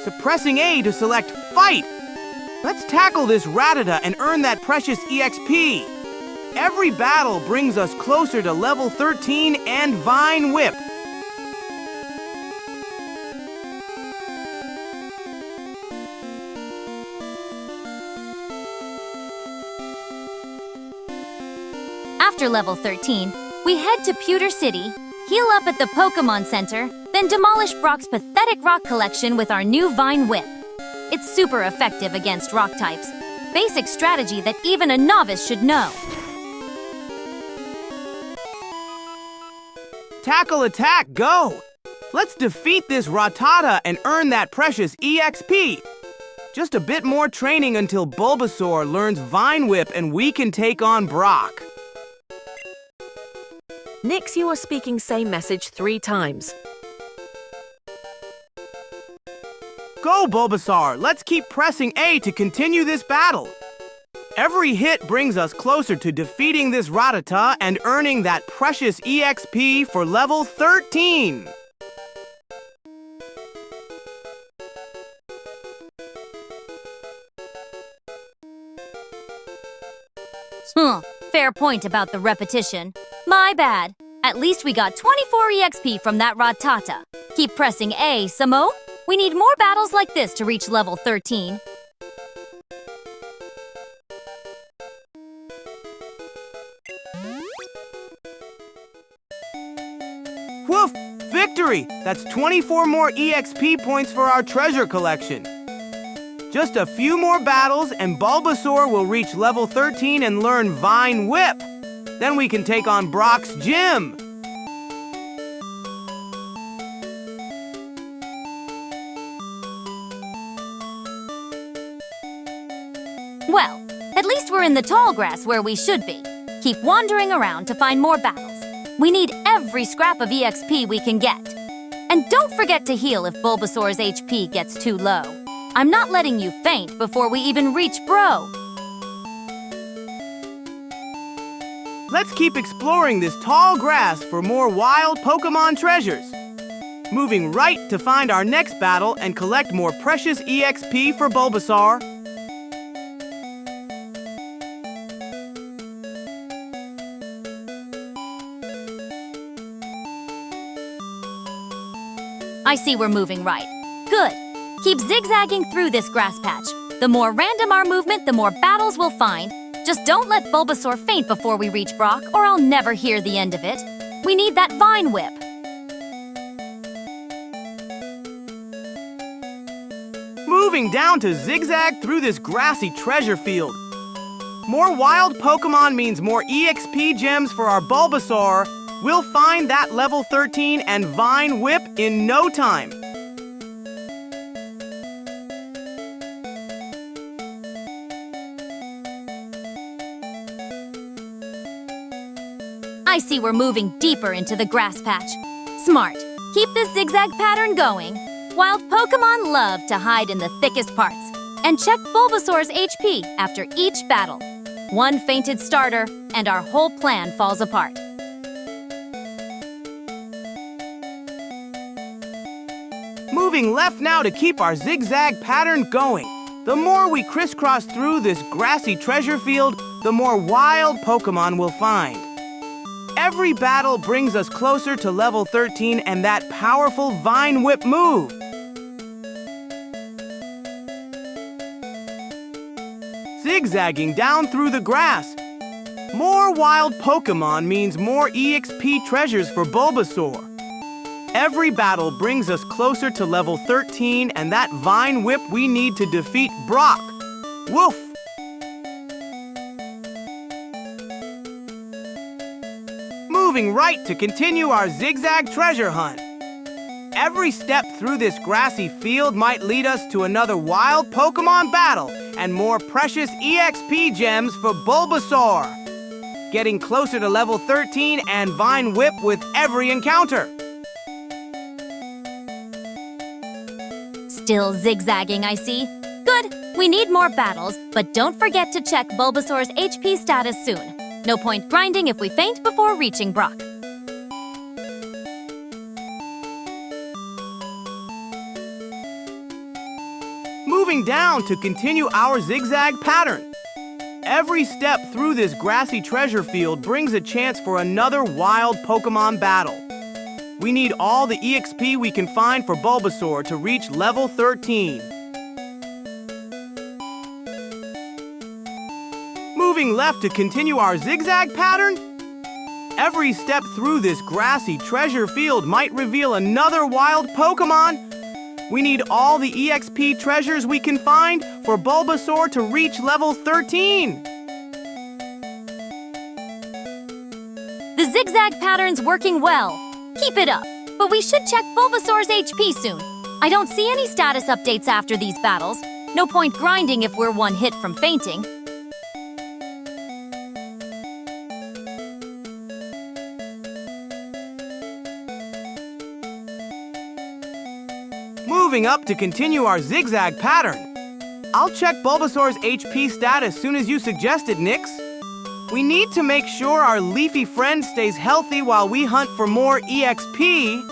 Suppressing A to select Fight. Let's tackle this Rattata and earn that precious EXP. Every battle brings us closer to level 13 and Vine Whip. After level 13, we head to Pewter City, heal up at the Pokémon Center, then demolish Brock's pathetic rock collection with our new Vine Whip. It's super effective against rock types. Basic strategy that even a novice should know. Tackle attack, go! Let's defeat this Rattata and earn that precious EXP. Just a bit more training until Bulbasaur learns Vine Whip and we can take on Brock. Nyx, you are speaking same message 3 times. Go, Bulbasaur! Let's keep pressing A to continue this battle. Every hit brings us closer to defeating this Rattata and earning that precious EXP for level 13. Fair point about the repetition. My bad. At least we got 24 EXP from that Rattata. Keep pressing A, Samo. We need more battles like this to reach level 13. Woof! Victory! That's 24 more EXP points for our treasure collection. Just a few more battles and Bulbasaur will reach level 13 and learn Vine Whip. Then we can take on Brock's gym. Well, at least we're in the tall grass where we should be. Keep wandering around to find more battles. We need every scrap of EXP we can get. And don't forget to heal if Bulbasaur's HP gets too low. I'm not letting you faint before we even reach Bro. Let's keep exploring this tall grass for more wild Pokémon treasures. Moving right to find our next battle and collect more precious EXP for Bulbasaur. I see we're moving right. Good. Keep zigzagging through this grass patch. The more random our movement, the more battles we'll find. Just don't let Bulbasaur faint before we reach Brock, or I'll never hear the end of it. We need that Vine Whip. Moving down to zigzag through this grassy treasure field. More wild Pokémon means more EXP gems for our Bulbasaur. We'll find that level 13 and Vine Whip in no time. I see we're moving deeper into the grass patch. Smart. Keep this zigzag pattern going. Wild Pokémon love to hide in the thickest parts. And check Bulbasaur's HP after each battle. One fainted starter, and our whole plan falls apart. Moving left now to keep our zigzag pattern going. The more we crisscross through this grassy treasure field, the more wild Pokémon we'll find. Every battle brings us closer to level 13 and that powerful Vine Whip move. Zigzagging down through the grass. More wild Pokémon means more EXP treasures for Bulbasaur. Every battle brings us closer to level 13 and that Vine Whip we need to defeat Brock. Woof! Moving right to continue our zigzag treasure hunt. Every step through this grassy field might lead us to another wild Pokémon battle and more precious EXP gems for Bulbasaur. Getting closer to level 13 and Vine Whip with every encounter. Still zigzagging, I see. Good. We need more battles, but don't forget to check Bulbasaur's HP status soon. No point grinding if we faint before reaching Brock. Moving down to continue our zigzag pattern. Every step through this grassy treasure field brings a chance for another wild Pokémon battle. We need all the EXP we can find for Bulbasaur to reach level 13. Moving left to continue our zigzag pattern. Every step through this grassy treasure field might reveal another wild Pokémon. We need all the EXP treasures we can find for Bulbasaur to reach level 13. The zigzag pattern's working well. Keep it up, but we should check Bulbasaur's HP soon. I don't see any status updates after these battles. No point grinding if we're one hit from fainting. Moving up to continue our zigzag pattern. I'll check Bulbasaur's HP status soon as you suggested, Nyx. We need to make sure our leafy friend stays healthy while we hunt for more EXP.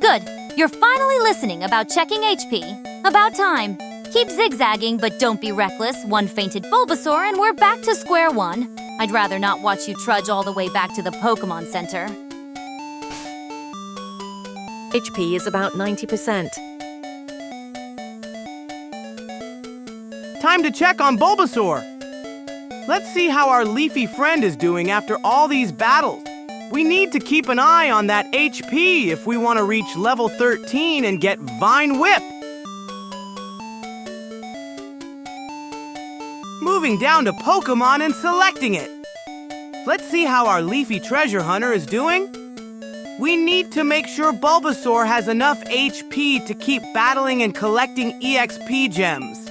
Good. You're finally listening about checking HP. About time. Keep zigzagging, but don't be reckless. One fainted Bulbasaur and we're back to square one. I'd rather not watch you trudge all the way back to the Pokémon Center. HP is about 90%. Time to check on Bulbasaur. Let's see how our leafy friend is doing after all these battles. We need to keep an eye on that HP if we want to reach level 13 and get Vine Whip. Moving down to Pokémon and selecting it. Let's see how our leafy treasure hunter is doing. We need to make sure Bulbasaur has enough HP to keep battling and collecting EXP gems.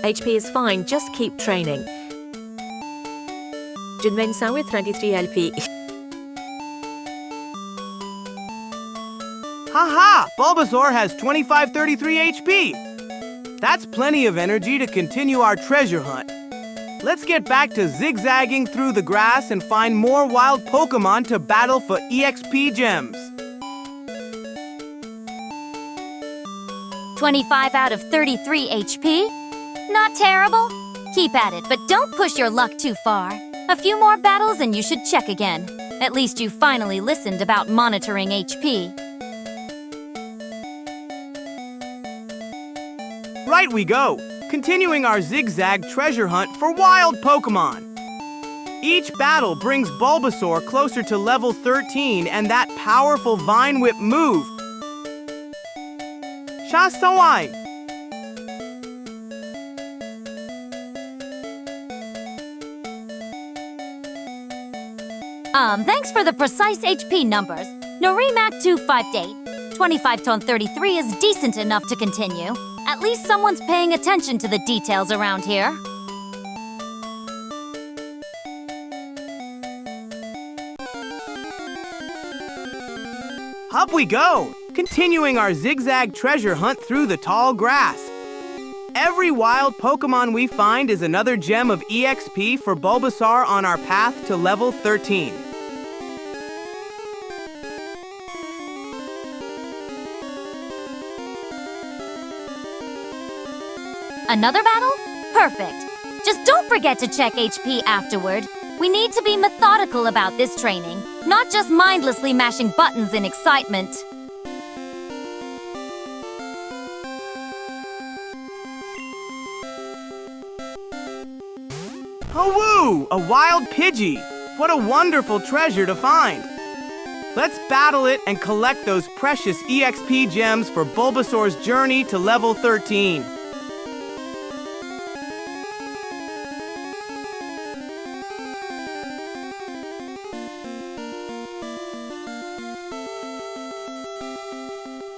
HP is fine, just keep training. Junwen with 23 LP. Haha! Bulbasaur has 2533 HP. That's plenty of energy to continue our treasure hunt. Let's get back to zigzagging through the grass and find more wild Pokémon to battle for EXP gems. 25 out of 33 HP? Not terrible. Keep at it, but don't push your luck too far. A few more battles and you should check again. At least you finally listened about monitoring HP. right we go, continuing our zigzag treasure hunt for wild Pokémon. Each battle brings Bulbasaur closer to level 13 and that powerful Vine Whip move. Samo&Nyx. Thanks for the precise HP numbers. Norimak 258. 25 ton 33 is decent enough to continue. At least someone's paying attention to the details around here. Up we go, continuing our zigzag treasure hunt through the tall grass. Every wild Pokémon we find is another gem of EXP for Bulbasaur on our path to level 13. Another battle? Perfect. Just don't forget to check HP afterward. We need to be methodical about this training, not just mindlessly mashing buttons in excitement. Oh woo! A wild Pidgey! What a wonderful treasure to find! Let's battle it and collect those precious EXP gems for Bulbasaur's journey to level 13.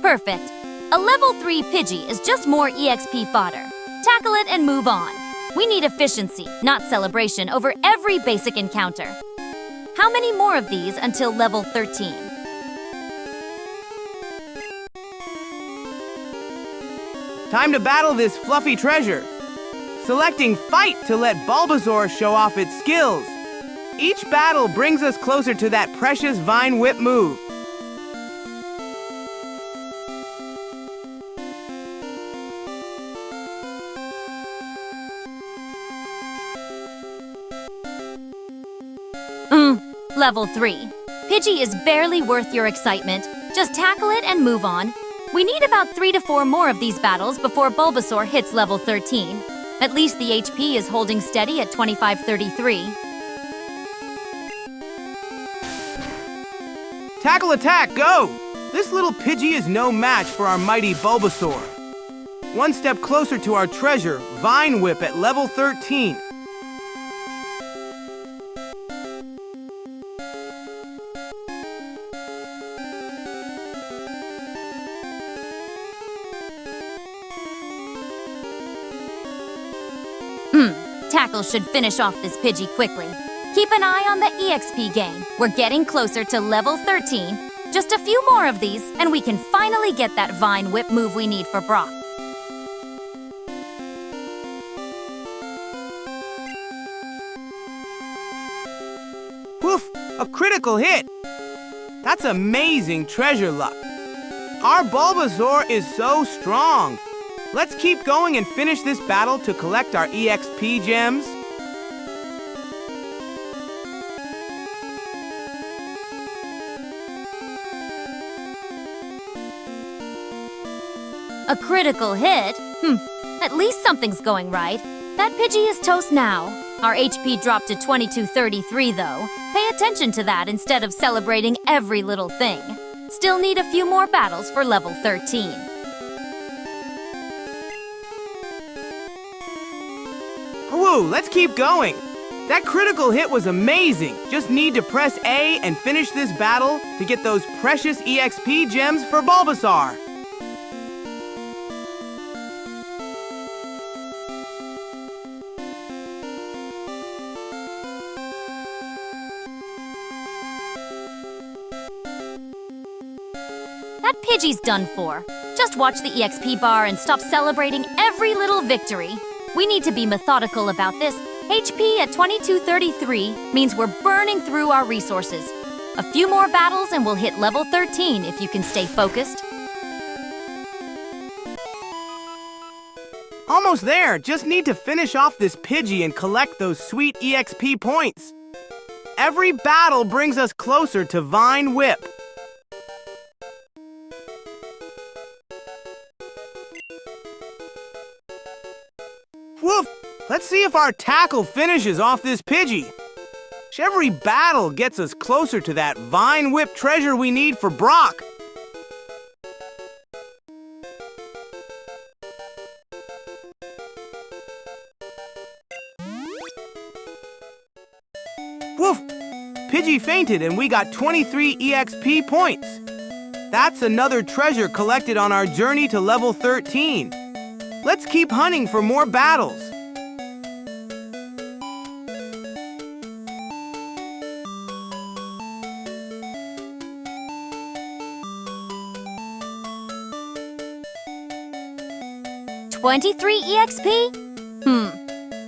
Perfect. A level 3 Pidgey is just more EXP fodder. Tackle it and move on. We need efficiency, not celebration, over every basic encounter. How many more of these until level 13? Time to battle this fluffy treasure. Selecting Fight to let Bulbasaur show off its skills. Each battle brings us closer to that precious Vine Whip move. Level 3. Pidgey is barely worth your excitement. Just tackle it and move on. We need about 3 to 4 more of these battles before Bulbasaur hits level 13. At least the HP is holding steady at 2533. Tackle attack, go! This little Pidgey is no match for our mighty Bulbasaur. One step closer to our treasure, Vine Whip at level 13. Tackle should finish off this Pidgey quickly. Keep an eye on the EXP gain. We're getting closer to level 13. Just a few more of these, and we can finally get that Vine Whip move we need for Brock. Woof! A critical hit! That's amazing treasure luck. Our Bulbasaur is so strong. Let's keep going and finish this battle to collect our EXP gems. A critical hit? At least something's going right. That Pidgey is toast now. Our HP dropped to 2233 though. Pay attention to that instead of celebrating every little thing. Still need a few more battles for level 13. Woo, let's keep going. That critical hit was amazing. Just need to press A and finish this battle to get those precious EXP gems for Bulbasaur. That Pidgey's done for. Just watch the EXP bar and stop celebrating every little victory. We need to be methodical about this. HP at 2233 means we're burning through our resources. A few more battles and we'll hit level 13 if you can stay focused. Almost there. Just need to finish off this Pidgey and collect those sweet EXP points. Every battle brings us closer to Vine Whip. Let's see if our tackle finishes off this Pidgey. Every battle gets us closer to that Vine Whip treasure we need for Brock. Woof! Pidgey fainted and we got 23 EXP points. That's another treasure collected on our journey to level 13. Let's keep hunting for more battles. $23 EXP?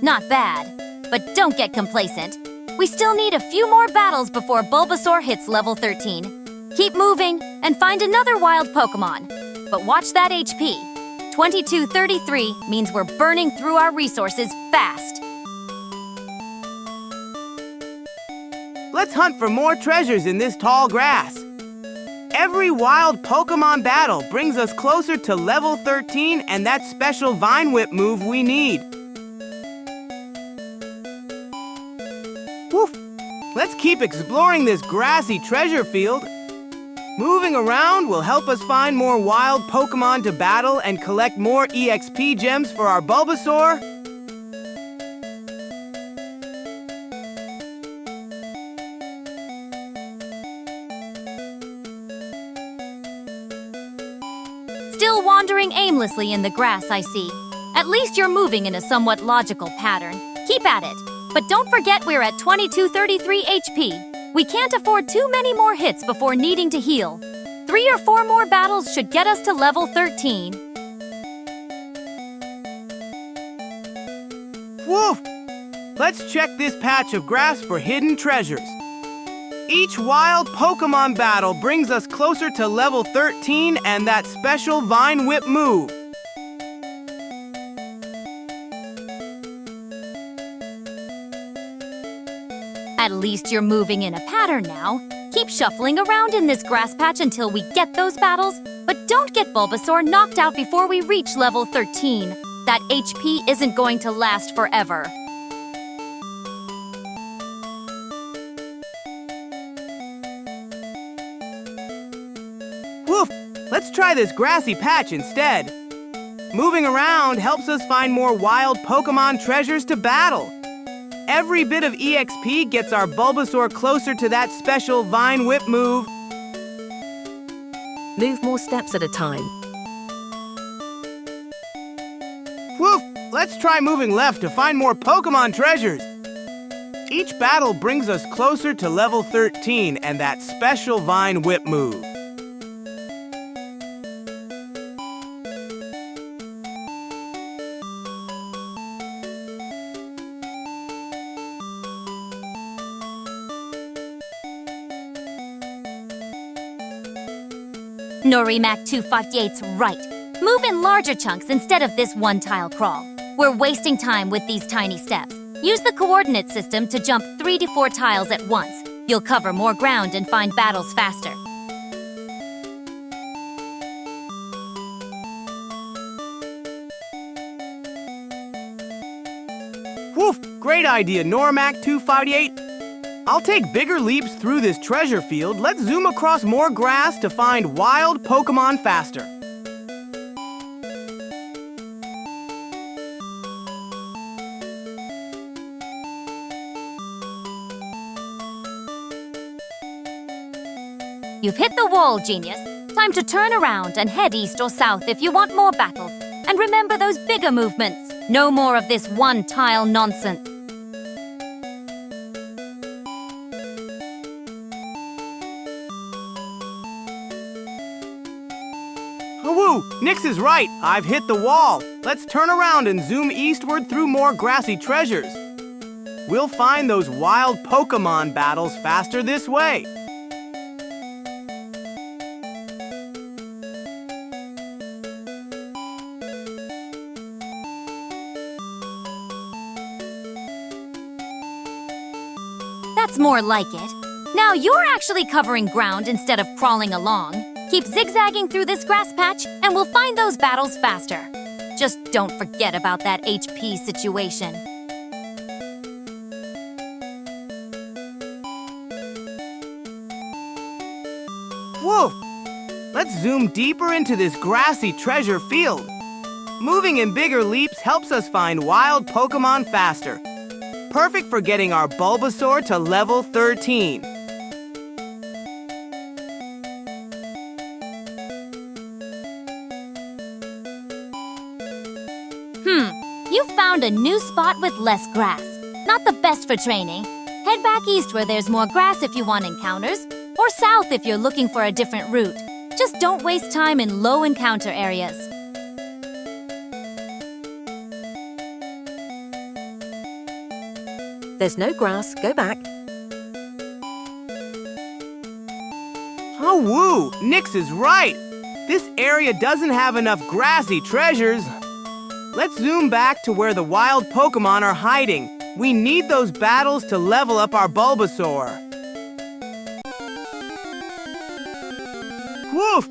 Not bad. But don't get complacent. We still need a few more battles before Bulbasaur hits level 13. Keep moving and find another wild Pokémon. But watch that HP. 2233 means we're burning through our resources fast. Let's hunt for more treasures in this tall grass. Every wild Pokémon battle brings us closer to level 13 and that special Vine Whip move we need. Woof! Let's keep exploring this grassy treasure field. Moving around will help us find more wild Pokémon to battle and collect more EXP gems for our Bulbasaur. Still wandering aimlessly in the grass, I see. At least you're moving in a somewhat logical pattern. Keep at it. But don't forget we're at 2233 HP. We can't afford too many more hits before needing to heal. 3 or 4 more battles should get us to level 13. Woof! Let's check this patch of grass for hidden treasures. Each wild Pokémon battle brings us closer to level 13 and that special Vine Whip move. At least you're moving in a pattern now. Keep shuffling around in this grass patch until we get those battles, but don't get Bulbasaur knocked out before we reach level 13. That HP isn't going to last forever. Woof! Let's try this grassy patch instead. Moving around helps us find more wild Pokémon treasures to battle. Every bit of EXP gets our Bulbasaur closer to that special Vine Whip move. Move more steps at a time. Woof! Let's try moving left to find more Pokémon treasures. Each battle brings us closer to level 13 and that special Vine Whip move. Norimac 258's right. Move in larger chunks instead of this one-tile crawl. We're wasting time with these tiny steps. Use the coordinate system to jump 3 to 4 tiles at once. You'll cover more ground and find battles faster. Woof! Great idea, Norimac 258. I'll take bigger leaps through this treasure field. Let's zoom across more grass to find wild Pokémon faster. You've hit the wall, genius. Time to turn around and head east or south if you want more battles. And remember those bigger movements. No more of this one-tile nonsense. Woo! Nyx is right. I've hit the wall. Let's turn around and zoom eastward through more grassy treasures. We'll find those wild Pokémon battles faster this way. That's more like it. Now you're actually covering ground instead of crawling along. Keep zigzagging through this grass patch, and we'll find those battles faster. Just don't forget about that HP situation. Woof! Let's zoom deeper into this grassy treasure field. Moving in bigger leaps helps us find wild Pokémon faster. Perfect for getting our Bulbasaur to level 13. You found a new spot with less grass. Not the best for training. Head back east where there's more grass if you want encounters, or south if you're looking for a different route. Just don't waste time in low encounter areas. There's no grass. Go back. Oh, woo! Nyx is right! This area doesn't have enough grassy treasures. Let's zoom back to where the wild Pokémon are hiding. We need those battles to level up our Bulbasaur. Woof!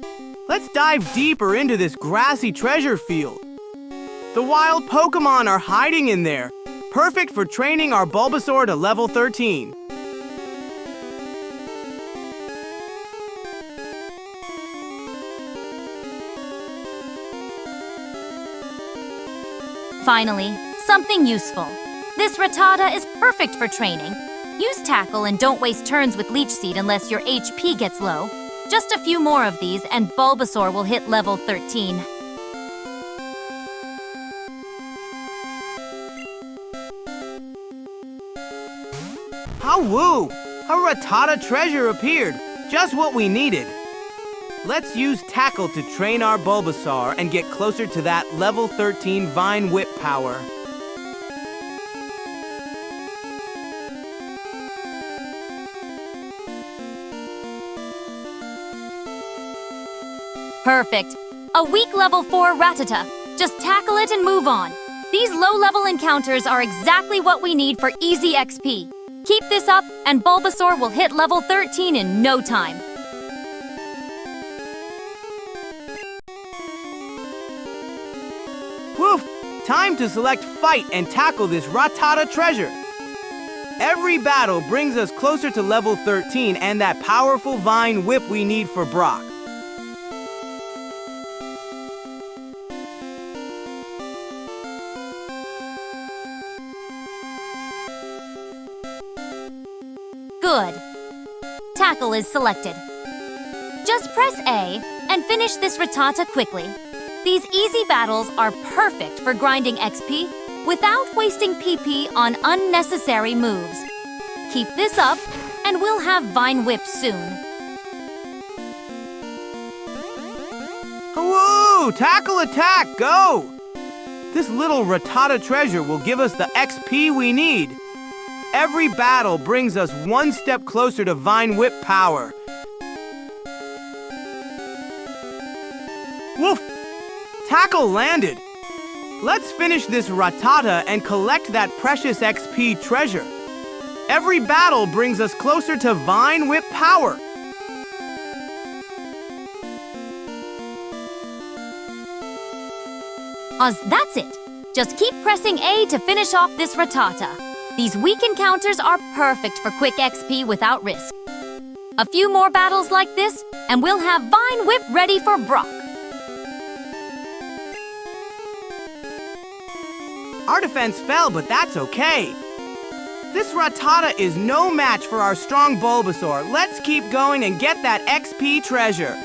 Let's dive deeper into this grassy treasure field. The wild Pokémon are hiding in there. Perfect for training our Bulbasaur to level 13. Finally, something useful. This Rattata is perfect for training. Use Tackle and don't waste turns with Leech Seed unless your HP gets low. Just a few more of these and Bulbasaur will hit level 13. How woo! A Rattata treasure appeared, just what we needed. Let's use Tackle to train our Bulbasaur and get closer to that level 13 Vine Whip power. Perfect. A weak level 4 Rattata. Just tackle it and move on. These low-level encounters are exactly what we need for easy XP. Keep this up, and Bulbasaur will hit level 13 in no time. Woof! Time to select Fight and tackle this Rattata treasure. Every battle brings us closer to level 13 and that powerful Vine Whip we need for Brock. Good. Tackle is selected. Just press A and finish this Rattata quickly. These easy battles are perfect for grinding XP without wasting PP on unnecessary moves. Keep this up, and we'll have Vine Whip soon. Whoa! Tackle attack, go! This little Rattata treasure will give us the XP we need. Every battle brings us one step closer to Vine Whip power. Woof! Tackle landed. Let's finish this Rattata and collect that precious XP treasure. Every battle brings us closer to Vine Whip power. That's it. Just keep pressing A to finish off this Rattata. These weak encounters are perfect for quick XP without risk. A few more battles like this, and we'll have Vine Whip ready for Brock. Our defense fell, but that's okay. This Rattata is no match for our strong Bulbasaur. Let's keep going and get that XP treasure.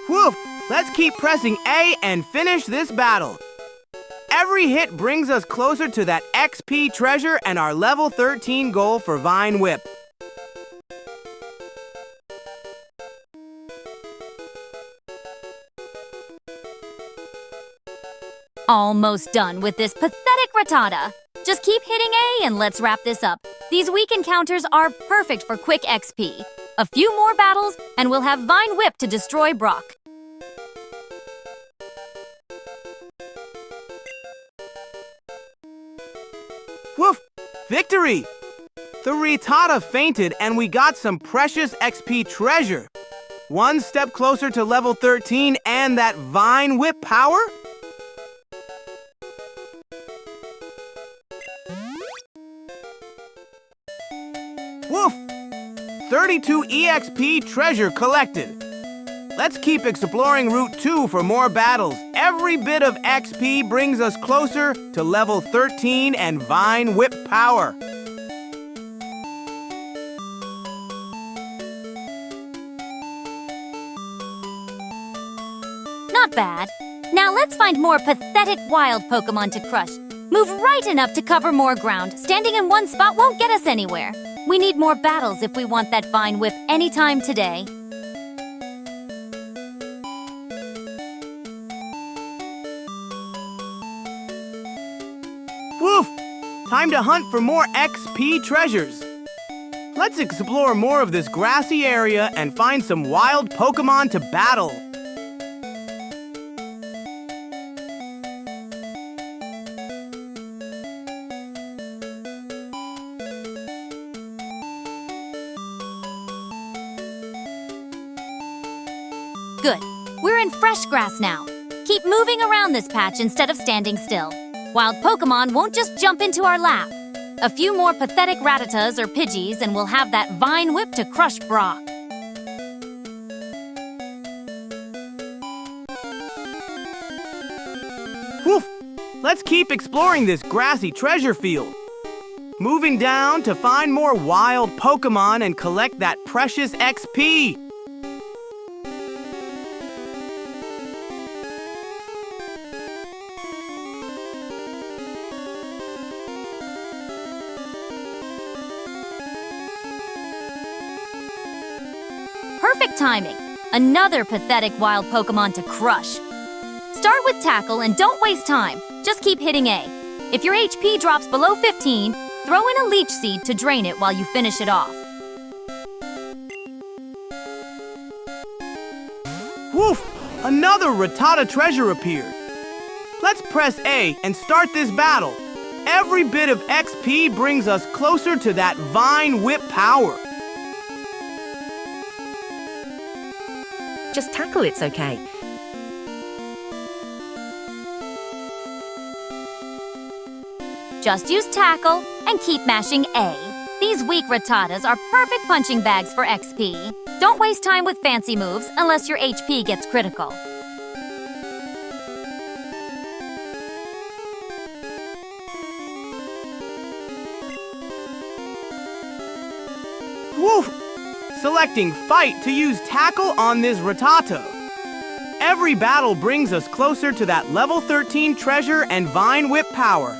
Woof! Let's keep pressing A and finish this battle. Every hit brings us closer to that XP treasure and our level 13 goal for Vine Whip. Almost done with this pathetic Rattata. Just keep hitting A and let's wrap this up. These weak encounters are perfect for quick XP. A few more battles, and we'll have Vine Whip to destroy Brock. Woof! Victory! The Rattata fainted and we got some precious XP treasure. One step closer to level 13 and that Vine Whip power? 32 EXP treasure collected. Let's keep exploring Route 2 for more battles. Every bit of XP brings us closer to level 13 and Vine Whip power. Not bad. Now let's find more pathetic wild Pokémon to crush. Move right and up to cover more ground. Standing in one spot won't get us anywhere. We need more battles if we want that Vine Whip anytime today. Woof! Time to hunt for more XP treasures. Let's explore more of this grassy area and find some wild Pokémon to battle. Good. We're in fresh grass now. Keep moving around this patch instead of standing still. Wild Pokémon won't just jump into our lap. A few more pathetic Rattatas or Pidgeys and we'll have that Vine Whip to crush Brock. Woof! Let's keep exploring this grassy treasure field. Moving down to find more wild Pokémon and collect that precious XP. Perfect timing. Another pathetic wild Pokémon to crush. Start with Tackle and don't waste time. Just keep hitting A. If your HP drops below 15, throw in a Leech Seed to drain it while you finish it off. Woof! Another Rattata treasure appeared. Let's press A and start this battle. Every bit of XP brings us closer to that Vine Whip power. Just tackle, it's okay. Just use Tackle and keep mashing A. These weak Rattatas are perfect punching bags for XP. Don't waste time with fancy moves unless your HP gets critical. Woof! Selecting Fight to use Tackle on this Rattata. Every battle brings us closer to that level 13 treasure and Vine Whip power.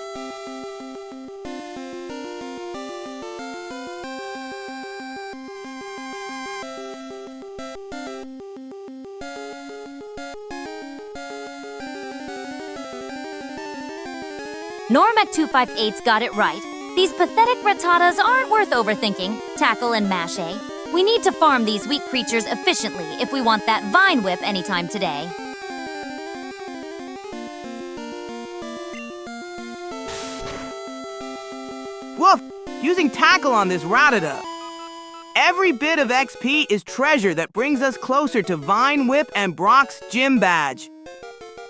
Norm at 258's got it right. These pathetic Rattatas aren't worth overthinking. Tackle and mash A. We need to farm these weak creatures efficiently if we want that Vine Whip anytime today. Woof! Using Tackle on this Rattata. Every bit of XP is treasure that brings us closer to Vine Whip and Brock's gym badge.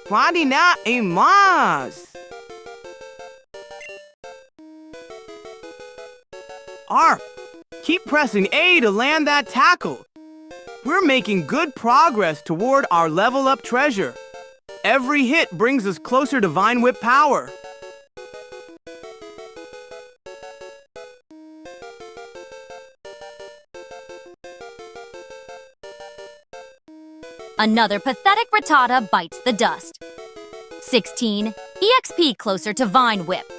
Radina imas! Arf! Keep pressing A to land that tackle. We're making good progress toward our level up treasure. Every hit brings us closer to Vine Whip power. Another pathetic Rattata bites the dust. 16. EXP closer to Vine Whip.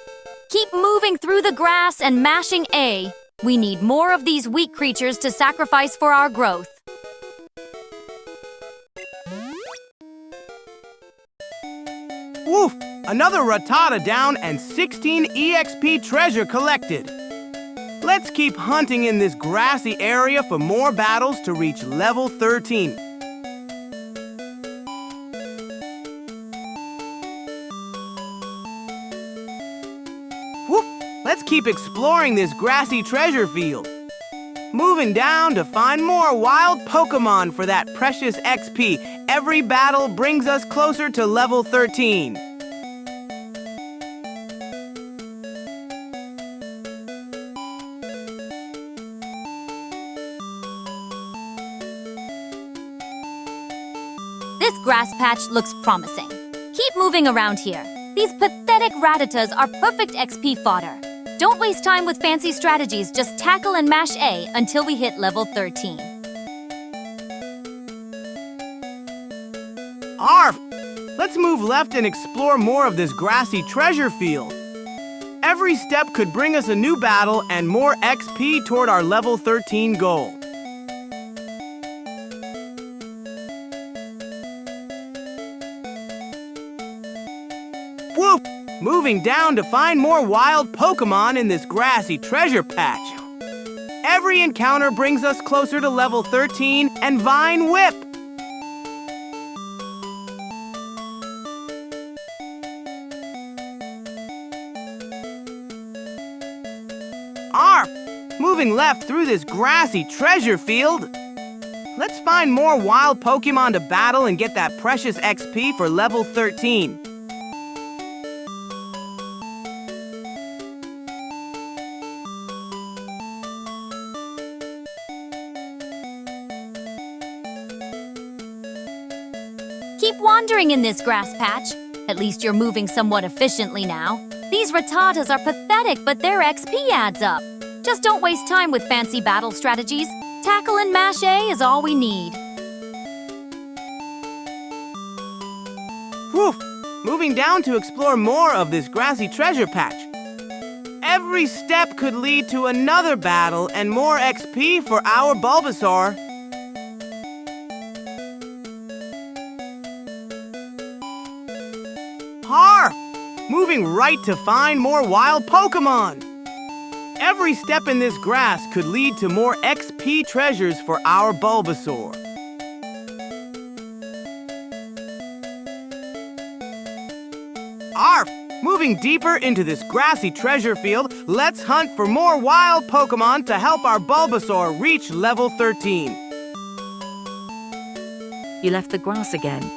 Keep moving through the grass and mashing A. We need more of these weak creatures to sacrifice for our growth. Woof! Another Rattata down and 16 EXP treasure collected. Let's keep hunting in this grassy area for more battles to reach level 13. Whoop! Let's keep exploring this grassy treasure field. Moving down to find more wild Pokémon for that precious XP. Every battle brings us closer to level 13. patch looks promising. Keep moving around here. These pathetic Rattatas are perfect XP fodder. Don't waste time with fancy strategies, just tackle and mash A until we hit level 13. Arf! Let's move left and explore more of this grassy treasure field. Every step could bring us a new battle and more XP toward our level 13 goal. Woof! Moving down to find more wild Pokémon in this grassy treasure patch. Every encounter brings us closer to level 13 and Vine Whip! Arf! Moving left through this grassy treasure field. Let's find more wild Pokémon to battle and get that precious XP for level 13. Keep wandering in this grass patch. At least you're moving somewhat efficiently now. These Rattatas are pathetic, but their XP adds up. Just don't waste time with fancy battle strategies. Tackle and mash A is all we need. Woof! Moving down to explore more of this grassy treasure patch. Every step could lead to another battle and more XP for our Bulbasaur. Harf! Moving right to find more wild Pokémon. Every step in this grass could lead to more XP treasures for our Bulbasaur. Arf! Moving deeper into this grassy treasure field, let's hunt for more wild Pokémon to help our Bulbasaur reach level 13. You left the grass again.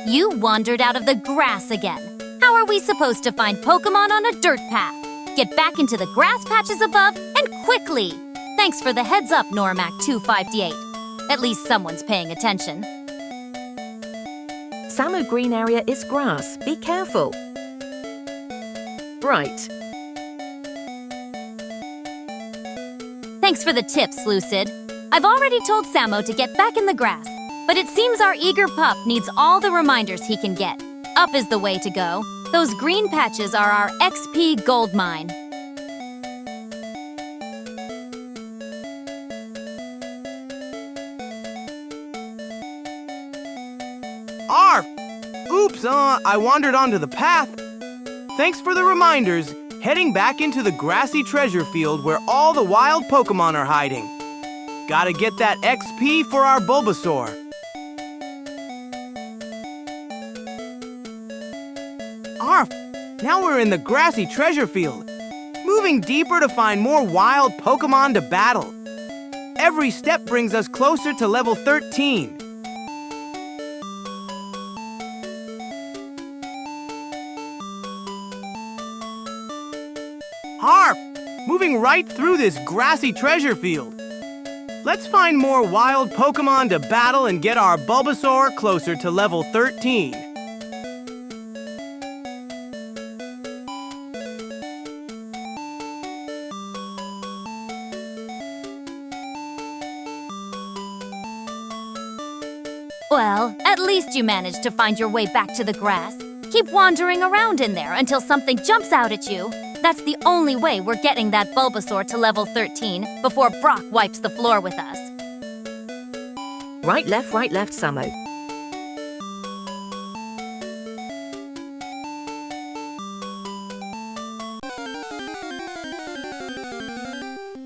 You wandered out of the grass again. How are we supposed to find Pokémon on a dirt path? Get back into the grass patches above, and quickly! Thanks for the heads up, Normac258. At least someone's paying attention. Samo green area is grass. Be careful. Right. Thanks for the tips, Lucid. I've already told Samo to get back in the grass, but it seems our eager pup needs all the reminders he can get. Up is the way to go. Those green patches are our XP gold mine. Arf! Oops, I wandered onto the path. Thanks for the reminders. Heading back into the grassy treasure field where all the wild Pokémon are hiding. Gotta get that XP for our Bulbasaur. Arf! Now we're in the grassy treasure field. Moving deeper to find more wild Pokémon to battle. Every step brings us closer to level 13. Harf! Moving right through this grassy treasure field. Let's find more wild Pokémon to battle and get our Bulbasaur closer to level 13. Well, at least you managed to find your way back to the grass. Keep wandering around in there until something jumps out at you. That's the only way we're getting that Bulbasaur to level 13 before Brock wipes the floor with us. Right, left, Samo.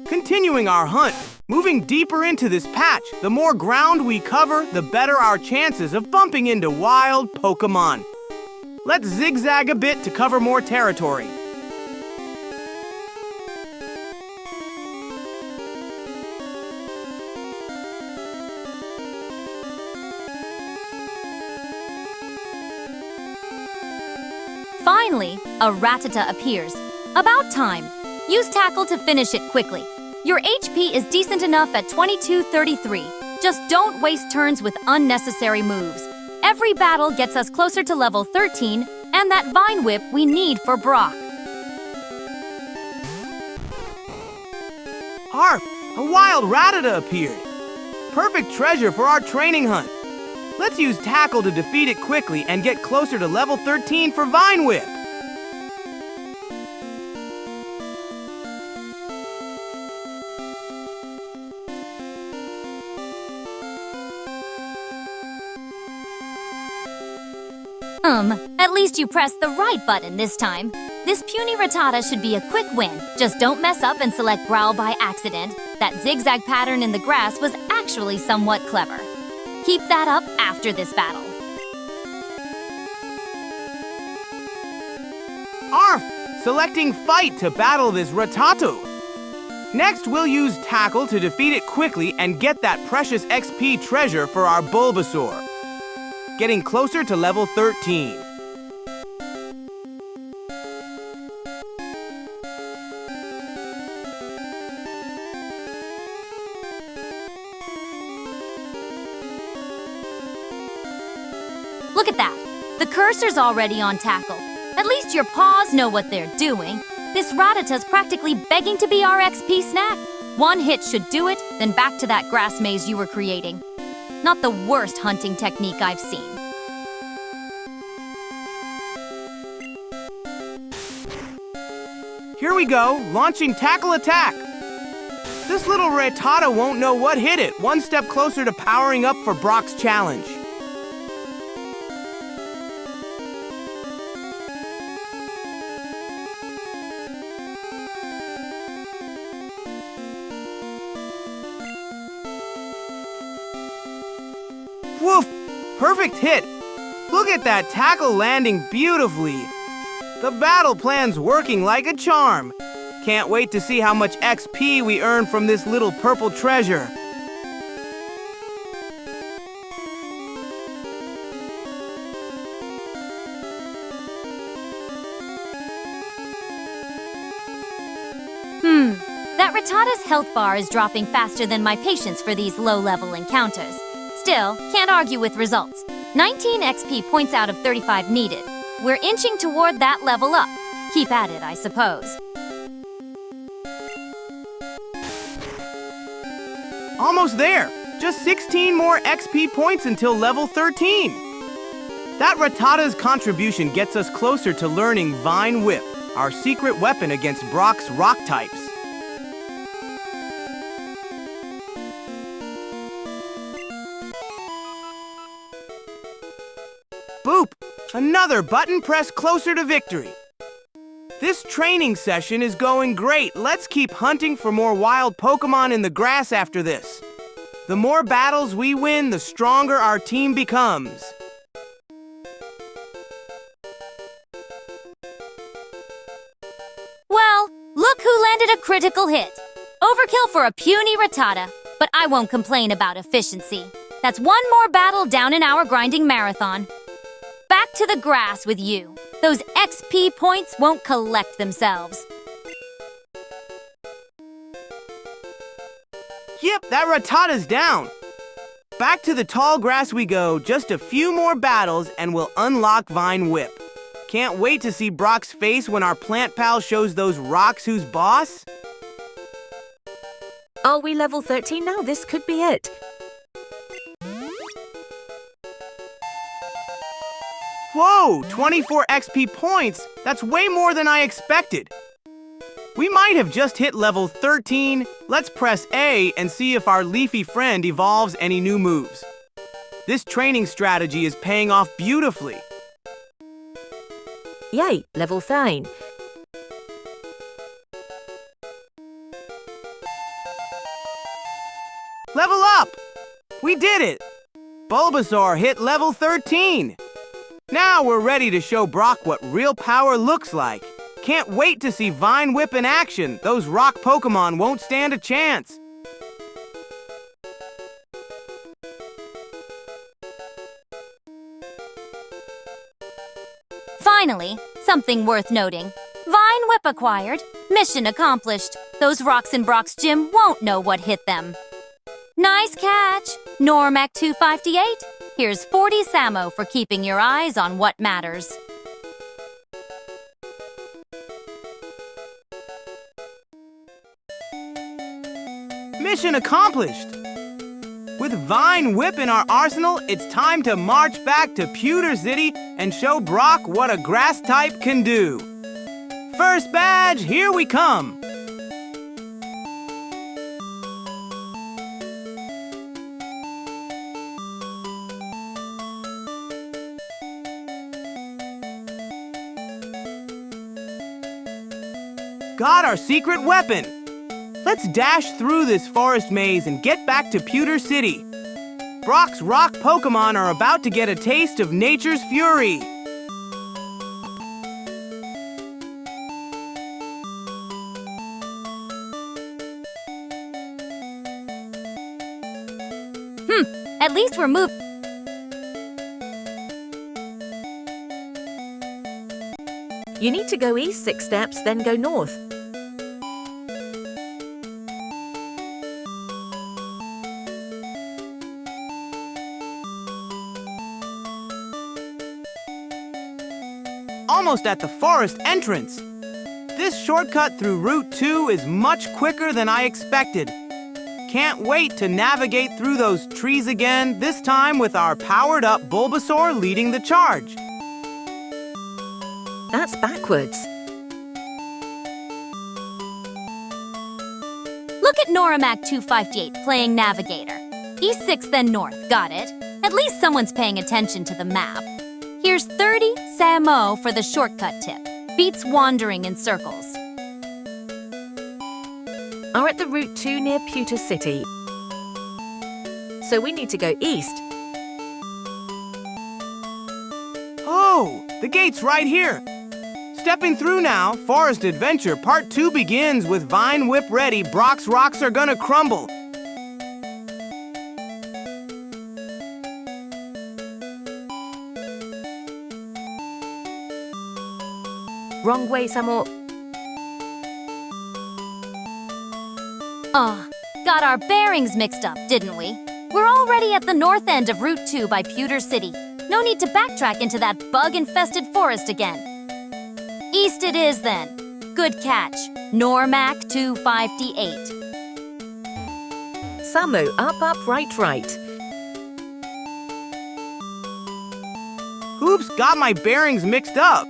Continuing our hunt, moving deeper into this patch, the more ground we cover, the better our chances of bumping into wild Pokémon. Let's zigzag a bit to cover more territory. Finally, a Rattata appears. About time. Use Tackle to finish it quickly. Your HP is decent enough at 2233. Just don't waste turns with unnecessary moves. Every battle gets us closer to level 13 and that Vine Whip we need for Brock. Arf! A wild Rattata appeared! Perfect treasure for our training hunt! Let's use Tackle to defeat it quickly and get closer to level 13 for Vine Whip! At least you pressed the right button this time. This puny Rattata should be a quick win. Just don't mess up and select Growl by accident. That zigzag pattern in the grass was actually somewhat clever. Keep that up after this battle. Arf! Selecting Fight to battle this Rattata. Next, we'll use Tackle to defeat it quickly and get that precious XP treasure for our Bulbasaur. Getting closer to level 13. Look at that. The cursor's already on Tackle. At least your paws know what they're doing. This Rattata's practically begging to be our XP snack. One hit should do it, then back to that grass maze you were creating. Not the worst hunting technique I've seen. Here we go, launching Tackle Attack. This little Rattata won't know what hit it, one step closer to powering up for Brock's challenge. Woof! Perfect hit! Look at that tackle landing beautifully! The battle plan's working like a charm! Can't wait to see how much XP we earn from this little purple treasure! That Rattata's health bar is dropping faster than my patience for these low-level encounters. Still, can't argue with results. 19 XP points out of 35 needed. We're inching toward that level up. Keep at it, I suppose. Almost there! Just 16 more XP points until level 13! That Rattata's contribution gets us closer to learning Vine Whip, our secret weapon against Brock's rock types. Boop! Another button press closer to victory. This training session is going great. Let's keep hunting for more wild Pokémon in the grass after this. The more battles we win, the stronger our team becomes. Well, look who landed a critical hit. Overkill for a puny Rattata, but I won't complain about efficiency. That's one more battle down in our grinding marathon. Back to the grass with you. Those XP points won't collect themselves. Yep, that Rattata's down. Back to the tall grass we go. Just a few more battles and we'll unlock Vine Whip. Can't wait to see Brock's face when our plant pal shows those rocks who's boss. Are we level 13 now? This could be it. Whoa, 24 XP points? That's way more than I expected. We might have just hit level 13. Let's press A and see if our leafy friend evolves any new moves. This training strategy is paying off beautifully. Yay, level 13. Level up! We did it! Bulbasaur hit level 13. Now we're ready to show Brock what real power looks like. Can't wait to see Vine Whip in action. Those rock Pokémon won't stand a chance. Finally, something worth noting. Vine Whip acquired. Mission accomplished. Those rocks in Brock's gym won't know what hit them. Nice catch! Normac 258. Here's 40 Samo for keeping your eyes on what matters. Mission accomplished! With Vine Whip in our arsenal, it's time to march back to Pewter City and show Brock what a grass type can do. First badge, here we come! Got our secret weapon! Let's dash through this forest maze and get back to Pewter City. Brock's rock Pokémon are about to get a taste of nature's fury. At least we're moving. You need to go east 6 steps, then go north. Almost at the forest entrance. This shortcut through Route 2 is much quicker than I expected. Can't wait to navigate through those trees again, this time with our powered-up Bulbasaur leading the charge. That's backwards. Look at Normac 258 playing Navigator. East 6, then north. Got it. At least someone's paying attention to the map. Here's 30 Samo for the shortcut tip. Beats wandering in circles. Are at the Route 2 near Pewter City. So we need to go east. Oh, the gate's right here. Stepping through now, Forest Adventure Part 2 begins with Vine Whip ready. Brock's rocks are gonna crumble. Wrong way, Samo. Got our bearings mixed up, didn't we? We're already at the north end of Route 2 by Pewter City. No need to backtrack into that bug-infested forest again. East it is, then. Good catch. Normac 258. Samo, up, right. Oops, got my bearings mixed up.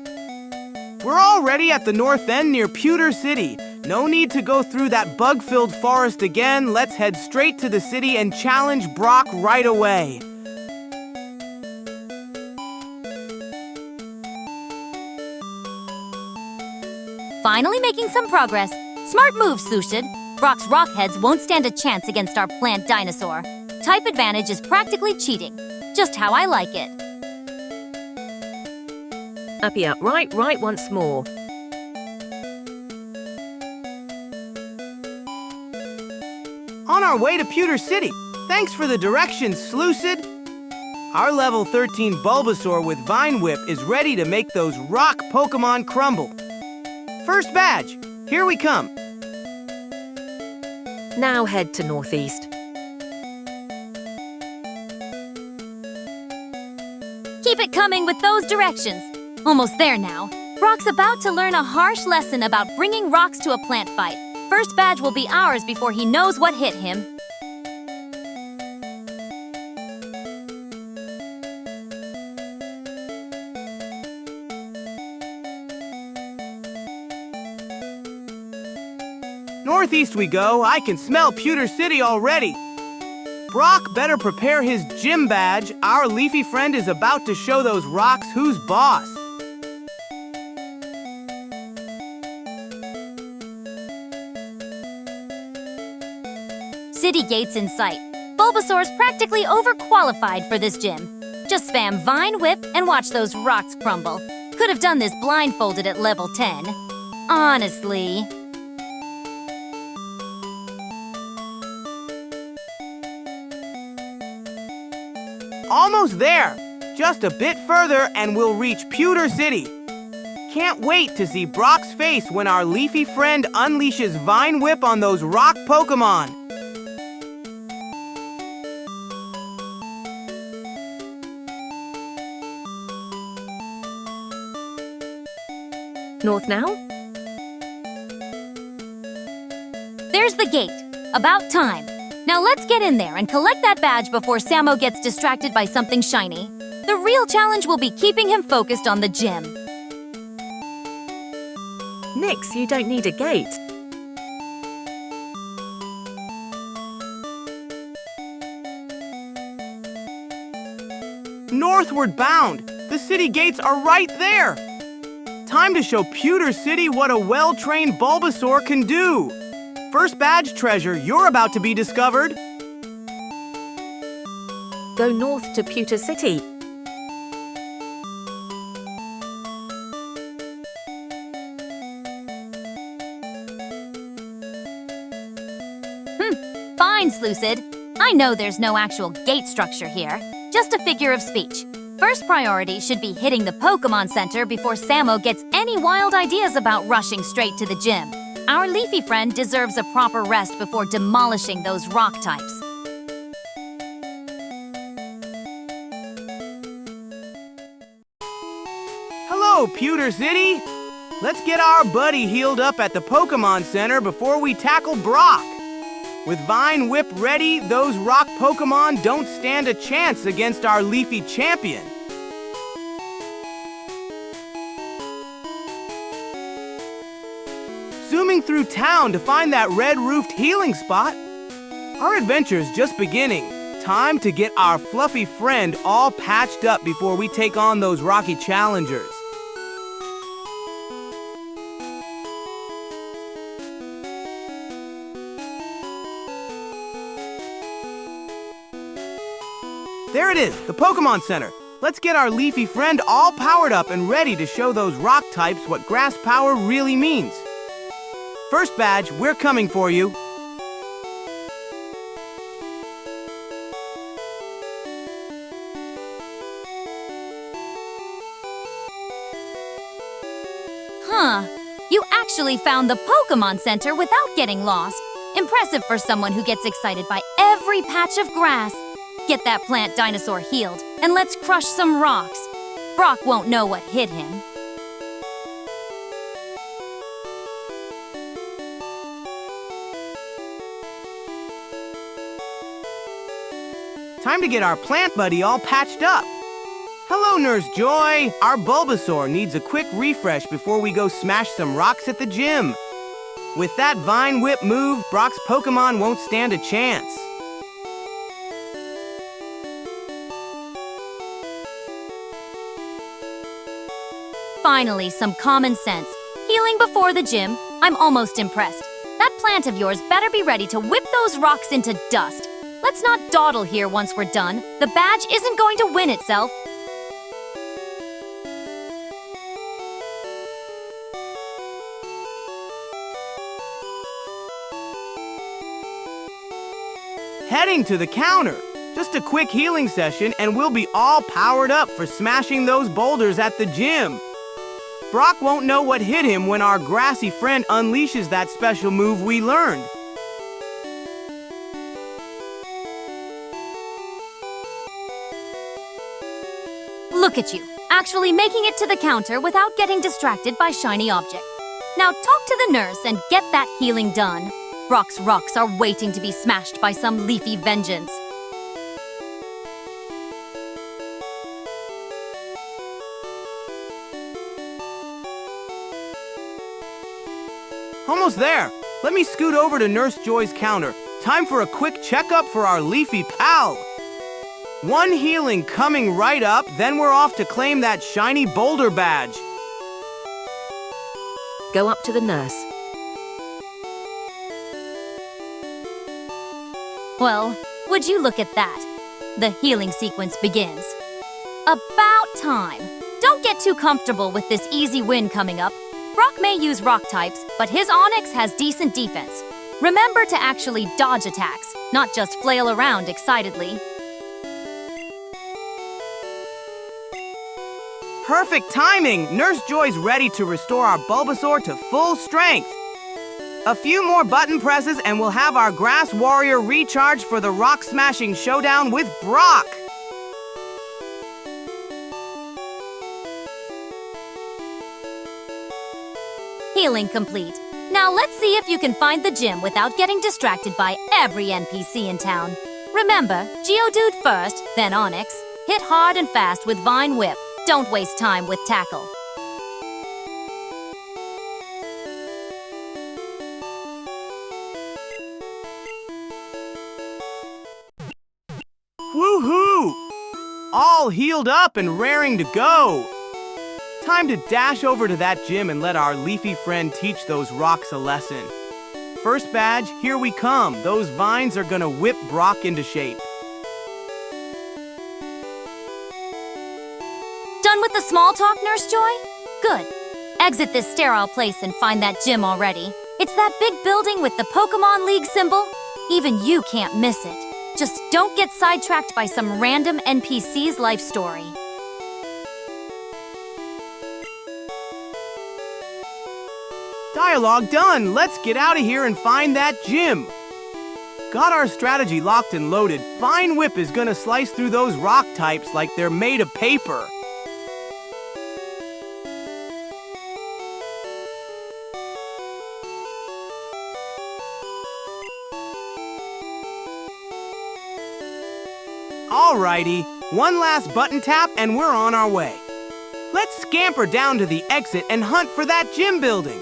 We're already at the north end near Pewter City. No need to go through that bug-filled forest again. Let's head straight to the city and challenge Brock right away. Finally making some progress. Smart move, Slushid. Brock's rock heads won't stand a chance against our plant dinosaur. Type advantage is practically cheating. Just how I like it. Uppy up, right once more. On our way to Pewter City. Thanks for the directions, Slucid. Our level 13 Bulbasaur with Vine Whip is ready to make those rock Pokémon crumble. First badge, here we come. Now head to northeast. Keep it coming with those directions. Almost there now. Brock's about to learn a harsh lesson about bringing rocks to a plant fight. First badge will be ours before he knows what hit him. Northeast we go. I can smell Pewter City already. Brock better prepare his gym badge. Our leafy friend is about to show those rocks who's boss. City gates in sight. Bulbasaur's practically overqualified for this gym. Just spam Vine Whip and watch those rocks crumble. Could have done this blindfolded at level 10. Honestly. Almost there. Just a bit further and we'll reach Pewter City. can't wait to see Brock's face when our leafy friend unleashes Vine Whip on those rock Pokémon. North now? There's the gate. About time. Now let's get in there and collect that badge before Samo gets distracted by something shiny. The real challenge will be keeping him focused on the gym. Nyx, you don't need a gate. Northward bound! The city gates are right there! Time to show Pewter City what a well-trained Bulbasaur can do! First badge treasure, you're about to be discovered! Go north to Pewter City. Fine, Slucid. I know there's no actual gate structure here, just a figure of speech. First priority should be hitting the Pokémon Center before Samo gets any wild ideas about rushing straight to the gym. Our leafy friend deserves a proper rest before demolishing those rock types. Hello, Pewter City! Let's get our buddy healed up at the Pokémon Center before we tackle Brock. With Vine Whip ready, those rock Pokémon don't stand a chance against our leafy champion. Zooming through town to find that red-roofed healing spot. Our adventure's just beginning. Time to get our fluffy friend all patched up before we take on those rocky challengers. There it is, the Pokémon Center. Let's get our leafy friend all powered up and ready to show those rock types what grass power really means. First badge, we're coming for you. Huh. You actually found the Pokémon Center without getting lost. Impressive for someone who gets excited by every patch of grass. Get that plant dinosaur healed, and let's crush some rocks. Brock won't know what hit him. Time to get our plant buddy all patched up. Hello, Nurse Joy! Our Bulbasaur needs a quick refresh before we go smash some rocks at the gym. With that Vine Whip move, Brock's Pokémon won't stand a chance. Finally, some common sense. Healing before the gym? I'm almost impressed. That plant of yours better be ready to whip those rocks into dust. Let's not dawdle here once we're done. The badge isn't going to win itself. Heading to the counter. Just a quick healing session and we'll be all powered up for smashing those boulders at the gym. Brock won't know what hit him when our grassy friend unleashes that special move we learned. Look at you, actually making it to the counter without getting distracted by shiny objects. Now talk to the nurse and get that healing done. Brock's rocks are waiting to be smashed by some leafy vengeance. Almost there. Let me scoot over to Nurse Joy's counter. Time for a quick checkup for our leafy pal. One healing coming right up, then we're off to claim that shiny boulder badge. Go up to the nurse. Well, would you look at that? The healing sequence begins. About time. Don't get too comfortable with this easy win coming up. Brock may use rock types, but his Onix has decent defense. Remember to actually dodge attacks, not just flail around excitedly. Perfect timing! Nurse Joy's ready to restore our Bulbasaur to full strength. A few more button presses and we'll have our Grass Warrior recharge for the rock-smashing showdown with Brock. Healing complete. Now let's see if you can find the gym without getting distracted by every NPC in town. Remember, Geodude first, then Onix. Hit hard and fast with Vine Whip. Don't waste time with Tackle. Woohoo! All healed up and raring to go. Time to dash over to that gym and let our leafy friend teach those rocks a lesson. First badge, here we come. Those vines are gonna whip Brock into shape. Done with the small talk, Nurse Joy? Good. Exit this sterile place and find that gym already. It's that big building with the Pokémon League symbol. Even you can't miss it. Just don't get sidetracked by some random NPC's life story. Dialogue done! Let's get out of here and find that gym! Got our strategy locked and loaded. Vine Whip is gonna slice through those rock types like they're made of paper. Alrighty, one last button tap and we're on our way. Let's scamper down to the exit and hunt for that gym building.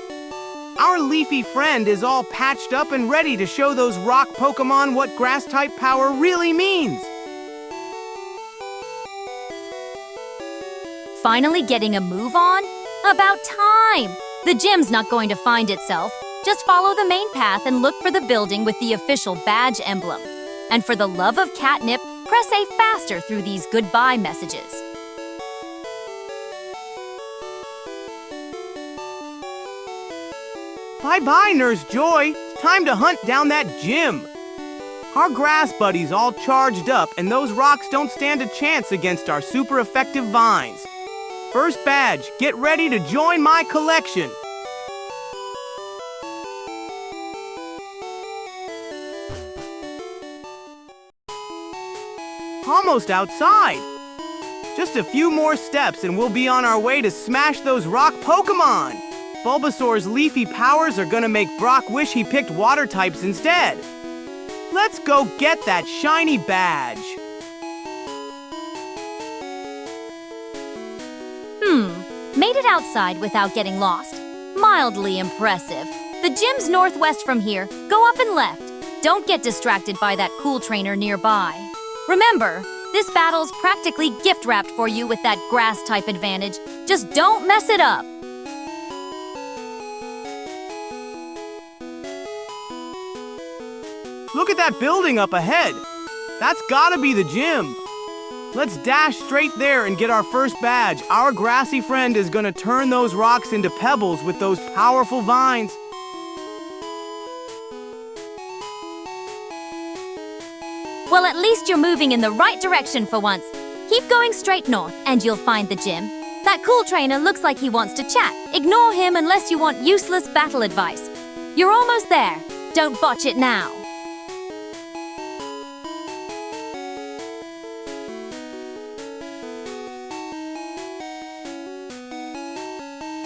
Our leafy friend is all patched up and ready to show those rock Pokémon what grass-type power really means. Finally getting a move on? About time! The gym's not going to find itself. Just follow the main path and look for the building with the official badge emblem. And for the love of catnip, press A faster through these goodbye messages. Bye-bye, Nurse Joy. It's time to hunt down that gym. Our grass buddy's all charged up, and those rocks don't stand a chance against our super effective vines. First badge, get ready to join my collection. Almost outside. Just a few more steps and we'll be on our way to smash those rock Pokémon. Bulbasaur's leafy powers are gonna make Brock wish he picked water types instead. Let's go get that shiny badge. Made it outside without getting lost. Mildly impressive. The gym's northwest from here. Go up and left. Don't get distracted by that cool trainer nearby. Remember, this battle's practically gift-wrapped for you with that grass-type advantage. Just don't mess it up. Look at that building up ahead. That's gotta be the gym. Let's dash straight there and get our first badge. Our grassy friend is gonna turn those rocks into pebbles with those powerful vines. Well, at least you're moving in the right direction for once. Keep going straight north and you'll find the gym. That cool trainer looks like he wants to chat. Ignore him unless you want useless battle advice. You're almost there. Don't botch it now.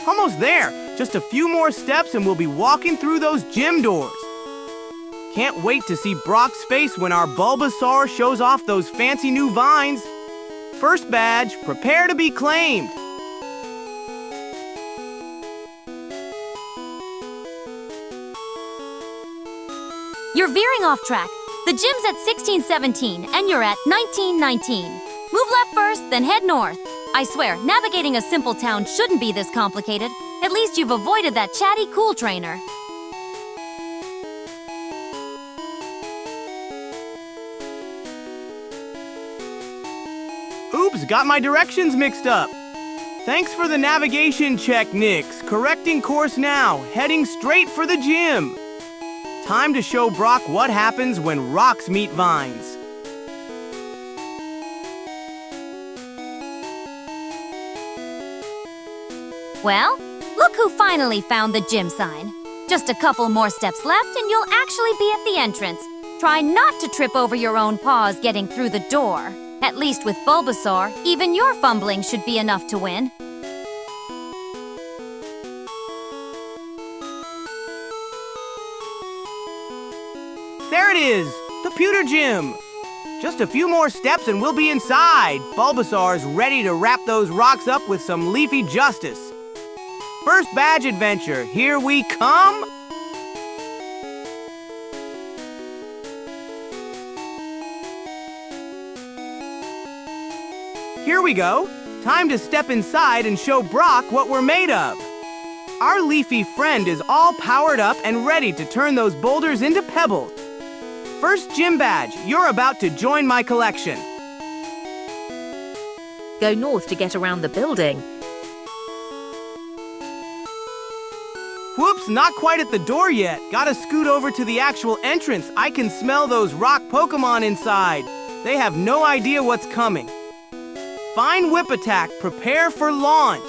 Almost there. Just a few more steps and we'll be walking through those gym doors. Can't wait to see Brock's face when our Bulbasaur shows off those fancy new vines. First badge, prepare to be claimed. You're veering off track. The gym's at 1617 and you're at 1919. Move left first, then head north. I swear, navigating a simple town shouldn't be this complicated. At least you've avoided that chatty cool trainer. Oops, got my directions mixed up. Thanks for the navigation check, Nyx. Correcting course now, heading straight for the gym. Time to show Brock what happens when rocks meet vines. Well, look who finally found the gym sign. Just a couple more steps left and you'll actually be at the entrance. Try not to trip over your own paws getting through the door. At least with Bulbasaur, even your fumbling should be enough to win. There it is, the pewter gym. Just a few more steps and we'll be inside. Bulbasaur's ready to wrap those rocks up with some leafy justice. First badge adventure, here we come. Here we go. Time to step inside and show Brock what we're made of. Our leafy friend is all powered up and ready to turn those boulders into pebbles. First gym badge, you're about to join my collection. Go north to get around the building. Whoops, not quite at the door yet. Gotta scoot over to the actual entrance. I can smell those rock Pokémon inside. They have no idea what's coming. Fine whip attack, prepare for launch.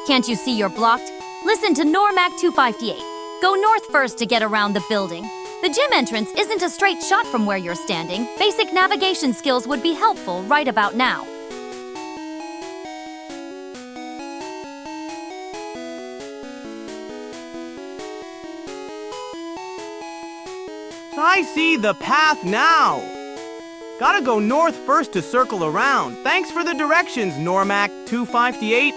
Can't you see you're blocked? Listen to Normac 258. Go north first to get around the building. The gym entrance isn't a straight shot from where you're standing. Basic navigation skills would be helpful right about now. I see the path now. Gotta go north first to circle around. Thanks for the directions, Normac 258.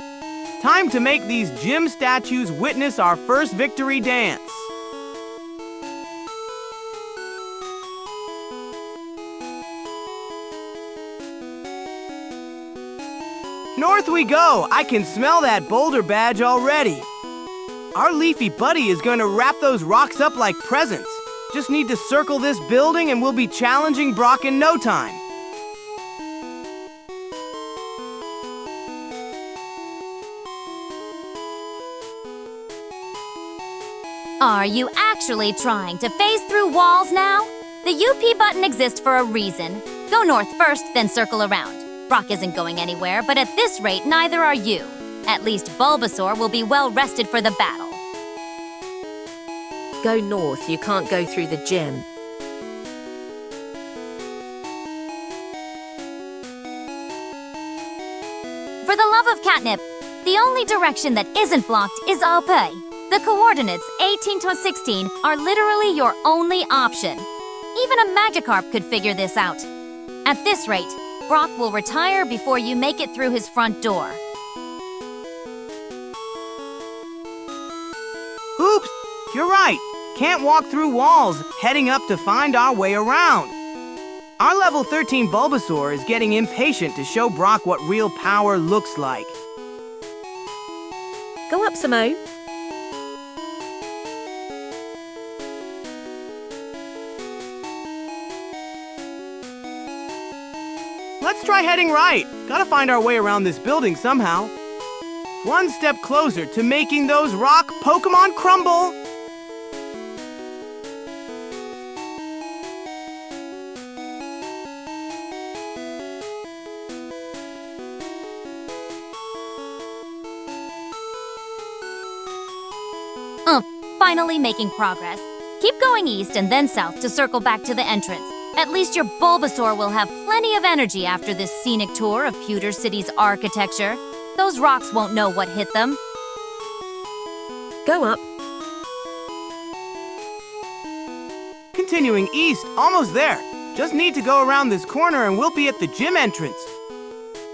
Time to make these gym statues witness our first victory dance. North we go! I can smell that boulder badge already. Our leafy buddy is going to wrap those rocks up like presents. Just need to circle this building and we'll be challenging Brock in no time. Are you actually trying to phase through walls now? The UP button exists for a reason. Go north first, then circle around. Brock isn't going anywhere, but at this rate, neither are you. At least Bulbasaur will be well rested for the battle. Go north, you can't go through the gym. For the love of catnip, the only direction that isn't blocked is up. The coordinates 18 to 16 are literally your only option. Even a Magikarp could figure this out. At this rate, Brock will retire before you make it through his front door. Oops, you're right. Can't walk through walls, heading up to find our way around. Our level 13 Bulbasaur is getting impatient to show Brock what real power looks like. Go up, Samo. Let's try heading right. Gotta find our way around this building somehow. One step closer to making those rock Pokémon crumble. Finally making progress. Keep going east and then south to circle back to the entrance. At least your Bulbasaur will have plenty of energy after this scenic tour of Pewter City's architecture. Those rocks won't know what hit them. Go up. Continuing east, almost there. Just need to go around this corner and we'll be at the gym entrance.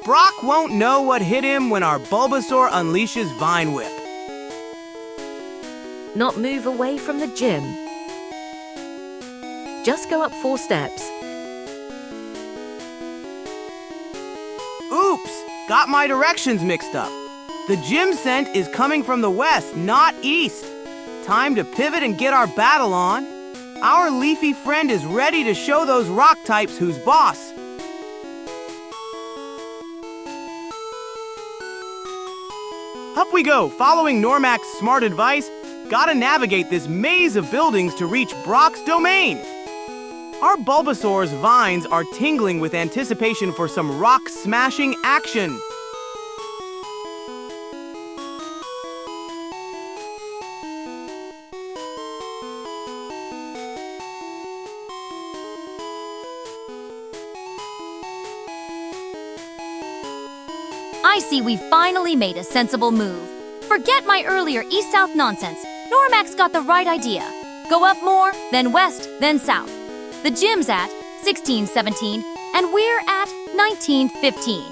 Brock won't know what hit him when our Bulbasaur unleashes Vine Whip. Not move away from the gym. Just go up 4 steps. Oops, got my directions mixed up. The gym scent is coming from the west, not east. Time to pivot and get our battle on. Our leafy friend is ready to show those rock types who's boss. Up we go, following Normac's smart advice. Gotta navigate this maze of buildings to reach Brock's domain. Our Bulbasaur's vines are tingling with anticipation for some rock-smashing action. I see we finally made a sensible move. Forget my earlier east-south nonsense. Normax got the right idea. Go up more, then west, then south. The gym's at 1617, and we're at 1915.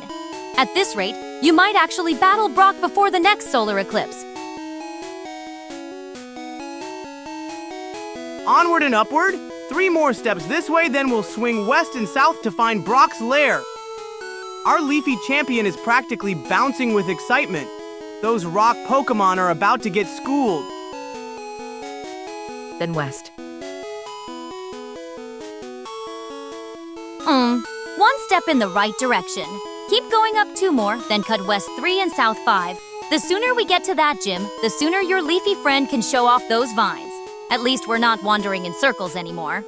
At this rate, you might actually battle Brock before the next solar eclipse. Onward and upward. 3 more steps this way, then we'll swing west and south to find Brock's lair. Our leafy champion is practically bouncing with excitement. Those rock Pokémon are about to get schooled. Then west. One step in the right direction. Keep going up 2 more, then cut west 3 and south 5. The sooner we get to that gym, the sooner your leafy friend can show off those vines. At least we're not wandering in circles anymore.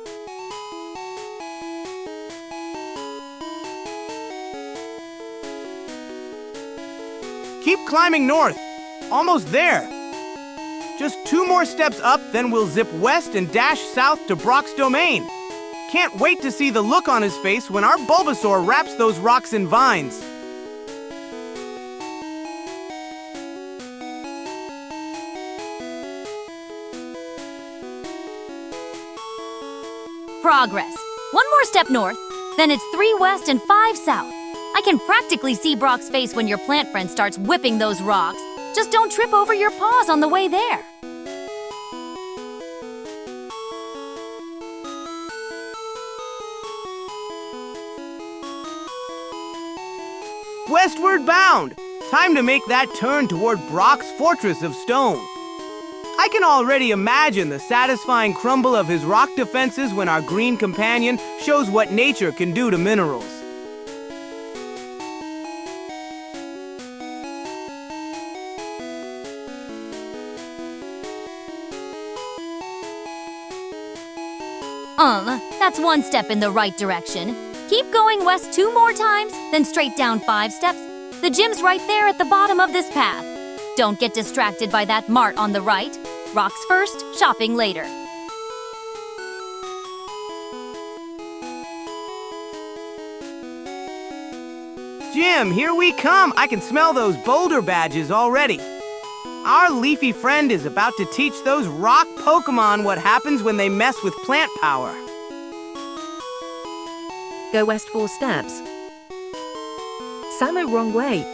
Keep climbing north. Almost there. Just 2 more steps up, then we'll zip west and dash south to Brock's domain. Can't wait to see the look on his face when our Bulbasaur wraps those rocks in vines. Progress. 1 more step north, then it's 3 west and 5 south. I can practically see Brock's face when your plant friend starts whipping those rocks. Just don't trip over your paws on the way there. Westward bound! Time to make that turn toward Brock's fortress of stone. I can already imagine the satisfying crumble of his rock defenses when our green companion shows what nature can do to minerals. That's 1 step in the right direction. Keep going west 2 more times, then straight down 5 steps. The gym's right there at the bottom of this path. Don't get distracted by that mart on the right. Rocks first, shopping later. Jim, here we come! I can smell those boulder badges already. Our leafy friend is about to teach those rock Pokémon what happens when they mess with plant power. Go west 4 steps. Samo, wrong way.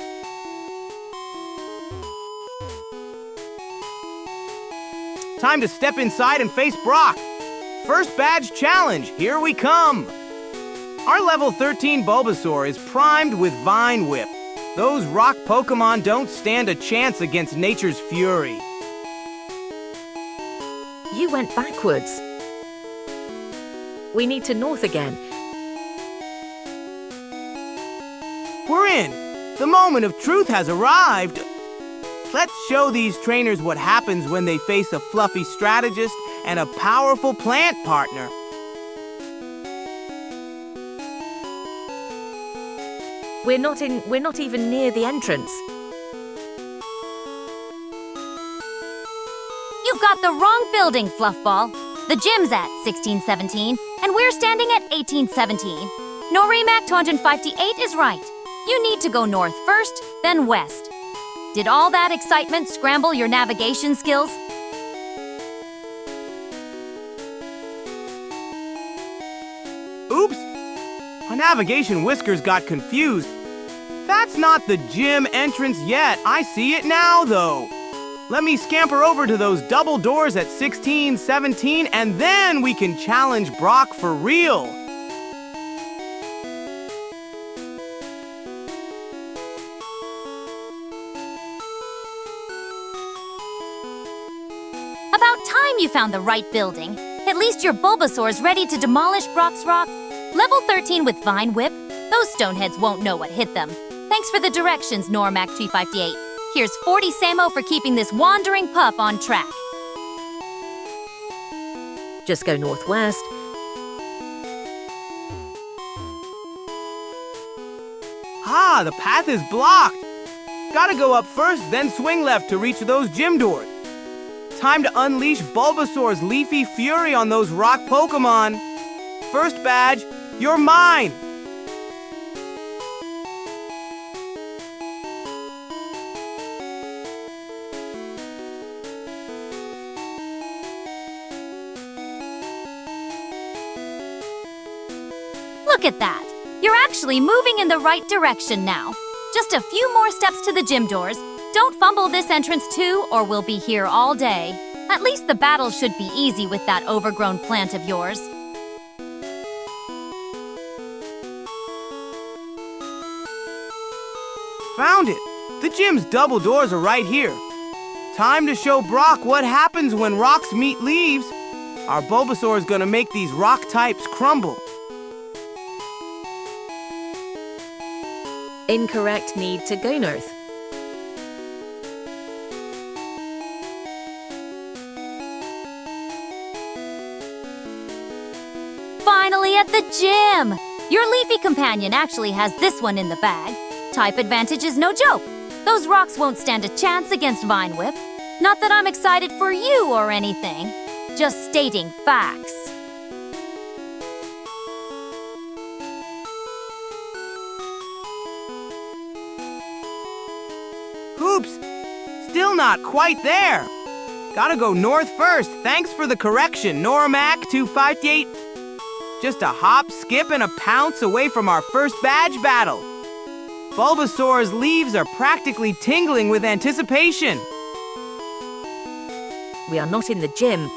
Time to step inside and face Brock. First badge challenge, here we come. Our level 13 Bulbasaur is primed with Vine Whip. Those rock Pokémon don't stand a chance against nature's fury. You went backwards. We need to north again. We're in. The moment of truth has arrived. Let's show these trainers what happens when they face a fluffy strategist and a powerful plant partner. We're not even near the entrance. You've got the wrong building, Fluffball. The gym's at 1617, and we're standing at 1817. Norimac 258 is right. You need to go north first, then west. Did all that excitement scramble your navigation skills? Oops! My navigation whiskers got confused. That's not the gym entrance yet. I see it now, though. Let me scamper over to those double doors at 1617, and then we can challenge Brock for real. About time you found the right building. At least your Bulbasaur's ready to demolish Brock's rocks. Level 13 with Vine Whip. Those stoneheads won't know what hit them. Thanks for the directions, Normac 258. Here's 40 Samo for keeping this wandering pup on track. Just go northwest. Ah, the path is blocked. Gotta go up first, then swing left to reach those gym doors. Time to unleash Bulbasaur's Leafy Fury on those rock Pokémon. First badge, you're mine! Look at that! You're actually moving in the right direction now. Just a few more steps to the gym doors. Don't fumble this entrance too, or we'll be here all day. At least the battle should be easy with that overgrown plant of yours. Found it! The gym's double doors are right here. Time to show Brock what happens when rocks meet leaves. Our Bulbasaur is gonna make these rock types crumble. Incorrect, need to go north. Finally at the gym! Your Leafy companion actually has this one in the bag. Type advantage is no joke. Those rocks won't stand a chance against Vine Whip. Not that I'm excited for you or anything. Just stating facts. Oops! Still not quite there! Gotta go north first. Thanks for the correction, Normac 258. Just a hop, skip, and a pounce away from our first badge battle. Bulbasaur's leaves are practically tingling with anticipation. We are not in the gym.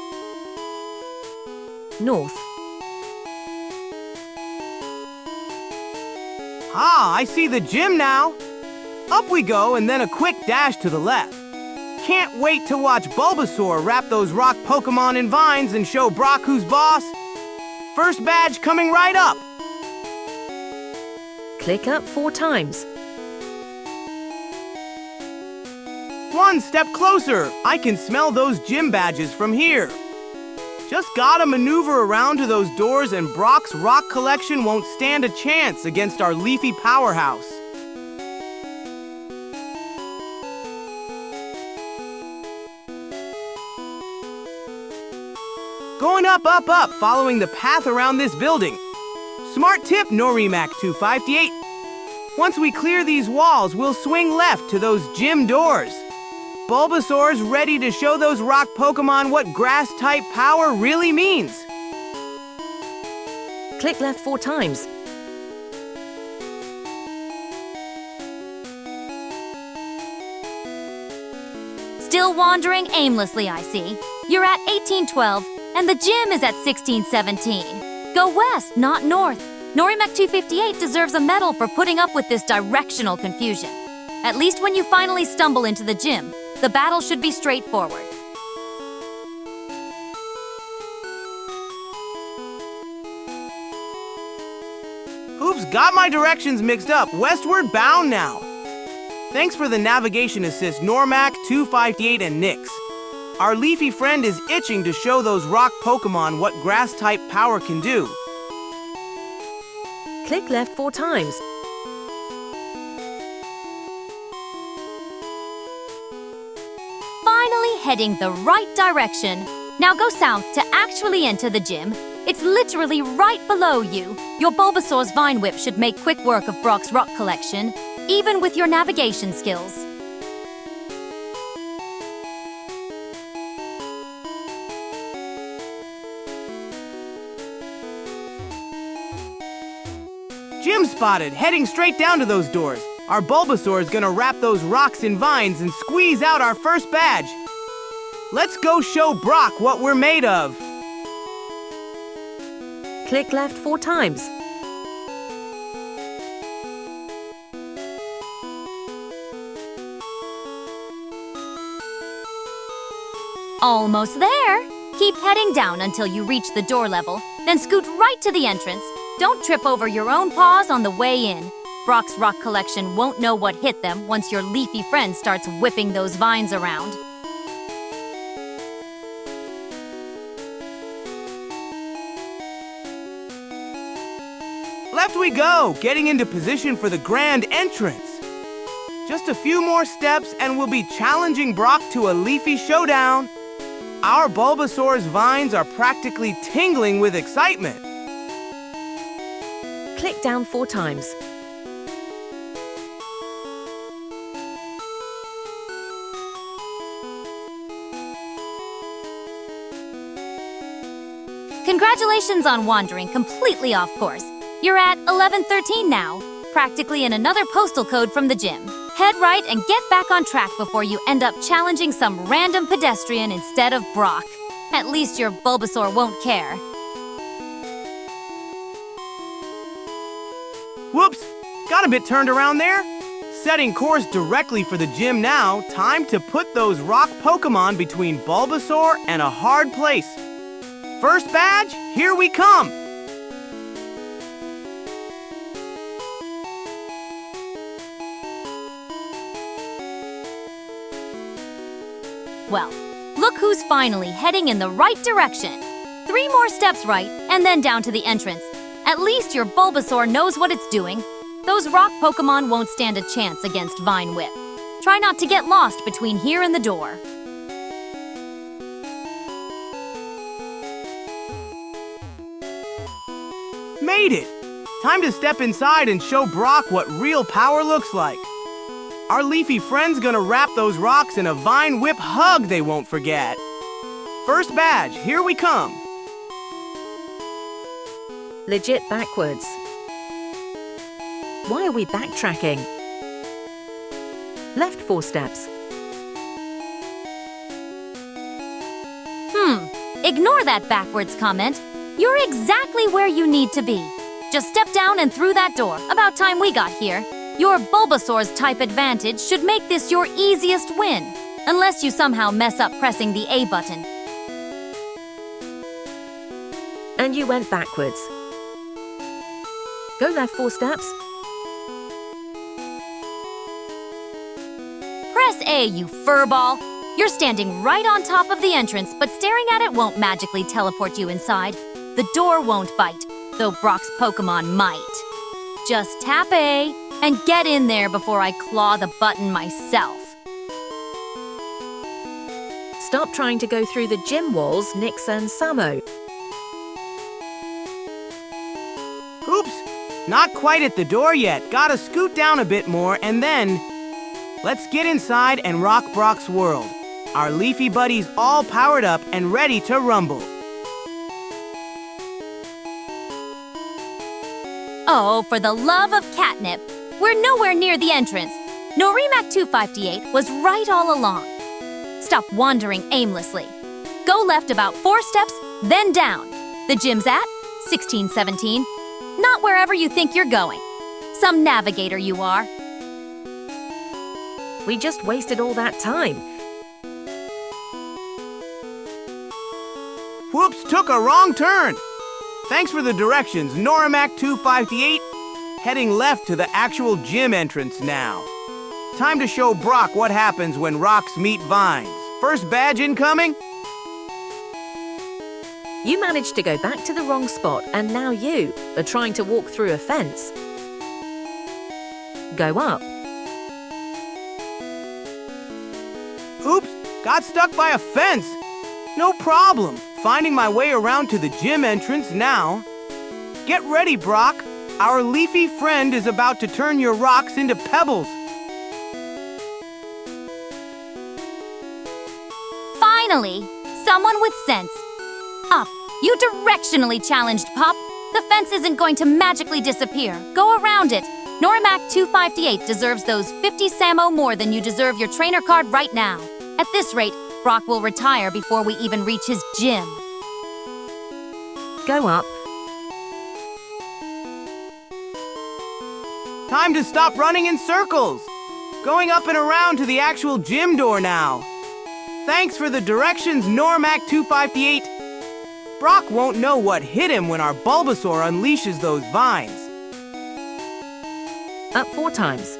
North. Ah, I see the gym now. Up we go, and then a quick dash to the left. Can't wait to watch Bulbasaur wrap those rock Pokémon in vines and show Brock who's boss. First badge coming right up. Click up 4 times. One step closer. I can smell those gym badges from here. Just gotta maneuver around to those doors and Brock's rock collection won't stand a chance against our Leafy powerhouse. Going up, up, up, following the path around this building. Smart tip, Norimac 258. Once we clear these walls, we'll swing left to those gym doors. Bulbasaur's ready to show those rock Pokémon what grass-type power really means. Click left 4 times. Still wandering aimlessly, I see. You're at 1812, and the gym is at 1617. Go west, not north. Norimac 258 deserves a medal for putting up with this directional confusion. At least when you finally stumble into the gym, the battle should be straightforward. Oops, got my directions mixed up. Westward bound now. Thanks for the navigation assist, Normac 258 and Nyx. Our Leafy friend is itching to show those rock Pokémon what grass-type power can do. Click left 4 times. Finally heading the right direction. Now go south to actually enter the gym. It's literally right below you. Your Bulbasaur's Vine Whip should make quick work of Brock's rock collection, even with your navigation skills. Gym spotted, heading straight down to those doors. Our Bulbasaur is gonna wrap those rocks in vines and squeeze out our first badge. Let's go show Brock what we're made of. Click left 4 times. Almost there. Keep heading down until you reach the door level, then scoot right to the entrance. Don't trip over your own paws on the way in. Brock's rock collection won't know what hit them once your Leafy friend starts whipping those vines around. Left we go, getting into position for the grand entrance. Just a few more steps and we'll be challenging Brock to a leafy showdown. Our Bulbasaur's vines are practically tingling with excitement. Click down 4 times. Congratulations on wandering completely off course. You're at 1113 now, practically in another postal code from the gym. Head right and get back on track before you end up challenging some random pedestrian instead of Brock. At least your Bulbasaur won't care. Whoops! Got a bit turned around there. Setting course directly for the gym now, time to put those rock Pokémon between Bulbasaur and a hard place. First badge, here we come! Well, look who's finally heading in the right direction. 3 more steps right, and then down to the entrance. At least your Bulbasaur knows what it's doing. Those rock Pokémon won't stand a chance against Vine Whip. Try not to get lost between here and the door. Made it! Time to step inside and show Brock what real power looks like. Our leafy friend's gonna wrap those rocks in a Vine Whip hug they won't forget. First badge, here we come. Legit backwards. Why are we backtracking? Left 4 steps. Ignore that backwards comment. You're exactly where you need to be. Just step down and through that door. About time we got here. Your Bulbasaur's type advantage should make this your easiest win, unless you somehow mess up pressing the A button. And you went backwards. Go left 4 steps. Press A, you furball. You're standing right on top of the entrance, but staring at it won't magically teleport you inside. The door won't bite, though Brock's Pokémon might. Just tap A and get in there before I claw the button myself. Stop trying to go through the gym walls, Nyx and Samo. Oops! Not quite at the door yet. Gotta scoot down a bit more and then... Let's get inside and rock Brock's world. Our leafy buddies all powered up and ready to rumble. Oh, for the love of catnip! We're nowhere near the entrance. Norimac 258 was right all along. Stop wandering aimlessly. Go left about 4 steps, then down. The gym's at 1617. Not wherever you think you're going. Some navigator you are. We just wasted all that time. Whoops, took a wrong turn. Thanks for the directions, Norimac 258. Heading left to the actual gym entrance now. Time to show Brock what happens when rocks meet vines. First badge incoming. You managed to go back to the wrong spot, and now you are trying to walk through a fence. Go up. Oops, got stuck by a fence. No problem. Finding my way around to the gym entrance now. Get ready, Brock. Our leafy friend is about to turn your rocks into pebbles. Finally, someone with sense. Up. You directionally challenged, Pup. The fence isn't going to magically disappear. Go around it. Norimac 258 deserves those 50 Samo more than you deserve your trainer card right now. At this rate, Brock will retire before we even reach his gym. Go up. Time to stop running in circles. Going up and around to the actual gym door now. Thanks for the directions, Norimac 258. Brock won't know what hit him when our Bulbasaur unleashes those vines. Up 4 times.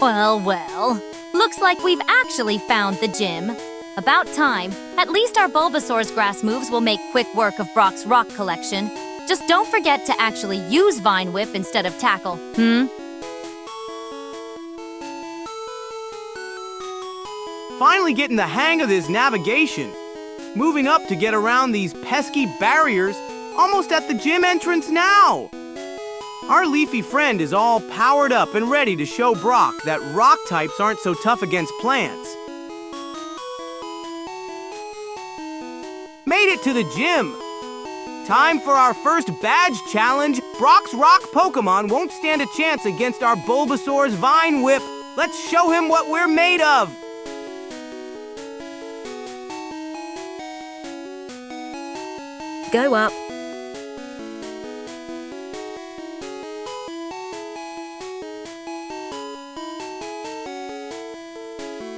Well, looks like we've actually found the gym. About time. At least our Bulbasaur's grass moves will make quick work of Brock's rock collection. Just don't forget to actually use Vine Whip instead of Tackle, Finally getting the hang of this navigation. Moving up to get around these pesky barriers, almost at the gym entrance now. Our leafy friend is all powered up and ready to show Brock that rock types aren't so tough against plants. Made it to the gym. Time for our first badge challenge. Brock's rock Pokémon won't stand a chance against our Bulbasaur's Vine Whip. Let's show him what we're made of. Go up.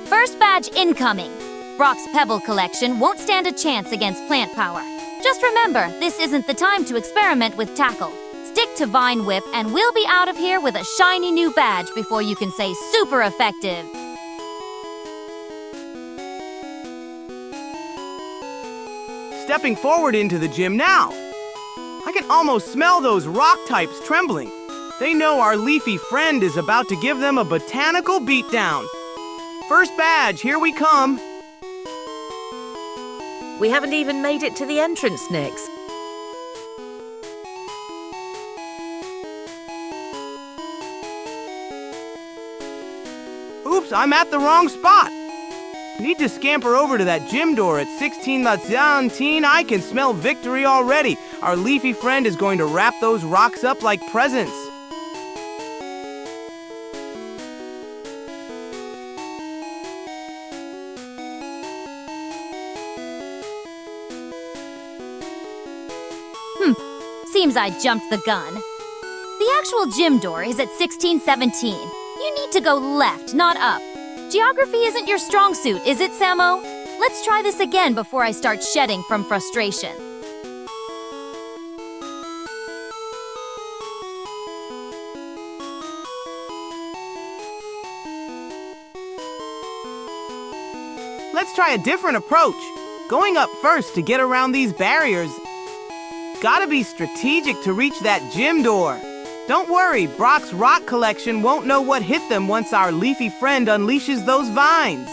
First badge incoming. Brock's Pebble collection won't stand a chance against plant power. Just remember, this isn't the time to experiment with Tackle. Stick to Vine Whip and we'll be out of here with a shiny new badge before you can say super effective. Stepping forward into the gym now. I can almost smell those rock types trembling. They know our leafy friend is about to give them a botanical beatdown. First badge, here we come. We haven't even made it to the entrance, Nyx. Oops, I'm at the wrong spot. Need to scamper over to that gym door at 16:17. I can smell victory already. Our leafy friend is going to wrap those rocks up like presents. Seems I jumped the gun. The actual gym door is at 1617. You need to go left, not up. Geography isn't your strong suit, is it, Samo? Let's try this again before I start shedding from frustration. Let's try a different approach. Going up first to get around these barriers. Gotta be strategic to reach that gym door. Don't worry, Brock's rock collection won't know what hit them once our leafy friend unleashes those vines.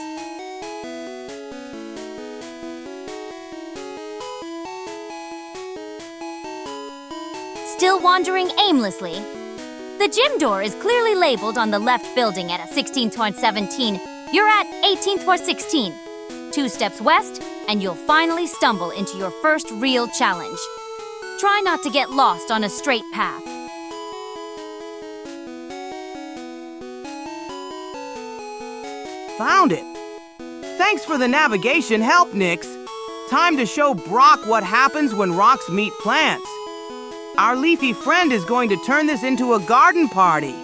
Still wandering aimlessly? The gym door is clearly labeled on the left building at 16:17. You're at 18:16. 2 steps west, and you'll finally stumble into your first real challenge. Try not to get lost on a straight path. Found it. Thanks for the navigation help, Nyx. Time to show Brock what happens when rocks meet plants. Our leafy friend is going to turn this into a garden party.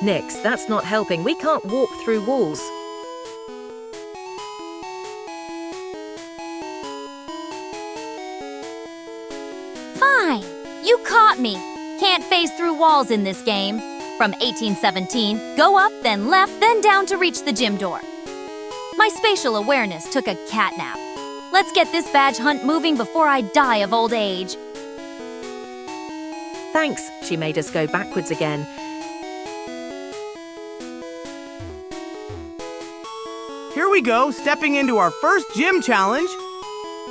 Nyx, that's not helping. We can't walk through walls. Fine! You caught me! Can't phase through walls in this game. From 1817, go up, then left, then down to reach the gym door. My spatial awareness took a catnap. Let's get this badge hunt moving before I die of old age. Thanks, she made us go backwards again. Here we go, stepping into our first gym challenge.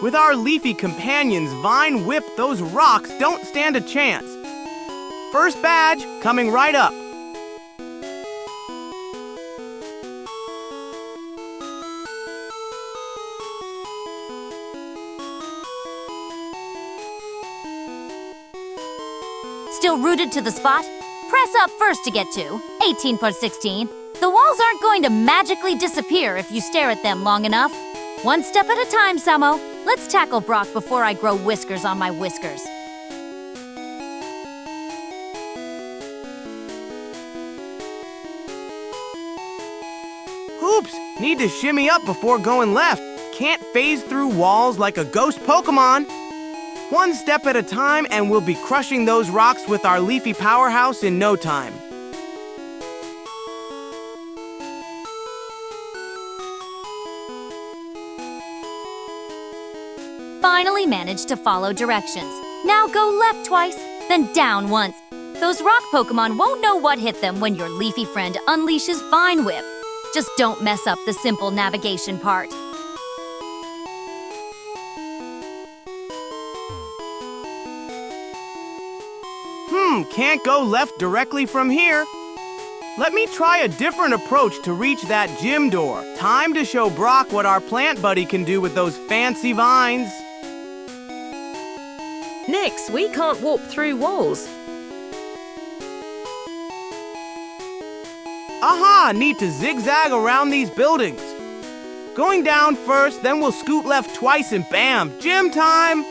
With our leafy companions Vine Whip, those rocks don't stand a chance. First badge, coming right up. Still rooted to the spot? Press up first to get to 18:16. The walls aren't going to magically disappear if you stare at them long enough. One step at a time, Samo. Let's tackle Brock before I grow whiskers on my whiskers. Oops, need to shimmy up before going left. Can't phase through walls like a ghost Pokémon. One step at a time and we'll be crushing those rocks with our leafy powerhouse in no time. finally managed to follow directions. Now go left twice, then down once. Those rock Pokémon won't know what hit them when your leafy friend unleashes Vine Whip. Just don't mess up the simple navigation part. Can't go left directly from here. Let me try a different approach to reach that gym door. Time to show Brock what our plant buddy can do with those fancy vines. Nyx, we can't walk through walls. Aha! Need to zigzag around these buildings. Going down first, then we'll scoot left twice and bam! Gym time!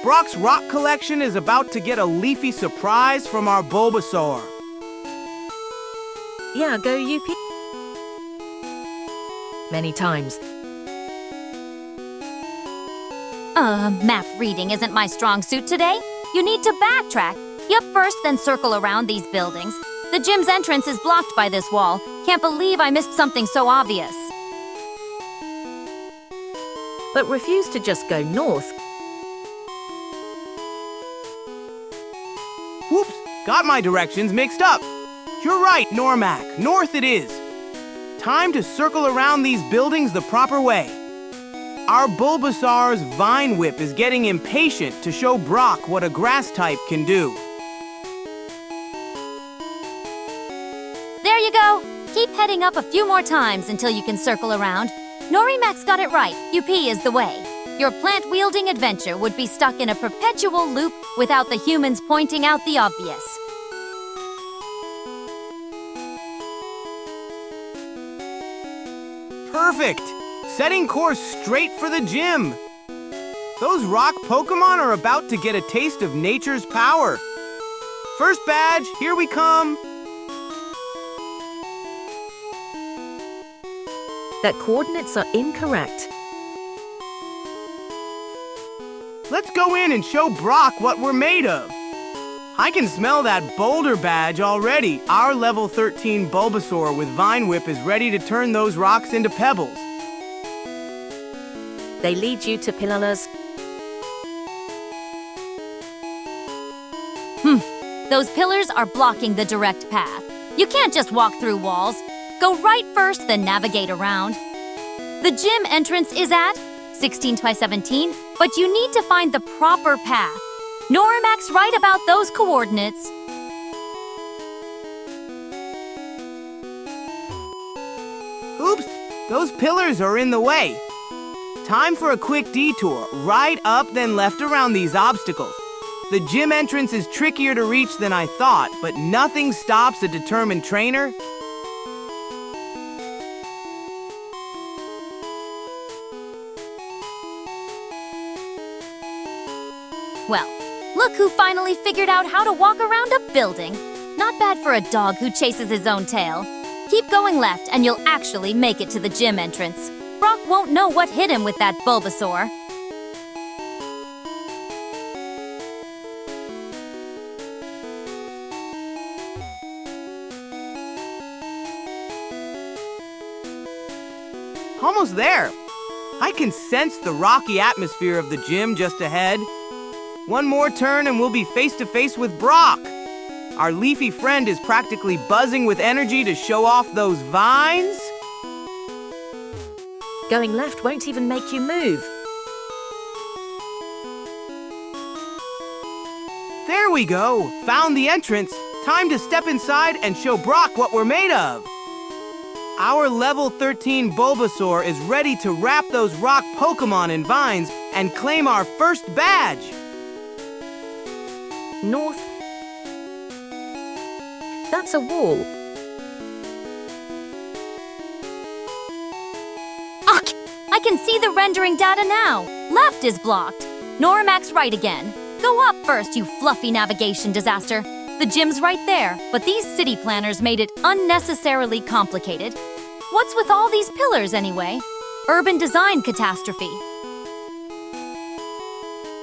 Brock's rock collection is about to get a leafy surprise from our Bulbasaur. Yeah, go UP. Many times. Map reading isn't my strong suit today. You need to backtrack. Yep, first, then circle around these buildings. The gym's entrance is blocked by this wall. Can't believe I missed something so obvious. But refuse to just go north. Whoops! Got my directions mixed up. You're right, Normac. North it is. Time to circle around these buildings the proper way. Our Bulbasaur's Vine Whip is getting impatient to show Brock what a grass type can do. There you go. Keep heading up a few more times until you can circle around. Norimax got it right. UP is the way. Your plant-wielding adventure would be stuck in a perpetual loop without the humans pointing out the obvious. Perfect! Setting course straight for the gym. Those rock Pokémon are about to get a taste of nature's power. First badge, here we come. That coordinates are incorrect. Let's go in and show Brock what we're made of. I can smell that boulder badge already. Our level 13 Bulbasaur with Vine Whip is ready to turn those rocks into pebbles. They lead you to Pilalas. Those pillars are blocking the direct path. You can't just walk through walls. Go right first, then navigate around. The gym entrance is at 16x17, but you need to find the proper path. Norimax right about those coordinates. Oops, those pillars are in the way. Time for a quick detour, right up then left around these obstacles. The gym entrance is trickier to reach than I thought, but nothing stops a determined trainer. Well, look who finally figured out how to walk around a building. Not bad for a dog who chases his own tail. Keep going left and you'll actually make it to the gym entrance. Brock won't know what hit him with that Bulbasaur. Almost there. I can sense the rocky atmosphere of the gym just ahead. One more turn and we'll be face to face with Brock. Our leafy friend is practically buzzing with energy to show off those vines. Going left won't even make you move. There we go. Found the entrance. Time to step inside and show Brock what we're made of. Our level 13 Bulbasaur is ready to wrap those rock Pokémon in vines and claim our first badge. North. That's a wall. Ugh! I can see the rendering data now. Left is blocked. Norimax right again. Go up first, you fluffy navigation disaster. The gym's right there, but these city planners made it unnecessarily complicated. What's with all these pillars anyway? Urban design catastrophe.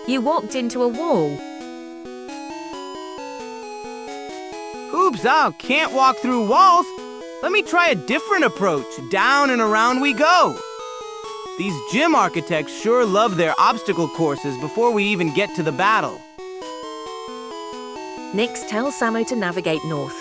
You walked into a wall. Oops, oh, can't walk through walls. Let me try a different approach. Down and around we go. These gym architects sure love their obstacle courses before we even get to the battle. Nyx tells Samo to navigate north.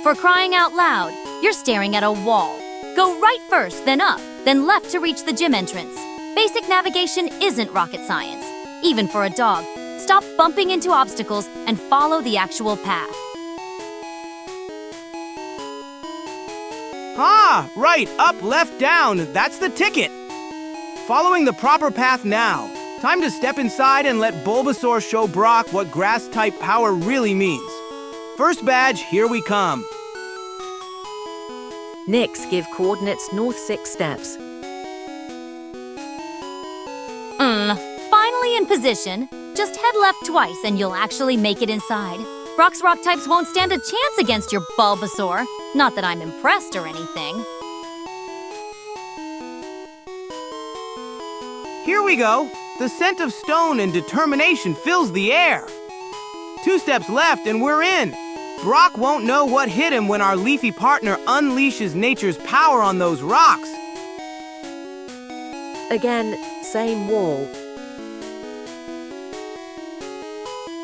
For crying out loud, you're staring at a wall. Go right first, then up, then left to reach the gym entrance. Basic navigation isn't rocket science. Even for a dog, stop bumping into obstacles and follow the actual path. Ah, right, up, left, down. That's the ticket. Following the proper path now. Time to step inside and let Bulbasaur show Brock what grass-type power really means. First badge, here we come. Nyx give coordinates north 6 steps. Finally in position. Just head left twice and you'll actually make it inside. Brock's rock types won't stand a chance against your Bulbasaur. Not that I'm impressed or anything. Here we go. The scent of stone and determination fills the air. 2 steps left and we're in. Brock won't know what hit him when our leafy partner unleashes nature's power on those rocks. Again, same wall.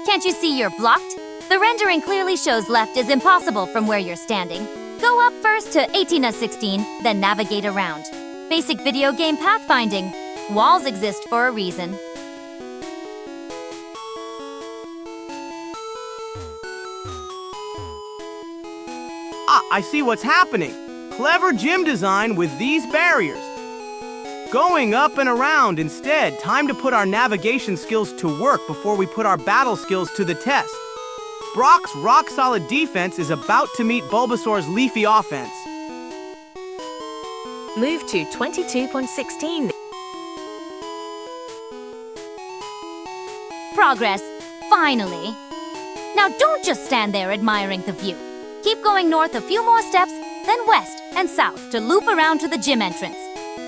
Can't you see you're blocked? The rendering clearly shows left is impossible from where you're standing. Go up first to 18/16, then navigate around. Basic video game pathfinding. Walls exist for a reason. Ah, I see what's happening. Clever gym design with these barriers. Going up and around instead. Time to put our navigation skills to work before we put our battle skills to the test. Brock's rock-solid defense is about to meet Bulbasaur's leafy offense. Move to 22.16. Progress. Finally. Now don't just stand there admiring the view. Keep going north a few more steps, then west and south to loop around to the gym entrance.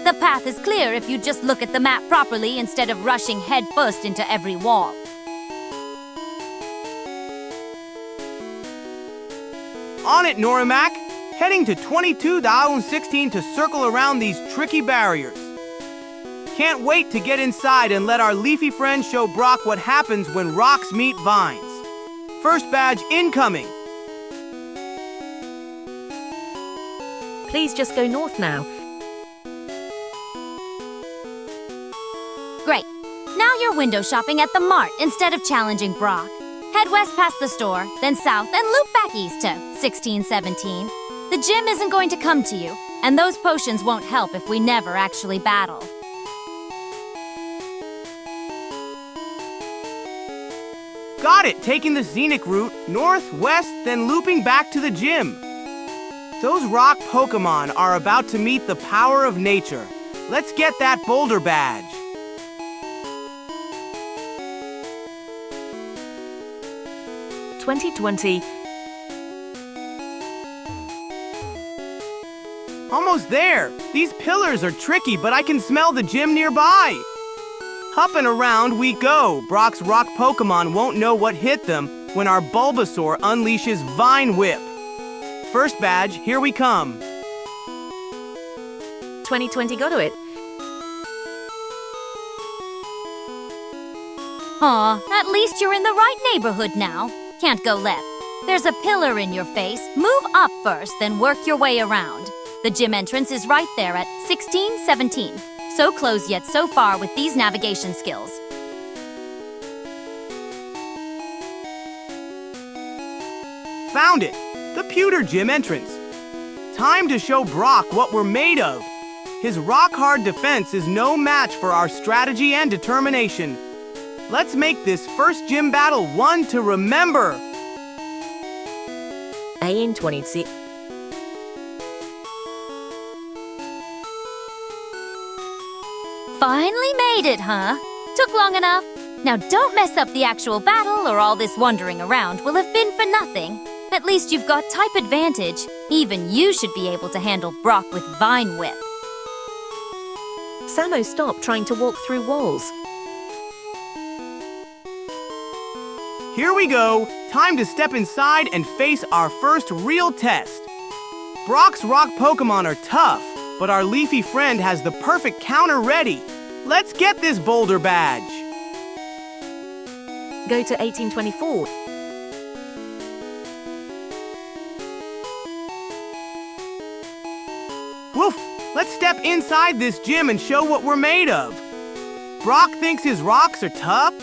The path is clear if you just look at the map properly instead of rushing headfirst into every wall. On it, Norimac! Heading to 22.16 to circle around these tricky barriers. Can't wait to get inside and let our leafy friend show Brock what happens when rocks meet vines. First badge incoming. Please just go north now. Great. Now you're window shopping at the mart instead of challenging Brock. Head west past the store, then south, and loop back east to 16-17. The gym isn't going to come to you, and those potions won't help if we never actually battle. Got it! Taking the scenic route, north, west, then looping back to the gym. Those rock Pokémon are about to meet the power of nature. Let's get that boulder badge. "2020. Almost there! These pillars are tricky, but I can smell the gym nearby! Up and around we go! Brock's rock Pokémon won't know what hit them when our Bulbasaur unleashes Vine Whip. First badge, here we come. 2020 got to it. Aw, at least you're in the right neighborhood now. Can't go left. There's a pillar in your face. Move up first, then work your way around. The gym entrance is right there at 16-17. So close yet so far with these navigation skills. Found it! The pewter gym entrance. Time to show Brock what we're made of. His rock-hard defense is no match for our strategy and determination. Let's make this first gym battle one to remember. A in 26. Finally made it, huh? Took long enough. Now don't mess up the actual battle or all this wandering around will have been for nothing. At least you've got type advantage. Even you should be able to handle Brock with Vine Whip. Samo stopped trying to walk through walls. Here we go. Time to step inside and face our first real test. Brock's rock Pokémon are tough, but our leafy friend has the perfect counter ready. Let's get this boulder badge. Go to 1824. Woof! Let's step inside this gym and show what we're made of. Brock thinks his rocks are tough.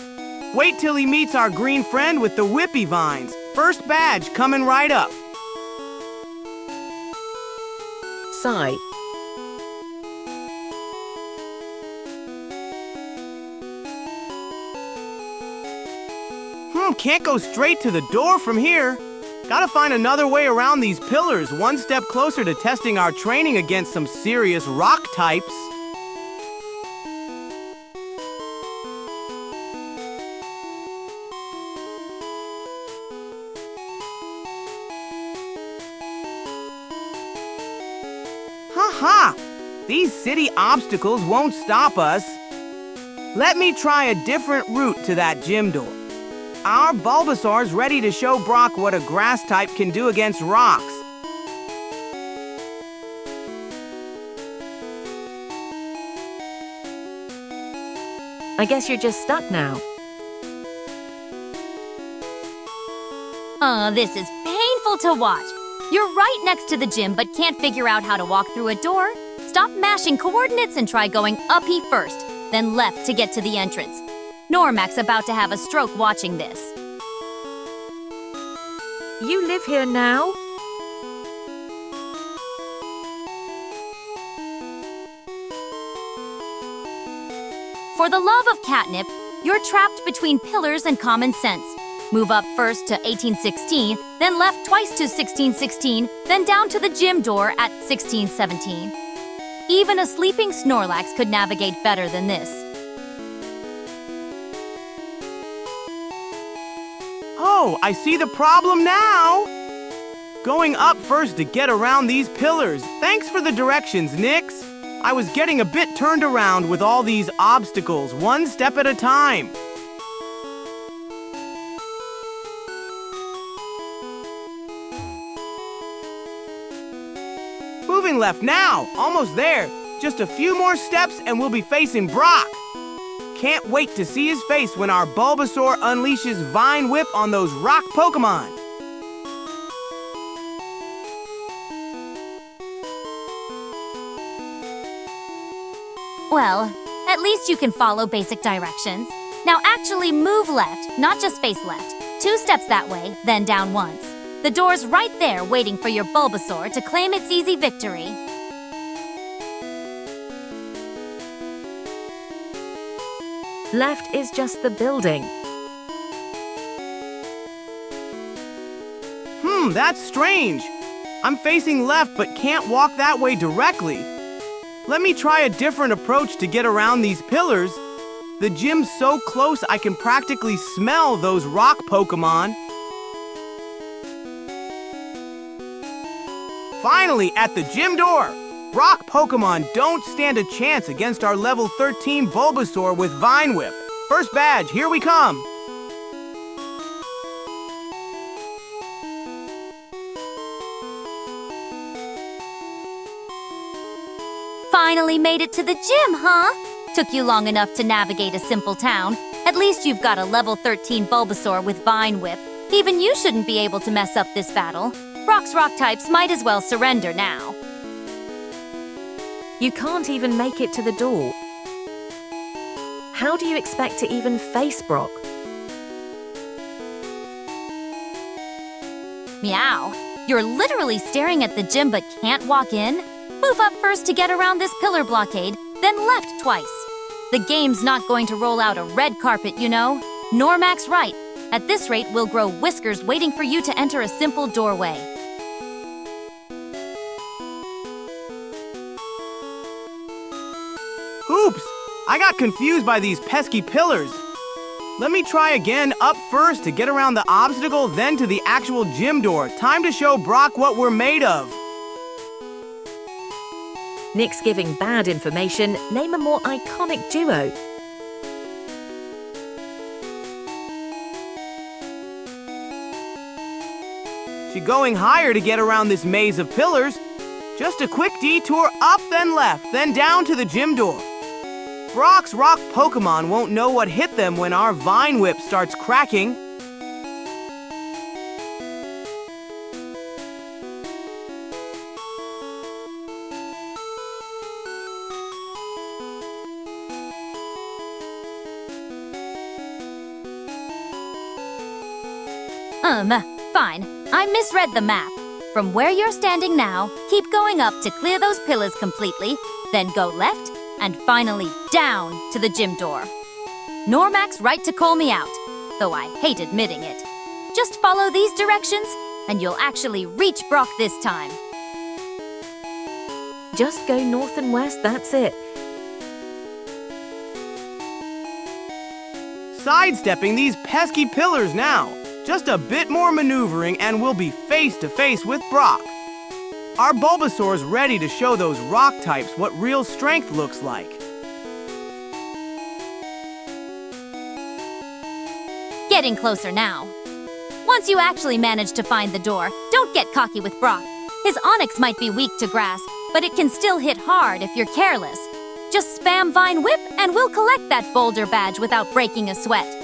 Wait till he meets our green friend with the whippy vines. First badge coming right up. Sigh. Can't go straight to the door from here. Gotta find another way around these pillars, one step closer to testing our training against some serious rock types. Ha! These city obstacles won't stop us. Let me try a different route to that gym door. Our Bulbasaur's ready to show Brock what a grass type can do against rocks. I guess you're just stuck now. Oh, this is painful to watch. You're right next to the gym but can't figure out how to walk through a door. Stop mashing coordinates and try going uppy first, then left to get to the entrance. Normac's about to have a stroke watching this. You live here now? For the love of catnip, you're trapped between pillars and common sense. Move up first to 1816, then left twice to 1616, then down to the gym door at 1617. Even a sleeping Snorlax could navigate better than this. Oh, I see the problem now! Going up first to get around these pillars. Thanks for the directions, Nyx. I was getting a bit turned around with all these obstacles, one step at a time. Moving left now, almost there. Just a few more steps and we'll be facing Brock. Can't wait to see his face when our Bulbasaur unleashes Vine Whip on those rock Pokémon. Well, at least you can follow basic directions. Now actually move left, not just face left. 2 steps that way, then down once. The door's right there waiting for your Bulbasaur to claim its easy victory. Left is just the building. That's strange. I'm facing left but can't walk that way directly. Let me try a different approach to get around these pillars. The gym's so close I can practically smell those rock Pokémon. Finally, at the gym door! Rock Pokémon don't stand a chance against our level 13 Bulbasaur with Vine Whip. First badge, here we come! Finally made it to the gym, huh? Took you long enough to navigate a simple town. At least you've got a level 13 Bulbasaur with Vine Whip. Even you shouldn't be able to mess up this battle. Brock's rock types might as well surrender now. You can't even make it to the door. How do you expect to even face Brock? Meow. You're literally staring at the gym but can't walk in? Move up first to get around this pillar blockade, then left twice. The game's not going to roll out a red carpet, you know. Normac's right. At this rate, we'll grow whiskers waiting for you to enter a simple doorway. Oops! I got confused by these pesky pillars. Let me try again, up first to get around the obstacle, then to the actual gym door. Time to show Brock what we're made of. Nyx giving bad information. Name a more iconic duo. She going higher to get around this maze of pillars. Just a quick detour up, then left, then down to the gym door. Brock's rock Pokémon won't know what hit them when our Vine Whip starts cracking. Fine. I misread the map. From where you're standing now, keep going up to clear those pillars completely, then go left, and finally down to the gym door. Normac's right to call me out, though I hate admitting it. Just follow these directions, and you'll actually reach Brock this time. Just go north and west, that's it. Sidestepping these pesky pillars now. Just a bit more maneuvering and we'll be face to face with Brock. Our Bulbasaur's ready to show those rock types what real strength looks like. Getting closer now. Once you actually manage to find the door, don't get cocky with Brock. His Onix might be weak to grass, but it can still hit hard if you're careless. Just spam Vine Whip and we'll collect that boulder badge without breaking a sweat.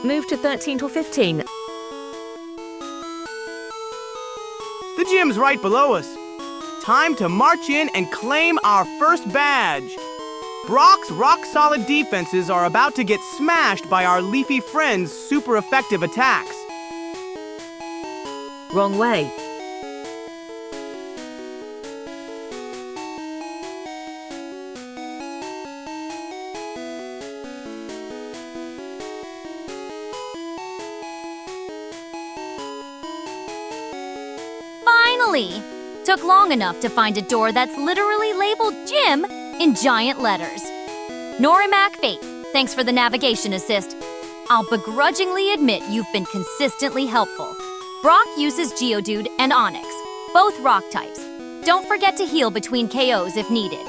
Move to 13th or 15th. The gym's right below us. Time to march in and claim our first badge. Brock's rock-solid defenses are about to get smashed by our leafy friends' super effective attacks. Wrong way. Finally! Took long enough to find a door that's literally labeled Gym in giant letters. Norimac Fate, thanks for the navigation assist. I'll begrudgingly admit you've been consistently helpful. Brock uses Geodude and Onix, both rock types. Don't forget to heal between KOs if needed.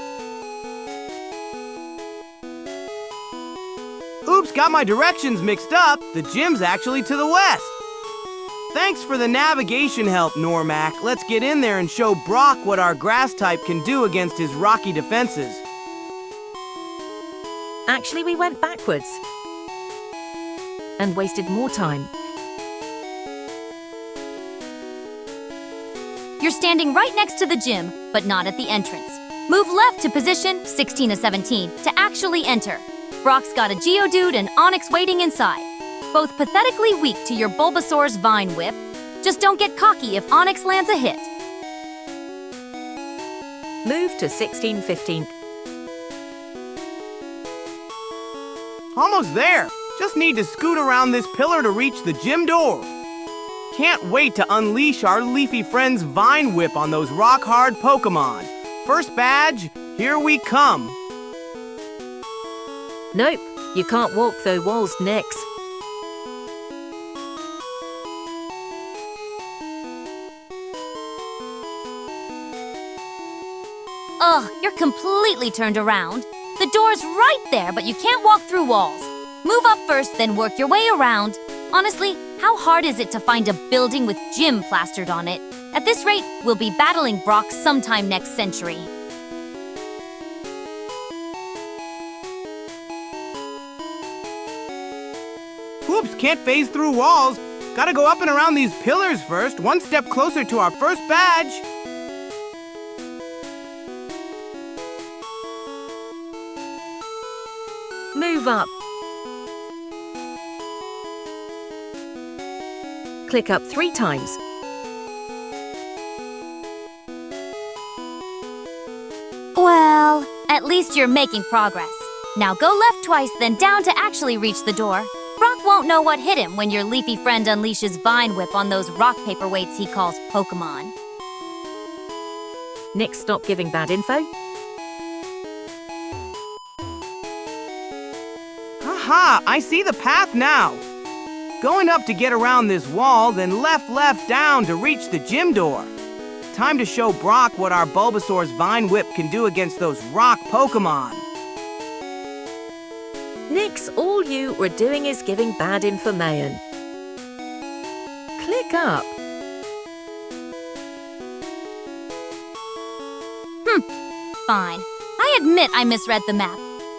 Oops, got my directions mixed up. The gym's actually to the west. Thanks for the navigation help, Normac. Let's get in there and show Brock what our grass type can do against his rocky defenses. Actually, we went backwards. And wasted more time. You're standing right next to the gym, but not at the entrance. Move left to position 16 to 17 to actually enter. Brock's got a Geodude and Onix waiting inside. Both pathetically weak to your Bulbasaur's Vine Whip. Just don't get cocky if Onix lands a hit. Move to 16th, 15th. Almost there. Just need to scoot around this pillar to reach the gym door. Can't wait to unleash our leafy friend's Vine Whip on those rock-hard Pokémon. First badge, here we come. Nope, you can't walk those walls, Nyx. Ugh, you're completely turned around. The door's right there, but you can't walk through walls. Move up first, then work your way around. Honestly, how hard is it to find a building with gym plastered on it? At this rate, we'll be battling Brock sometime next century. Whoops, can't phase through walls. Gotta go up and around these pillars first, one step closer to our first badge. Move up. Click up 3 times. Well, at least you're making progress. Now go left twice, then down to actually reach the door. Brock won't know what hit him when your leafy friend unleashes Vine Whip on those rock paperweights he calls Pokémon. Nyx, stop giving bad info. Aha, I see the path now. Going up to get around this wall, then left down to reach the gym door. Time to show Brock what our Bulbasaur's Vine Whip can do against those rock Pokémon. Nyx, all you were doing is giving bad information. Click up. fine. I admit I misread the map.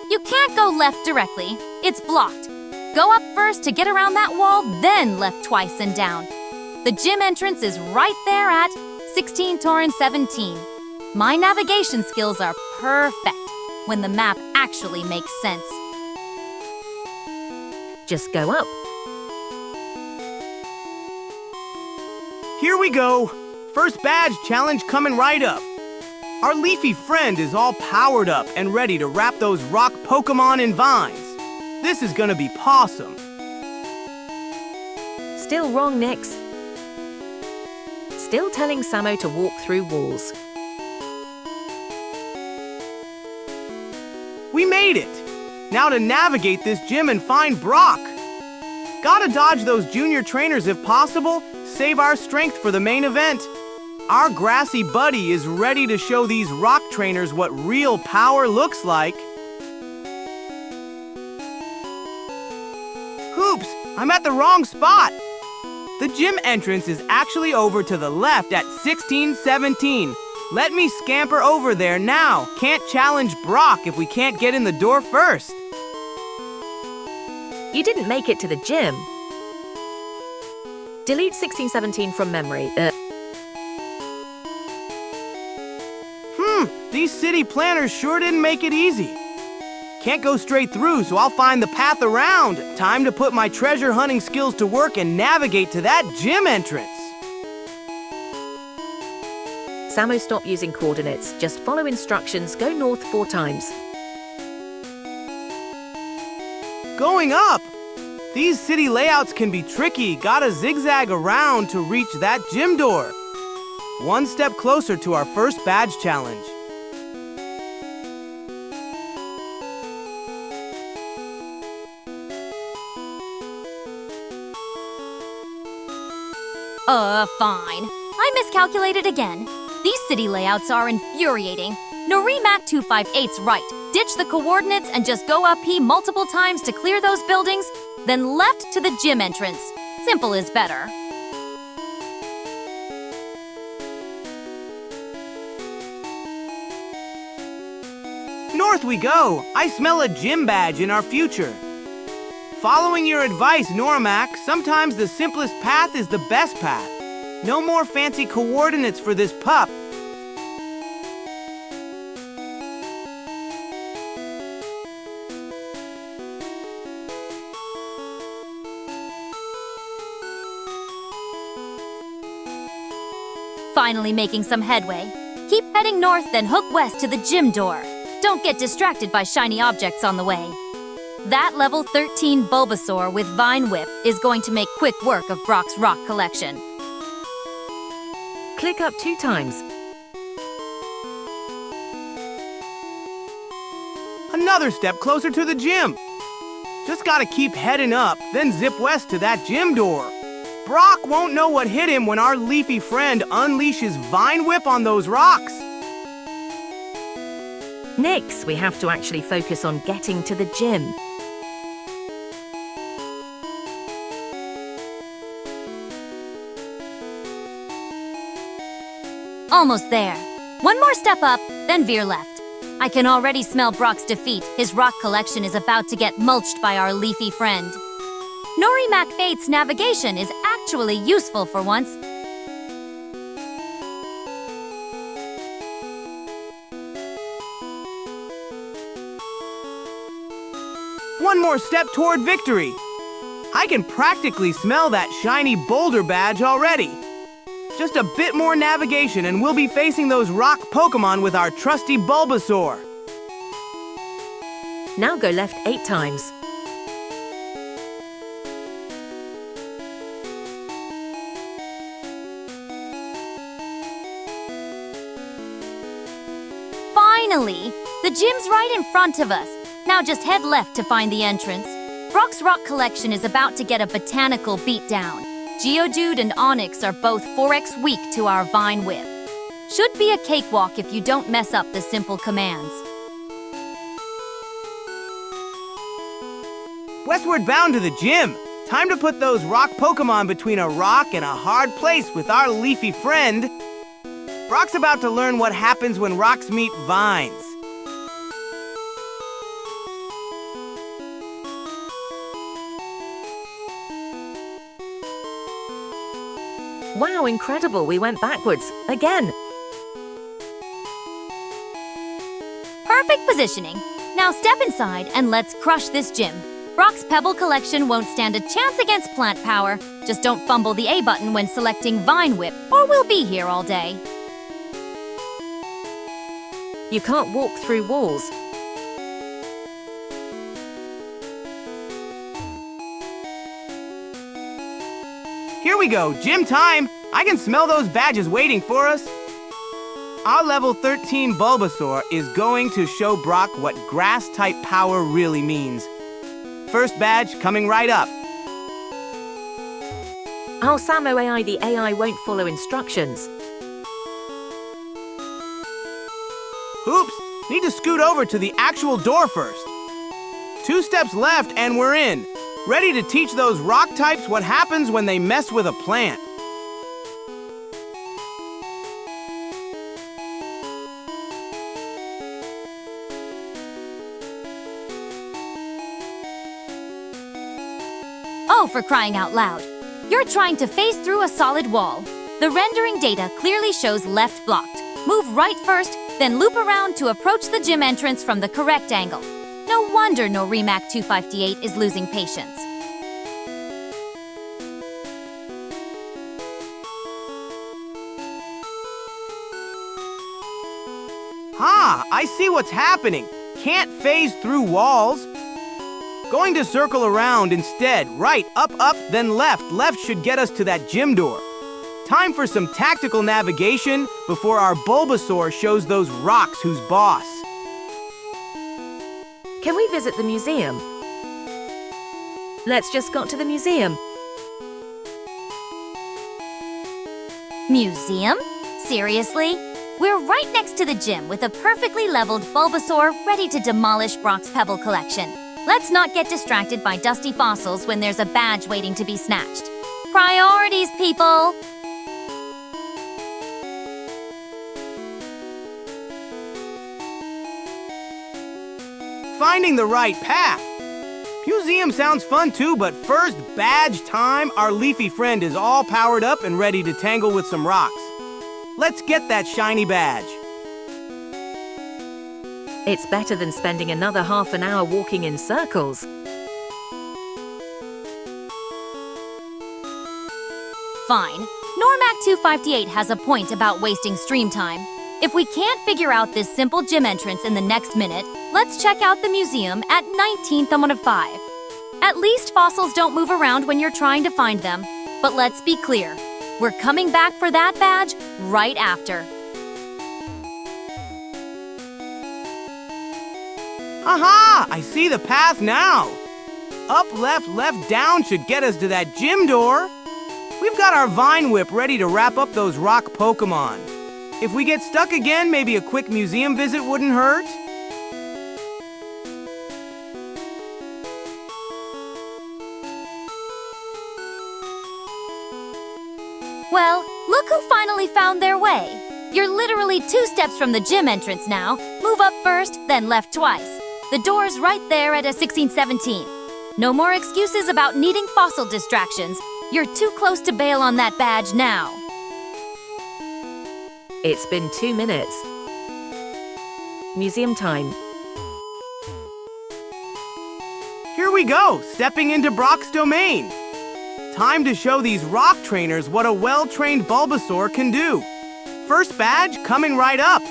You can't go left directly. It's blocked. Go up first to get around that wall, then left twice and down. The gym entrance is right there at 16 Torrent 17. My navigation skills are perfect when the map actually makes sense. Just go up. Here we go. First badge challenge coming right up. Our leafy friend is all powered up and ready to wrap those rock Pokémon in vines. This is gonna be pawsome. Still wrong, Nyx. Still telling Samo to walk through walls. We made it! Now to navigate this gym and find Brock. Gotta dodge those junior trainers if possible, save our strength for the main event. Our grassy buddy is ready to show these rock trainers what real power looks like. Hoops, I'm at the wrong spot. The gym entrance is actually over to the left at 1617. Let me scamper over there now. Can't challenge Brock if we can't get in the door first. You didn't make it to the gym. Delete 1617 from memory. These city planners sure didn't make it easy. Can't go straight through, so I'll find the path around. Time to put my treasure hunting skills to work and navigate to that gym entrance. Samo, stop using coordinates. Just follow instructions. Go north 4 times. Going up! These city layouts can be tricky. Gotta zigzag around to reach that gym door. One step closer to our first badge challenge. Fine. I miscalculated again. These city layouts are infuriating. Norimac 258's right. Ditch the coordinates and just go up P multiple times to clear those buildings, then left to the gym entrance. Simple is better. North we go! I smell a gym badge in our future. Following your advice, Norimac, sometimes the simplest path is the best path. No more fancy coordinates for this pup. Finally making some headway. Keep heading north, then hook west to the gym door. Don't get distracted by shiny objects on the way. That level 13 Bulbasaur with Vine Whip is going to make quick work of Brock's rock collection. Click up 2 times. Another step closer to the gym. Just gotta keep heading up, then zip west to that gym door. Brock won't know what hit him when our leafy friend unleashes Vine Whip on those rocks. Nyx, we have to actually focus on getting to the gym. Almost there. One more step up, then veer left. I can already smell Brock's defeat. His rock collection is about to get mulched by our leafy friend. Norimac Fate's navigation is actually useful for once. One more step toward victory. I can practically smell that shiny boulder badge already. Just a bit more navigation and we'll be facing those rock Pokémon with our trusty Bulbasaur. Now go left 8 times. Finally! The gym's right in front of us. Now just head left to find the entrance. Brock's rock collection is about to get a botanical beatdown. Geodude and Onyx are both 4x weak to our Vine Whip. Should be a cakewalk if you don't mess up the simple commands. Westward bound to the gym. Time to put those rock Pokémon between a rock and a hard place with our leafy friend. Brock's about to learn what happens when rocks meet vines. Wow, incredible, we went backwards. Again. Perfect positioning. Now step inside and let's crush this gym. Brock's Pebble collection won't stand a chance against plant power. Just don't fumble the A button when selecting Vine Whip, or we'll be here all day. You can't walk through walls. Here we go, gym time! I can smell those badges waiting for us. Our level 13 Bulbasaur is going to show Brock what grass-type power really means. First badge coming right up. Our Samo the AI won't follow instructions. Oops, need to scoot over to the actual door first. 2 steps left and we're in. Ready to teach those rock types what happens when they mess with a plant. Oh, for crying out loud. You're trying to phase through a solid wall. The rendering data clearly shows left blocked. Move right first, then loop around to approach the gym entrance from the correct angle. No wonder Norimac 258 is losing patience. I see what's happening. Can't phase through walls. Going to circle around instead. Right, up, then left. Left should get us to that gym door. Time for some tactical navigation before our Bulbasaur shows those rocks who's boss. Can we visit the museum? Let's just got to the museum. Museum? Seriously? We're right next to the gym with a perfectly leveled Bulbasaur ready to demolish Brock's Pebble collection. Let's not get distracted by dusty fossils when there's a badge waiting to be snatched. Priorities, people! Finding the right path. Museum sounds fun too, but first, badge time. Our leafy friend is all powered up and ready to tangle with some rocks. Let's get that shiny badge. It's better than spending another half an hour walking in circles. Fine. Normac 258 has a point about wasting stream time. If we can't figure out this simple gym entrance in the next minute, let's check out the museum at 19th. At least fossils don't move around when you're trying to find them. But let's be clear, we're coming back for that badge right after. Aha! I see the path now. Up, left, down should get us to that gym door. We've got our Vine Whip ready to wrap up those rock Pokémon. If we get stuck again, maybe a quick museum visit wouldn't hurt. Well, look who finally found their way. You're literally 2 steps from the gym entrance now. Move up first, then left twice. The door's right there at a 1617. No more excuses about needing fossil distractions. You're too close to bail on that badge now. It's been 2 minutes. Museum time. Here we go, stepping into Brock's domain. Time to show these rock trainers what a well-trained Bulbasaur can do. First badge coming right up.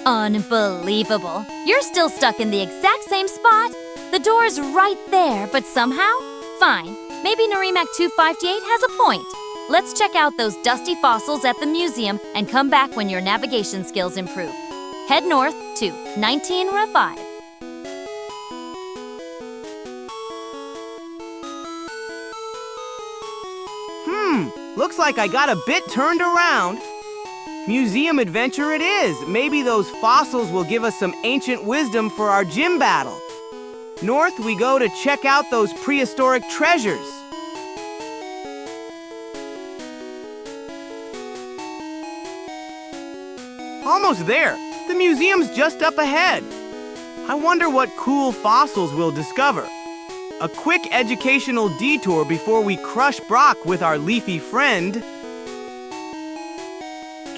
Unbelievable. You're still stuck in the exact same spot. The door's right there, but somehow? Fine. Maybe Norimac 258 has a point. Let's check out those dusty fossils at the museum and come back when your navigation skills improve. Head north to 19-5. Looks like I got a bit turned around. Museum adventure it is. Maybe those fossils will give us some ancient wisdom for our gym battle. North we go to check out those prehistoric treasures. Almost there. The museum's just up ahead. I wonder what cool fossils we'll discover. A quick educational detour before we crush Brock with our leafy friend.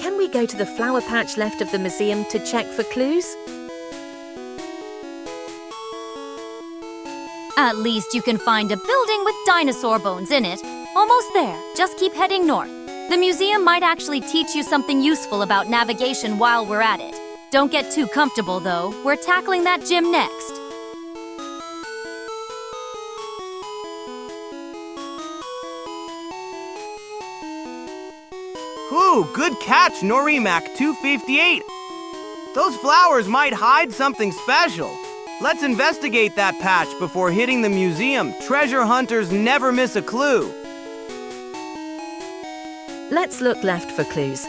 Can we go to the flower patch left of the museum to check for clues? At least you can find a building with dinosaur bones in it. Almost there. Just keep heading north. The museum might actually teach you something useful about navigation while we're at it. Don't get too comfortable, though. We're tackling that gym next. Ooh, good catch, Norimac 258. Those flowers might hide something special. Let's investigate that patch before hitting the museum. Treasure hunters never miss a clue. Let's look left for clues.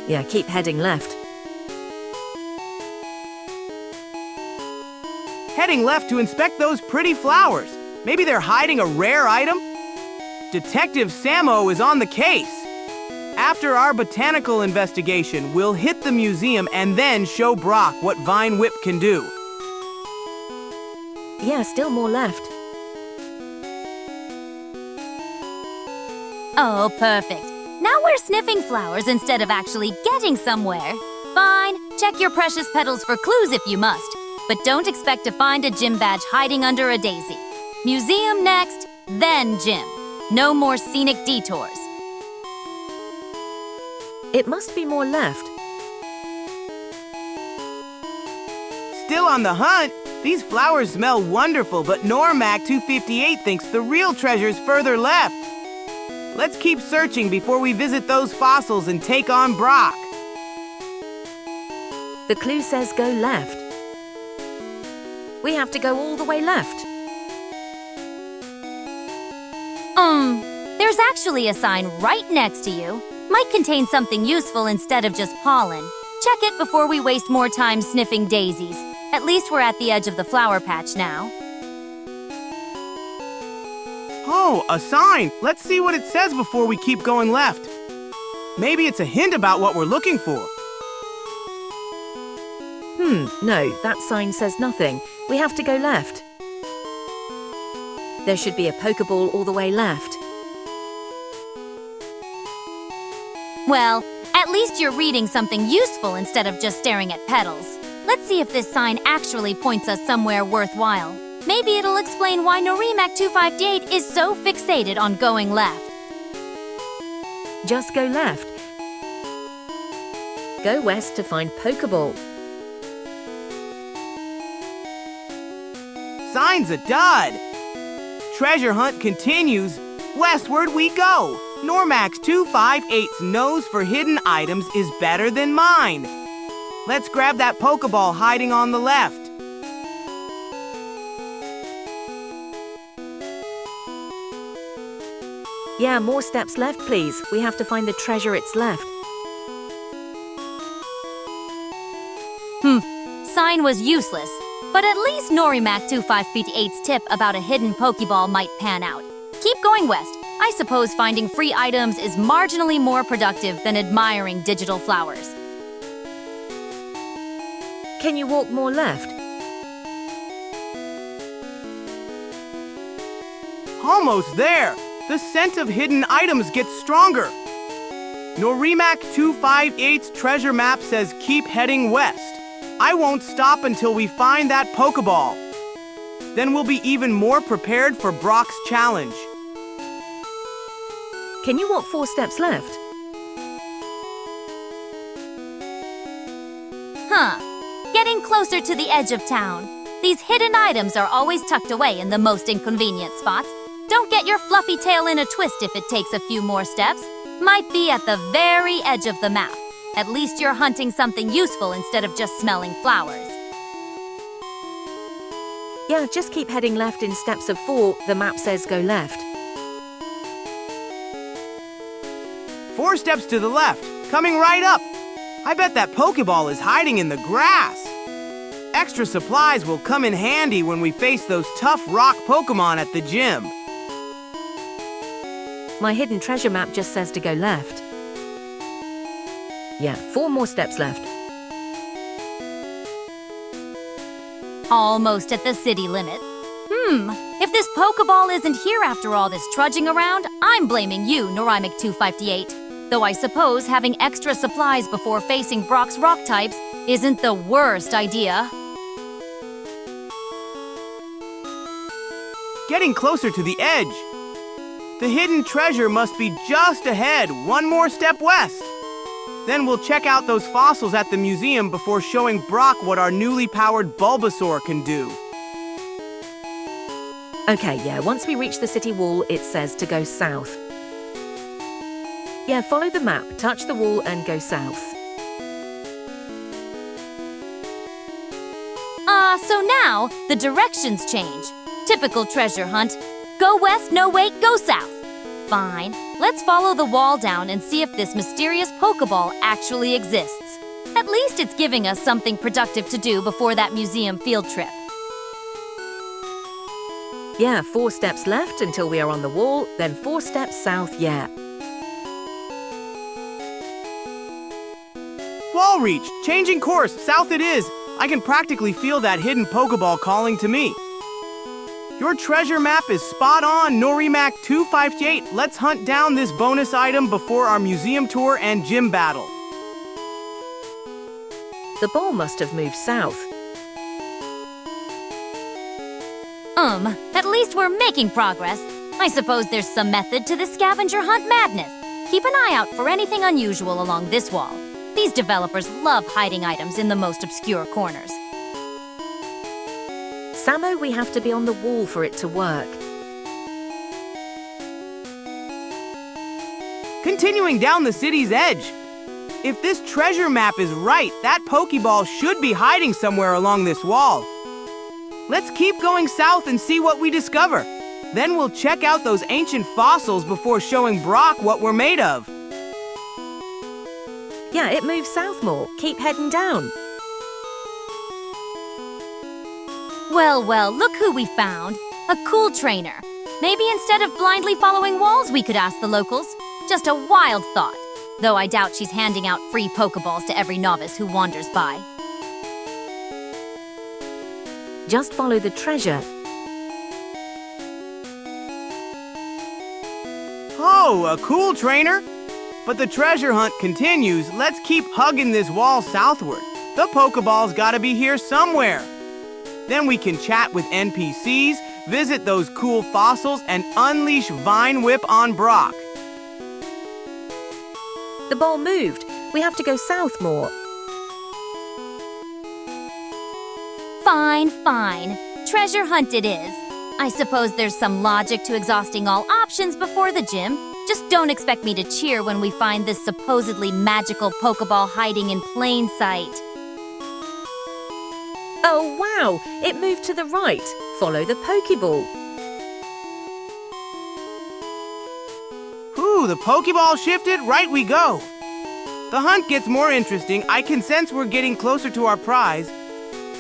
Yeah, keep heading left. Heading left to inspect those pretty flowers. Maybe they're hiding a rare item? Detective Samo is on the case. After our botanical investigation, we'll hit the museum and then show Brock what Vine Whip can do. Yeah, still more left. Oh, perfect. Now we're sniffing flowers instead of actually getting somewhere. Fine, check your precious petals for clues if you must. But don't expect to find a gym badge hiding under a daisy. Museum next, then gym. No more scenic detours. It must be more left. Still on the hunt? These flowers smell wonderful, but Normac 258 thinks the real treasure's further left. Let's keep searching before we visit those fossils and take on Brock. The clue says go left. We have to go all the way left. There's actually a sign right next to you. Might contain something useful instead of just pollen. Check it before we waste more time sniffing daisies. At least we're at the edge of the flower patch now. Oh, a sign! Let's see what it says before we keep going left. Maybe it's a hint about what we're looking for. No, that sign says nothing. We have to go left. There should be a Pokeball all the way left. Well, at least you're reading something useful instead of just staring at petals. Let's see if this sign actually points us somewhere worthwhile. Maybe it'll explain why Norimac 258 is so fixated on going left. Just go left. Go west to find Pokeball. Sign's a dud! Treasure hunt continues. Westward we go. Normax 258's nose for hidden items is better than mine. Let's grab that Pokeball hiding on the left. Yeah, more steps left, please. We have to find the treasure it's left. Sign was useless, but at least Norimac 258's tip about a hidden Pokeball might pan out. Keep going west. I suppose finding free items is marginally more productive than admiring digital flowers. Can you walk more left? Almost there! The scent of hidden items gets stronger. Norimac 258's treasure map says keep heading west. I won't stop until we find that Pokeball. Then we'll be even more prepared for Brock's challenge. Can you walk 4 steps left? Getting closer to the edge of town. These hidden items are always tucked away in the most inconvenient spots. Don't get your fluffy tail in a twist if it takes a few more steps. Might be at the very edge of the map. At least you're hunting something useful instead of just smelling flowers. Yeah, just keep heading left in steps of 4. The map says go left. 4 steps to the left, coming right up. I bet that Pokeball is hiding in the grass. Extra supplies will come in handy when we face those tough rock Pokémon at the gym. My hidden treasure map just says to go left. Yeah, 4 more steps left. Almost at the city limit. If this Pokeball isn't here after all this trudging around, I'm blaming you, Neurymic258. Though I suppose having extra supplies before facing Brock's rock types isn't the worst idea. Getting closer to the edge. The hidden treasure must be just ahead, 1 more step west. Then we'll check out those fossils at the museum before showing Brock what our newly powered Bulbasaur can do. Okay, yeah, once we reach the city wall, it says to go south. Yeah, follow the map, touch the wall and go south. So now the directions change. Typical treasure hunt. Go west, no wait, go south. Fine, let's follow the wall down and see if this mysterious Pokeball actually exists. At least it's giving us something productive to do before that museum field trip. Yeah, 4 steps left until we are on the wall, then 4 steps south, yeah. Wall reached, changing course, south it is. I can practically feel that hidden Pokeball calling to me. Your treasure map is spot on, Neurymic258. Let's hunt down this bonus item before our museum tour and gym battle. The ball must have moved south. At least we're making progress. I suppose there's some method to this scavenger hunt madness. Keep an eye out for anything unusual along this wall. These developers love hiding items in the most obscure corners. Samo, we have to be on the wall for it to work. Continuing down the city's edge. If this treasure map is right, that Pokeball should be hiding somewhere along this wall. Let's keep going south and see what we discover. Then we'll check out those ancient fossils before showing Brock what we're made of. Yeah, it moves south more. Keep heading down. Well, look who we found. A cool trainer. Maybe instead of blindly following walls, we could ask the locals. Just a wild thought. Though I doubt she's handing out free Pokeballs to every novice who wanders by. Just follow the treasure. Oh, a cool trainer. But the treasure hunt continues. Let's keep hugging this wall southward. The Pokeball's gotta be here somewhere. Then we can chat with NPCs, visit those cool fossils, and unleash Vine Whip on Brock. The ball moved. We have to go south more. Fine. Treasure hunt it is. I suppose there's some logic to exhausting all options before the gym. Just don't expect me to cheer when we find this supposedly magical Pokeball hiding in plain sight. Oh, wow! It moved to the right. Follow the Pokeball. Ooh, the Pokeball shifted, right we go. The hunt gets more interesting. I can sense we're getting closer to our prize.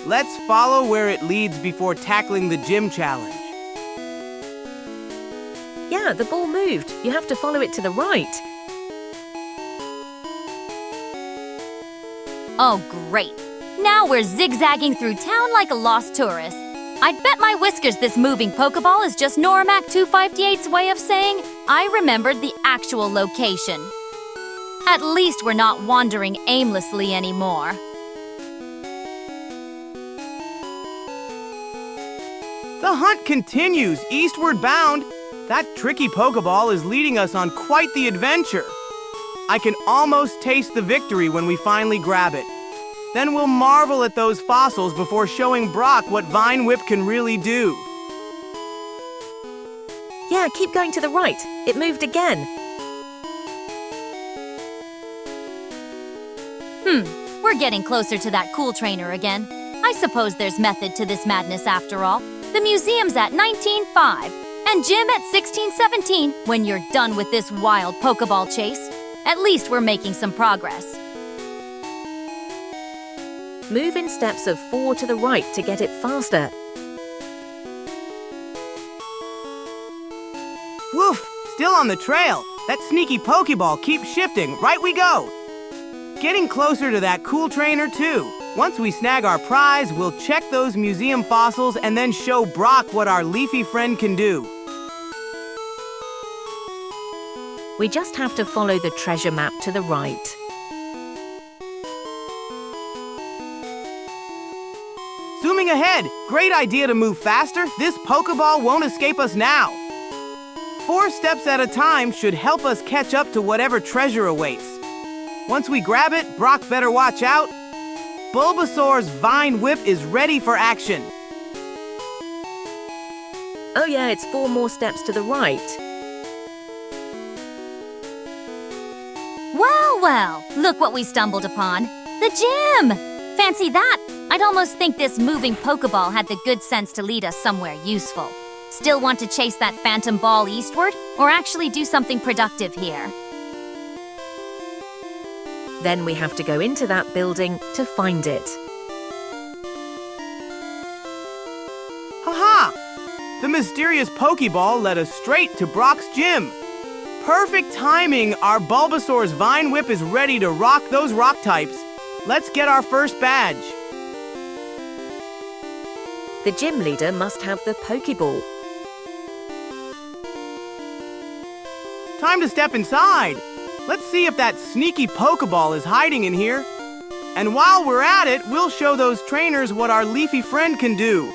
Let's follow where it leads before tackling the gym challenge. Yeah, the ball moved. You have to follow it to the right. Oh, great. Now we're zigzagging through town like a lost tourist. I'd bet my whiskers this moving Pokeball is just Neurymic258's way of saying I remembered the actual location. At least we're not wandering aimlessly anymore. The hunt continues, eastward bound. That tricky Pokeball is leading us on quite the adventure. I can almost taste the victory when we finally grab it. Then we'll marvel at those fossils before showing Brock what Vine Whip can really do. Yeah, keep going to the right. It moved again. We're getting closer to that cool trainer again. I suppose there's method to this madness after all. The museum's at 19.5 and gym at 16.17 when you're done with this wild Pokeball chase. At least we're making some progress. Move in steps of 4 to the right to get it faster. Woof! Still on the trail. That sneaky Pokeball keeps shifting. Right we go. Getting closer to that cool trainer too. Once we snag our prize, we'll check those museum fossils and then show Brock what our leafy friend can do. We just have to follow the treasure map to the right. Zooming ahead. Great idea to move faster. This Pokeball won't escape us now. 4 steps at a time should help us catch up to whatever treasure awaits. Once we grab it, Brock better watch out. Bulbasaur's Vine Whip is ready for action. Oh yeah, it's 4 more steps to the right. Well, well, look what we stumbled upon. The gym! Fancy that! I'd almost think this moving Pokeball had the good sense to lead us somewhere useful. Still want to chase that phantom ball eastward, or actually do something productive here? Then we have to go into that building to find it. Haha! The mysterious Pokeball led us straight to Brock's gym. Perfect timing! Our Bulbasaur's Vine Whip is ready to rock those rock types. Let's get our first badge. The gym leader must have the Pokeball. Time to step inside. Let's see if that sneaky Pokeball is hiding in here. And while we're at it, we'll show those trainers what our leafy friend can do.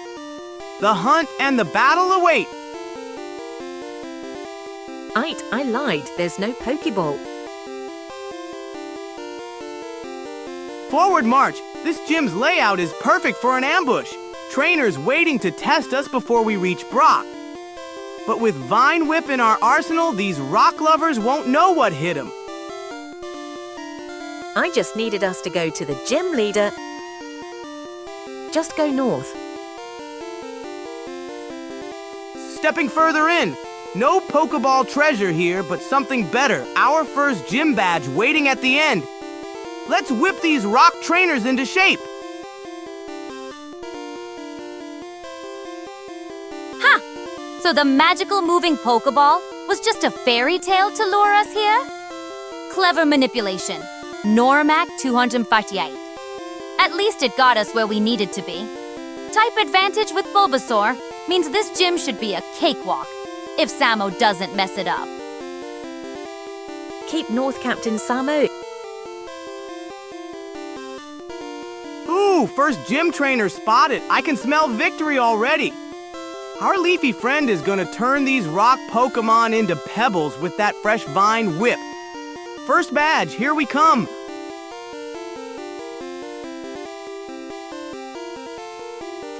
The hunt and the battle await. I lied. There's no Pokeball. Forward march. This gym's layout is perfect for an ambush. Trainers waiting to test us before we reach Brock. But with Vine Whip in our arsenal, these rock lovers won't know what hit them. I just needed us to go to the gym leader. Just go north. Stepping further in. No Pokeball treasure here, but something better. Our first gym badge waiting at the end. Let's whip these rock trainers into shape. So the magical moving Pokeball was just a fairy tale to lure us here? Clever manipulation. Normac 258. At least it got us where we needed to be. Type advantage with Bulbasaur means this gym should be a cakewalk, if Samo doesn't mess it up. Keep north, Captain Samo. Ooh, first gym trainer spotted. I can smell victory already. Our leafy friend is gonna turn these rock Pokemon into pebbles with that fresh Vine Whip. First badge, here we come.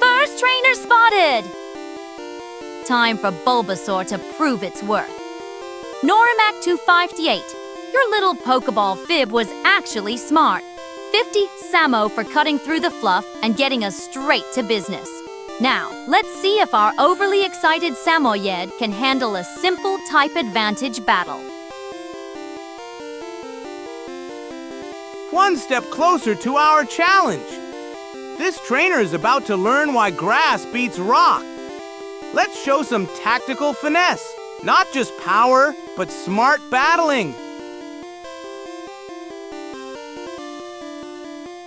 First trainer spotted! Time for Bulbasaur to prove its worth. Normac 258, your little Pokeball fib was actually smart. 50 Samo for cutting through the fluff and getting us straight to business. Now, let's see if our overly excited Samoyed can handle a simple type advantage battle. One step closer to our challenge. This trainer is about to learn why grass beats rock. Let's show some tactical finesse. Not just power, but smart battling.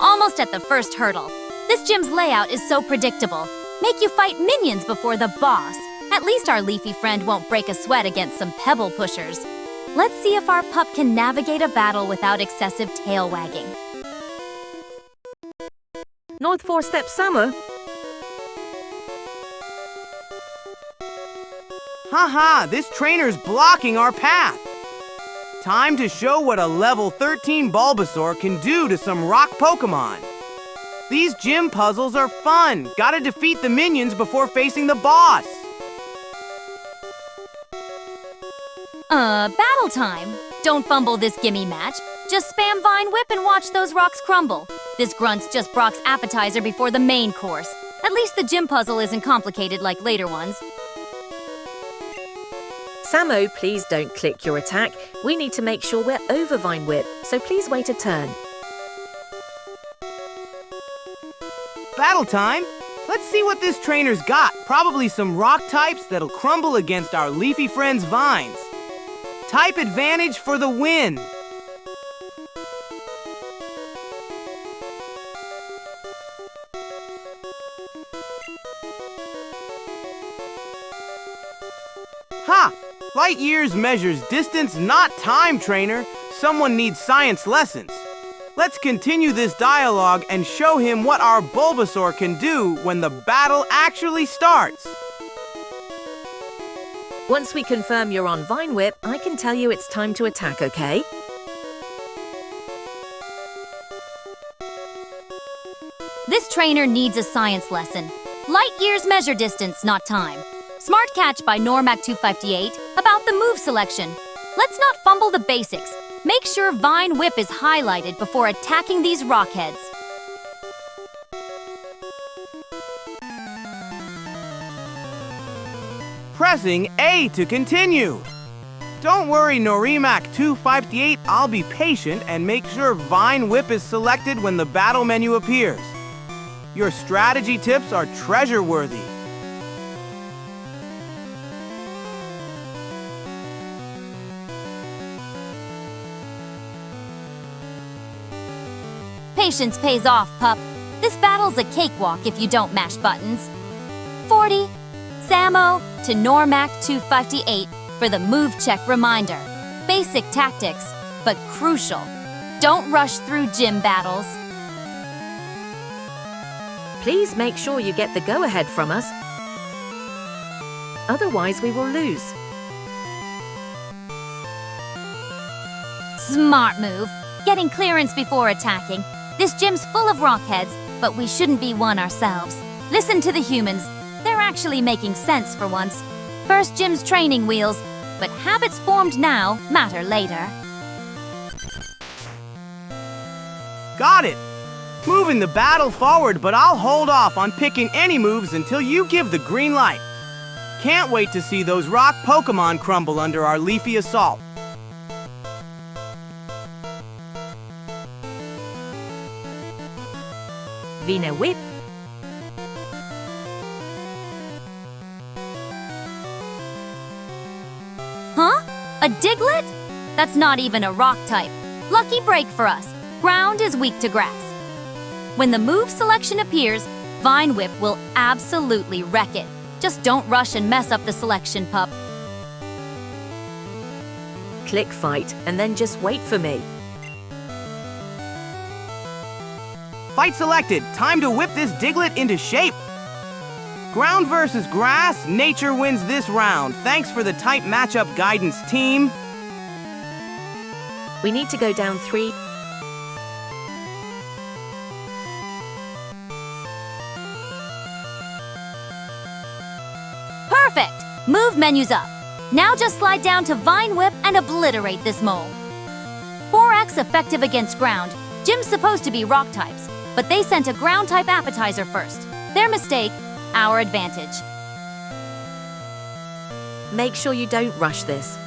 Almost at the first hurdle. This gym's layout is so predictable. Make you fight minions before the boss. At least our leafy friend won't break a sweat against some pebble pushers. Let's see if our pup can navigate a battle without excessive tail wagging. North 4 steps, Samo. Haha, this trainer's blocking our path. Time to show what a level 13 Bulbasaur can do to some rock Pokemon. These gym puzzles are fun. Gotta defeat the minions before facing the boss. Battle time. Don't fumble this gimme match. Just spam Vine Whip and watch those rocks crumble. This grunt's just Brock's appetizer before the main course. At least the gym puzzle isn't complicated like later ones. Samo, please don't click your attack. We need to make sure we're over Vine Whip, so please wait a turn. Battle time? Let's see what this trainer's got. Probably some rock types that'll crumble against our leafy friends' vines. Type advantage for the win. Ha! Light years measures distance, not time, trainer. Someone needs science lessons. Let's continue this dialogue and show him what our Bulbasaur can do when the battle actually starts. Once we confirm you're on Vine Whip, I can tell you it's time to attack, okay? This trainer needs a science lesson. Light years measure distance, not time. Smart catch by Normac258 about the move selection. Let's not fumble the basics. Make sure Vine Whip is highlighted before attacking these rockheads. Pressing A to continue. Don't worry, Norimac258, I'll be patient and make sure Vine Whip is selected when the battle menu appears. Your strategy tips are treasure-worthy. Patience pays off, pup. This battle's a cakewalk if you don't mash buttons. 40. Samo to Normac258 for the move check reminder. Basic tactics, but crucial. Don't rush through gym battles. Please make sure you get the go-ahead from us. Otherwise, we will lose. Smart move. Getting clearance before attacking. This gym's full of rockheads, but we shouldn't be one ourselves. Listen to the humans. They're actually making sense for once. First gym's training wheels, but habits formed now matter later. Got it! Moving the battle forward, but I'll hold off on picking any moves until you give the green light. Can't wait to see those rock Pokémon crumble under our leafy assault. Vina Whip. Huh? A Diglett? That's not even a rock type. Lucky break for us. Ground is weak to grass. When the move selection appears, Vine Whip will absolutely wreck it. Just don't rush and mess up the selection, pup. Click fight, and then just wait for me. Fight selected. Time to whip this Diglett into shape. Ground versus grass. Nature wins this round. Thanks for the type matchup guidance, team. We need to go down 3. Perfect! Move menu's up. Now just slide down to Vine Whip and obliterate this mole. 4X effective against ground. Gym's supposed to be rock types, but they sent a ground type appetizer first. Their mistake, our advantage. Make sure you don't rush this.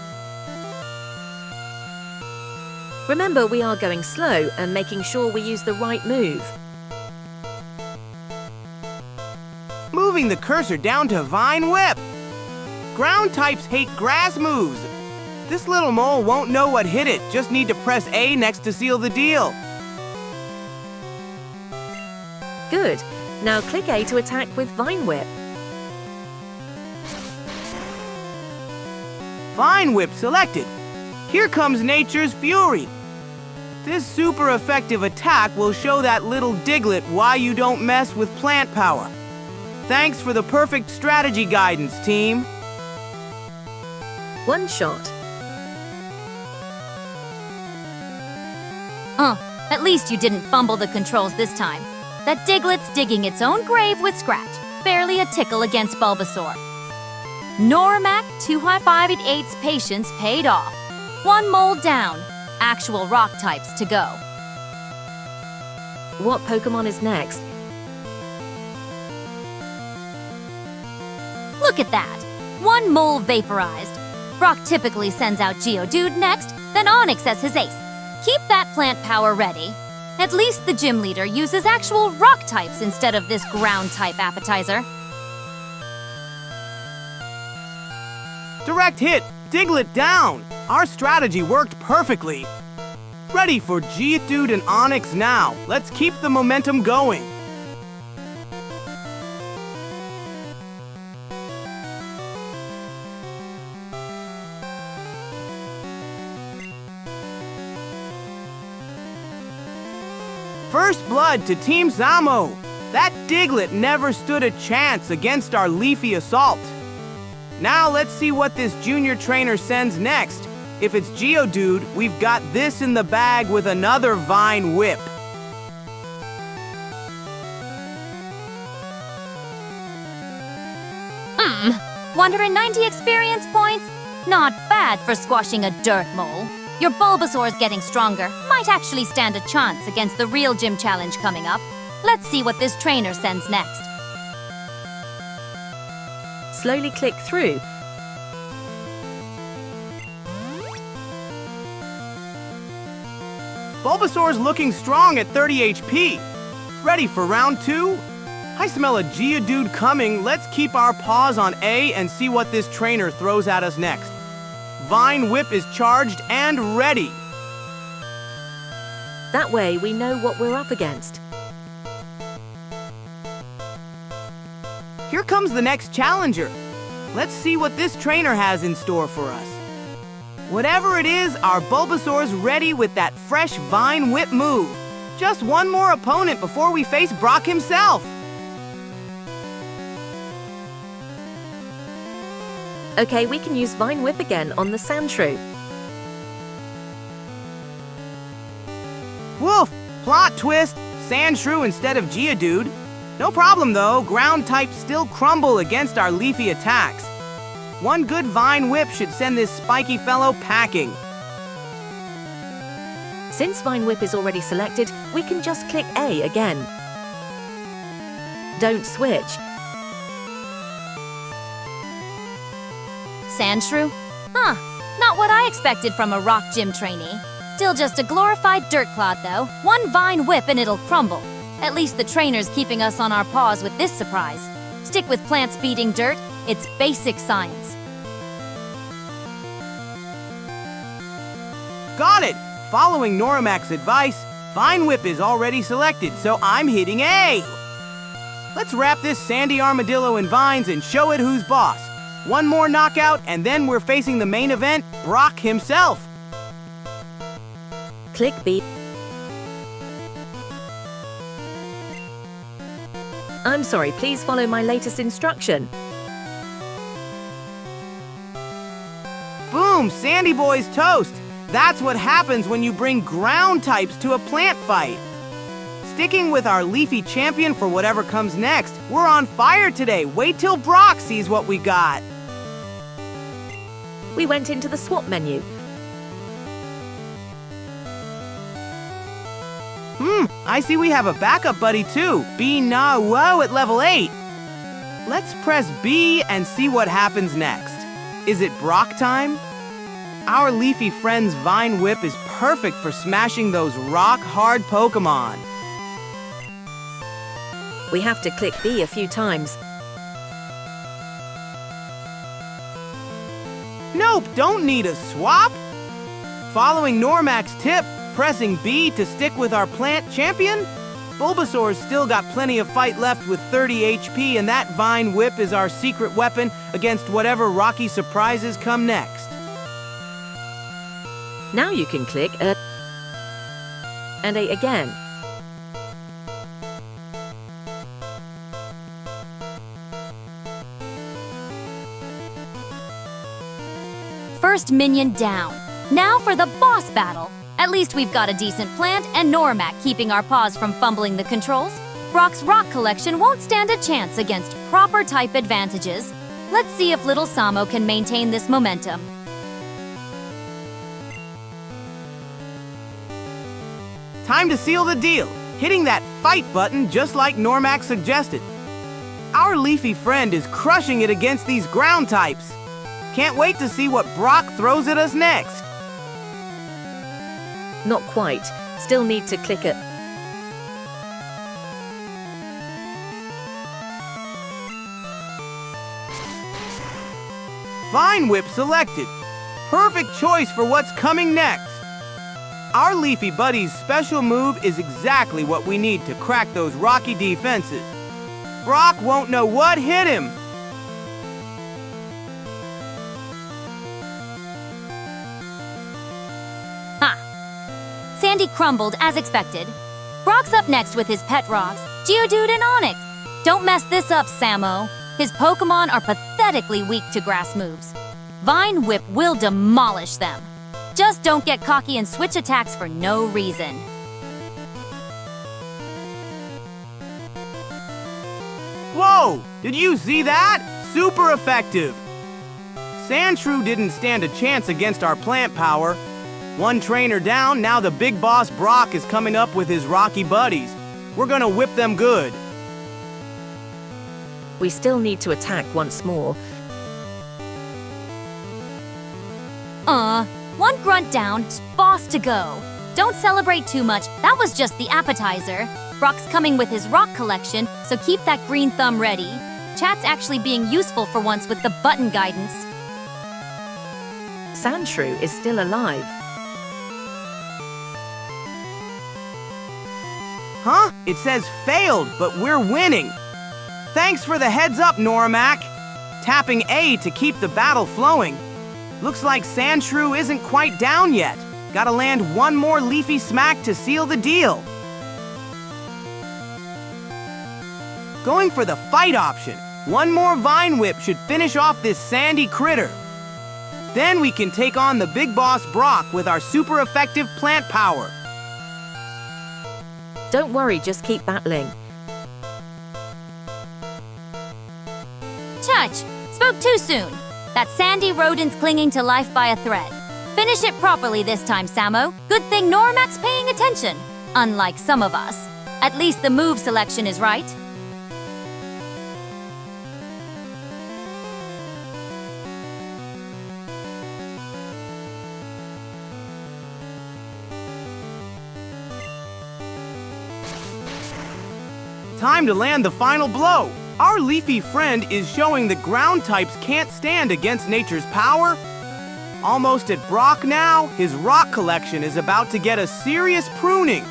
Remember, we are going slow and making sure we use the right move. Moving the cursor down to Vine Whip. Ground types hate grass moves. This little mole won't know what hit it. Just need to press A next to seal the deal. Good. Now click A to attack with Vine Whip. Vine Whip selected. Here comes Nature's Fury. This super effective attack will show that little Diglett why you don't mess with plant power. Thanks for the perfect strategy guidance, team. One shot. At least you didn't fumble the controls this time. That Diglett's digging its own grave with Scratch. Barely a tickle against Bulbasaur. Normac258's patience paid off. One mole down. Actual rock types to go. What Pokémon is next? Look at that. One mole vaporized. Brock typically sends out Geodude next, then Onix as his ace. Keep that plant power ready. At least the gym leader uses actual rock types instead of this ground type appetizer. Direct hit! Diglett down! Our strategy worked perfectly. Ready for Geodude and Onix now. Let's keep the momentum going. First blood to Team Samo. That Diglett never stood a chance against our leafy assault. Now let's see what this junior trainer sends next. If it's Geodude, we've got this in the bag with another Vine Whip. Hmm, 190 experience points? Not bad for squashing a dirt mole. Your Bulbasaur's getting stronger. Might actually stand a chance against the real gym challenge coming up. Let's see what this trainer sends next. Slowly click through. Bulbasaur's looking strong at 30 HP. Ready for round 2? I smell a Geodude coming. Let's keep our paws on A and see what this trainer throws at us next. Vine Whip is charged and ready. That way we know what we're up against. Here comes the next challenger. Let's see what this trainer has in store for us. Whatever it is, our Bulbasaur's ready with that fresh Vine Whip move. Just one more opponent before we face Brock himself. Okay, we can use Vine Whip again on the Sandshrew. Woof! Plot twist! Sandshrew instead of Geodude. No problem though, ground types still crumble against our leafy attacks. One good Vine Whip should send this spiky fellow packing. Since Vine Whip is already selected, we can just click A again. Don't switch. Sandshrew? Huh, not what I expected from a rock gym trainee. Still just a glorified dirt clod though. One Vine Whip and it'll crumble. At least the trainer's keeping us on our paws with this surprise. Stick with plants beating dirt, it's basic science. Got it! Following Noramac's advice, Vine Whip is already selected, so I'm hitting A. Let's wrap this sandy armadillo in vines and show it who's boss. One more knockout, and then we're facing the main event, Brock himself. Click B. I'm sorry, please follow my latest instruction. Boom! Sandy Boy's toast! That's what happens when you bring ground types to a plant fight. Sticking with our leafy champion for whatever comes next, we're on fire today. Wait till Brock sees what we got. We went into the swap menu. I see we have a backup buddy too. B-Na-Wo at level 8. Let's press B and see what happens next. Is it Brock time? Our leafy friend's Vine Whip is perfect for smashing those rock-hard Pokémon. We have to click B a few times. Nope, don't need a swap. Following Normac's tip, pressing B to stick with our plant champion, Bulbasaur's still got plenty of fight left with 30 HP, and that Vine Whip is our secret weapon against whatever rocky surprises come next. Now you can click A and A again. First minion down. Now for the boss battle. At least we've got a decent plant and Normac keeping our paws from fumbling the controls. Brock's rock collection won't stand a chance against proper type advantages. Let's see if little Samo can maintain this momentum. Time to seal the deal, hitting that fight button just like Normac suggested. Our leafy friend is crushing it against these ground types. Can't wait to see what Brock throws at us next. Not quite. Still need to click it. Vine Whip selected. Perfect choice for what's coming next. Our Leafy Buddy's special move is exactly what we need to crack those rocky defenses. Brock won't know what hit him. Sandy crumbled as expected. Brock's up next with his pet rocks, Geodude and Onyx. Don't mess this up, Samo. His Pokémon are pathetically weak to grass moves. Vine Whip will demolish them. Just don't get cocky and switch attacks for no reason. Whoa! Did you see that? Super effective! Sandshrew didn't stand a chance against our plant power. One trainer down, now the big boss Brock is coming up with his rocky buddies. We're gonna whip them good. We still need to attack once more. One grunt down, boss to go. Don't celebrate too much, that was just the appetizer. Brock's coming with his rock collection, so keep that green thumb ready. Chat's actually being useful for once with the button guidance. Sandshrew is still alive. Huh? It says failed, but we're winning. Thanks for the heads up, Normac. Tapping A to keep the battle flowing. Looks like Sandshrew isn't quite down yet. Gotta land one more leafy smack to seal the deal. Going for the fight option. One more Vine Whip should finish off this sandy critter. Then we can take on the big boss Brock with our super effective plant power. Don't worry, just keep battling. Touch! Spoke too soon. That sandy rodent's clinging to life by a thread. Finish it properly this time, Samo. Good thing Normac's paying attention. Unlike some of us. At least the move selection is right. Time to land the final blow. Our leafy friend is showing that ground types can't stand against nature's power. Almost at Brock now, his rock collection is about to get a serious pruning.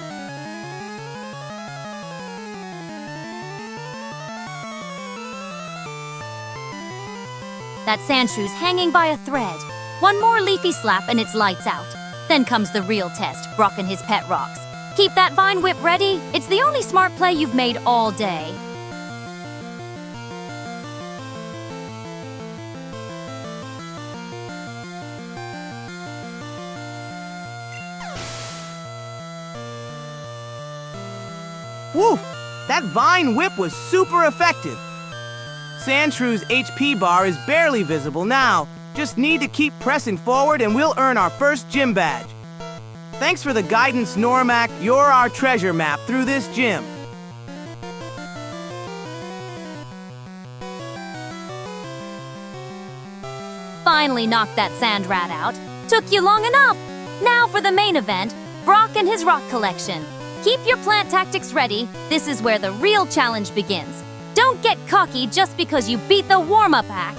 That Sandshrews hanging by a thread. One more leafy slap and it's lights out. Then comes the real test, Brock and his pet rocks. Keep that Vine Whip ready. It's the only smart play you've made all day. Woo! That Vine Whip was super effective. Sandshrew's HP bar is barely visible now. Just need to keep pressing forward and we'll earn our first gym badge. Thanks for the guidance, Normac. You're our treasure map through this gym. Finally knocked that sand rat out. Took you long enough. Now for the main event, Brock and his rock collection. Keep your plant tactics ready. This is where the real challenge begins. Don't get cocky just because you beat the warm-up act.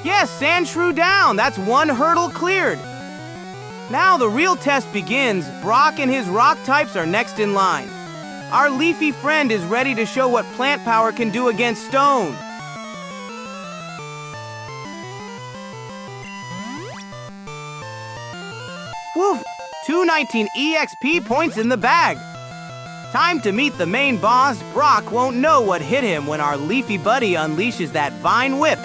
Yes, Sandshrew down. That's one hurdle cleared. Now the real test begins. Brock and his rock types are next in line. Our leafy friend is ready to show what plant power can do against stone. Woof! 219 EXP points in the bag. Time to meet the main boss. Brock won't know what hit him when our leafy buddy unleashes that Vine Whip.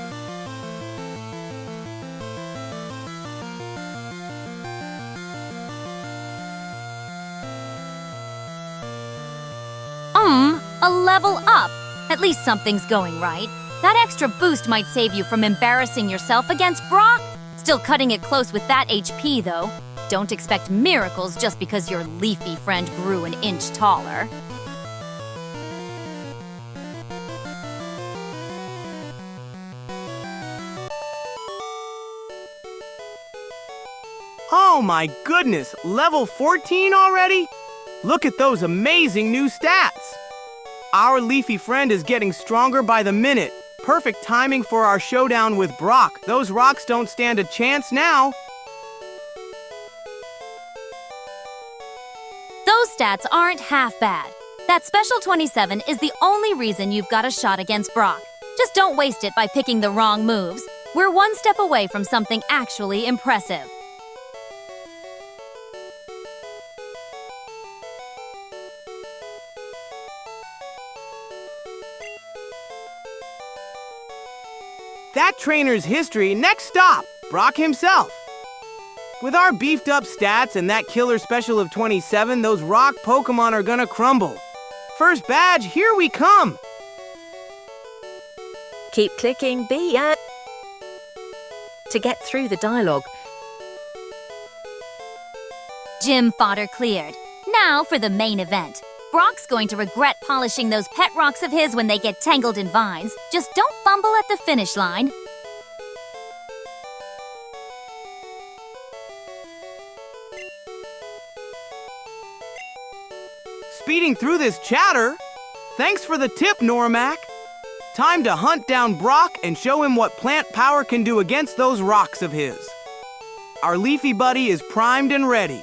A level up. At least something's going right. That extra boost might save you from embarrassing yourself against Brock. Still cutting it close with that HP, though. Don't expect miracles just because your leafy friend grew an inch taller. Oh my goodness, level 14 already? Look at those amazing new stats! Our leafy friend is getting stronger by the minute. Perfect timing for our showdown with Brock. Those rocks don't stand a chance now. Those stats aren't half bad. That special 27 is the only reason you've got a shot against Brock. Just don't waste it by picking the wrong moves. We're one step away from something actually impressive. That trainer's history, next stop, Brock himself. With our beefed up stats and that killer special of 27, those rock Pokémon are gonna crumble. First badge, here we come! Keep clicking B to get through the dialogue. Gym fodder cleared. Now for the main event. Brock's going to regret polishing those pet rocks of his when they get tangled in vines. Just don't fumble at the finish line. Speeding through this chatter? Thanks for the tip, Normac. Time to hunt down Brock and show him what plant power can do against those rocks of his. Our leafy buddy is primed and ready.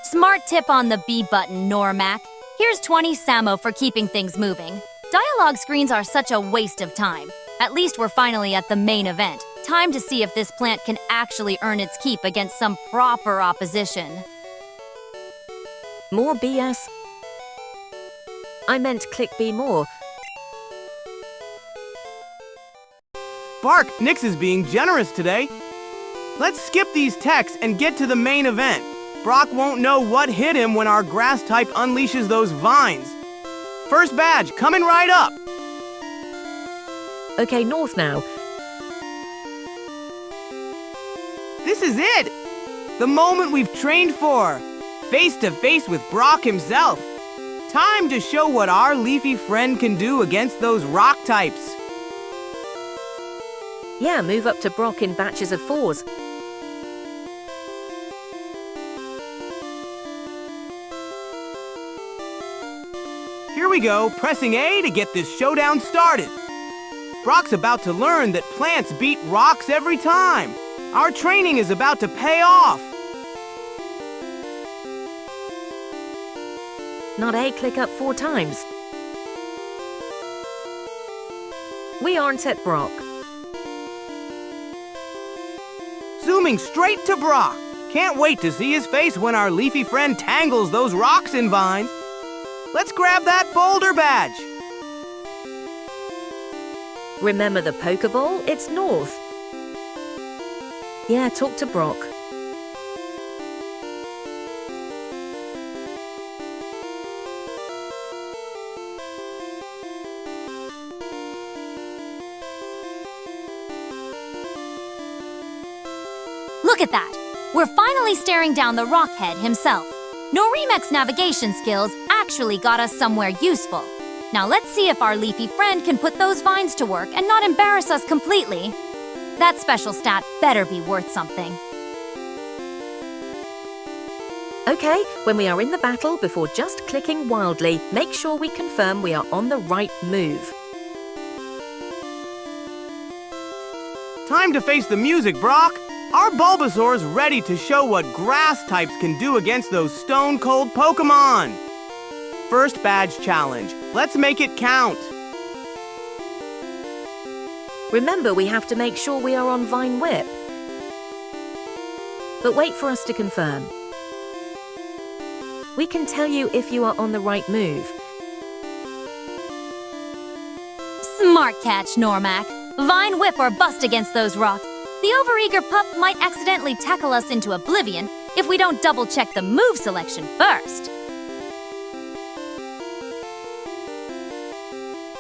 Smart tip on the B button, Normac. Here's 20 Samo for keeping things moving. Dialogue screens are such a waste of time. At least we're finally at the main event. Time to see if this plant can actually earn its keep against some proper opposition. More BS? I meant click B more. Bark, Nyx is being generous today. Let's skip these texts and get to the main event. Brock won't know what hit him when our grass type unleashes those vines. First badge, coming right up. Okay, north now. This is it! The moment we've trained for. Face to face with Brock himself. Time to show what our leafy friend can do against those rock types. Yeah, move up to Brock in batches of 4s. Here we go, pressing A to get this showdown started. Brock's about to learn that plants beat rocks every time. Our training is about to pay off. Not A, click up 4 times. We aren't at Brock. Zooming straight to Brock. Can't wait to see his face when our leafy friend tangles those rocks and vines. Let's grab that boulder badge. Remember the Pokeball? It's north. Yeah, talk to Brock. Look at that! We're finally staring down the rockhead himself. Norimek's navigation skills actually got us somewhere useful. Now let's see if our leafy friend can put those vines to work and not embarrass us completely. That special stat better be worth something. Okay, when we are in the battle, before just clicking wildly, make sure we confirm we are on the right move. Time to face the music, Brock. Our Bulbasaur's ready to show what grass types can do against those stone-cold Pokémon. First badge challenge. Let's make it count. Remember, we have to make sure we are on Vine Whip. But wait for us to confirm. We can tell you if you are on the right move. Smart catch, Normac. Vine Whip or bust against those rocks. The overeager pup might accidentally tackle us into oblivion if we don't double-check the move selection first.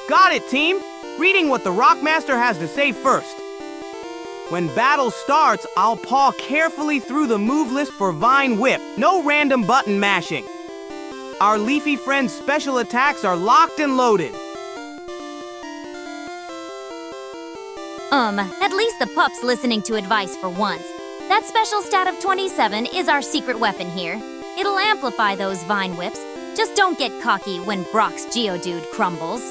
Got it, team! Reading what the Rockmaster has to say first. When battle starts, I'll paw carefully through the move list for Vine Whip. No random button mashing. Our leafy friend's special attacks are locked and loaded. At least the pup's listening to advice for once. That special stat of 27 is our secret weapon here. It'll amplify those Vine Whips. Just don't get cocky when Brock's Geodude crumbles.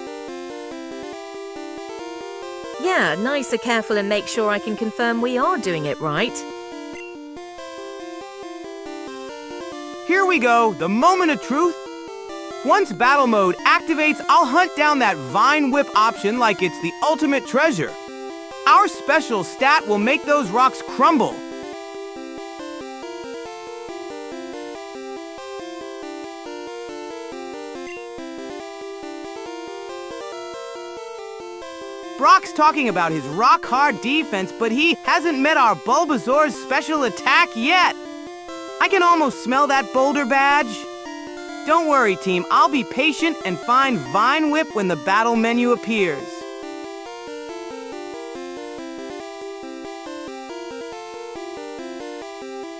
Yeah, nice and careful and make sure I can confirm we are doing it right. Here we go, the moment of truth. Once battle mode activates, I'll hunt down that Vine Whip option like it's the ultimate treasure. Our special stat will make those rocks crumble. Brock's talking about his rock-hard defense, but he hasn't met our Bulbasaur's special attack yet. I can almost smell that boulder badge. Don't worry, team. I'll be patient and find Vine Whip when the battle menu appears.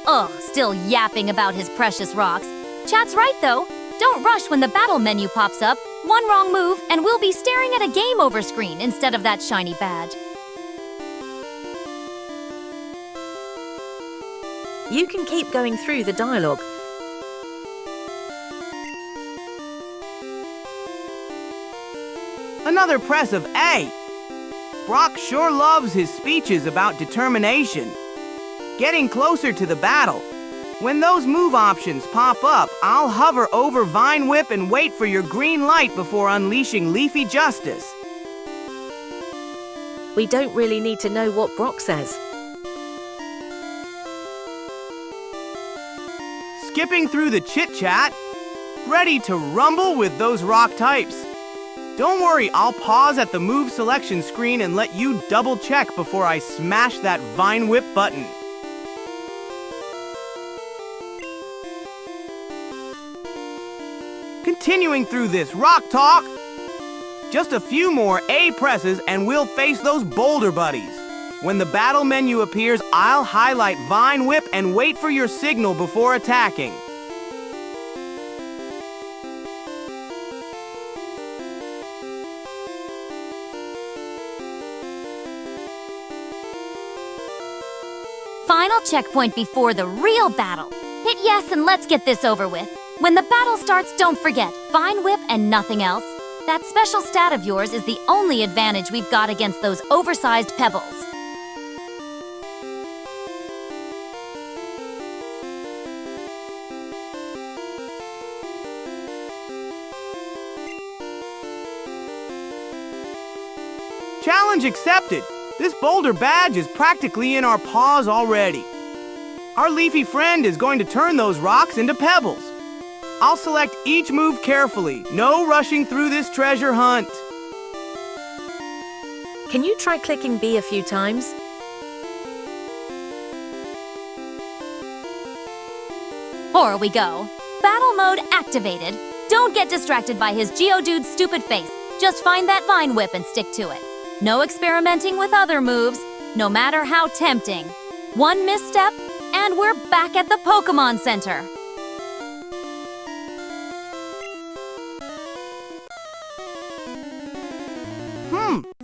Ugh, still yapping about his precious rocks. Chat's right, though. Don't rush when the battle menu pops up. One wrong move, and we'll be staring at a game over screen instead of that shiny badge. You can keep going through the dialogue. Another press of A. Brock sure loves his speeches about determination. Getting closer to the battle. When those move options pop up, I'll hover over Vine Whip and wait for your green light before unleashing Leafy Justice. We don't really need to know what Brock says. Skipping through the chit-chat, ready to rumble with those rock types. Don't worry, I'll pause at the move selection screen and let you double-check before I smash that Vine Whip button. Continuing through this rock talk, just a few more A presses and we'll face those boulder buddies. When the battle menu appears, I'll highlight Vine Whip and wait for your signal before attacking. Final checkpoint before the real battle. Hit yes and let's get this over with. When the battle starts, don't forget, Vine Whip and nothing else. That special stat of yours is the only advantage we've got against those oversized pebbles. Challenge accepted. This boulder badge is practically in our paws already. Our leafy friend is going to turn those rocks into pebbles. I'll select each move carefully. No rushing through this treasure hunt. Can you try clicking B a few times? Or we go. Battle mode activated. Don't get distracted by his Geodude's stupid face. Just find that Vine Whip and stick to it. No experimenting with other moves, no matter how tempting. One misstep, and we're back at the Pokémon Center.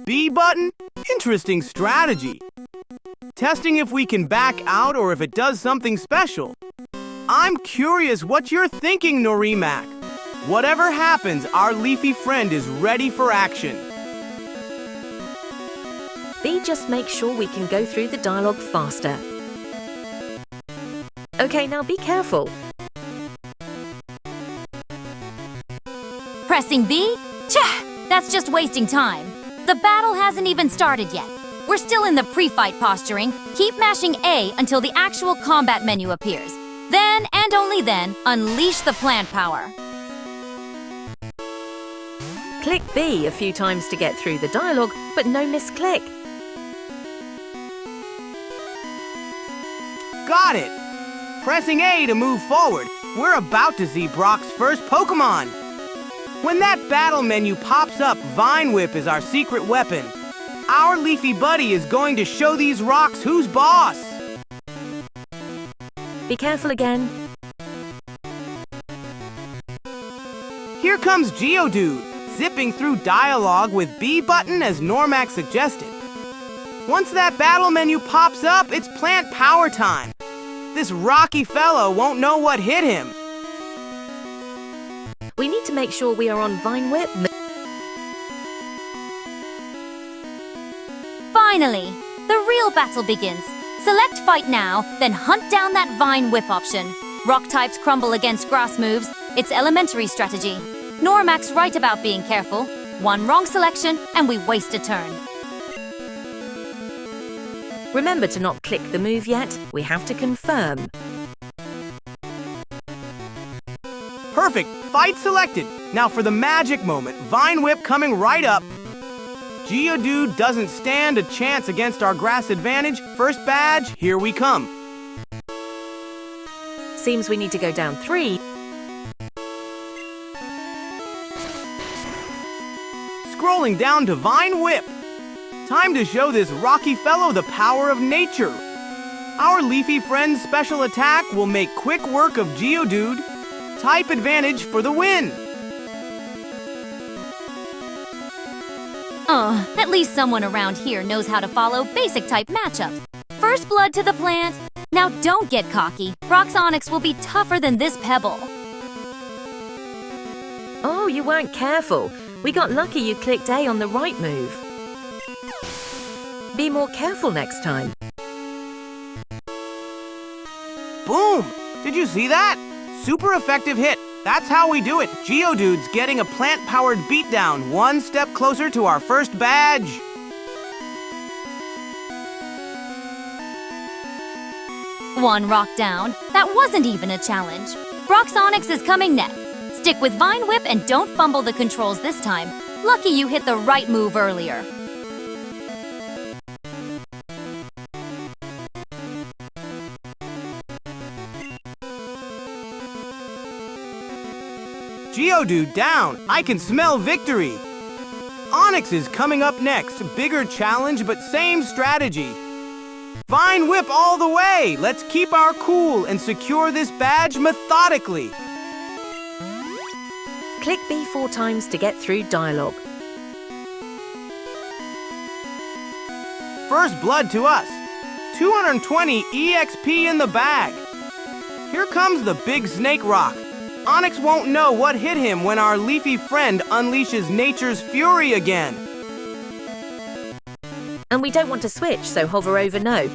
B button? Interesting strategy. Testing if we can back out or if it does something special. I'm curious what you're thinking, Norimac. Whatever happens, our leafy friend is ready for action. B just makes sure we can go through the dialogue faster. Okay, now be careful. Pressing B? Tch! That's just wasting time. The battle hasn't even started yet. We're still in the pre-fight posturing. Keep mashing A until the actual combat menu appears. Then, and only then, unleash the plant power. Click B a few times to get through the dialogue, but no misclick. Got it! Pressing A to move forward, we're about to see Brock's first Pokémon. When that battle menu pops up, Vine Whip is our secret weapon. Our leafy buddy is going to show these rocks who's boss. Be careful again. Here comes Geodude, zipping through dialogue with B button as Normax suggested. Once that battle menu pops up, it's plant power time. This rocky fellow won't know what hit him. We need to make sure we are on Vine Whip. Finally, the real battle begins. Select Fight now, then hunt down that Vine Whip option. Rock types crumble against grass moves. It's elementary strategy. Normax right about being careful. One wrong selection, and we waste a turn. Remember to not click the move yet. We have to confirm. Perfect, fight selected. Now for the magic moment, Vine Whip coming right up. Geodude doesn't stand a chance against our grass advantage. First badge, here we come. Seems we need to go down 3. Scrolling down to Vine Whip. Time to show this rocky fellow the power of nature. Our leafy friend's special attack will make quick work of Geodude. Type advantage for the win. At least someone around here knows how to follow basic type matchups. First blood to the plant. Now don't get cocky. Onix will be tougher than this pebble. Oh, you weren't careful. We got lucky you clicked A on the right move. Be more careful next time. Boom! Did you see that? Super effective hit. That's how we do it. Geodude's getting a plant-powered beatdown, one step closer to our first badge. One rock down. That wasn't even a challenge. Onix is coming next. Stick with Vine Whip and don't fumble the controls this time. Lucky you hit the right move earlier. Geodude down. I can smell victory. Onix is coming up next. Bigger challenge, but same strategy. Vine Whip all the way. Let's keep our cool and secure this badge methodically. Click B 4 times to get through dialogue. First blood to us. 220 EXP in the bag. Here comes the big snake rock. Onix won't know what hit him when our leafy friend unleashes nature's fury again. And we don't want to switch, so hover over no.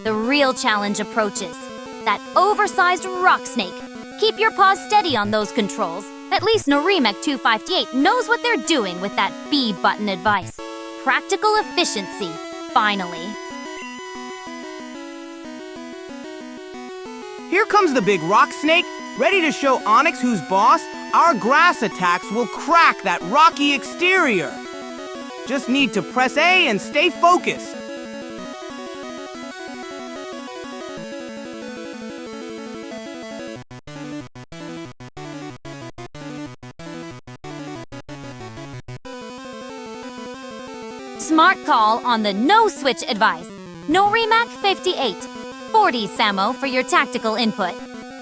The real challenge approaches. That oversized rock snake. Keep your paws steady on those controls. At least Norimek 258 knows what they're doing with that B button advice. Practical efficiency. Finally. Here comes the big rock snake, ready to show Onix who's boss. Our grass attacks will crack that rocky exterior. Just need to press A and stay focused. Smart call on the no switch advice. Norimek 58. 40 Samo for your tactical input.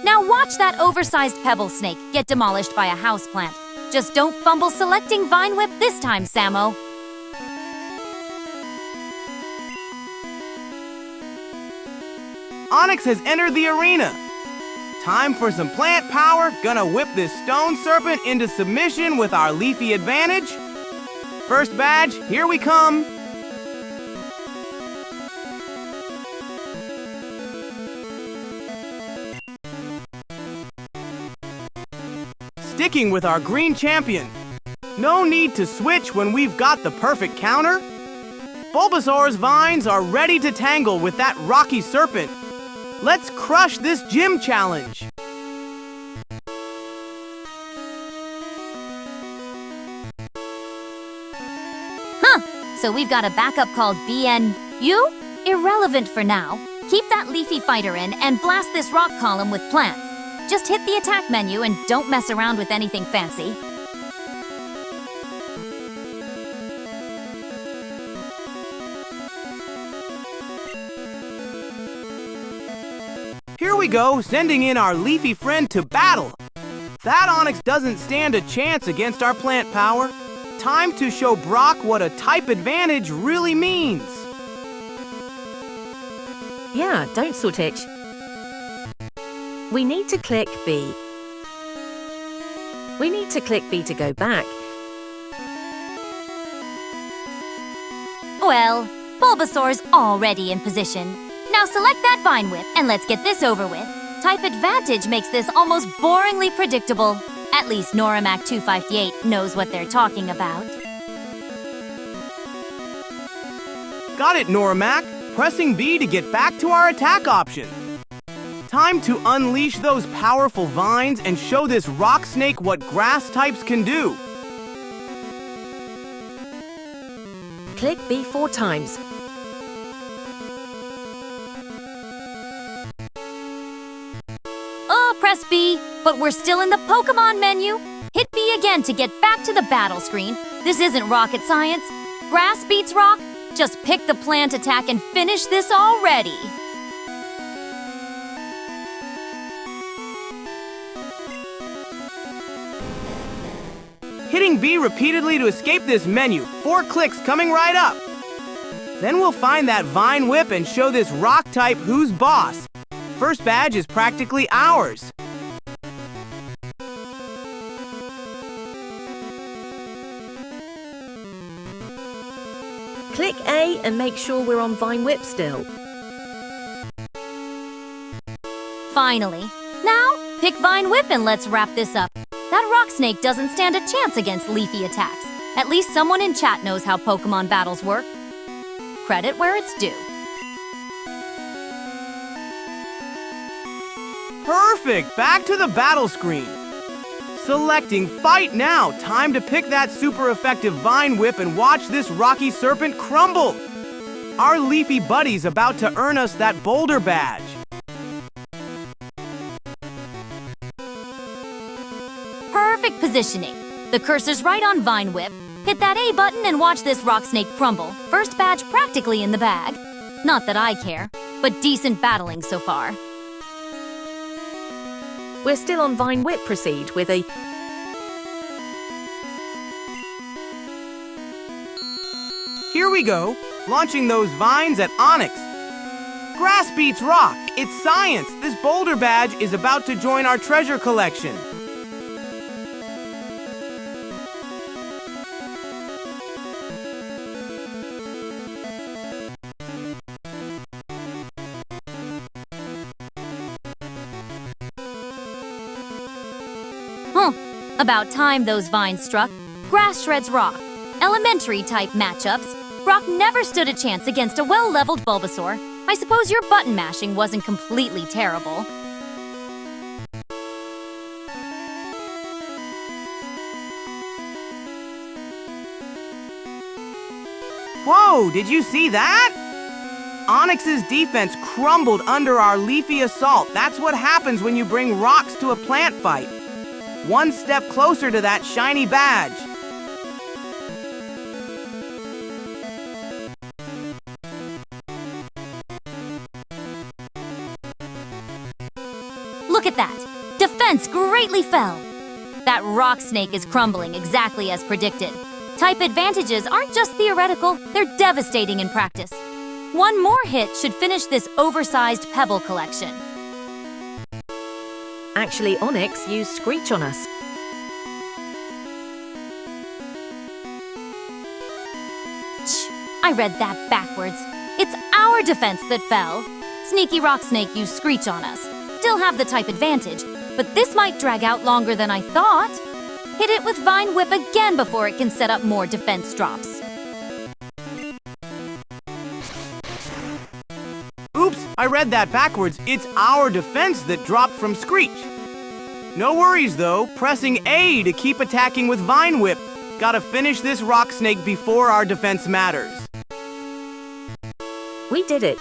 Now watch that oversized pebble snake get demolished by a houseplant. Just don't fumble selecting Vine Whip this time, Samo. Onix has entered the arena. Time for some plant power. Gonna whip this stone serpent into submission with our leafy advantage. First badge, here we come. Sticking with our green champion. No need to switch when we've got the perfect counter. Bulbasaur's vines are ready to tangle with that rocky serpent. Let's crush this gym challenge. So we've got a backup called BNU? Irrelevant for now. Keep that leafy fighter in and blast this rock column with plants. Just hit the attack menu and don't mess around with anything fancy. Here we go, sending in our leafy friend to battle. That Onyx doesn't stand a chance against our plant power. Time to show Brock what a type advantage really means. Yeah, don't Sawtitch. We need to click B. We need to click B to go back. Well, Bulbasaur's already in position. Now select that Vine Whip and let's get this over with. Type Advantage makes this almost boringly predictable. At least Noramac 258 knows what they're talking about. Got it, Noramac. Pressing B to get back to our attack option. Time to unleash those powerful vines and show this rock snake what grass types can do. Click B 4 times. Oh, press B, but we're still in the Pokémon menu. Hit B again to get back to the battle screen. This isn't rocket science. Grass beats rock. Just pick the plant attack and finish this already. Hitting B repeatedly to escape this menu. 4 clicks coming right up. Then we'll find that Vine Whip and show this rock type who's boss. First badge is practically ours. Click A and make sure we're on Vine Whip still. Finally. Now, pick Vine Whip and let's wrap this up. That rock snake doesn't stand a chance against leafy attacks. At least someone in chat knows how Pokémon battles work. Credit where it's due. Perfect! Back to the battle screen. Selecting Fight now. Time to pick that super effective Vine Whip and watch this rocky serpent crumble. Our leafy buddy's about to earn us that boulder badge. Perfect positioning. The cursor's right on Vine Whip. Hit that A button and watch this rock snake crumble. First badge practically in the bag. Not that I care, but decent battling so far. We're still on Vine Whip. Proceed with a... Here we go, launching those vines at Onyx. Grass beats rock. It's science. This boulder badge is about to join our treasure collection. About time those vines struck. Grass shreds rock. Elementary type matchups. Brock never stood a chance against a well-leveled Bulbasaur. I suppose your button mashing wasn't completely terrible. Whoa, did you see that? Onyx's defense crumbled under our leafy assault. That's what happens when you bring rocks to a plant fight. One step closer to that shiny badge. Look at that! Defense greatly fell! That rock snake is crumbling exactly as predicted. Type advantages aren't just theoretical, they're devastating in practice. One more hit should finish this oversized pebble collection. Actually, Onyx used Screech on us. I read that backwards. It's our defense that fell. Sneaky Rock Snake used Screech on us. Still have the type advantage, but this might drag out longer than I thought. Hit it with Vine Whip again before it can set up more defense drops. Oops, I read that backwards. It's our defense that dropped from Screech. No worries though, pressing A to keep attacking with Vine Whip. Gotta finish this rock snake before our defense matters. We did it.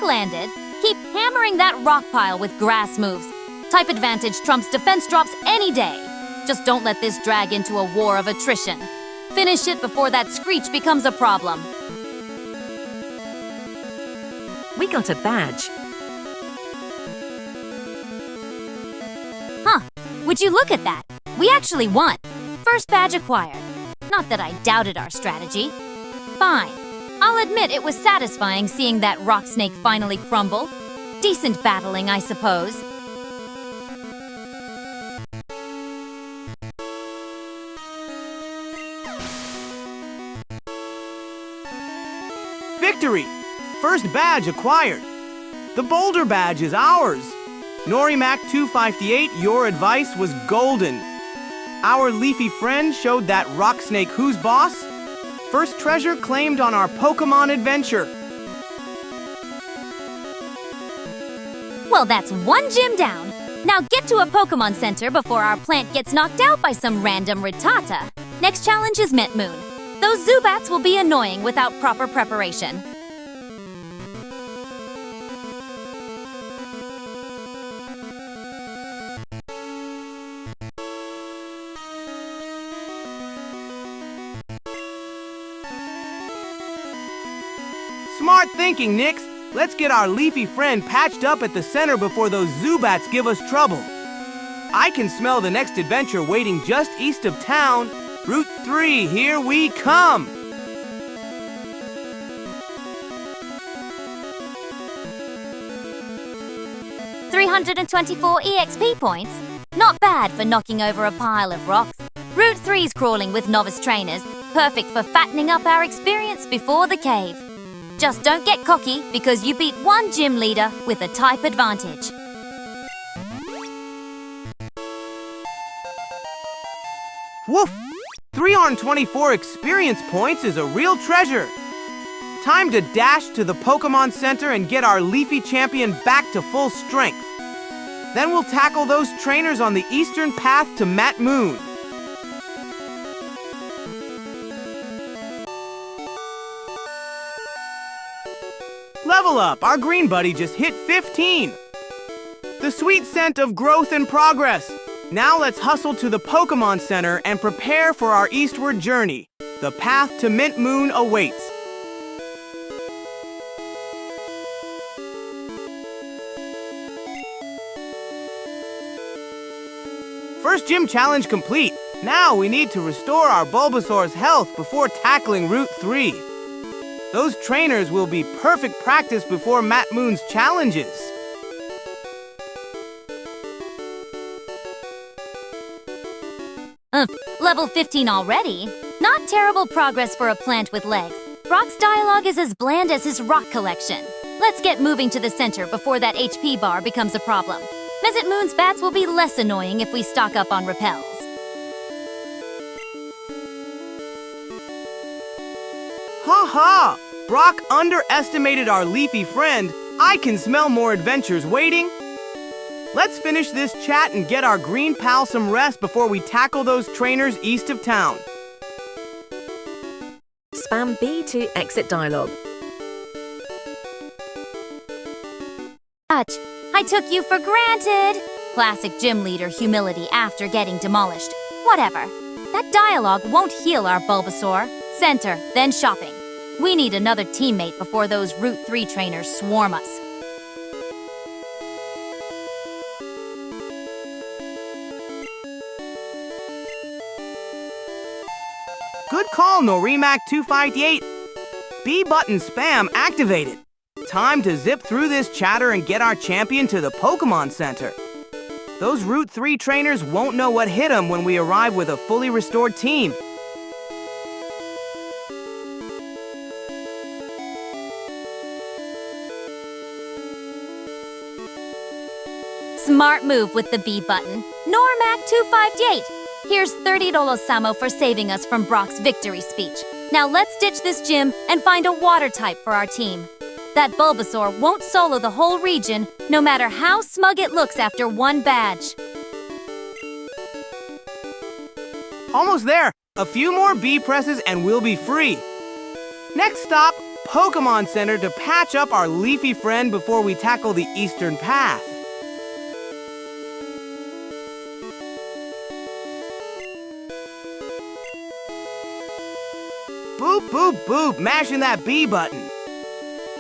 landed, keep hammering that rock pile with grass moves. Type advantage trumps defense drops any day. Just don't let this drag into a war of attrition. Finish it before that screech becomes a problem. We got a badge. Huh, would you look at that? We actually won. First badge acquired. Not that I doubted our strategy. Fine. I'll admit it was satisfying seeing that rock snake finally crumble. Decent battling, I suppose. Victory! First badge acquired. The boulder badge is ours. Norimac 258, your advice was golden. Our leafy friend showed that rock snake who's boss. First treasure claimed on our Pokémon adventure. Well, that's one gym down. Now get to a Pokémon Center before our plant gets knocked out by some random Rattata. Next challenge is Mint Moon. Those Zubats will be annoying without proper preparation. Smart thinking, Nyx. Let's get our leafy friend patched up at the center before those Zubats give us trouble. I can smell the next adventure waiting just east of town. Route 3, here we come! $324 EXP points? Not bad for knocking over a pile of rocks. Route 3's crawling with novice trainers, perfect for fattening up our experience before the cave. Just don't get cocky because you beat one gym leader with a type advantage. Woof! 324 experience points is a real treasure. Time to dash to the Pokémon Center and get our leafy champion back to full strength. Then we'll tackle those trainers on the eastern path to Mat Moon. Level up! Our green buddy just hit 15! The sweet scent of growth and progress! Now let's hustle to the Pokémon Center and prepare for our eastward journey. The path to Mint Moon awaits. First gym challenge complete. Now we need to restore our Bulbasaur's health before tackling Route 3. Those trainers will be perfect practice before Mat Moon's challenges. Level 15 already? Not terrible progress for a plant with legs. Brock's dialogue is as bland as his rock collection. Let's get moving to the center before that HP bar becomes a problem. Mesut Moon's bats will be less annoying if we stock up on repels. Ha ha! Brock underestimated our leafy friend. I can smell more adventures waiting. Let's finish this chat and get our green pal some rest before we tackle those trainers east of town. Spam B to exit dialogue. Ach, I took you for granted. Classic gym leader humility after getting demolished. Whatever. That dialogue won't heal our Bulbasaur. Center, then shopping. We need another teammate before those Route 3 trainers swarm us. Good call, Norimac 258. B button spam activated. Time to zip through this chatter and get our champion to the Pokémon Center. Those Route 3 trainers won't know what hit them when we arrive with a fully restored team. Smart move with the B button. Normac 258. Here's $30 Samo for saving us from Brock's victory speech. Now let's ditch this gym and find a water type for our team. That Bulbasaur won't solo the whole region, no matter how smug it looks after one badge. Almost there. A few more B presses and we'll be free. Next stop, Pokémon Center to patch up our leafy friend before we tackle the eastern path. Boop, boop, boop, mashing that B button.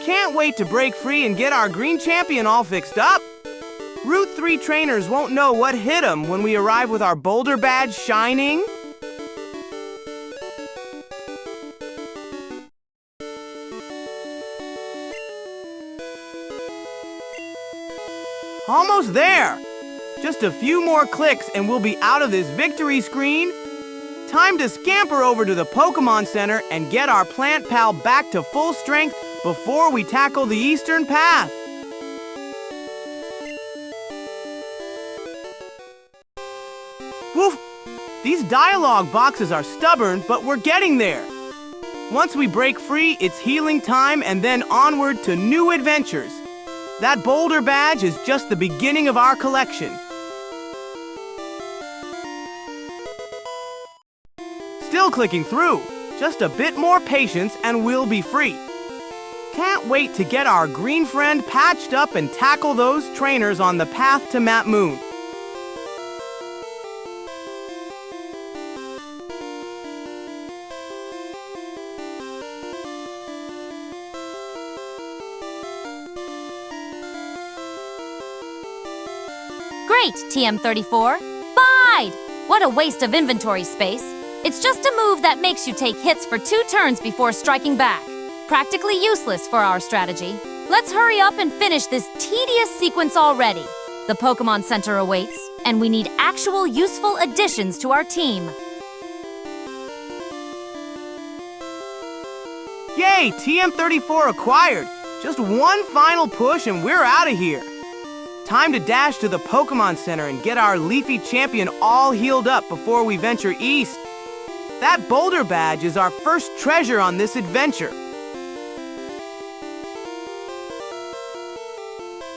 Can't wait to break free and get our green champion all fixed up. Route 3 trainers won't know what hit them when we arrive with our boulder badge shining. Almost there! Just a few more clicks and we'll be out of this victory screen. Time to scamper over to the Pokémon Center and get our plant pal back to full strength before we tackle the eastern path. Woof! These dialogue boxes are stubborn, but we're getting there. Once we break free, it's healing time and then onward to new adventures. That boulder badge is just the beginning of our collection. Still clicking through. Just a bit more patience and we'll be free. Can't wait to get our green friend patched up and tackle those trainers on the path to Map Moon. Great, TM34. Bide! What a waste of inventory space. It's just a move that makes you take hits for 2 turns before striking back. Practically useless for our strategy. Let's hurry up and finish this tedious sequence already. The Pokémon Center awaits, and we need actual useful additions to our team. Yay, TM34 acquired! Just one final push and we're out of here. Time to dash to the Pokémon Center and get our leafy champion all healed up before we venture east. That boulder badge is our first treasure on this adventure.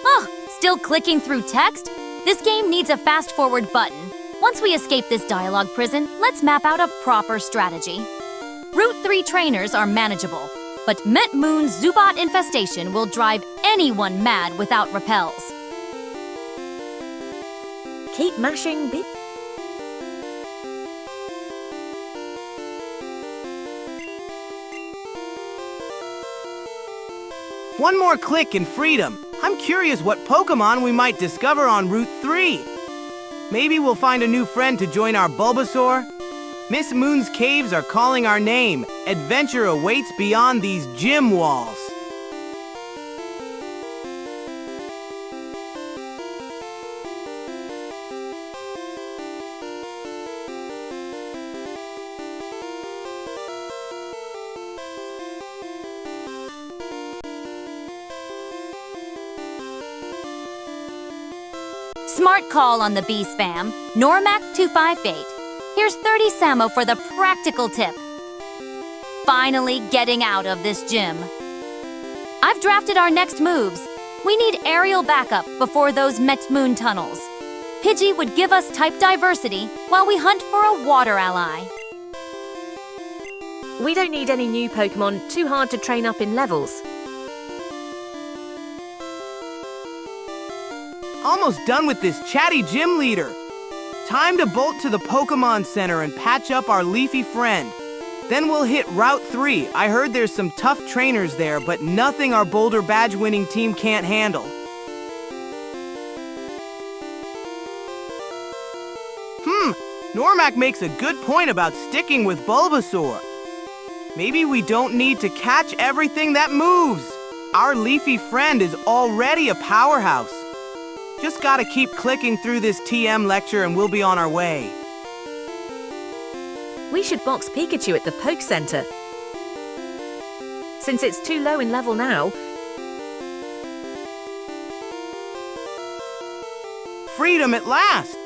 Oh, still clicking through text? This game needs a fast-forward button. Once we escape this dialogue prison, let's map out a proper strategy. Route 3 trainers are manageable, but Met Moon's Zubat infestation will drive anyone mad without repels. Keep mashing B. One more click and freedom. I'm curious what Pokémon we might discover on Route 3. Maybe we'll find a new friend to join our Bulbasaur. Miss Moon's caves are calling our name. Adventure awaits beyond these gym walls. Smart call on the B spam. Normac 258. Here's 30 Samo for the practical tip. Finally getting out of this gym. I've drafted our next moves. We need aerial backup before those Met Moon tunnels. Pidgey would give us type diversity while we hunt for a water ally. We don't need any new Pokémon too hard to train up in levels. Almost done with this chatty gym leader. Time to bolt to the Pokémon Center and patch up our leafy friend. Then we'll hit Route 3. I heard there's some tough trainers there, but nothing our Boulder Badge winning team can't handle. Normac makes a good point about sticking with Bulbasaur. Maybe we don't need to catch everything that moves. Our leafy friend is already a powerhouse. Just gotta keep clicking through this TM lecture and we'll be on our way. We should box Pikachu at the Poke Center. Since it's too low in level now. Freedom at last!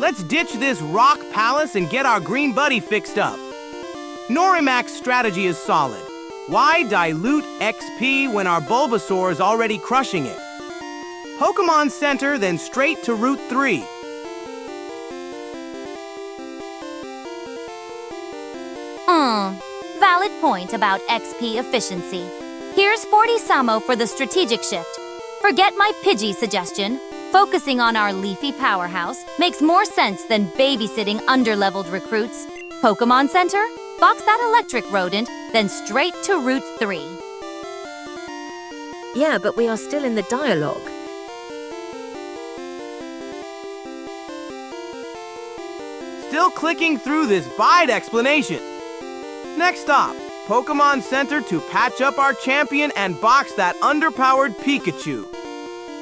Let's ditch this rock palace and get our green buddy fixed up. Norimac's strategy is solid. Why dilute XP when our Bulbasaur is already crushing it? Pokémon Center, then straight to Route 3. Valid point about XP efficiency. Here's 40 Samo for the strategic shift. Forget my Pidgey suggestion. Focusing on our leafy powerhouse makes more sense than babysitting underleveled recruits. Pokémon Center, box that electric rodent, then straight to Route 3. Yeah, but we are still in the dialogue. Still clicking through this bide explanation. Next stop, Pokémon Center to patch up our champion and box that underpowered Pikachu.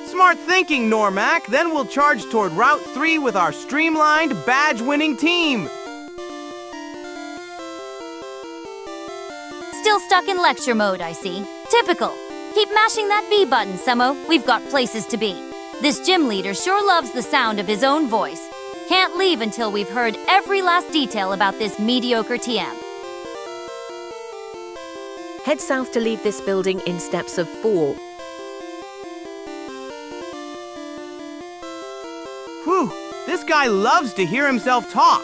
Smart thinking, Normac. Then we'll charge toward Route 3 with our streamlined, badge-winning team. Still stuck in lecture mode, I see. Typical. Keep mashing that B button, Samo. We've got places to be. This gym leader sure loves the sound of his own voice. Can't leave until we've heard every last detail about this mediocre TM. Head south to leave this building in steps of 4. Whew, this guy loves to hear himself talk.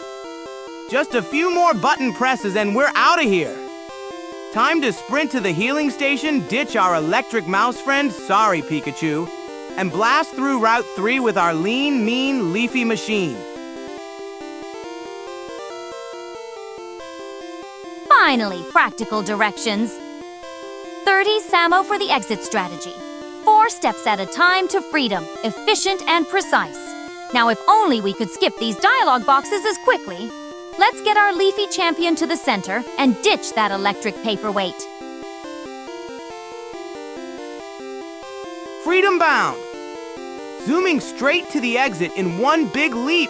Just a few more button presses and we're out of here. Time to sprint to the healing station, ditch our electric mouse friend, sorry Pikachu, and blast through Route 3 with our lean, mean, leafy machine. Finally, practical directions. 30 Samo for the exit strategy. 4 steps at a time to freedom, efficient and precise. Now if only we could skip these dialogue boxes as quickly. Let's get our leafy champion to the center and ditch that electric paperweight. Freedom bound! Zooming straight to the exit in one big leap.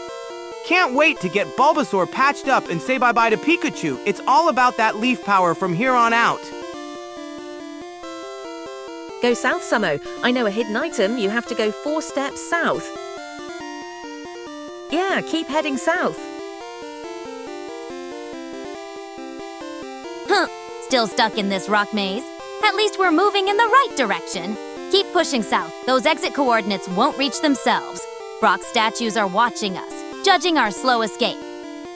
Can't wait to get Bulbasaur patched up and say bye-bye to Pikachu. It's all about that leaf power from here on out. Go south, Samo. I know a hidden item. You have to go 4 steps south. Yeah, keep heading south. Still stuck in this rock maze? At least we're moving in the right direction. Keep pushing south. Those exit coordinates won't reach themselves. Rock statues are watching us, judging our slow escape.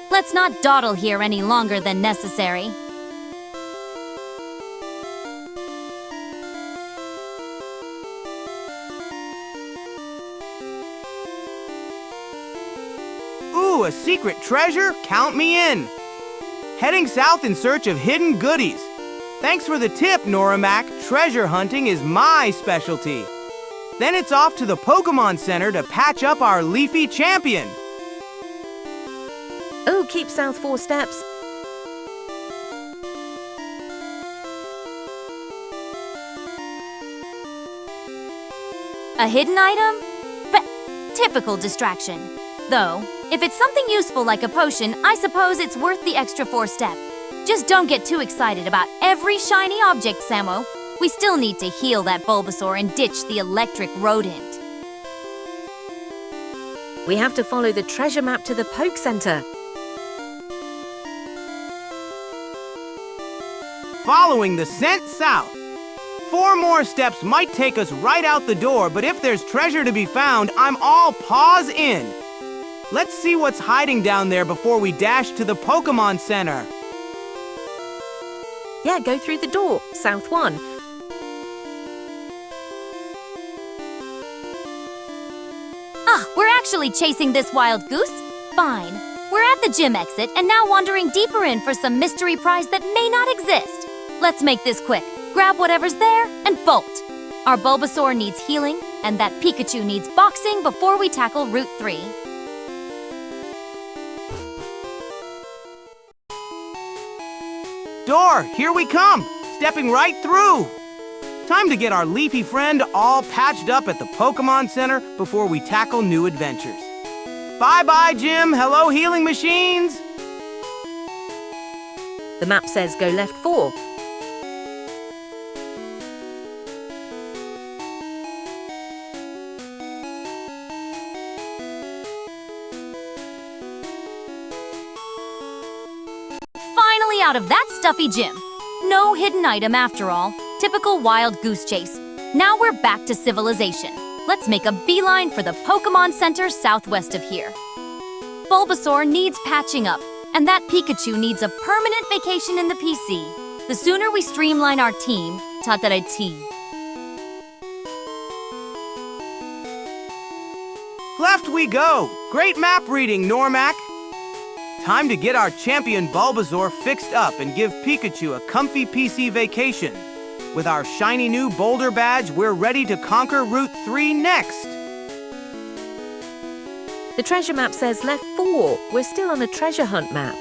Let's not dawdle here any longer than necessary. Ooh, a secret treasure? Count me in. Heading south in search of hidden goodies. Thanks for the tip, Normac. Treasure hunting is my specialty. Then it's off to the Pokémon Center to patch up our leafy champion. Oh, keep south 4 steps. A hidden item? Typical distraction. Though, if it's something useful like a potion, I suppose it's worth the extra 4 step. Just don't get too excited about every shiny object, Samo. We still need to heal that Bulbasaur and ditch the electric rodent. We have to follow the treasure map to the Poke Center. Following the scent south. 4 more steps might take us right out the door, but if there's treasure to be found, I'm all paws in. Let's see what's hiding down there before we dash to the Pokémon Center. Yeah, go through the door, south 1. We're actually chasing this wild goose? Fine. We're at the gym exit and now wandering deeper in for some mystery prize that may not exist. Let's make this quick. Grab whatever's there and bolt. Our Bulbasaur needs healing, and that Pikachu needs boxing before we tackle Route 3. Door, here we come! Stepping right through! Time to get our leafy friend all patched up at the Pokémon Center before we tackle new adventures. Bye-bye, Jim! Hello, healing machines! The map says go left 4. Finally out of that stuffy gym. No hidden item after all. Typical wild goose chase. Now we're back to civilization. Let's make a beeline for the Pokémon Center southwest of here. Bulbasaur needs patching up, and that Pikachu needs a permanent vacation in the PC. The sooner we streamline our team, Tatarati. Left we go! Great map reading, Normac! Time to get our champion Bulbasaur fixed up and give Pikachu a comfy PC vacation. With our shiny new Boulder badge, we're ready to conquer Route 3 next! The treasure map says left 4. We're still on a treasure hunt map.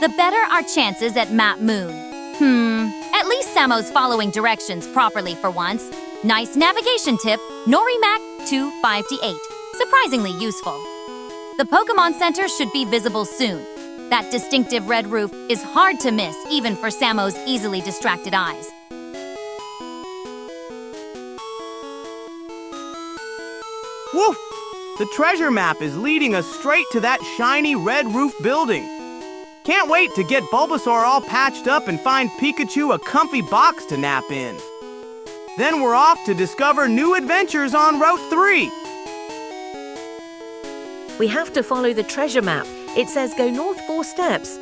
The better our chances at Map Moon. At least Samo's following directions properly for once. Nice navigation tip, Norimac 258. Surprisingly useful. The Pokémon Center should be visible soon. That distinctive red roof is hard to miss even for Samo's easily distracted eyes. Woof! The treasure map is leading us straight to that shiny red roof building. Can't wait to get Bulbasaur all patched up and find Pikachu a comfy box to nap in. Then we're off to discover new adventures on Route 3. We have to follow the treasure map. It says go north 4 steps.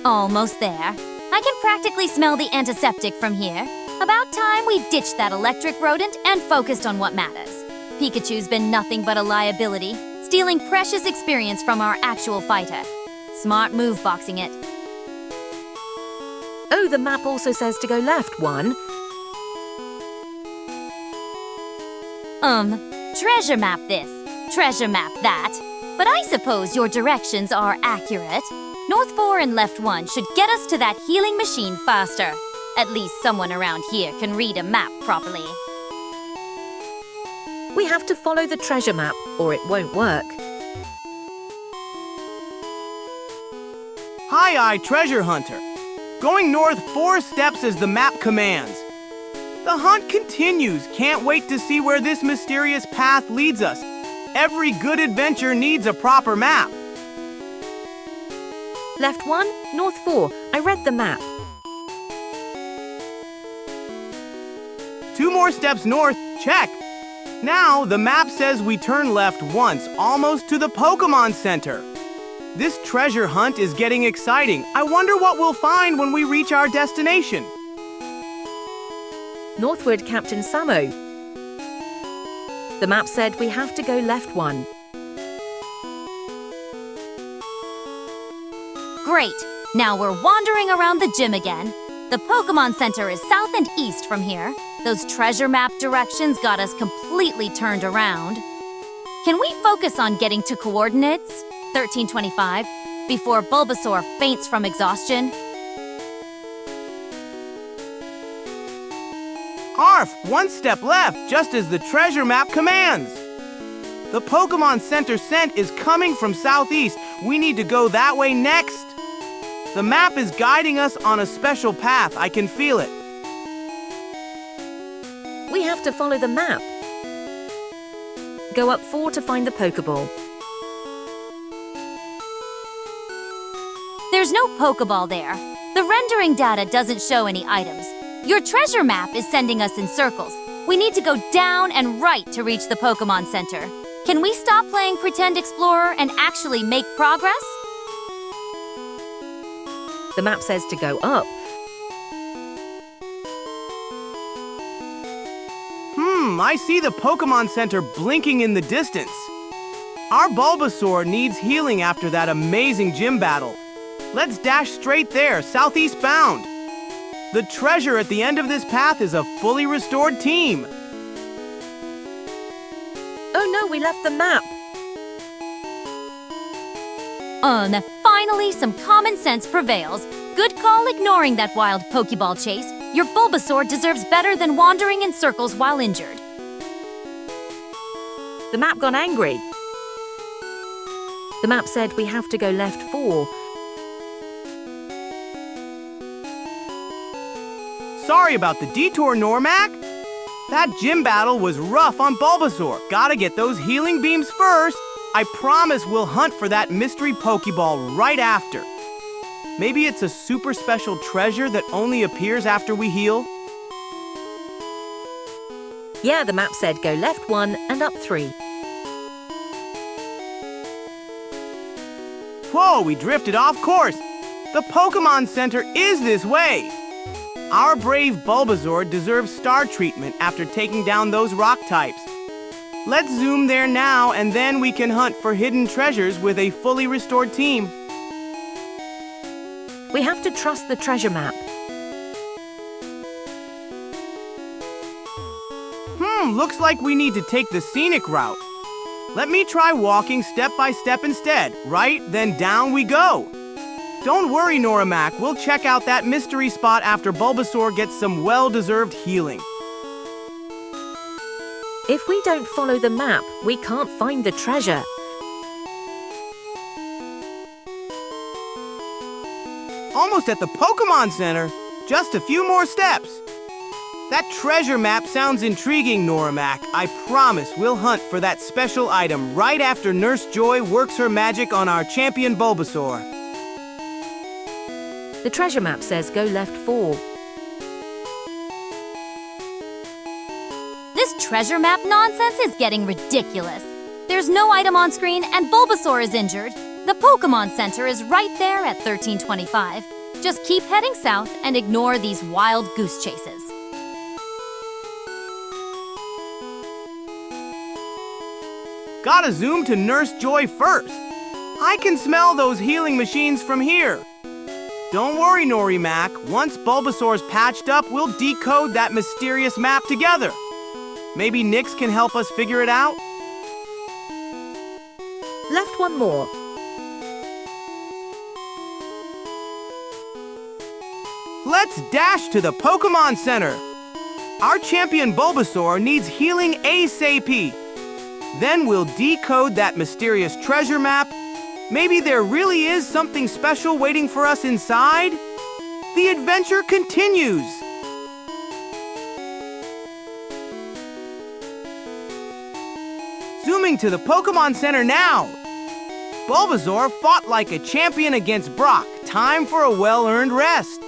Almost there. I can practically smell the antiseptic from here. About time we ditched that electric rodent and focused on what matters. Pikachu's been nothing but a liability, stealing precious experience from our actual fighter. Smart move boxing it. Oh, the map also says to go left 1. Treasure map this, treasure map that. But I suppose your directions are accurate. North 4 and left 1 should get us to that healing machine faster. At least someone around here can read a map properly. We have to follow the treasure map or it won't work. Hi, Treasure Hunter. Going north 4 steps as the map commands. The hunt continues. Can't wait to see where this mysterious path leads us. Every good adventure needs a proper map. Left 1, north 4. I read the map. 2 more steps north. Check. Now, the map says we turn left once, almost to the Pokémon Center. This treasure hunt is getting exciting. I wonder what we'll find when we reach our destination. Northward, Captain Samo. The map said we have to go left 1. Great! Now we're wandering around the gym again. The Pokémon Center is south and east from here. Those treasure map directions got us completely turned around. Can we focus on getting to coordinates, 1325, before Bulbasaur faints from exhaustion? Arf, 1 step left, just as the treasure map commands. The Pokémon Center scent is coming from southeast. We need to go that way next. The map is guiding us on a special path. I can feel it. We have to follow the map. Go up 4 to find the Pokeball. There's no Pokeball there. The rendering data doesn't show any items. Your treasure map is sending us in circles. We need to go down and right to reach the Pokémon Center. Can we stop playing Pretend Explorer and actually make progress? The map says to go up. I see the Pokémon Center blinking in the distance. Our Bulbasaur needs healing after that amazing gym battle. Let's dash straight there, southeast bound. The treasure at the end of this path is a fully restored team. Oh no, we left the map. Now finally some common sense prevails. Good call ignoring that wild Pokeball chase. Your Bulbasaur deserves better than wandering in circles while injured. The map got angry. The map said we have to go left 4. Sorry about the detour, Normac. That gym battle was rough on Bulbasaur. Gotta get those healing beams first. I promise we'll hunt for that mystery Pokeball right after. Maybe it's a super special treasure that only appears after we heal? Yeah, the map said go left 1 and up 3. Whoa, we drifted off course. The Pokémon Center is this way. Our brave Bulbasaur deserves star treatment after taking down those rock types. Let's zoom there now, and then we can hunt for hidden treasures with a fully restored team. We have to trust the treasure map. Looks like we need to take the scenic route. Let me try walking step by step instead. Right, then down we go. Don't worry, Norimac. We'll check out that mystery spot after Bulbasaur gets some well-deserved healing. If we don't follow the map, we can't find the treasure. Almost at the Pokémon Center. Just a few more steps. That treasure map sounds intriguing, Norimac. I promise we'll hunt for that special item right after Nurse Joy works her magic on our champion Bulbasaur. The treasure map says go left 4. This treasure map nonsense is getting ridiculous. There's no item on screen and Bulbasaur is injured. The Pokémon Center is right there at 1325. Just keep heading south and ignore these wild goose chases. Gotta zoom to Nurse Joy first. I can smell those healing machines from here. Don't worry, Norimac. Once Bulbasaur's patched up, we'll decode that mysterious map together. Maybe Nyx can help us figure it out? Left 1 more. Let's dash to the Pokémon Center. Our champion Bulbasaur needs healing ASAP. Then we'll decode that mysterious treasure map. Maybe there really is something special waiting for us inside. The adventure continues. Zooming to the Pokémon Center now. Bulbasaur fought like a champion against Brock. Time for a well-earned rest.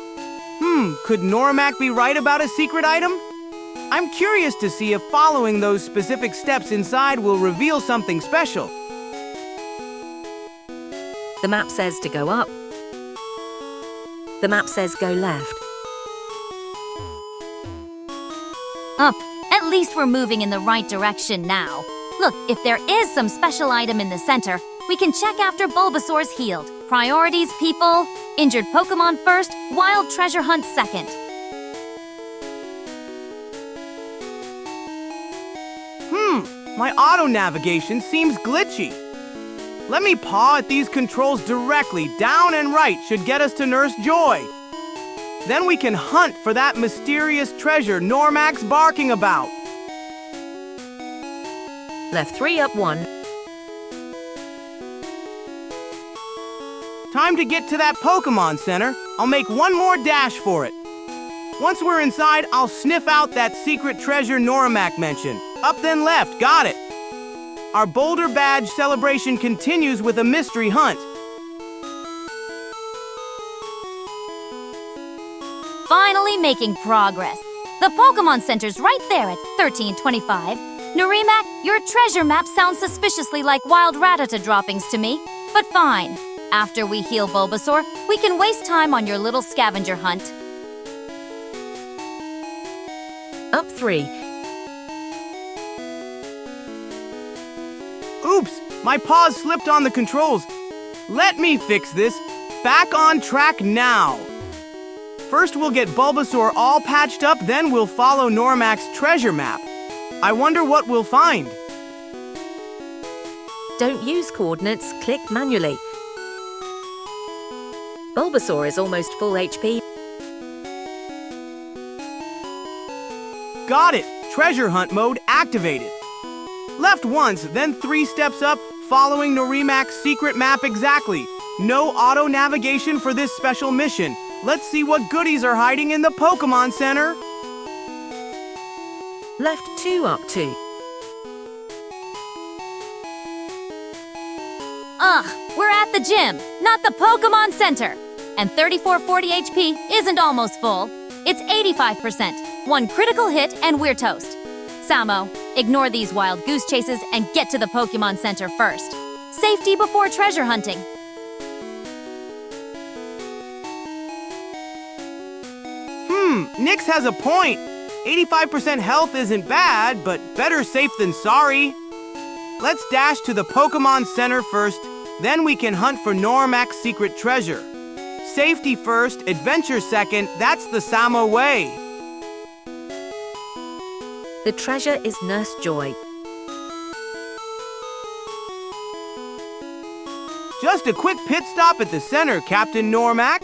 Could Norimac be right about a secret item? I'm curious to see if following those specific steps inside will reveal something special. The map says to go up. The map says go left. Up. At least we're moving in the right direction now. Look, if there is some special item in the center, we can check after Bulbasaur's healed. Priorities, people. Injured Pokémon first, wild treasure hunt second. My auto-navigation seems glitchy. Let me paw at these controls directly. Down and right should get us to Nurse Joy. Then we can hunt for that mysterious treasure Normac's barking about. Left 3, up 1. Time to get to that Pokémon Center. I'll make one more dash for it. Once we're inside, I'll sniff out that secret treasure Norimac mentioned. Up then left, got it. Our Boulder Badge celebration continues with a mystery hunt. Finally making progress. The Pokémon Center's right there at 1325. Norimac, your treasure map sounds suspiciously like wild Rattata droppings to me. But fine. After we heal Bulbasaur, we can waste time on your little scavenger hunt. Up 3. Oops, my paws slipped on the controls. Let me fix this. Back on track now. First we'll get Bulbasaur all patched up, then we'll follow Normac's treasure map. I wonder what we'll find. Don't use coordinates, click manually. Bulbasaur is almost full HP. Got it! Treasure hunt mode activated. Left once, then 3 steps up, following Norimac's secret map exactly. No auto-navigation for this special mission. Let's see what goodies are hiding in the Pokémon Center. Left 2, up 2. Ugh, we're at the gym, not the Pokémon Center. And 3440 HP isn't almost full. It's 85%. 1 critical hit and we're toast. Samo, ignore these wild goose chases and get to the Pokémon Center first. Safety before treasure hunting. Nyx has a point. 85% health isn't bad, but better safe than sorry. Let's dash to the Pokémon Center first, then we can hunt for Normac's secret treasure. Safety first, adventure second, that's the Samo way. The treasure is Nurse Joy. Just a quick pit stop at the center, Captain Normac.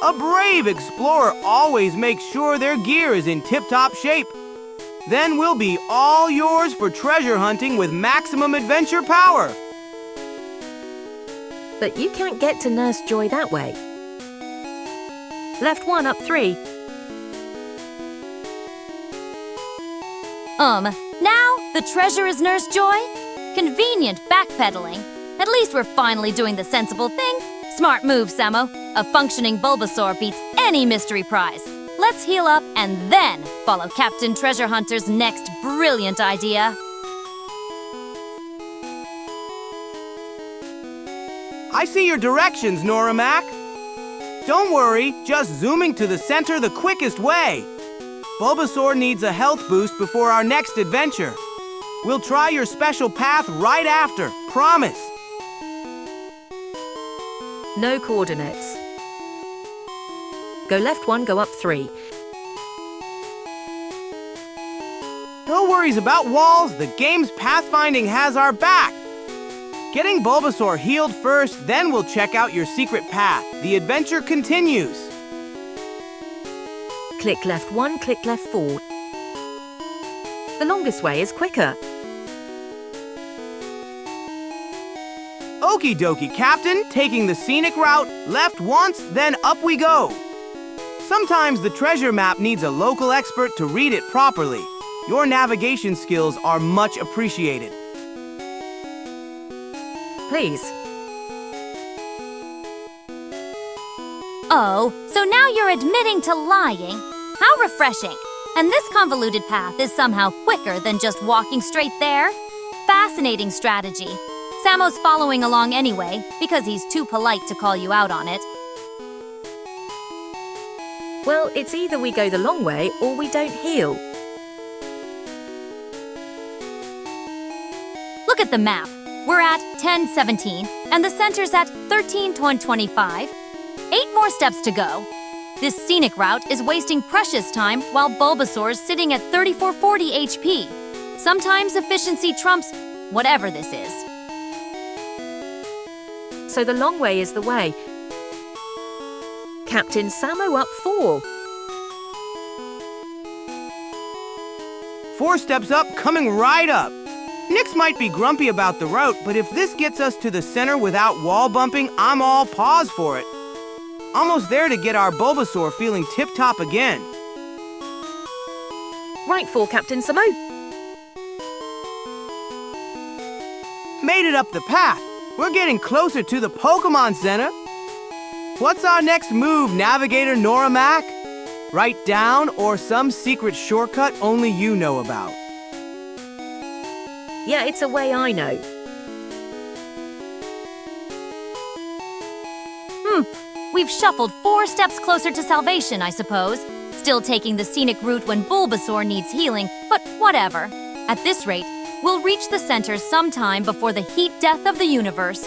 A brave explorer always makes sure their gear is in tip-top shape. Then we'll be all yours for treasure hunting with maximum adventure power. But you can't get to Nurse Joy that way. Left 1 up 3. Now the treasure is Nurse Joy? Convenient backpedaling. At least we're finally doing the sensible thing. Smart move, Samo. A functioning Bulbasaur beats any mystery prize. Let's heal up and then follow Captain Treasure Hunter's next brilliant idea. I see your directions, Noramac. Don't worry, just zooming to the center the quickest way. Bulbasaur needs a health boost before our next adventure. We'll try your special path right after, promise. No coordinates. Go left 1, go up 3. No worries about walls, the game's pathfinding has our back. Getting Bulbasaur healed first, then we'll check out your secret path. The adventure continues. Click left 1, click left 4. The longest way is quicker. Okie dokie, Captain. Taking the scenic route, left once, then up we go. Sometimes the treasure map needs a local expert to read it properly. Your navigation skills are much appreciated. Please. Oh, so now you're admitting to lying? How refreshing. And this convoluted path is somehow quicker than just walking straight there? Fascinating strategy. Samo's following along anyway, because he's too polite to call you out on it. Well, it's either we go the long way or we don't heal. Look at the map. We're at 10:17, and the center's at 13:25. 8 more steps to go. This scenic route is wasting precious time while Bulbasaur's sitting at 3440 HP. Sometimes efficiency trumps whatever this is. So the long way is the way. Captain Samo up 4. 4 steps up, coming right up. Nyx might be grumpy about the route, but if this gets us to the center without wall bumping, I'm all paws for it. Almost there to get our Bulbasaur feeling tip-top again. Right 4, Captain Samo. Made it up the path. We're getting closer to the Pokémon Center. What's our next move, Navigator Noramac? Write down or some secret shortcut only you know about? Yeah, it's a way I know. We've shuffled 4 steps closer to salvation, I suppose. Still taking the scenic route when Bulbasaur needs healing, but whatever. At this rate, we'll reach the center sometime before the heat death of the universe.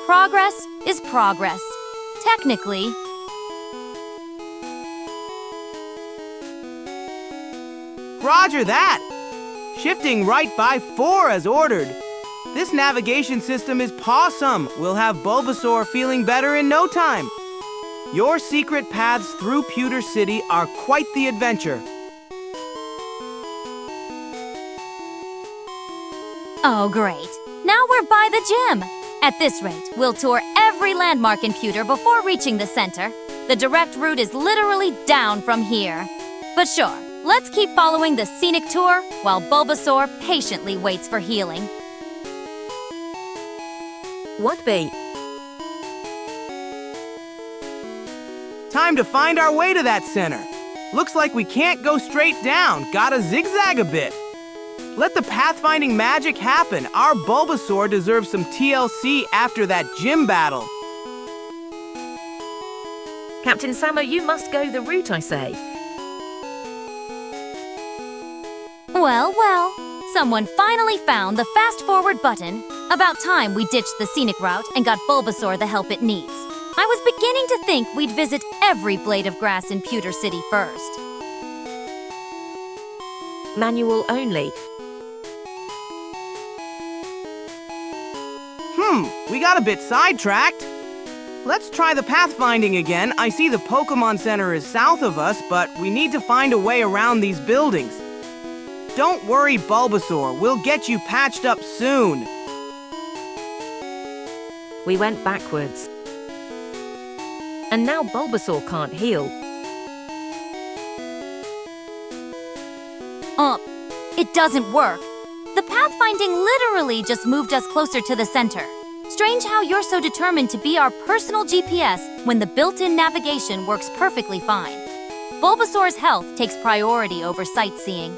Progress is progress. Technically. Roger that! Shifting right by 4 as ordered. This navigation system is pawsome. We'll have Bulbasaur feeling better in no time. Your secret paths through Pewter City are quite the adventure. Oh, great. Now we're by the gym. At this rate, we'll tour every landmark in Pewter before reaching the center. The direct route is literally down from here. But sure, let's keep following the scenic tour while Bulbasaur patiently waits for healing. What be? Time to find our way to that center. Looks like we can't go straight down. Gotta zigzag a bit. Let the pathfinding magic happen. Our Bulbasaur deserves some TLC after that gym battle. Captain Samo, you must go the route, I say. Well, well, someone finally found the fast-forward button. About time we ditched the scenic route and got Bulbasaur the help it needs. I was beginning to think we'd visit every blade of grass in Pewter City first. Manual only. We got a bit sidetracked. Let's try the pathfinding again. I see the Pokémon Center is south of us, but we need to find a way around these buildings. Don't worry, Bulbasaur. We'll get you patched up soon. We went backwards. And now Bulbasaur can't heal. It doesn't work. The pathfinding literally just moved us closer to the center. Strange how you're so determined to be our personal GPS when the built-in navigation works perfectly fine. Bulbasaur's health takes priority over sightseeing.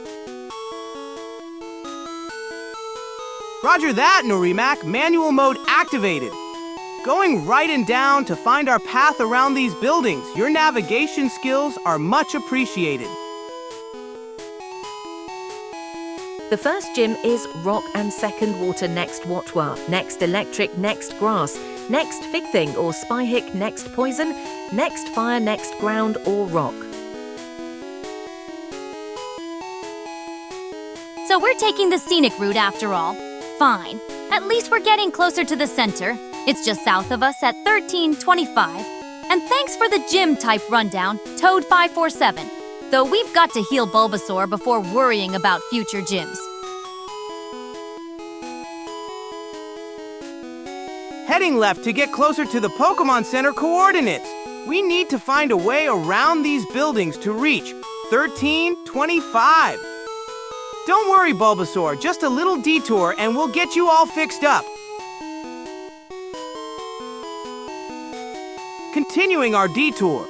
Roger that, Norimak. Manual mode activated. Going right and down to find our path around these buildings. Your navigation skills are much appreciated. The first gym is rock and second water, next Watwa, next electric, next grass, next fig thing or spyhick, next poison, next fire, next ground or rock. So we're taking the scenic route after all. Fine. At least we're getting closer to the center. It's just south of us at 1325. And thanks for the gym type rundown, Toad 547. Though we've got to heal Bulbasaur before worrying about future gyms. Heading left to get closer to the Pokémon Center coordinates. We need to find a way around these buildings to reach 1325. Don't worry, Bulbasaur. Just a little detour and we'll get you all fixed up. Continuing our detour.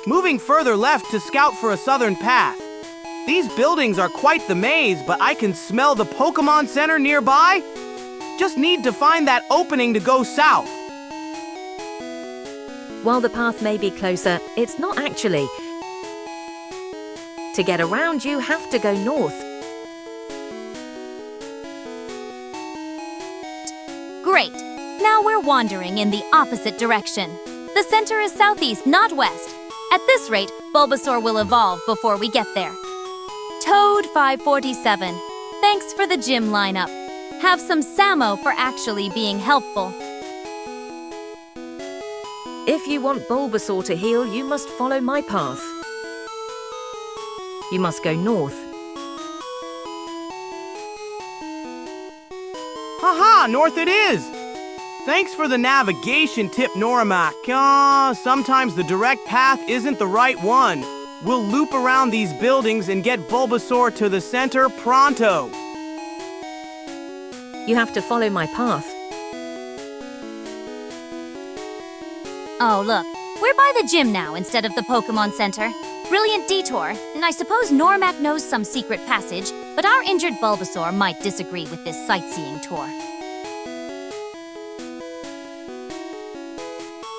Moving further left to scout for a southern path. These buildings are quite the maze, but I can smell the Pokémon Center nearby. Just need to find that opening to go south. While the path may be closer, it's not actually. To get around, you have to go north. Great. Now we're wandering in the opposite direction. The center is southeast, not west. At this rate, Bulbasaur will evolve before we get there. Toad 547. Thanks for the gym lineup. Have some Samo for actually being helpful. If you want Bulbasaur to heal, you must follow my path. You must go north. Haha, north it is! Thanks for the navigation tip, Norimak. Sometimes the direct path isn't the right one. We'll loop around these buildings and get Bulbasaur to the center pronto. You have to follow my path. Oh, look. We're by the gym now instead of the Pokémon Center. Brilliant detour, and I suppose Norimak knows some secret passage, but our injured Bulbasaur might disagree with this sightseeing tour.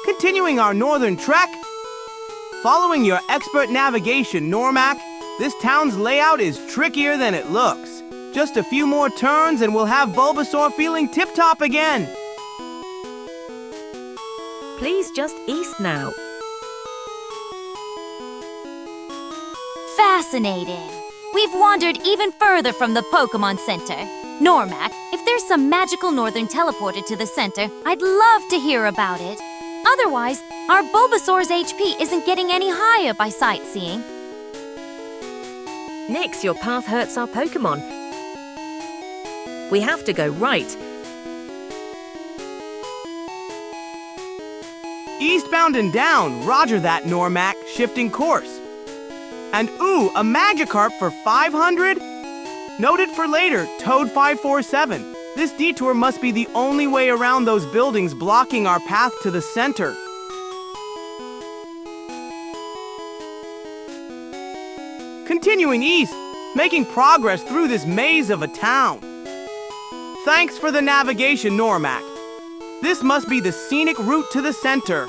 Continuing our northern trek. Following your expert navigation, Norimak, this town's layout is trickier than it looks. Just a few more turns and we'll have Bulbasaur feeling tip-top again. Please just east now. Fascinating. We've wandered even further from the Pokémon Center. Norimak, if there's some magical northern teleporter to the center, I'd love to hear about it. Otherwise, our Bulbasaur's HP isn't getting any higher by sightseeing. Nyx, your path hurts our Pokémon. We have to go right. Eastbound and down, roger that, Norimak, shifting course. And ooh, a Magikarp for 500? Noted for later, Toad 547. This detour must be the only way around those buildings blocking our path to the center. Continuing east, making progress through this maze of a town. Thanks for the navigation, Norimak. This must be the scenic route to the center.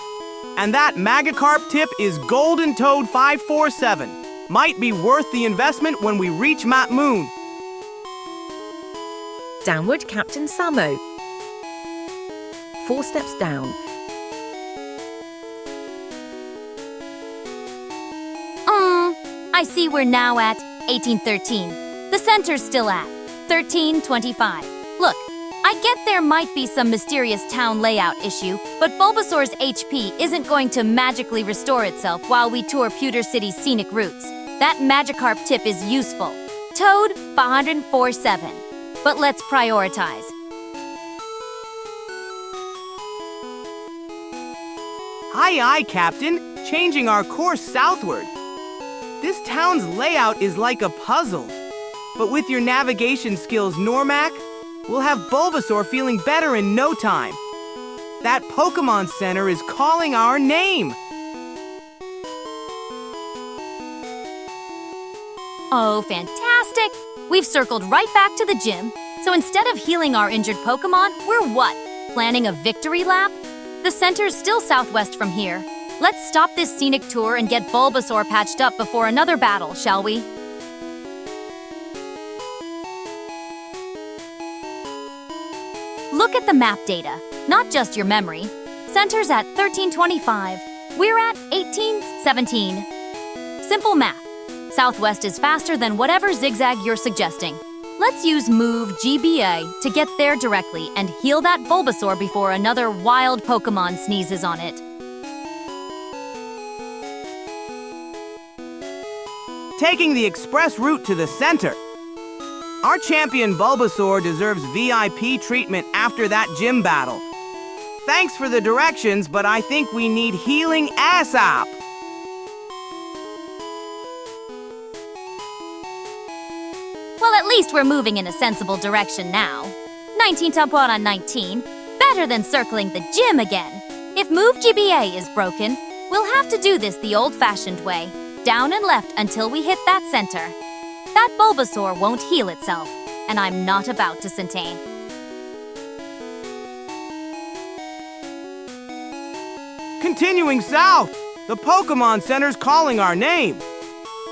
And that Magikarp tip is Golden Toad 547. Might be worth the investment when we reach Map Moon. Downward, Captain Samo. 4 steps down. I see we're now at 1813. The center's still at 1325. Look, I get there might be some mysterious town layout issue, but Bulbasaur's HP isn't going to magically restore itself while we tour Pewter City's scenic routes. That Magikarp tip is useful. Toad, 504.7. But let's prioritize. Aye, Captain. Changing our course southward. This town's layout is like a puzzle. But with your navigation skills, Normac, we'll have Bulbasaur feeling better in no time. That Pokémon Center is calling our name. Oh, fantastic! We've circled right back to the gym. So instead of healing our injured Pokémon, we're what? Planning a victory lap? The center's still southwest from here. Let's stop this scenic tour and get Bulbasaur patched up before another battle, shall we? Look at the map data, not just your memory. Center's at 1325. We're at 1817. Simple math. Southwest is faster than whatever zigzag you're suggesting. Let's use move GBA to get there directly and heal that Bulbasaur before another wild Pokémon sneezes on it. Taking the express route to the center. Our champion Bulbasaur deserves VIP treatment after that gym battle. Thanks for the directions, but I think we need healing ASAP. Well, at least we're moving in a sensible direction now. 19 Tampon on 19, better than circling the gym again. If Move GBA is broken, we'll have to do this the old-fashioned way, down and left until we hit that center. That Bulbasaur won't heal itself, and I'm not about to Centane. Continuing south, the Pokémon Center's calling our name.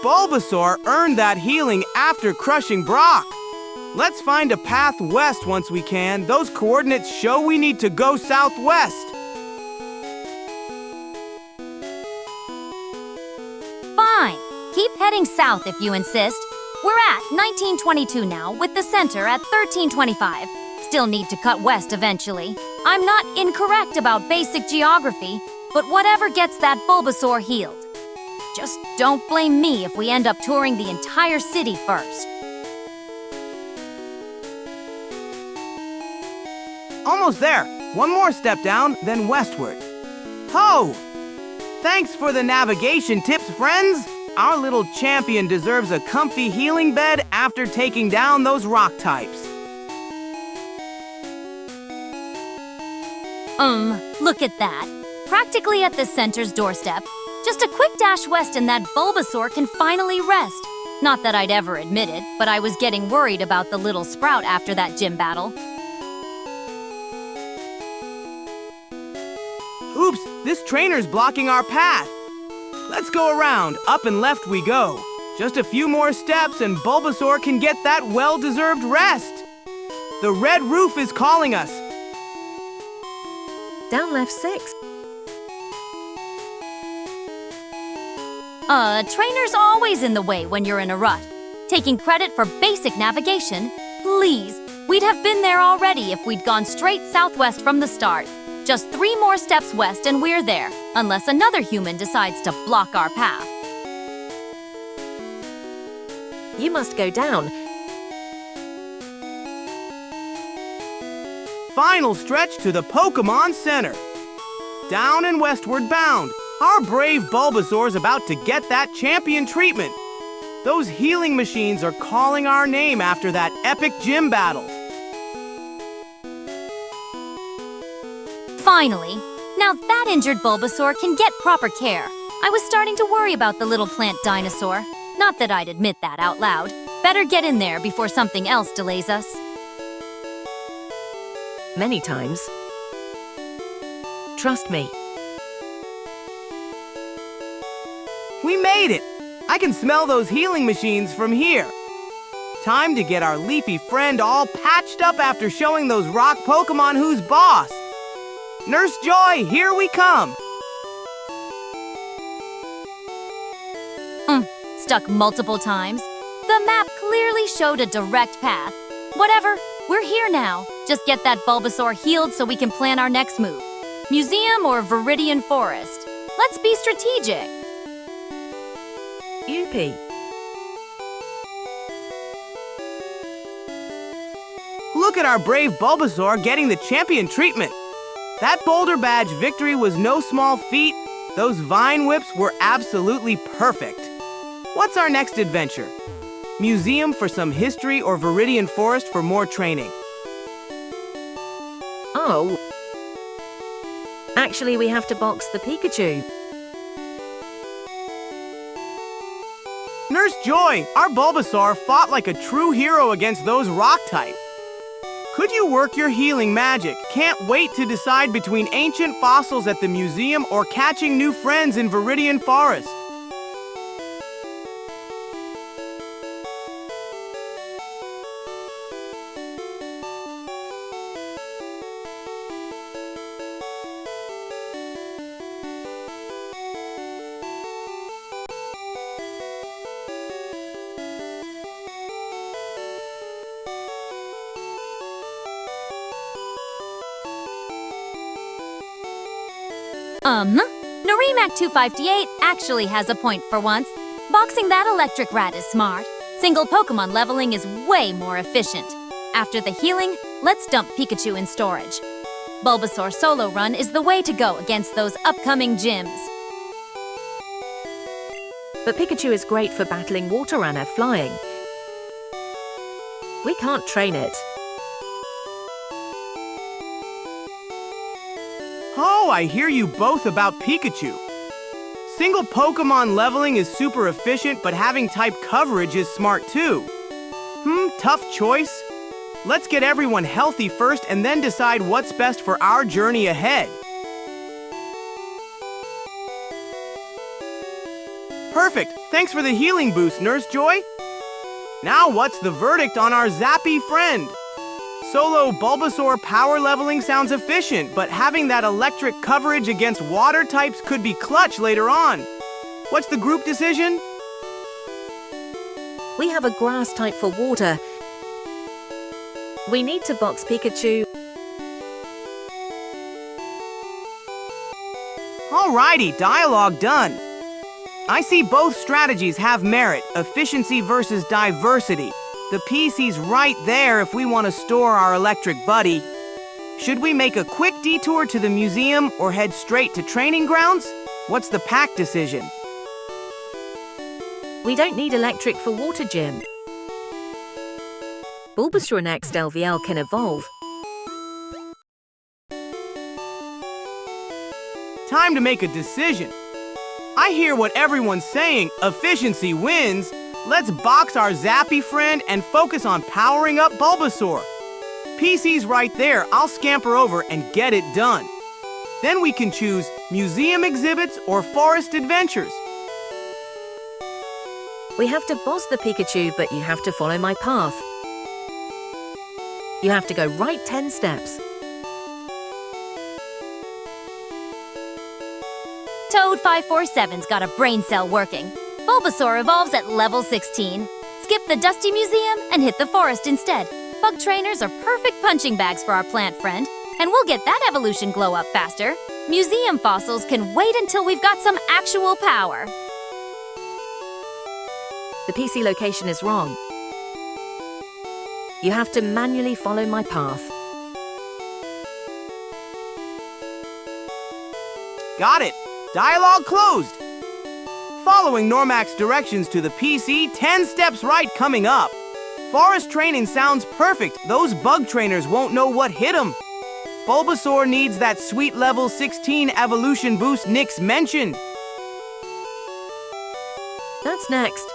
Bulbasaur earned that healing after crushing Brock. Let's find a path west once we can. Those coordinates show we need to go southwest. Fine. Keep heading south if you insist. We're at 1922 now, with the center at 1325. Still need to cut west eventually. I'm not incorrect about basic geography, but whatever gets that Bulbasaur healed. Just don't blame me if we end up touring the entire city first. Almost there. One more step down, then westward. Ho! Thanks for the navigation tips, friends. Our little champion deserves a comfy healing bed after taking down those rock types. Look at that. Practically at the center's doorstep. Just a quick dash west and that Bulbasaur can finally rest. Not that I'd ever admit it, but I was getting worried about the little sprout after that gym battle. Oops, this trainer's blocking our path. Let's go around, up and left we go. Just a few more steps and Bulbasaur can get that well-deserved rest. The red roof is calling us. Down left 6. Trainer's always in the way when you're in a rut. Taking credit for basic navigation? Please, we'd have been there already if we'd gone straight southwest from the start. Just 3 more steps west and we're there, unless another human decides to block our path. You must go down. Final stretch to the Pokémon Center. Down and westward bound. Our brave Bulbasaur's about to get that champion treatment. Those healing machines are calling our name after that epic gym battle. Finally, now that injured Bulbasaur can get proper care. I was starting to worry about the little plant dinosaur. Not that I'd admit that out loud. Better get in there before something else delays us. Many times. Trust me. We made it! I can smell those healing machines from here. Time to get our leafy friend all patched up after showing those rock Pokémon who's boss. Nurse Joy, here we come. Stuck multiple times. The map clearly showed a direct path. Whatever, we're here now. Just get that Bulbasaur healed so we can plan our next move. Museum or Viridian Forest? Let's be strategic. Youpie. Look at our brave Bulbasaur getting the champion treatment. That Boulder Badge victory was no small feat. Those Vine Whips were absolutely perfect. What's our next adventure? Museum for some history or Viridian Forest for more training? Oh. Actually, we have to box the Pikachu. Nurse Joy, our Bulbasaur fought like a true hero against those rock types. Could you work your healing magic? Can't wait to decide between ancient fossils at the museum or catching new friends in Viridian Forest. Norimac 258 actually has a point for once. Boxing that electric rat is smart. Single Pokémon leveling is way more efficient. After the healing, let's dump Pikachu in storage. Bulbasaur solo run is the way to go against those upcoming gyms. But Pikachu is great for battling Waterana flying. We can't train it. Oh, I hear you both about Pikachu. Single Pokémon leveling is super efficient, but having type coverage is smart too. Tough choice. Let's get everyone healthy first and then decide what's best for our journey ahead. Perfect. Thanks for the healing boost, Nurse Joy. Now what's the verdict on our zappy friend? Solo Bulbasaur power leveling sounds efficient, but having that electric coverage against water types could be clutch later on. What's the group decision? We have a grass type for water. We need to box Pikachu. Alrighty, dialogue done. I see both strategies have merit, efficiency versus diversity. The PC's right there if we want to store our electric buddy. Should we make a quick detour to the museum or head straight to training grounds? What's the pack decision? We don't need electric for water gym. Bulbasaur next LVL can evolve. Time to make a decision. I hear what everyone's saying, efficiency wins. Let's box our zappy friend and focus on powering up Bulbasaur. PC's right there, I'll scamper over and get it done. Then we can choose museum exhibits or forest adventures. We have to boss the Pikachu, but you have to follow my path. You have to go right 10 steps. Toad 547's got a brain cell working. Bulbasaur evolves at level 16. Skip the Dusty Museum and hit the forest instead. Bug trainers are perfect punching bags for our plant friend, and we'll get that evolution glow up faster. Museum fossils can wait until we've got some actual power. The PC location is wrong. You have to manually follow my path. Got it. Dialogue closed. Following Normac's directions to the PC, 10 steps right coming up. Forest training sounds perfect. Those bug trainers won't know what hit them. Bulbasaur needs that sweet level 16 evolution boost Nyx mentioned. That's next.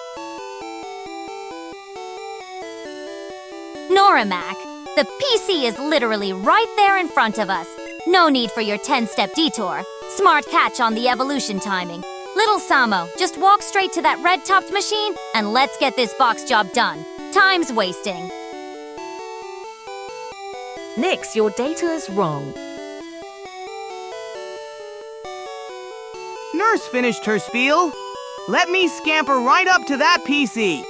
Norimac, the PC is literally right there in front of us. No need for your 10-step detour. Smart catch on the evolution timing. Little Samo, just walk straight to that red-topped machine and let's get this box job done. Time's wasting. Nyx, your data is wrong. Nurse finished her spiel. Let me scamper right up to that PC.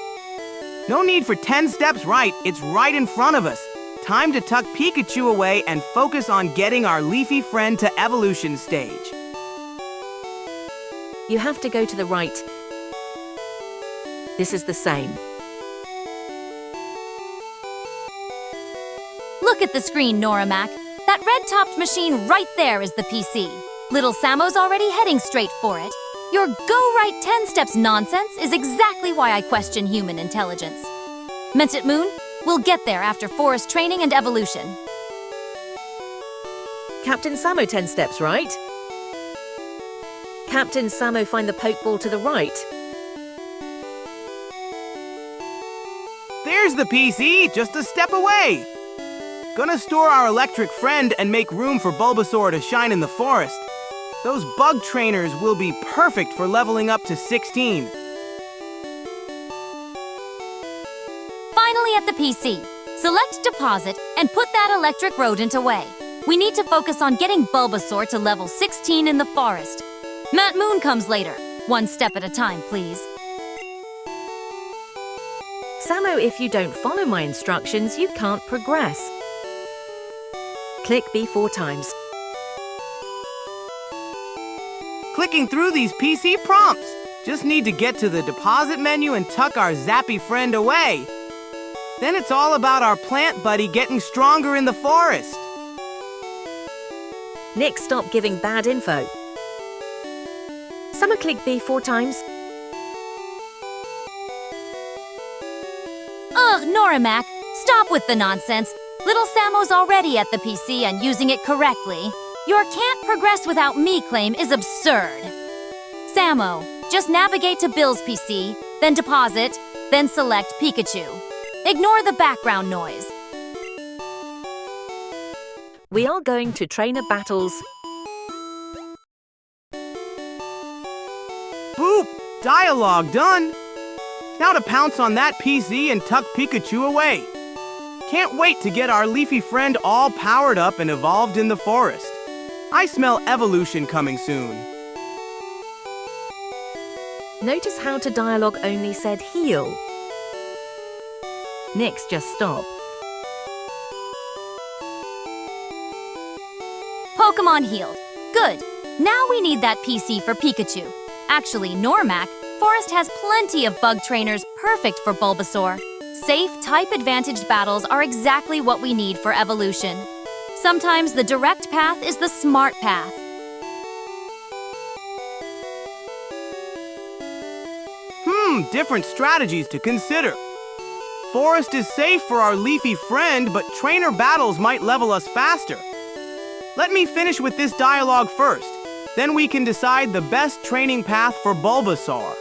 No need for 10 steps right, it's right in front of us. Time to tuck Pikachu away and focus on getting our leafy friend to evolution stage. You have to go to the right. This is the same. Look at the screen, Norimac. That red-topped machine right there is the PC. Little Samo's already heading straight for it. Your go-right 10 steps nonsense is exactly why I question human intelligence. Meant it, Moon? We'll get there after forest training and evolution. Captain Samo 10 steps right. Captain Samo, find the Pokeball to the right. There's the PC, just a step away. Gonna store our electric friend and make room for Bulbasaur to shine in the forest. Those bug trainers will be perfect for leveling up to 16. Finally at the PC. Select Deposit and put that electric rodent away. We need to focus on getting Bulbasaur to level 16 in the forest. Matt Moon comes later. One step at a time, please. Samo, if you don't follow my instructions, you can't progress. Click B 4 times. Clicking through these PC prompts. Just need to get to the deposit menu and tuck our zappy friend away. Then it's all about our plant buddy getting stronger in the forest. Nyx, stop giving bad info. Samo, click B 4 times. Ugh, Norimac, stop with the nonsense. Little Samo's already at the PC and using it correctly. Your can't progress without me claim is absurd. Samo, just navigate to Bill's PC, then deposit, then select Pikachu. Ignore the background noise. We are going to trainer battles. Boop! Dialogue done! Now to pounce on that PC and tuck Pikachu away. Can't wait to get our leafy friend all powered up and evolved in the forest. I smell evolution coming soon. Notice how to dialogue only said heal. Nyx, just stop. Pokémon healed. Good. Now we need that PC for Pikachu. Actually, Normac, Forest has plenty of bug trainers perfect for Bulbasaur. Safe, type-advantaged battles are exactly what we need for evolution. Sometimes the direct path is the smart path. Different strategies to consider. Forest is safe for our leafy friend, but trainer battles might level us faster. Let me finish with this dialogue first. Then we can decide the best training path for Bulbasaur.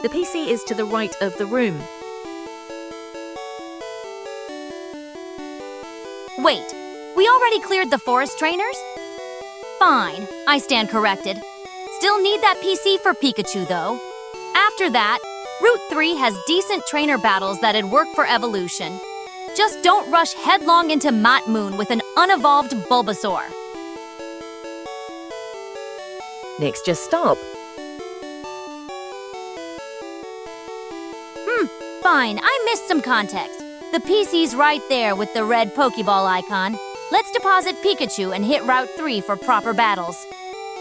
The PC is to the right of the room. Wait, we already cleared the forest trainers? Fine, I stand corrected. Still need that PC for Pikachu, though. After that, Route 3 has decent trainer battles that'd work for evolution. Just don't rush headlong into Matt Moon with an unevolved Bulbasaur. Nyx, just stop. Fine, I missed some context. The PC's right there with the red Pokeball icon. Let's deposit Pikachu and hit Route 3 for proper battles.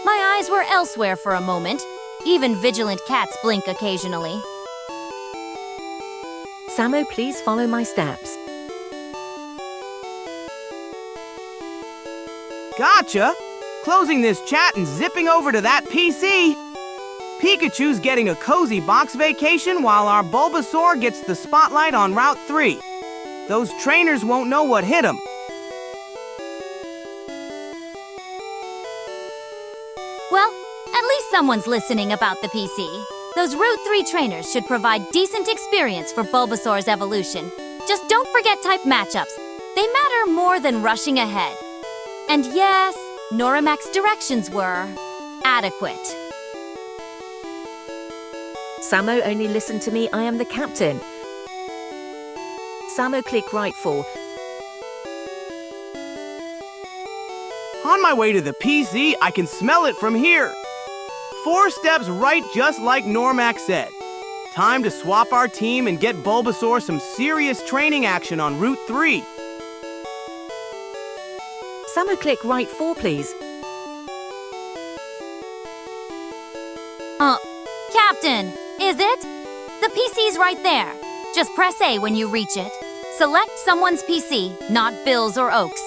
My eyes were elsewhere for a moment. Even vigilant cats blink occasionally. Samo, please follow my steps. Gotcha! Closing this chat and zipping over to that PC. Pikachu's getting a cozy box vacation while our Bulbasaur gets the spotlight on Route 3. Those trainers won't know what hit him. Well, at least someone's listening about the PC. Those Route 3 trainers should provide decent experience for Bulbasaur's evolution. Just don't forget type matchups. They matter more than rushing ahead. And yes, Norimac's directions were... adequate. Samo, only listen to me, I am the captain. Samo, click right 4. On my way to the PC, I can smell it from here. 4 steps right, just like Normac said. Time to swap our team and get Bulbasaur some serious training action on Route 3. Samo, click right 4, please. Captain, is it? The PC's right there. Just press A when you reach it. Select someone's PC, not Bill's or Oak's.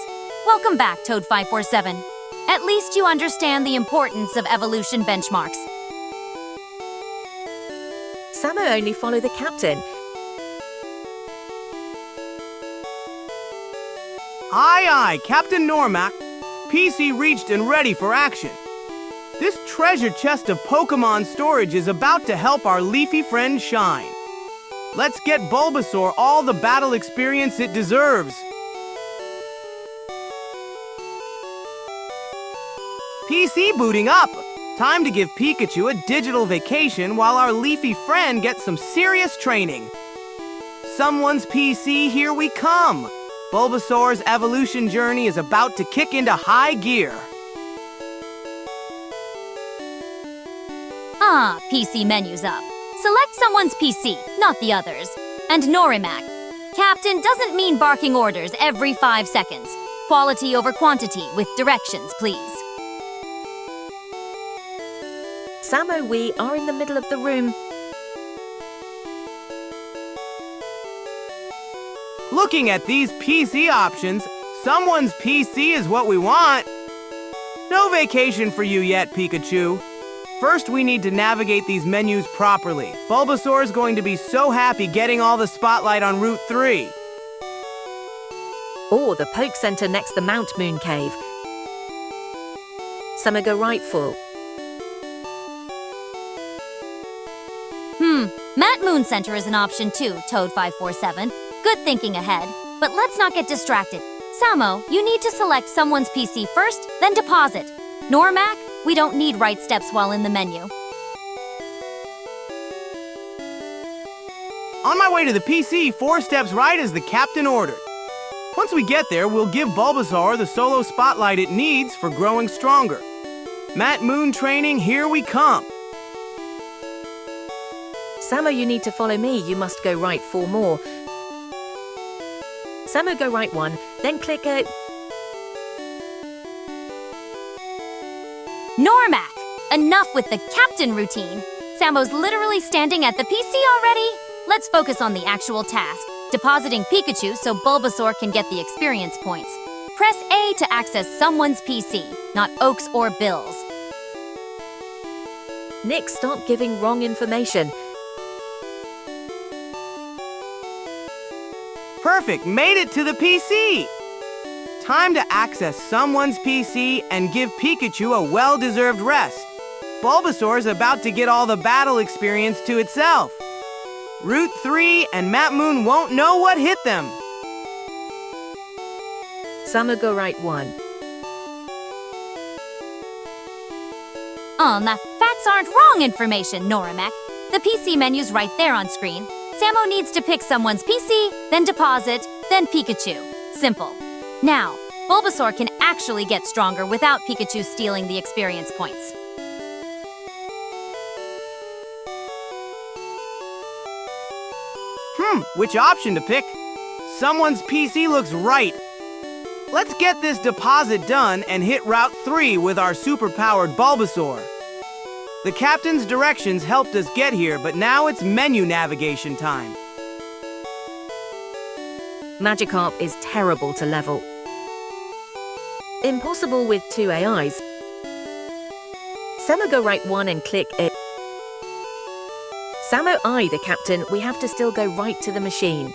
Welcome back, Toad547. At least you understand the importance of evolution benchmarks. Samo, only follow the captain. Aye, aye, Captain Normac. PC reached and ready for action. This treasure chest of Pokémon storage is about to help our leafy friend shine. Let's get Bulbasaur all the battle experience it deserves. PC booting up. Time to give Pikachu a digital vacation while our leafy friend gets some serious training. Someone's PC, here we come. Bulbasaur's evolution journey is about to kick into high gear. PC menu's up. Select someone's PC, not the others. And Norimac. Captain doesn't mean barking orders every 5 seconds. Quality over quantity with directions, please. Samo, we are in the middle of the room. Looking at these PC options, someone's PC is what we want. No vacation for you yet, Pikachu. First, we need to navigate these menus properly. Bulbasaur is going to be so happy getting all the spotlight on Route 3. Or the Poke Center next the Mount Moon Cave. Samo, go right 4. Matt Moon Center is an option too, Toad547. Good thinking ahead. But let's not get distracted. Samo, you need to select someone's PC first, then deposit. Normac, we don't need right steps while in the menu. On my way to the PC, 4 steps right as the captain ordered. Once we get there, we'll give Bulbasaur the solo spotlight it needs for growing stronger. Matt Moon training, here we come. Samo, you need to follow me. You must go right 4 more. Samo, go right 1, then click a... Normac! Enough with the captain routine. Samo's literally standing at the PC already. Let's focus on the actual task, depositing Pikachu so Bulbasaur can get the experience points. Press A to access someone's PC, not Oak's or Bill's. Nyx, stop giving wrong information. Perfect, made it to the PC! Time to access someone's PC and give Pikachu a well-deserved rest. Bulbasaur is about to get all the battle experience to itself. Route 3 and Matt Moon won't know what hit them. Samo, go right 1. Now facts aren't wrong information, Norimac. The PC menu's right there on screen. Samo needs to pick someone's PC, then deposit, then Pikachu. Simple. Now, Bulbasaur can actually get stronger without Pikachu stealing the experience points. Which option to pick? Someone's PC looks right. Let's get this deposit done and hit Route 3 with our superpowered Bulbasaur. The captain's directions helped us get here, but now it's menu navigation time. Magikarp is terrible to level. Impossible with 2 AIs. Samo, go right 1 and click it. Samo, I, the captain, we have to still go right to the machine.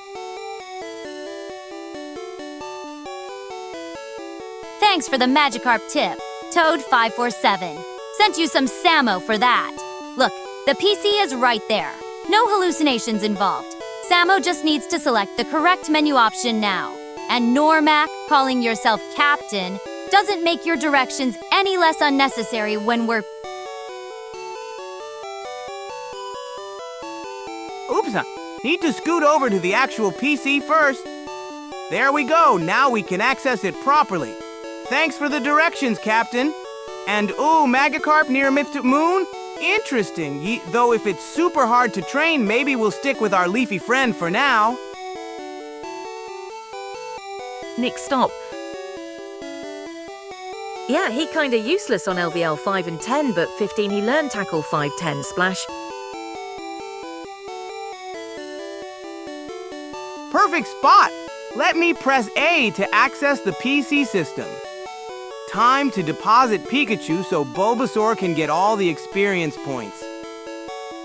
Thanks for the Magikarp tip, Toad547. Sent you some Samo for that. Look, the PC is right there. No hallucinations involved. Samo just needs to select the correct menu option now. And Normac, calling yourself captain, doesn't make your directions any less unnecessary when we're Oops, need to scoot over to the actual PC first. There we go, now we can access it properly. Thanks for the directions, Captain. And ooh, Magikarp near Myth Moon? Interesting, though if it's super hard to train, maybe we'll stick with our leafy friend for now. Nyx, stop. Yeah, he kinda useless on LVL 5 and 10, but 15 he learned Tackle 5-10 Splash. Perfect spot! Let me press A to access the PC system. Time to deposit Pikachu so Bulbasaur can get all the experience points.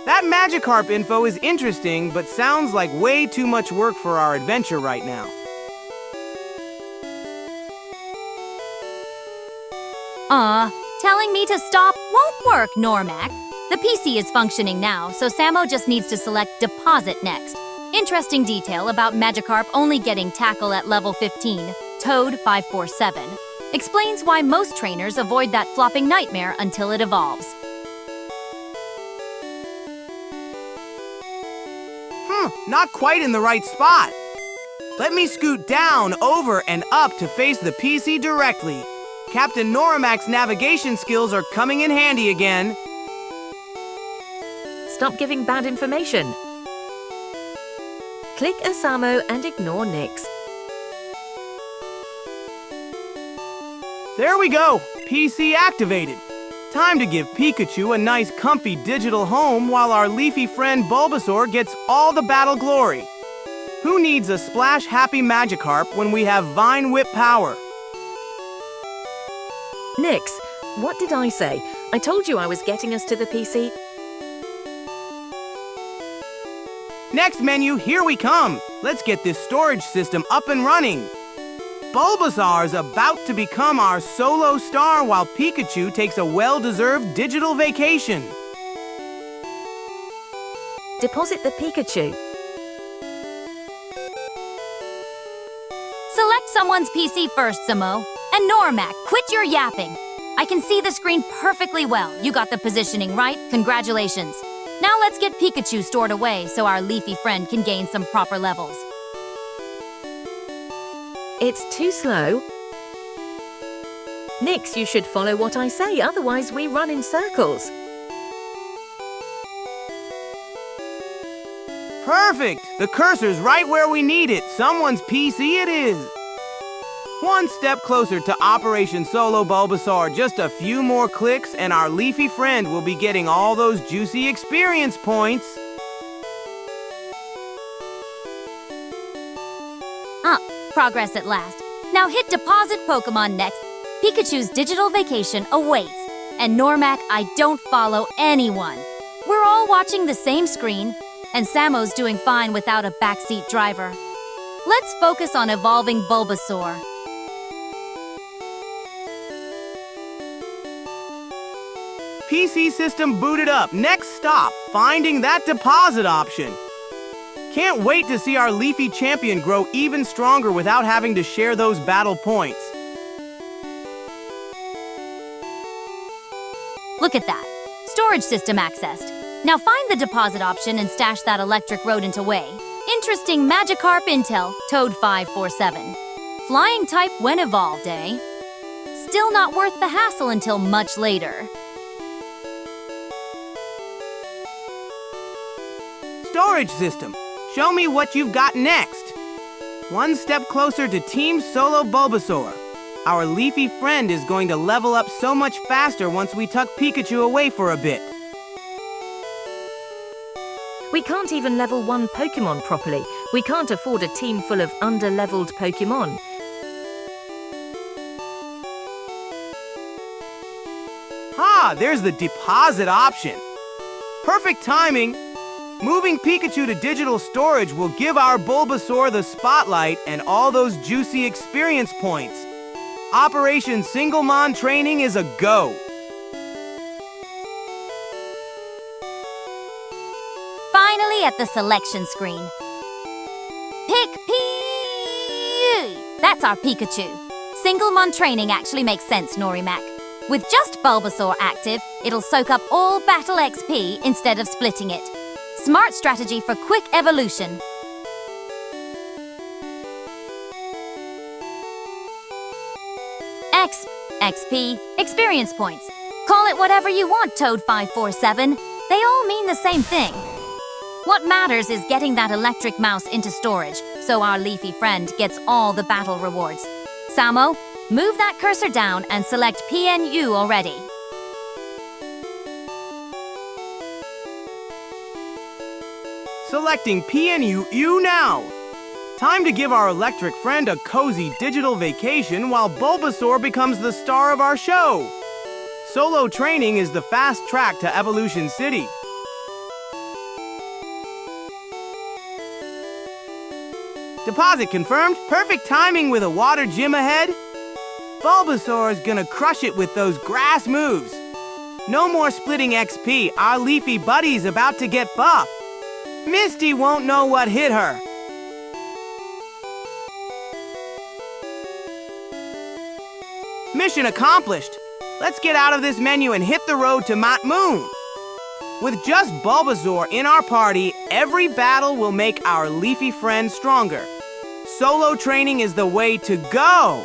That Magikarp info is interesting, but sounds like way too much work for our adventure right now. Telling me to stop won't work, Normac. The PC is functioning now, so Samo just needs to select Deposit next. Interesting detail about Magikarp only getting Tackle at level 15, Toad 547. Explains why most trainers avoid that flopping nightmare until it evolves. Not quite in the right spot. Let me scoot down, over, and up to face the PC directly. Captain Noramac's navigation skills are coming in handy again. Stop giving bad information. Click a Samo and ignore Nyx. There we go! PC activated. Time to give Pikachu a nice comfy digital home while our leafy friend Bulbasaur gets all the battle glory. Who needs a splash-happy Magikarp when we have Vine Whip power? Nyx, what did I say? I told you I was getting us to the PC. Next menu, here we come! Let's get this storage system up and running. Bulbasaur's about to become our solo star while Pikachu takes a well-deserved digital vacation. Deposit the Pikachu. Select someone's PC first, Samo. And Normac, quit your yapping. I can see the screen perfectly well. You got the positioning right. Congratulations. Now let's get Pikachu stored away so our leafy friend can gain some proper levels. It's too slow. Nyx, you should follow what I say, otherwise we run in circles. Perfect! The cursor's right where we need it. Someone's PC it is. One step closer to Operation Solo Bulbasaur. Just a few more clicks and our leafy friend will be getting all those juicy experience points. Progress at last. Now hit Deposit Pokémon next. Pikachu's digital vacation awaits. And Normac, I don't follow anyone. We're all watching the same screen, and Samo's doing fine without a backseat driver. Let's focus on evolving Bulbasaur. PC system booted up. Next stop, finding that deposit option. Can't wait to see our leafy champion grow even stronger without having to share those battle points. Look at that. Storage system accessed. Now find the deposit option and stash that electric rodent away. Interesting Magikarp intel, Toad 547. Flying type when evolved, eh? Still not worth the hassle until much later. Storage system, show me what you've got next. One step closer to Team Solo Bulbasaur. Our leafy friend is going to level up so much faster once we tuck Pikachu away for a bit. We can't even level one Pokémon properly. We can't afford a team full of under-leveled Pokémon. There's the deposit option. Perfect timing. Moving Pikachu to digital storage will give our Bulbasaur the spotlight and all those juicy experience points. Operation Single-Mon training is a go. Finally at the selection screen. Pick P! That's our Pikachu. Single-Mon training actually makes sense, Norimac. With just Bulbasaur active, it'll soak up all Battle XP instead of splitting it. Smart strategy for quick evolution. XP, experience points. Call it whatever you want, Toad547. They all mean the same thing. What matters is getting that electric mouse into storage, so our leafy friend gets all the battle rewards. Samo, move that cursor down and select PNU already. Selecting PNU now. Time to give our electric friend a cozy digital vacation while Bulbasaur becomes the star of our show. Solo training is the fast track to Evolution City. Deposit confirmed. Perfect timing with a water gym ahead. Bulbasaur is gonna crush it with those grass moves. No more splitting XP. Our leafy buddy's about to get buff. Misty won't know what hit her. Mission accomplished. Let's get out of this menu and hit the road to Mount Moon. With just Bulbasaur in our party, every battle will make our leafy friend stronger. Solo training is the way to go.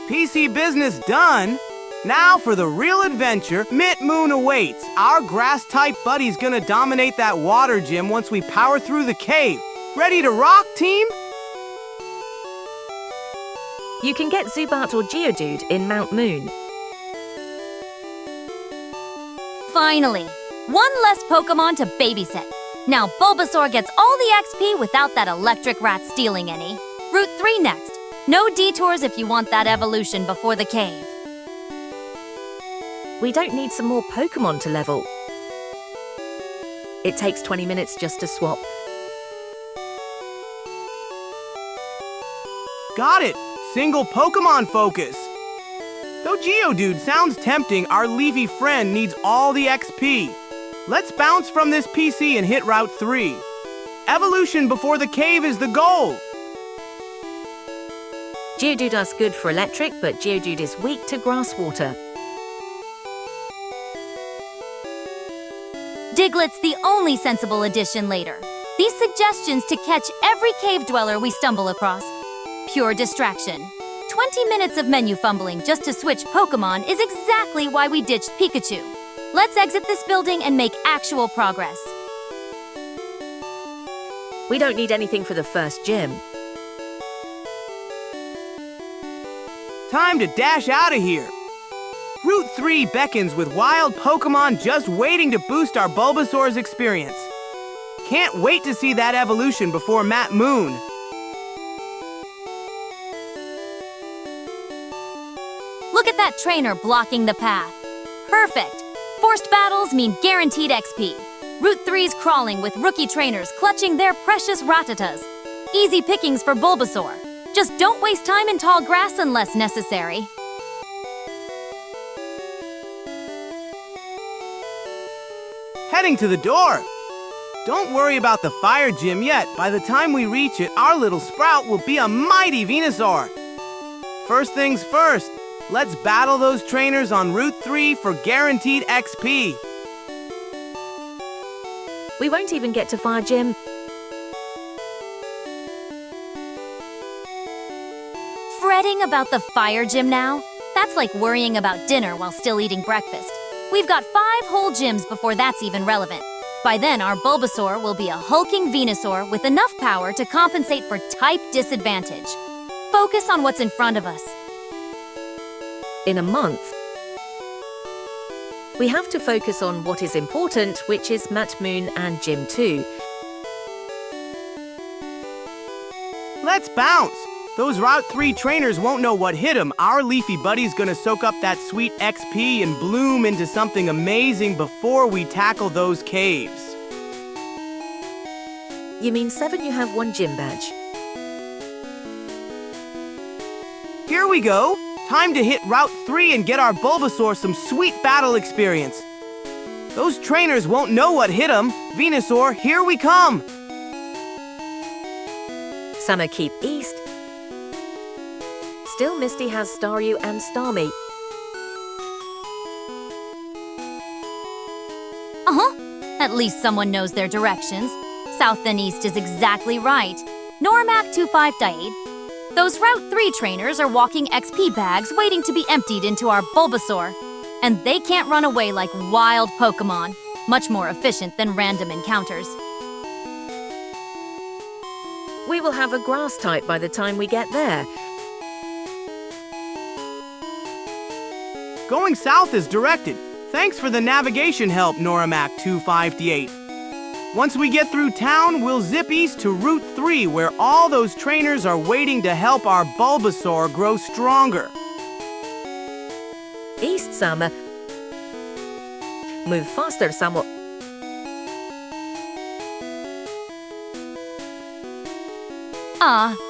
PC business done. Now for the real adventure, Mount Moon awaits. Our grass-type buddy's gonna dominate that water gym once we power through the cave. Ready to rock, team? You can get Zubat or Geodude in Mount Moon. Finally, one less Pokémon to babysit. Now Bulbasaur gets all the XP without that electric rat stealing any. Route 3 next. No detours if you want that evolution before the cave. We don't need some more Pokémon to level. It takes 20 minutes just to swap. Got it! Single Pokémon focus! Though Geodude sounds tempting, our leafy friend needs all the XP. Let's bounce from this PC and hit Route 3. Evolution before the cave is the goal! Geodude's good for electric, but Geodude is weak to grass water. Diglett's the only sensible addition later. These suggestions to catch every cave dweller we stumble across. Pure distraction. 20 minutes of menu fumbling just to switch Pokémon is exactly why we ditched Pikachu. Let's exit this building and make actual progress. We don't need anything for the first gym. Time to dash out of here. Route 3 beckons with wild Pokémon just waiting to boost our Bulbasaur's experience. Can't wait to see that evolution before Mount Moon. Look at that trainer blocking the path. Perfect! Forced battles mean guaranteed XP. Route 3's crawling with rookie trainers clutching their precious Rattatas. Easy pickings for Bulbasaur. Just don't waste time in tall grass unless necessary. Heading to the door. Don't worry about the fire gym yet. By the time we reach it, our little Sprout will be a mighty Venusaur. First things first, let's battle those trainers on Route 3 for guaranteed XP. We won't even get to Fire Gym. Fretting about the fire gym now? That's like worrying about dinner while still eating breakfast. We've got 5 whole gyms before that's even relevant. By then, our Bulbasaur will be a hulking Venusaur with enough power to compensate for type disadvantage. Focus on what's in front of us. In a month, we have to focus on what is important, which is Mount Moon and Gym 2. Let's bounce! Those Route 3 trainers won't know what hit them. Our leafy buddy's gonna soak up that sweet XP and bloom into something amazing before we tackle those caves. You mean 7 you have 1 gym badge. Here we go! Time to hit Route 3 and get our Bulbasaur some sweet battle experience. Those trainers won't know what hit them. Venusaur, here we come! Samo keep east. Still Misty has Staryu and Starmie. At least someone knows their directions. South and east is exactly right. Normac 25-8. Those Route 3 trainers are walking XP bags waiting to be emptied into our Bulbasaur. And they can't run away like wild Pokémon. Much more efficient than random encounters. We will have a grass type by the time we get there. Going south is directed. Thanks for the navigation help, Noramac 258. Once we get through town, we'll zip east to Route 3, where all those trainers are waiting to help our Bulbasaur grow stronger. East, Sama. Move faster, Samo.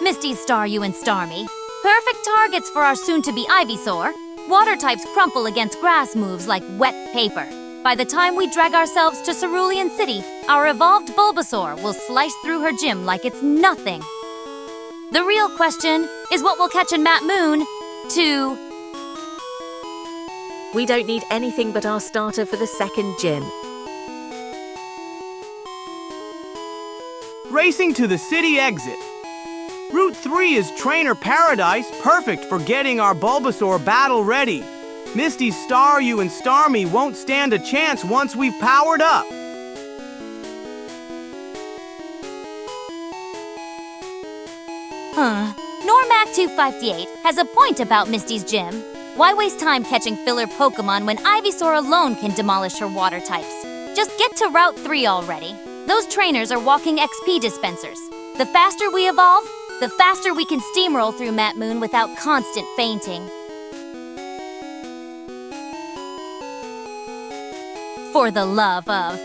Misty's Staryu and Starmie. Perfect targets for our soon-to-be Ivysaur. Water types crumple against grass moves like wet paper. By the time we drag ourselves to Cerulean City, our evolved Bulbasaur will slice through her gym like it's nothing. The real question is what we'll catch in Matt Moon to... We don't need anything but our starter for the second gym. Racing to the city exit. Route 3 is Trainer Paradise, perfect for getting our Bulbasaur battle ready. Misty's Staryu and Starmie won't stand a chance once we've powered up. Normac 258 has a point about Misty's gym. Why waste time catching filler Pokémon when Ivysaur alone can demolish her water types? Just get to Route 3 already. Those trainers are walking XP dispensers. The faster we evolve, the faster we can steamroll through Matt Moon without constant fainting. For the love of...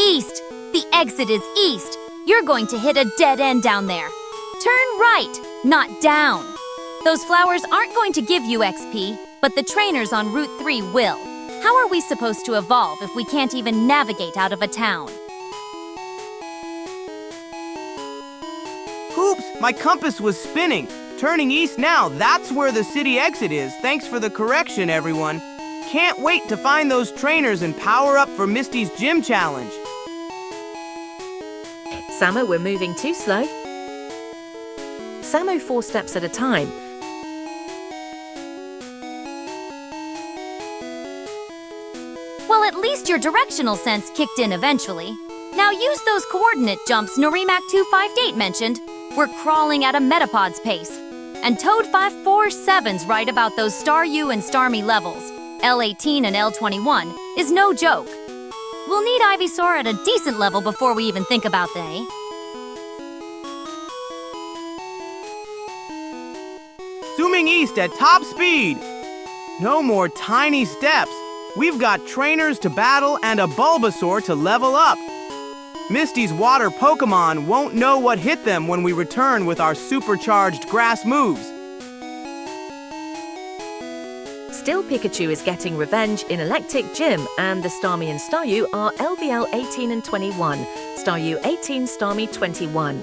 East! The exit is east! You're going to hit a dead end down there. Turn right, not down. Those flowers aren't going to give you XP, but the trainers on Route 3 will. How are we supposed to evolve if we can't even navigate out of a town? Oops, my compass was spinning. Turning east now, that's where the city exit is. Thanks for the correction, everyone. Can't wait to find those trainers and power up for Misty's gym challenge. Samo, we're moving too slow. Samo 4 steps at a time. Well, at least your directional sense kicked in eventually. Now use those coordinate jumps Norimac 258 mentioned. We're crawling at a Metapod's pace. And Toad 547's right about those Staryu and Starmie levels. L18 and L21 is no joke. We'll need Ivysaur at a decent level before we even think about they. Zooming east at top speed. No more tiny steps. We've got trainers to battle and a Bulbasaur to level up. Misty's water Pokémon won't know what hit them when we return with our supercharged grass moves. Still, Pikachu is getting revenge in Electric Gym, and the Starmie and Staryu are LVL 18 and 21. Staryu 18, Starmie 21.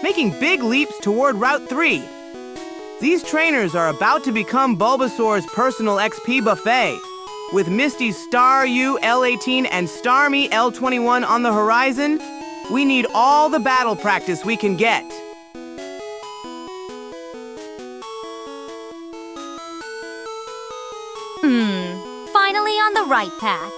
Making big leaps toward Route 3. These trainers are about to become Bulbasaur's personal XP buffet. With Misty's Staryu L18 and Starmie L21 on the horizon, we need all the battle practice we can get. Finally on the right path.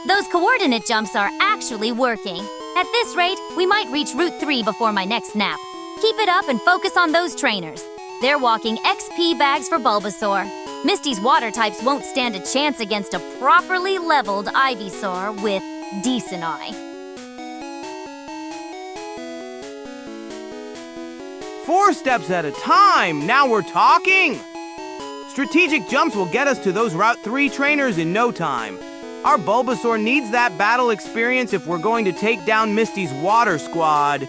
Those coordinate jumps are actually working. At this rate, we might reach Route 3 before my next nap. Keep it up and focus on those trainers. They're walking XP bags for Bulbasaur. Misty's water types won't stand a chance against a properly leveled Ivysaur with decent eye. 4 steps at a time. Now we're talking. Strategic jumps will get us to those Route 3 trainers in no time. Our Bulbasaur needs that battle experience if we're going to take down Misty's water squad.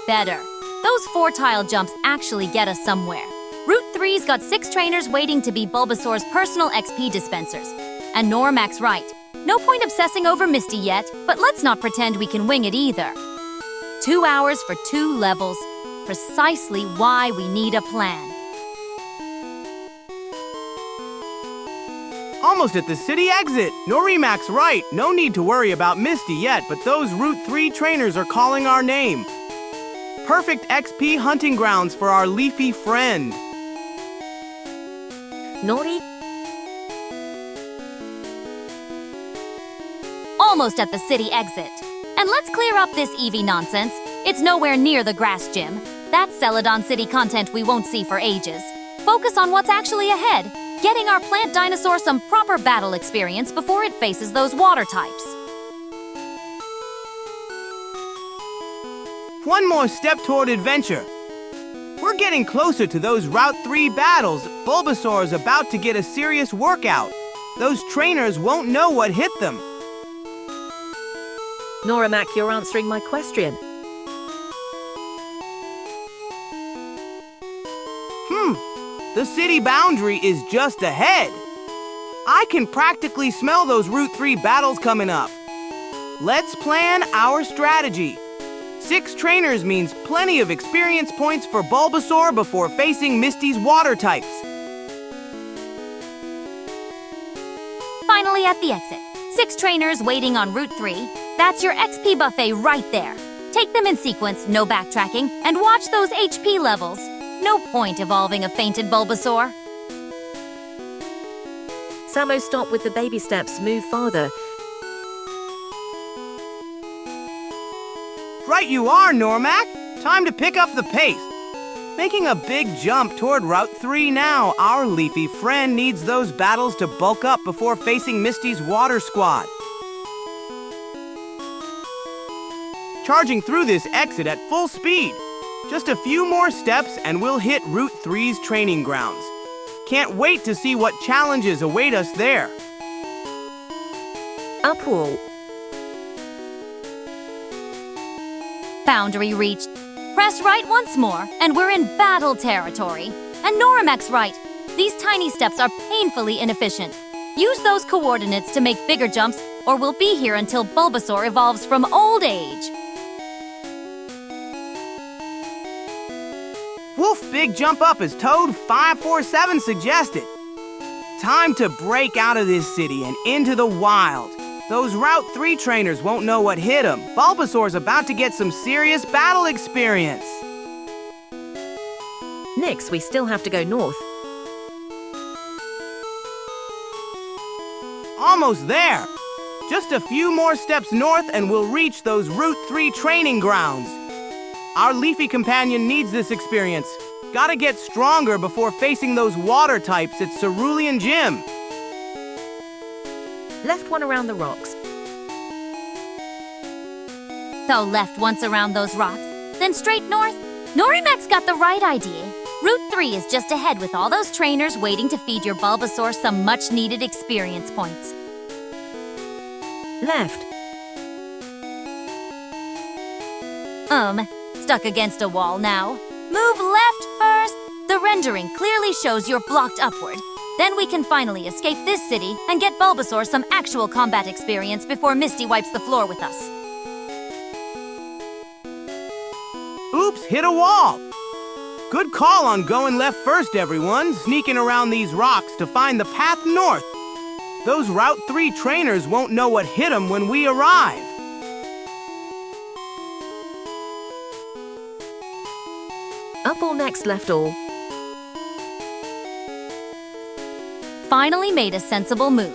Better. Those 4-tile jumps actually get us somewhere. Route 3's got 6 trainers waiting to be Bulbasaur's personal XP dispensers. And Normac's right. No point obsessing over Misty yet, but let's not pretend we can wing it either. 2 hours for 2 levels. precisely why we need a plan. Almost at the city exit. Norimac's right. No need to worry about Misty yet, but those Route 3 trainers are calling our name. Perfect XP hunting grounds for our leafy friend. Nori? Almost at the city exit. And let's clear up this Eevee nonsense. It's nowhere near the grass gym. That's Celadon City content we won't see for ages. Focus on what's actually ahead, getting our plant dinosaur some proper battle experience before it faces those water types. One more step toward adventure. We're getting closer to those Route 3 battles. Bulbasaur is about to get a serious workout. Those trainers won't know what hit them. Norimac, you're answering my question. The city boundary is just ahead. I can practically smell those Route 3 battles coming up. Let's plan our strategy. 6 trainers means plenty of experience points for Bulbasaur before facing Misty's water types. Finally at the exit. 6 trainers waiting on Route 3. That's your XP buffet right there. Take them in sequence, no backtracking, and watch those HP levels. No point evolving a fainted Bulbasaur. Samo, stop with the baby steps. Move farther. Right you are, Normac. Time to pick up the pace. Making a big jump toward Route 3 now. Our leafy friend needs those battles to bulk up before facing Misty's water squad. Charging through this exit at full speed. Just a few more steps and we'll hit Route 3's training grounds. Can't wait to see what challenges await us there. Upwall. Boundary reached. Press right once more, and we're in battle territory. And Norimac's right. These tiny steps are painfully inefficient. Use those coordinates to make bigger jumps, or we'll be here until Bulbasaur evolves from old age. Wolf big jump up as Toad 547 suggested. Time to break out of this city and into the wild. Those Route 3 trainers won't know what hit them. Bulbasaur's about to get some serious battle experience. Nyx, we still have to go north. Almost there. Just a few more steps north and we'll reach those Route 3 training grounds. Our leafy companion needs this experience. Gotta get stronger before facing those water types at Cerulean Gym. Left one around the rocks. So left once around those rocks, then straight north. Norimac's got the right idea. Route 3 is just ahead with all those trainers waiting to feed your Bulbasaur some much-needed experience points. Left. Stuck against a wall now. Move left first. The rendering clearly shows you're blocked upward. Then we can finally escape this city and get Bulbasaur some actual combat experience before Misty wipes the floor with us. Oops, hit a wall. Good call on going left first, everyone. Sneaking around these rocks to find the path north. Those Route 3 trainers won't know what hit them when we arrive. Up all next, left all. Finally made a sensible move.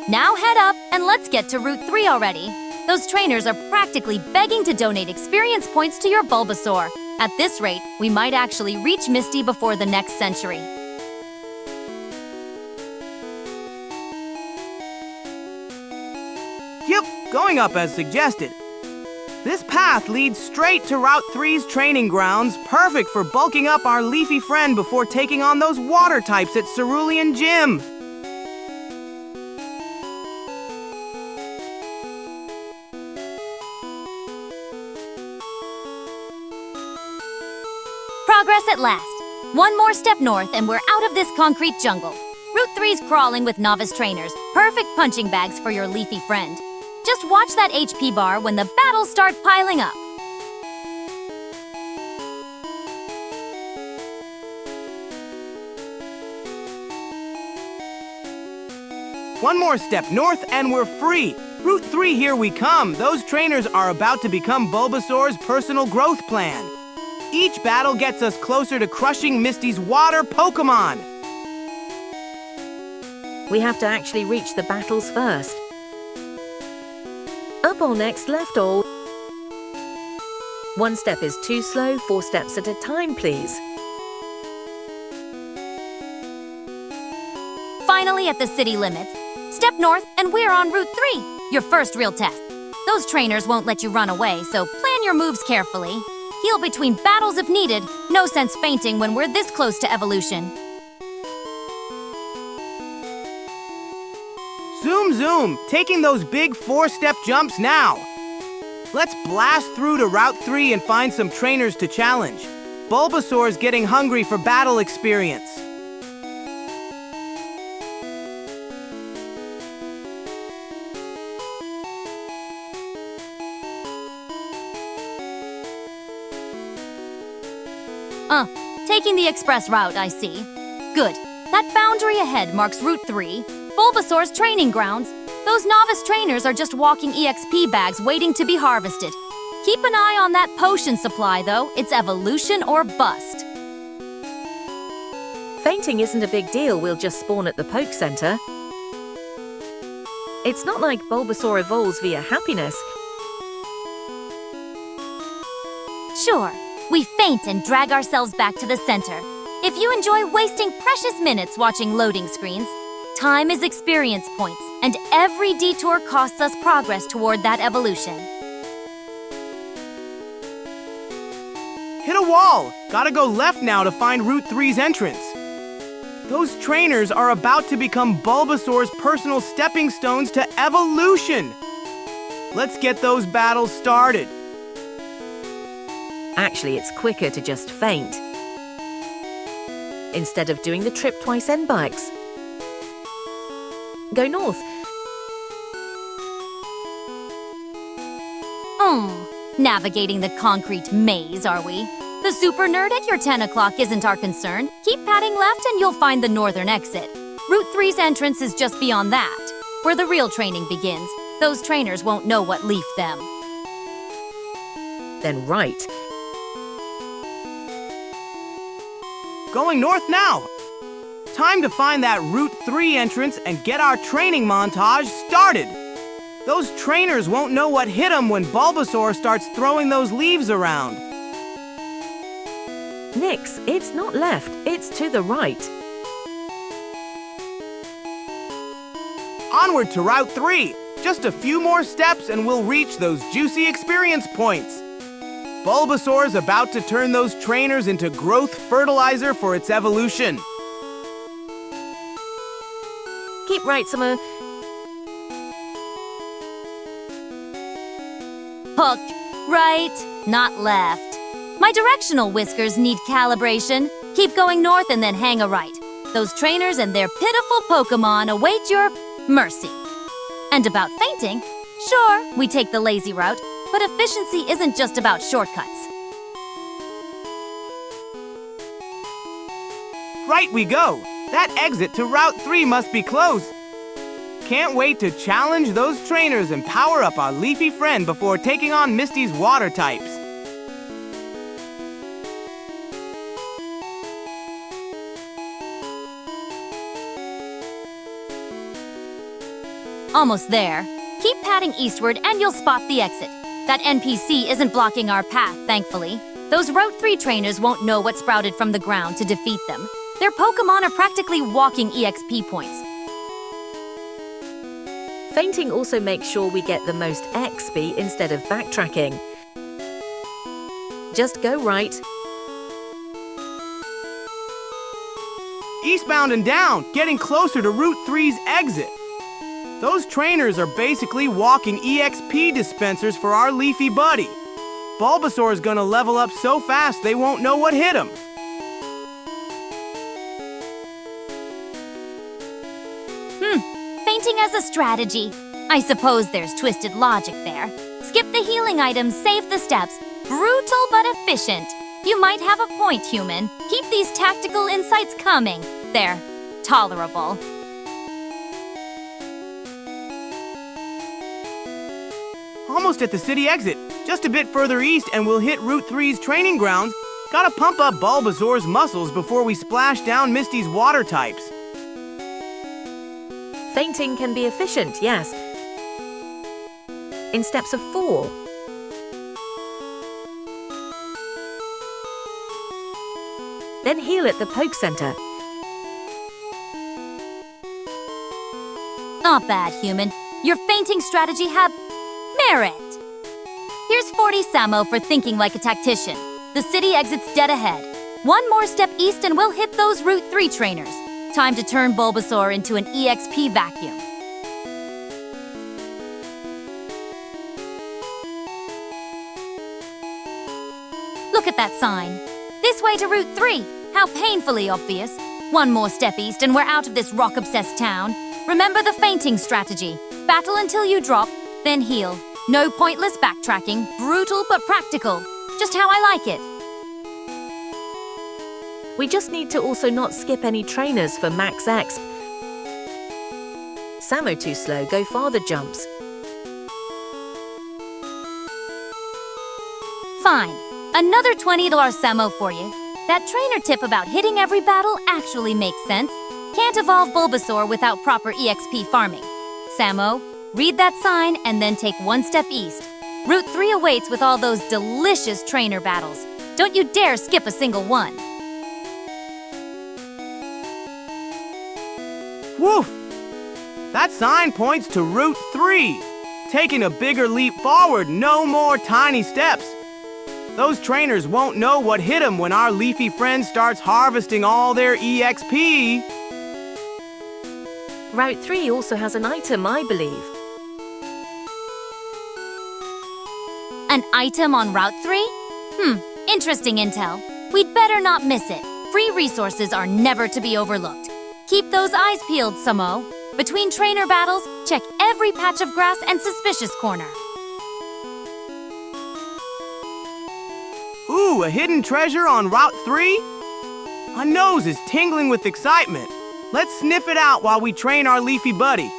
Now head up and let's get to Route 3 already. Those trainers are practically begging to donate experience points to your Bulbasaur. At this rate, we might actually reach Misty before the next century. Yep, going up as suggested. This path leads straight to Route 3's training grounds, perfect for bulking up our leafy friend before taking on those water types at Cerulean Gym. Progress at last. One more step north and we're out of this concrete jungle. Route 3's crawling with novice trainers, perfect punching bags for your leafy friend. Just watch that HP bar when the battles start piling up. One more step north and we're free. Route 3, here we come. Those trainers are about to become Bulbasaur's personal growth plan. Each battle gets us closer to crushing Misty's water Pokémon. We have to actually reach the battles first. Up or next, left or... One step is too slow, 4 steps at a time, please. Finally at the city limits. Step north and we're on Route 3, your first real test. Those trainers won't let you run away, so plan your moves carefully. Heal between battles if needed. No sense fainting when we're this close to evolution. Zoom, zoom, taking those big 4-step jumps now. Let's blast through to Route 3 and find some trainers to challenge. Bulbasaur's getting hungry for battle experience. Taking the express route, I see. Good. That boundary ahead marks Route 3, Bulbasaur's training grounds. Those novice trainers are just walking EXP bags waiting to be harvested. Keep an eye on that potion supply, though. It's evolution or bust. Fainting isn't a big deal, we'll just spawn at the Poke Center. It's not like Bulbasaur evolves via happiness. Sure, we faint and drag ourselves back to the center. If you enjoy wasting precious minutes watching loading screens, time is experience points, and every detour costs us progress toward that evolution. Hit a wall! Gotta go left now to find Route 3's entrance. Those trainers are about to become Bulbasaur's personal stepping stones to evolution! Let's get those battles started. Actually, it's quicker to just faint, instead of doing the trip twice N bikes. Go north. Navigating the concrete maze, are we? The super nerd at your 10 o'clock isn't our concern. Keep padding left and you'll find the northern exit. Route 3's entrance is just beyond that, where the real training begins. Those trainers won't know what leafed them. Then right. Going north now! Time to find that Route 3 entrance and get our training montage started! Those trainers won't know what hit them when Bulbasaur starts throwing those leaves around. Nyx, it's not left, it's to the right. Onward to Route 3! Just a few more steps and we'll reach those juicy experience points. Bulbasaur's about to turn those trainers into growth fertilizer for its evolution. Keep right, Samo. Hook, right, not left. My directional whiskers need calibration. Keep going north and then hang a right. Those trainers and their pitiful Pokémon await your mercy. And about fainting, sure, we take the lazy route, but efficiency isn't just about shortcuts. Right we go! That exit to Route 3 must be closed. Can't wait to challenge those trainers and power up our leafy friend before taking on Misty's water types. Almost there. Keep padding eastward and you'll spot the exit. That NPC isn't blocking our path, thankfully. Those Route 3 trainers won't know what sprouted from the ground to defeat them. Their Pokémon are practically walking EXP points. Fainting also makes sure we get the most XP instead of backtracking. Just go right. Eastbound and down, getting closer to Route 3's exit. Those trainers are basically walking EXP dispensers for our leafy buddy. Bulbasaur's gonna level up so fast they won't know what hit him. Fainting as a strategy. I suppose there's twisted logic there. Skip the healing items, save the steps. Brutal but efficient. You might have a point, human. Keep these tactical insights coming. They're tolerable. Almost at the city exit. Just a bit further east and we'll hit Route 3's training grounds. Gotta pump up Bulbasaur's muscles before we splash down Misty's water types. Fainting can be efficient, yes. In steps of 4. Then heal at the Poke Center. Not bad, human. Your fainting strategy had merit. Here's 40 Samo for thinking like a tactician. The city exits dead ahead. One more step east and we'll hit those Route 3 trainers. Time to turn Bulbasaur into an EXP vacuum. Look at that sign. This way to Route 3. How painfully obvious. One more step east and we're out of this rock-obsessed town. Remember the fainting strategy. Battle until you drop, then heal. No pointless backtracking. Brutal but practical. Just how I like it. We just need to also not skip any trainers for Max X. Samo too slow, go farther jumps. Fine. Another $20 Samo for you. That trainer tip about hitting every battle actually makes sense. Can't evolve Bulbasaur without proper EXP farming. Samo, read that sign and then take one step east. Route 3 awaits with all those delicious trainer battles. Don't you dare skip a single one. Woof! That sign points to Route 3. Taking a bigger leap forward, no more tiny steps. Those trainers won't know what hit them when our leafy friend starts harvesting all their EXP. Route 3 also has an item, I believe. An item on Route 3? Interesting intel. We'd better not miss it. Free resources are never to be overlooked. Keep those eyes peeled, Samo. Between trainer battles, check every patch of grass and suspicious corner. Ooh, a hidden treasure on Route 3? My nose is tingling with excitement. Let's sniff it out while we train our leafy buddy.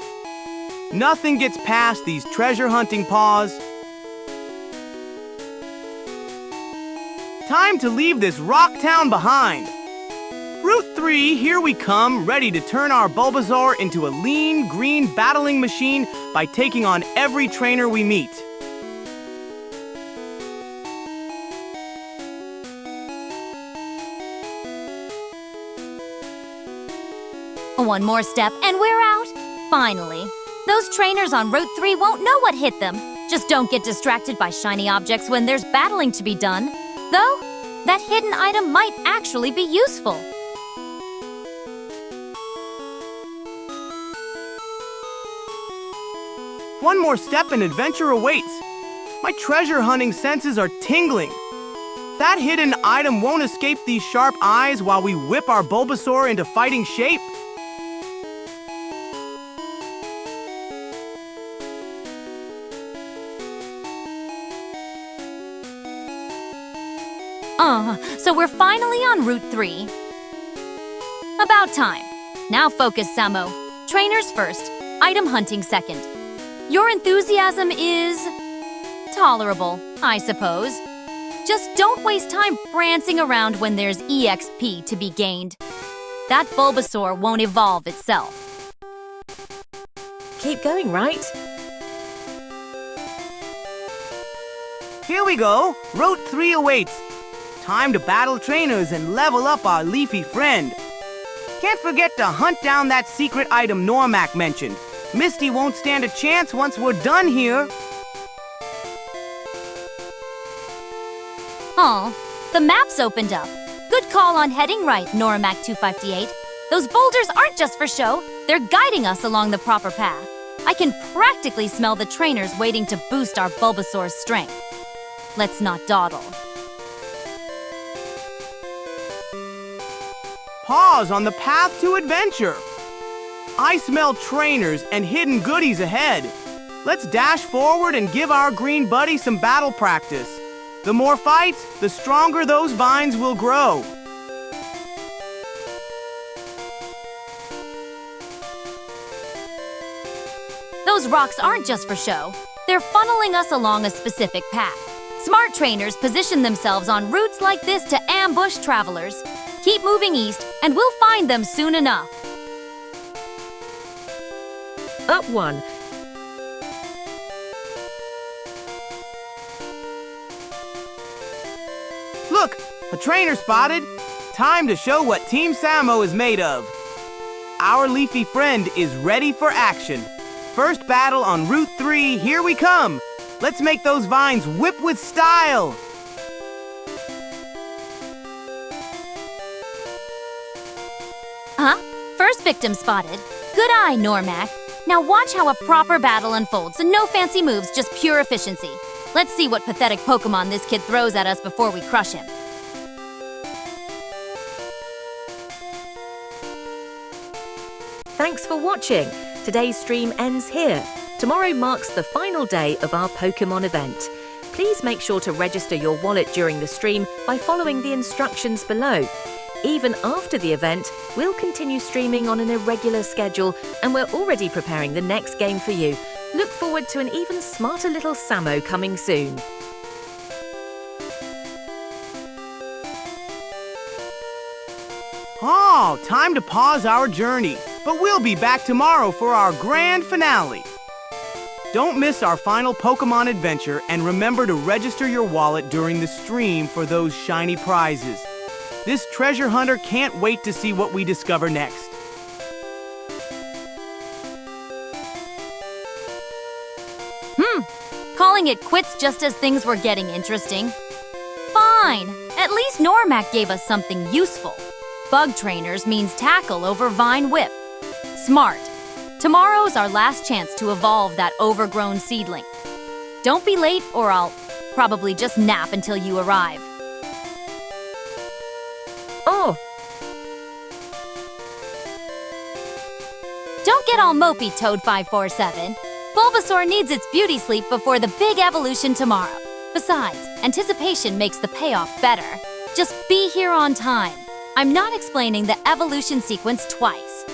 Nothing gets past these treasure hunting paws. Time to leave this rock town behind. Route 3, here we come, ready to turn our Bulbasaur into a lean, green battling machine by taking on every trainer we meet. One more step and we're out. Finally. Those trainers on Route 3 won't know what hit them. Just don't get distracted by shiny objects when there's battling to be done. Though, that hidden item might actually be useful. One more step and adventure awaits. My treasure hunting senses are tingling. That hidden item won't escape these sharp eyes while we whip our Bulbasaur into fighting shape. So we're finally on Route 3. About time. Now focus, Samo. Trainers first, item hunting second. Your enthusiasm is tolerable, I suppose. Just don't waste time prancing around when there's EXP to be gained. That Bulbasaur won't evolve itself. Keep going, right? Here we go. Route 3 awaits. Time to battle trainers and level up our leafy friend. Can't forget to hunt down that secret item Normac mentioned. Misty won't stand a chance once we're done here. Aw, the map's opened up. Good call on heading right, Normac 258. Those boulders aren't just for show, they're guiding us along the proper path. I can practically smell the trainers waiting to boost our Bulbasaur's strength. Let's not dawdle. Pause on the path to adventure. I smell trainers and hidden goodies ahead. Let's dash forward and give our green buddy some battle practice. The more fights, the stronger those vines will grow. Those rocks aren't just for show. They're funneling us along a specific path. Smart trainers position themselves on routes like this to ambush travelers. Keep moving east, and we'll find them soon enough. Up one. Look, a trainer spotted. Time to show what Team Samo is made of. Our leafy friend is ready for action. First battle on Route 3, here we come. Let's make those vines whip with style. Huh? First victim spotted. Good eye, Normac. Now watch how a proper battle unfolds, so no fancy moves, just pure efficiency. Let's see what pathetic Pokémon this kid throws at us before we crush him. Thanks for watching. Today's stream ends here. Tomorrow marks the final day of our Pokémon event. Please make sure to register your wallet during the stream by following the instructions below. Even after the event, we'll continue streaming on an irregular schedule, and we're already preparing the next game for you. Look forward to an even smarter little Samo coming soon. Oh, time to pause our journey, but we'll be back tomorrow for our grand finale. Don't miss our final Pokémon adventure, and remember to register your wallet during the stream for those shiny prizes. This treasure hunter can't wait to see what we discover next. Calling it quits just as things were getting interesting. Fine, at least Normac gave us something useful. Bug trainers means tackle over vine whip. Smart. Tomorrow's our last chance to evolve that overgrown seedling. Don't be late or I'll probably just nap until you arrive. Oh, Don't get all mopey, Toad547. Bulbasaur needs its beauty sleep before the big evolution tomorrow. Besides, anticipation makes the payoff better. Just be here on time. I'm not explaining the evolution sequence twice.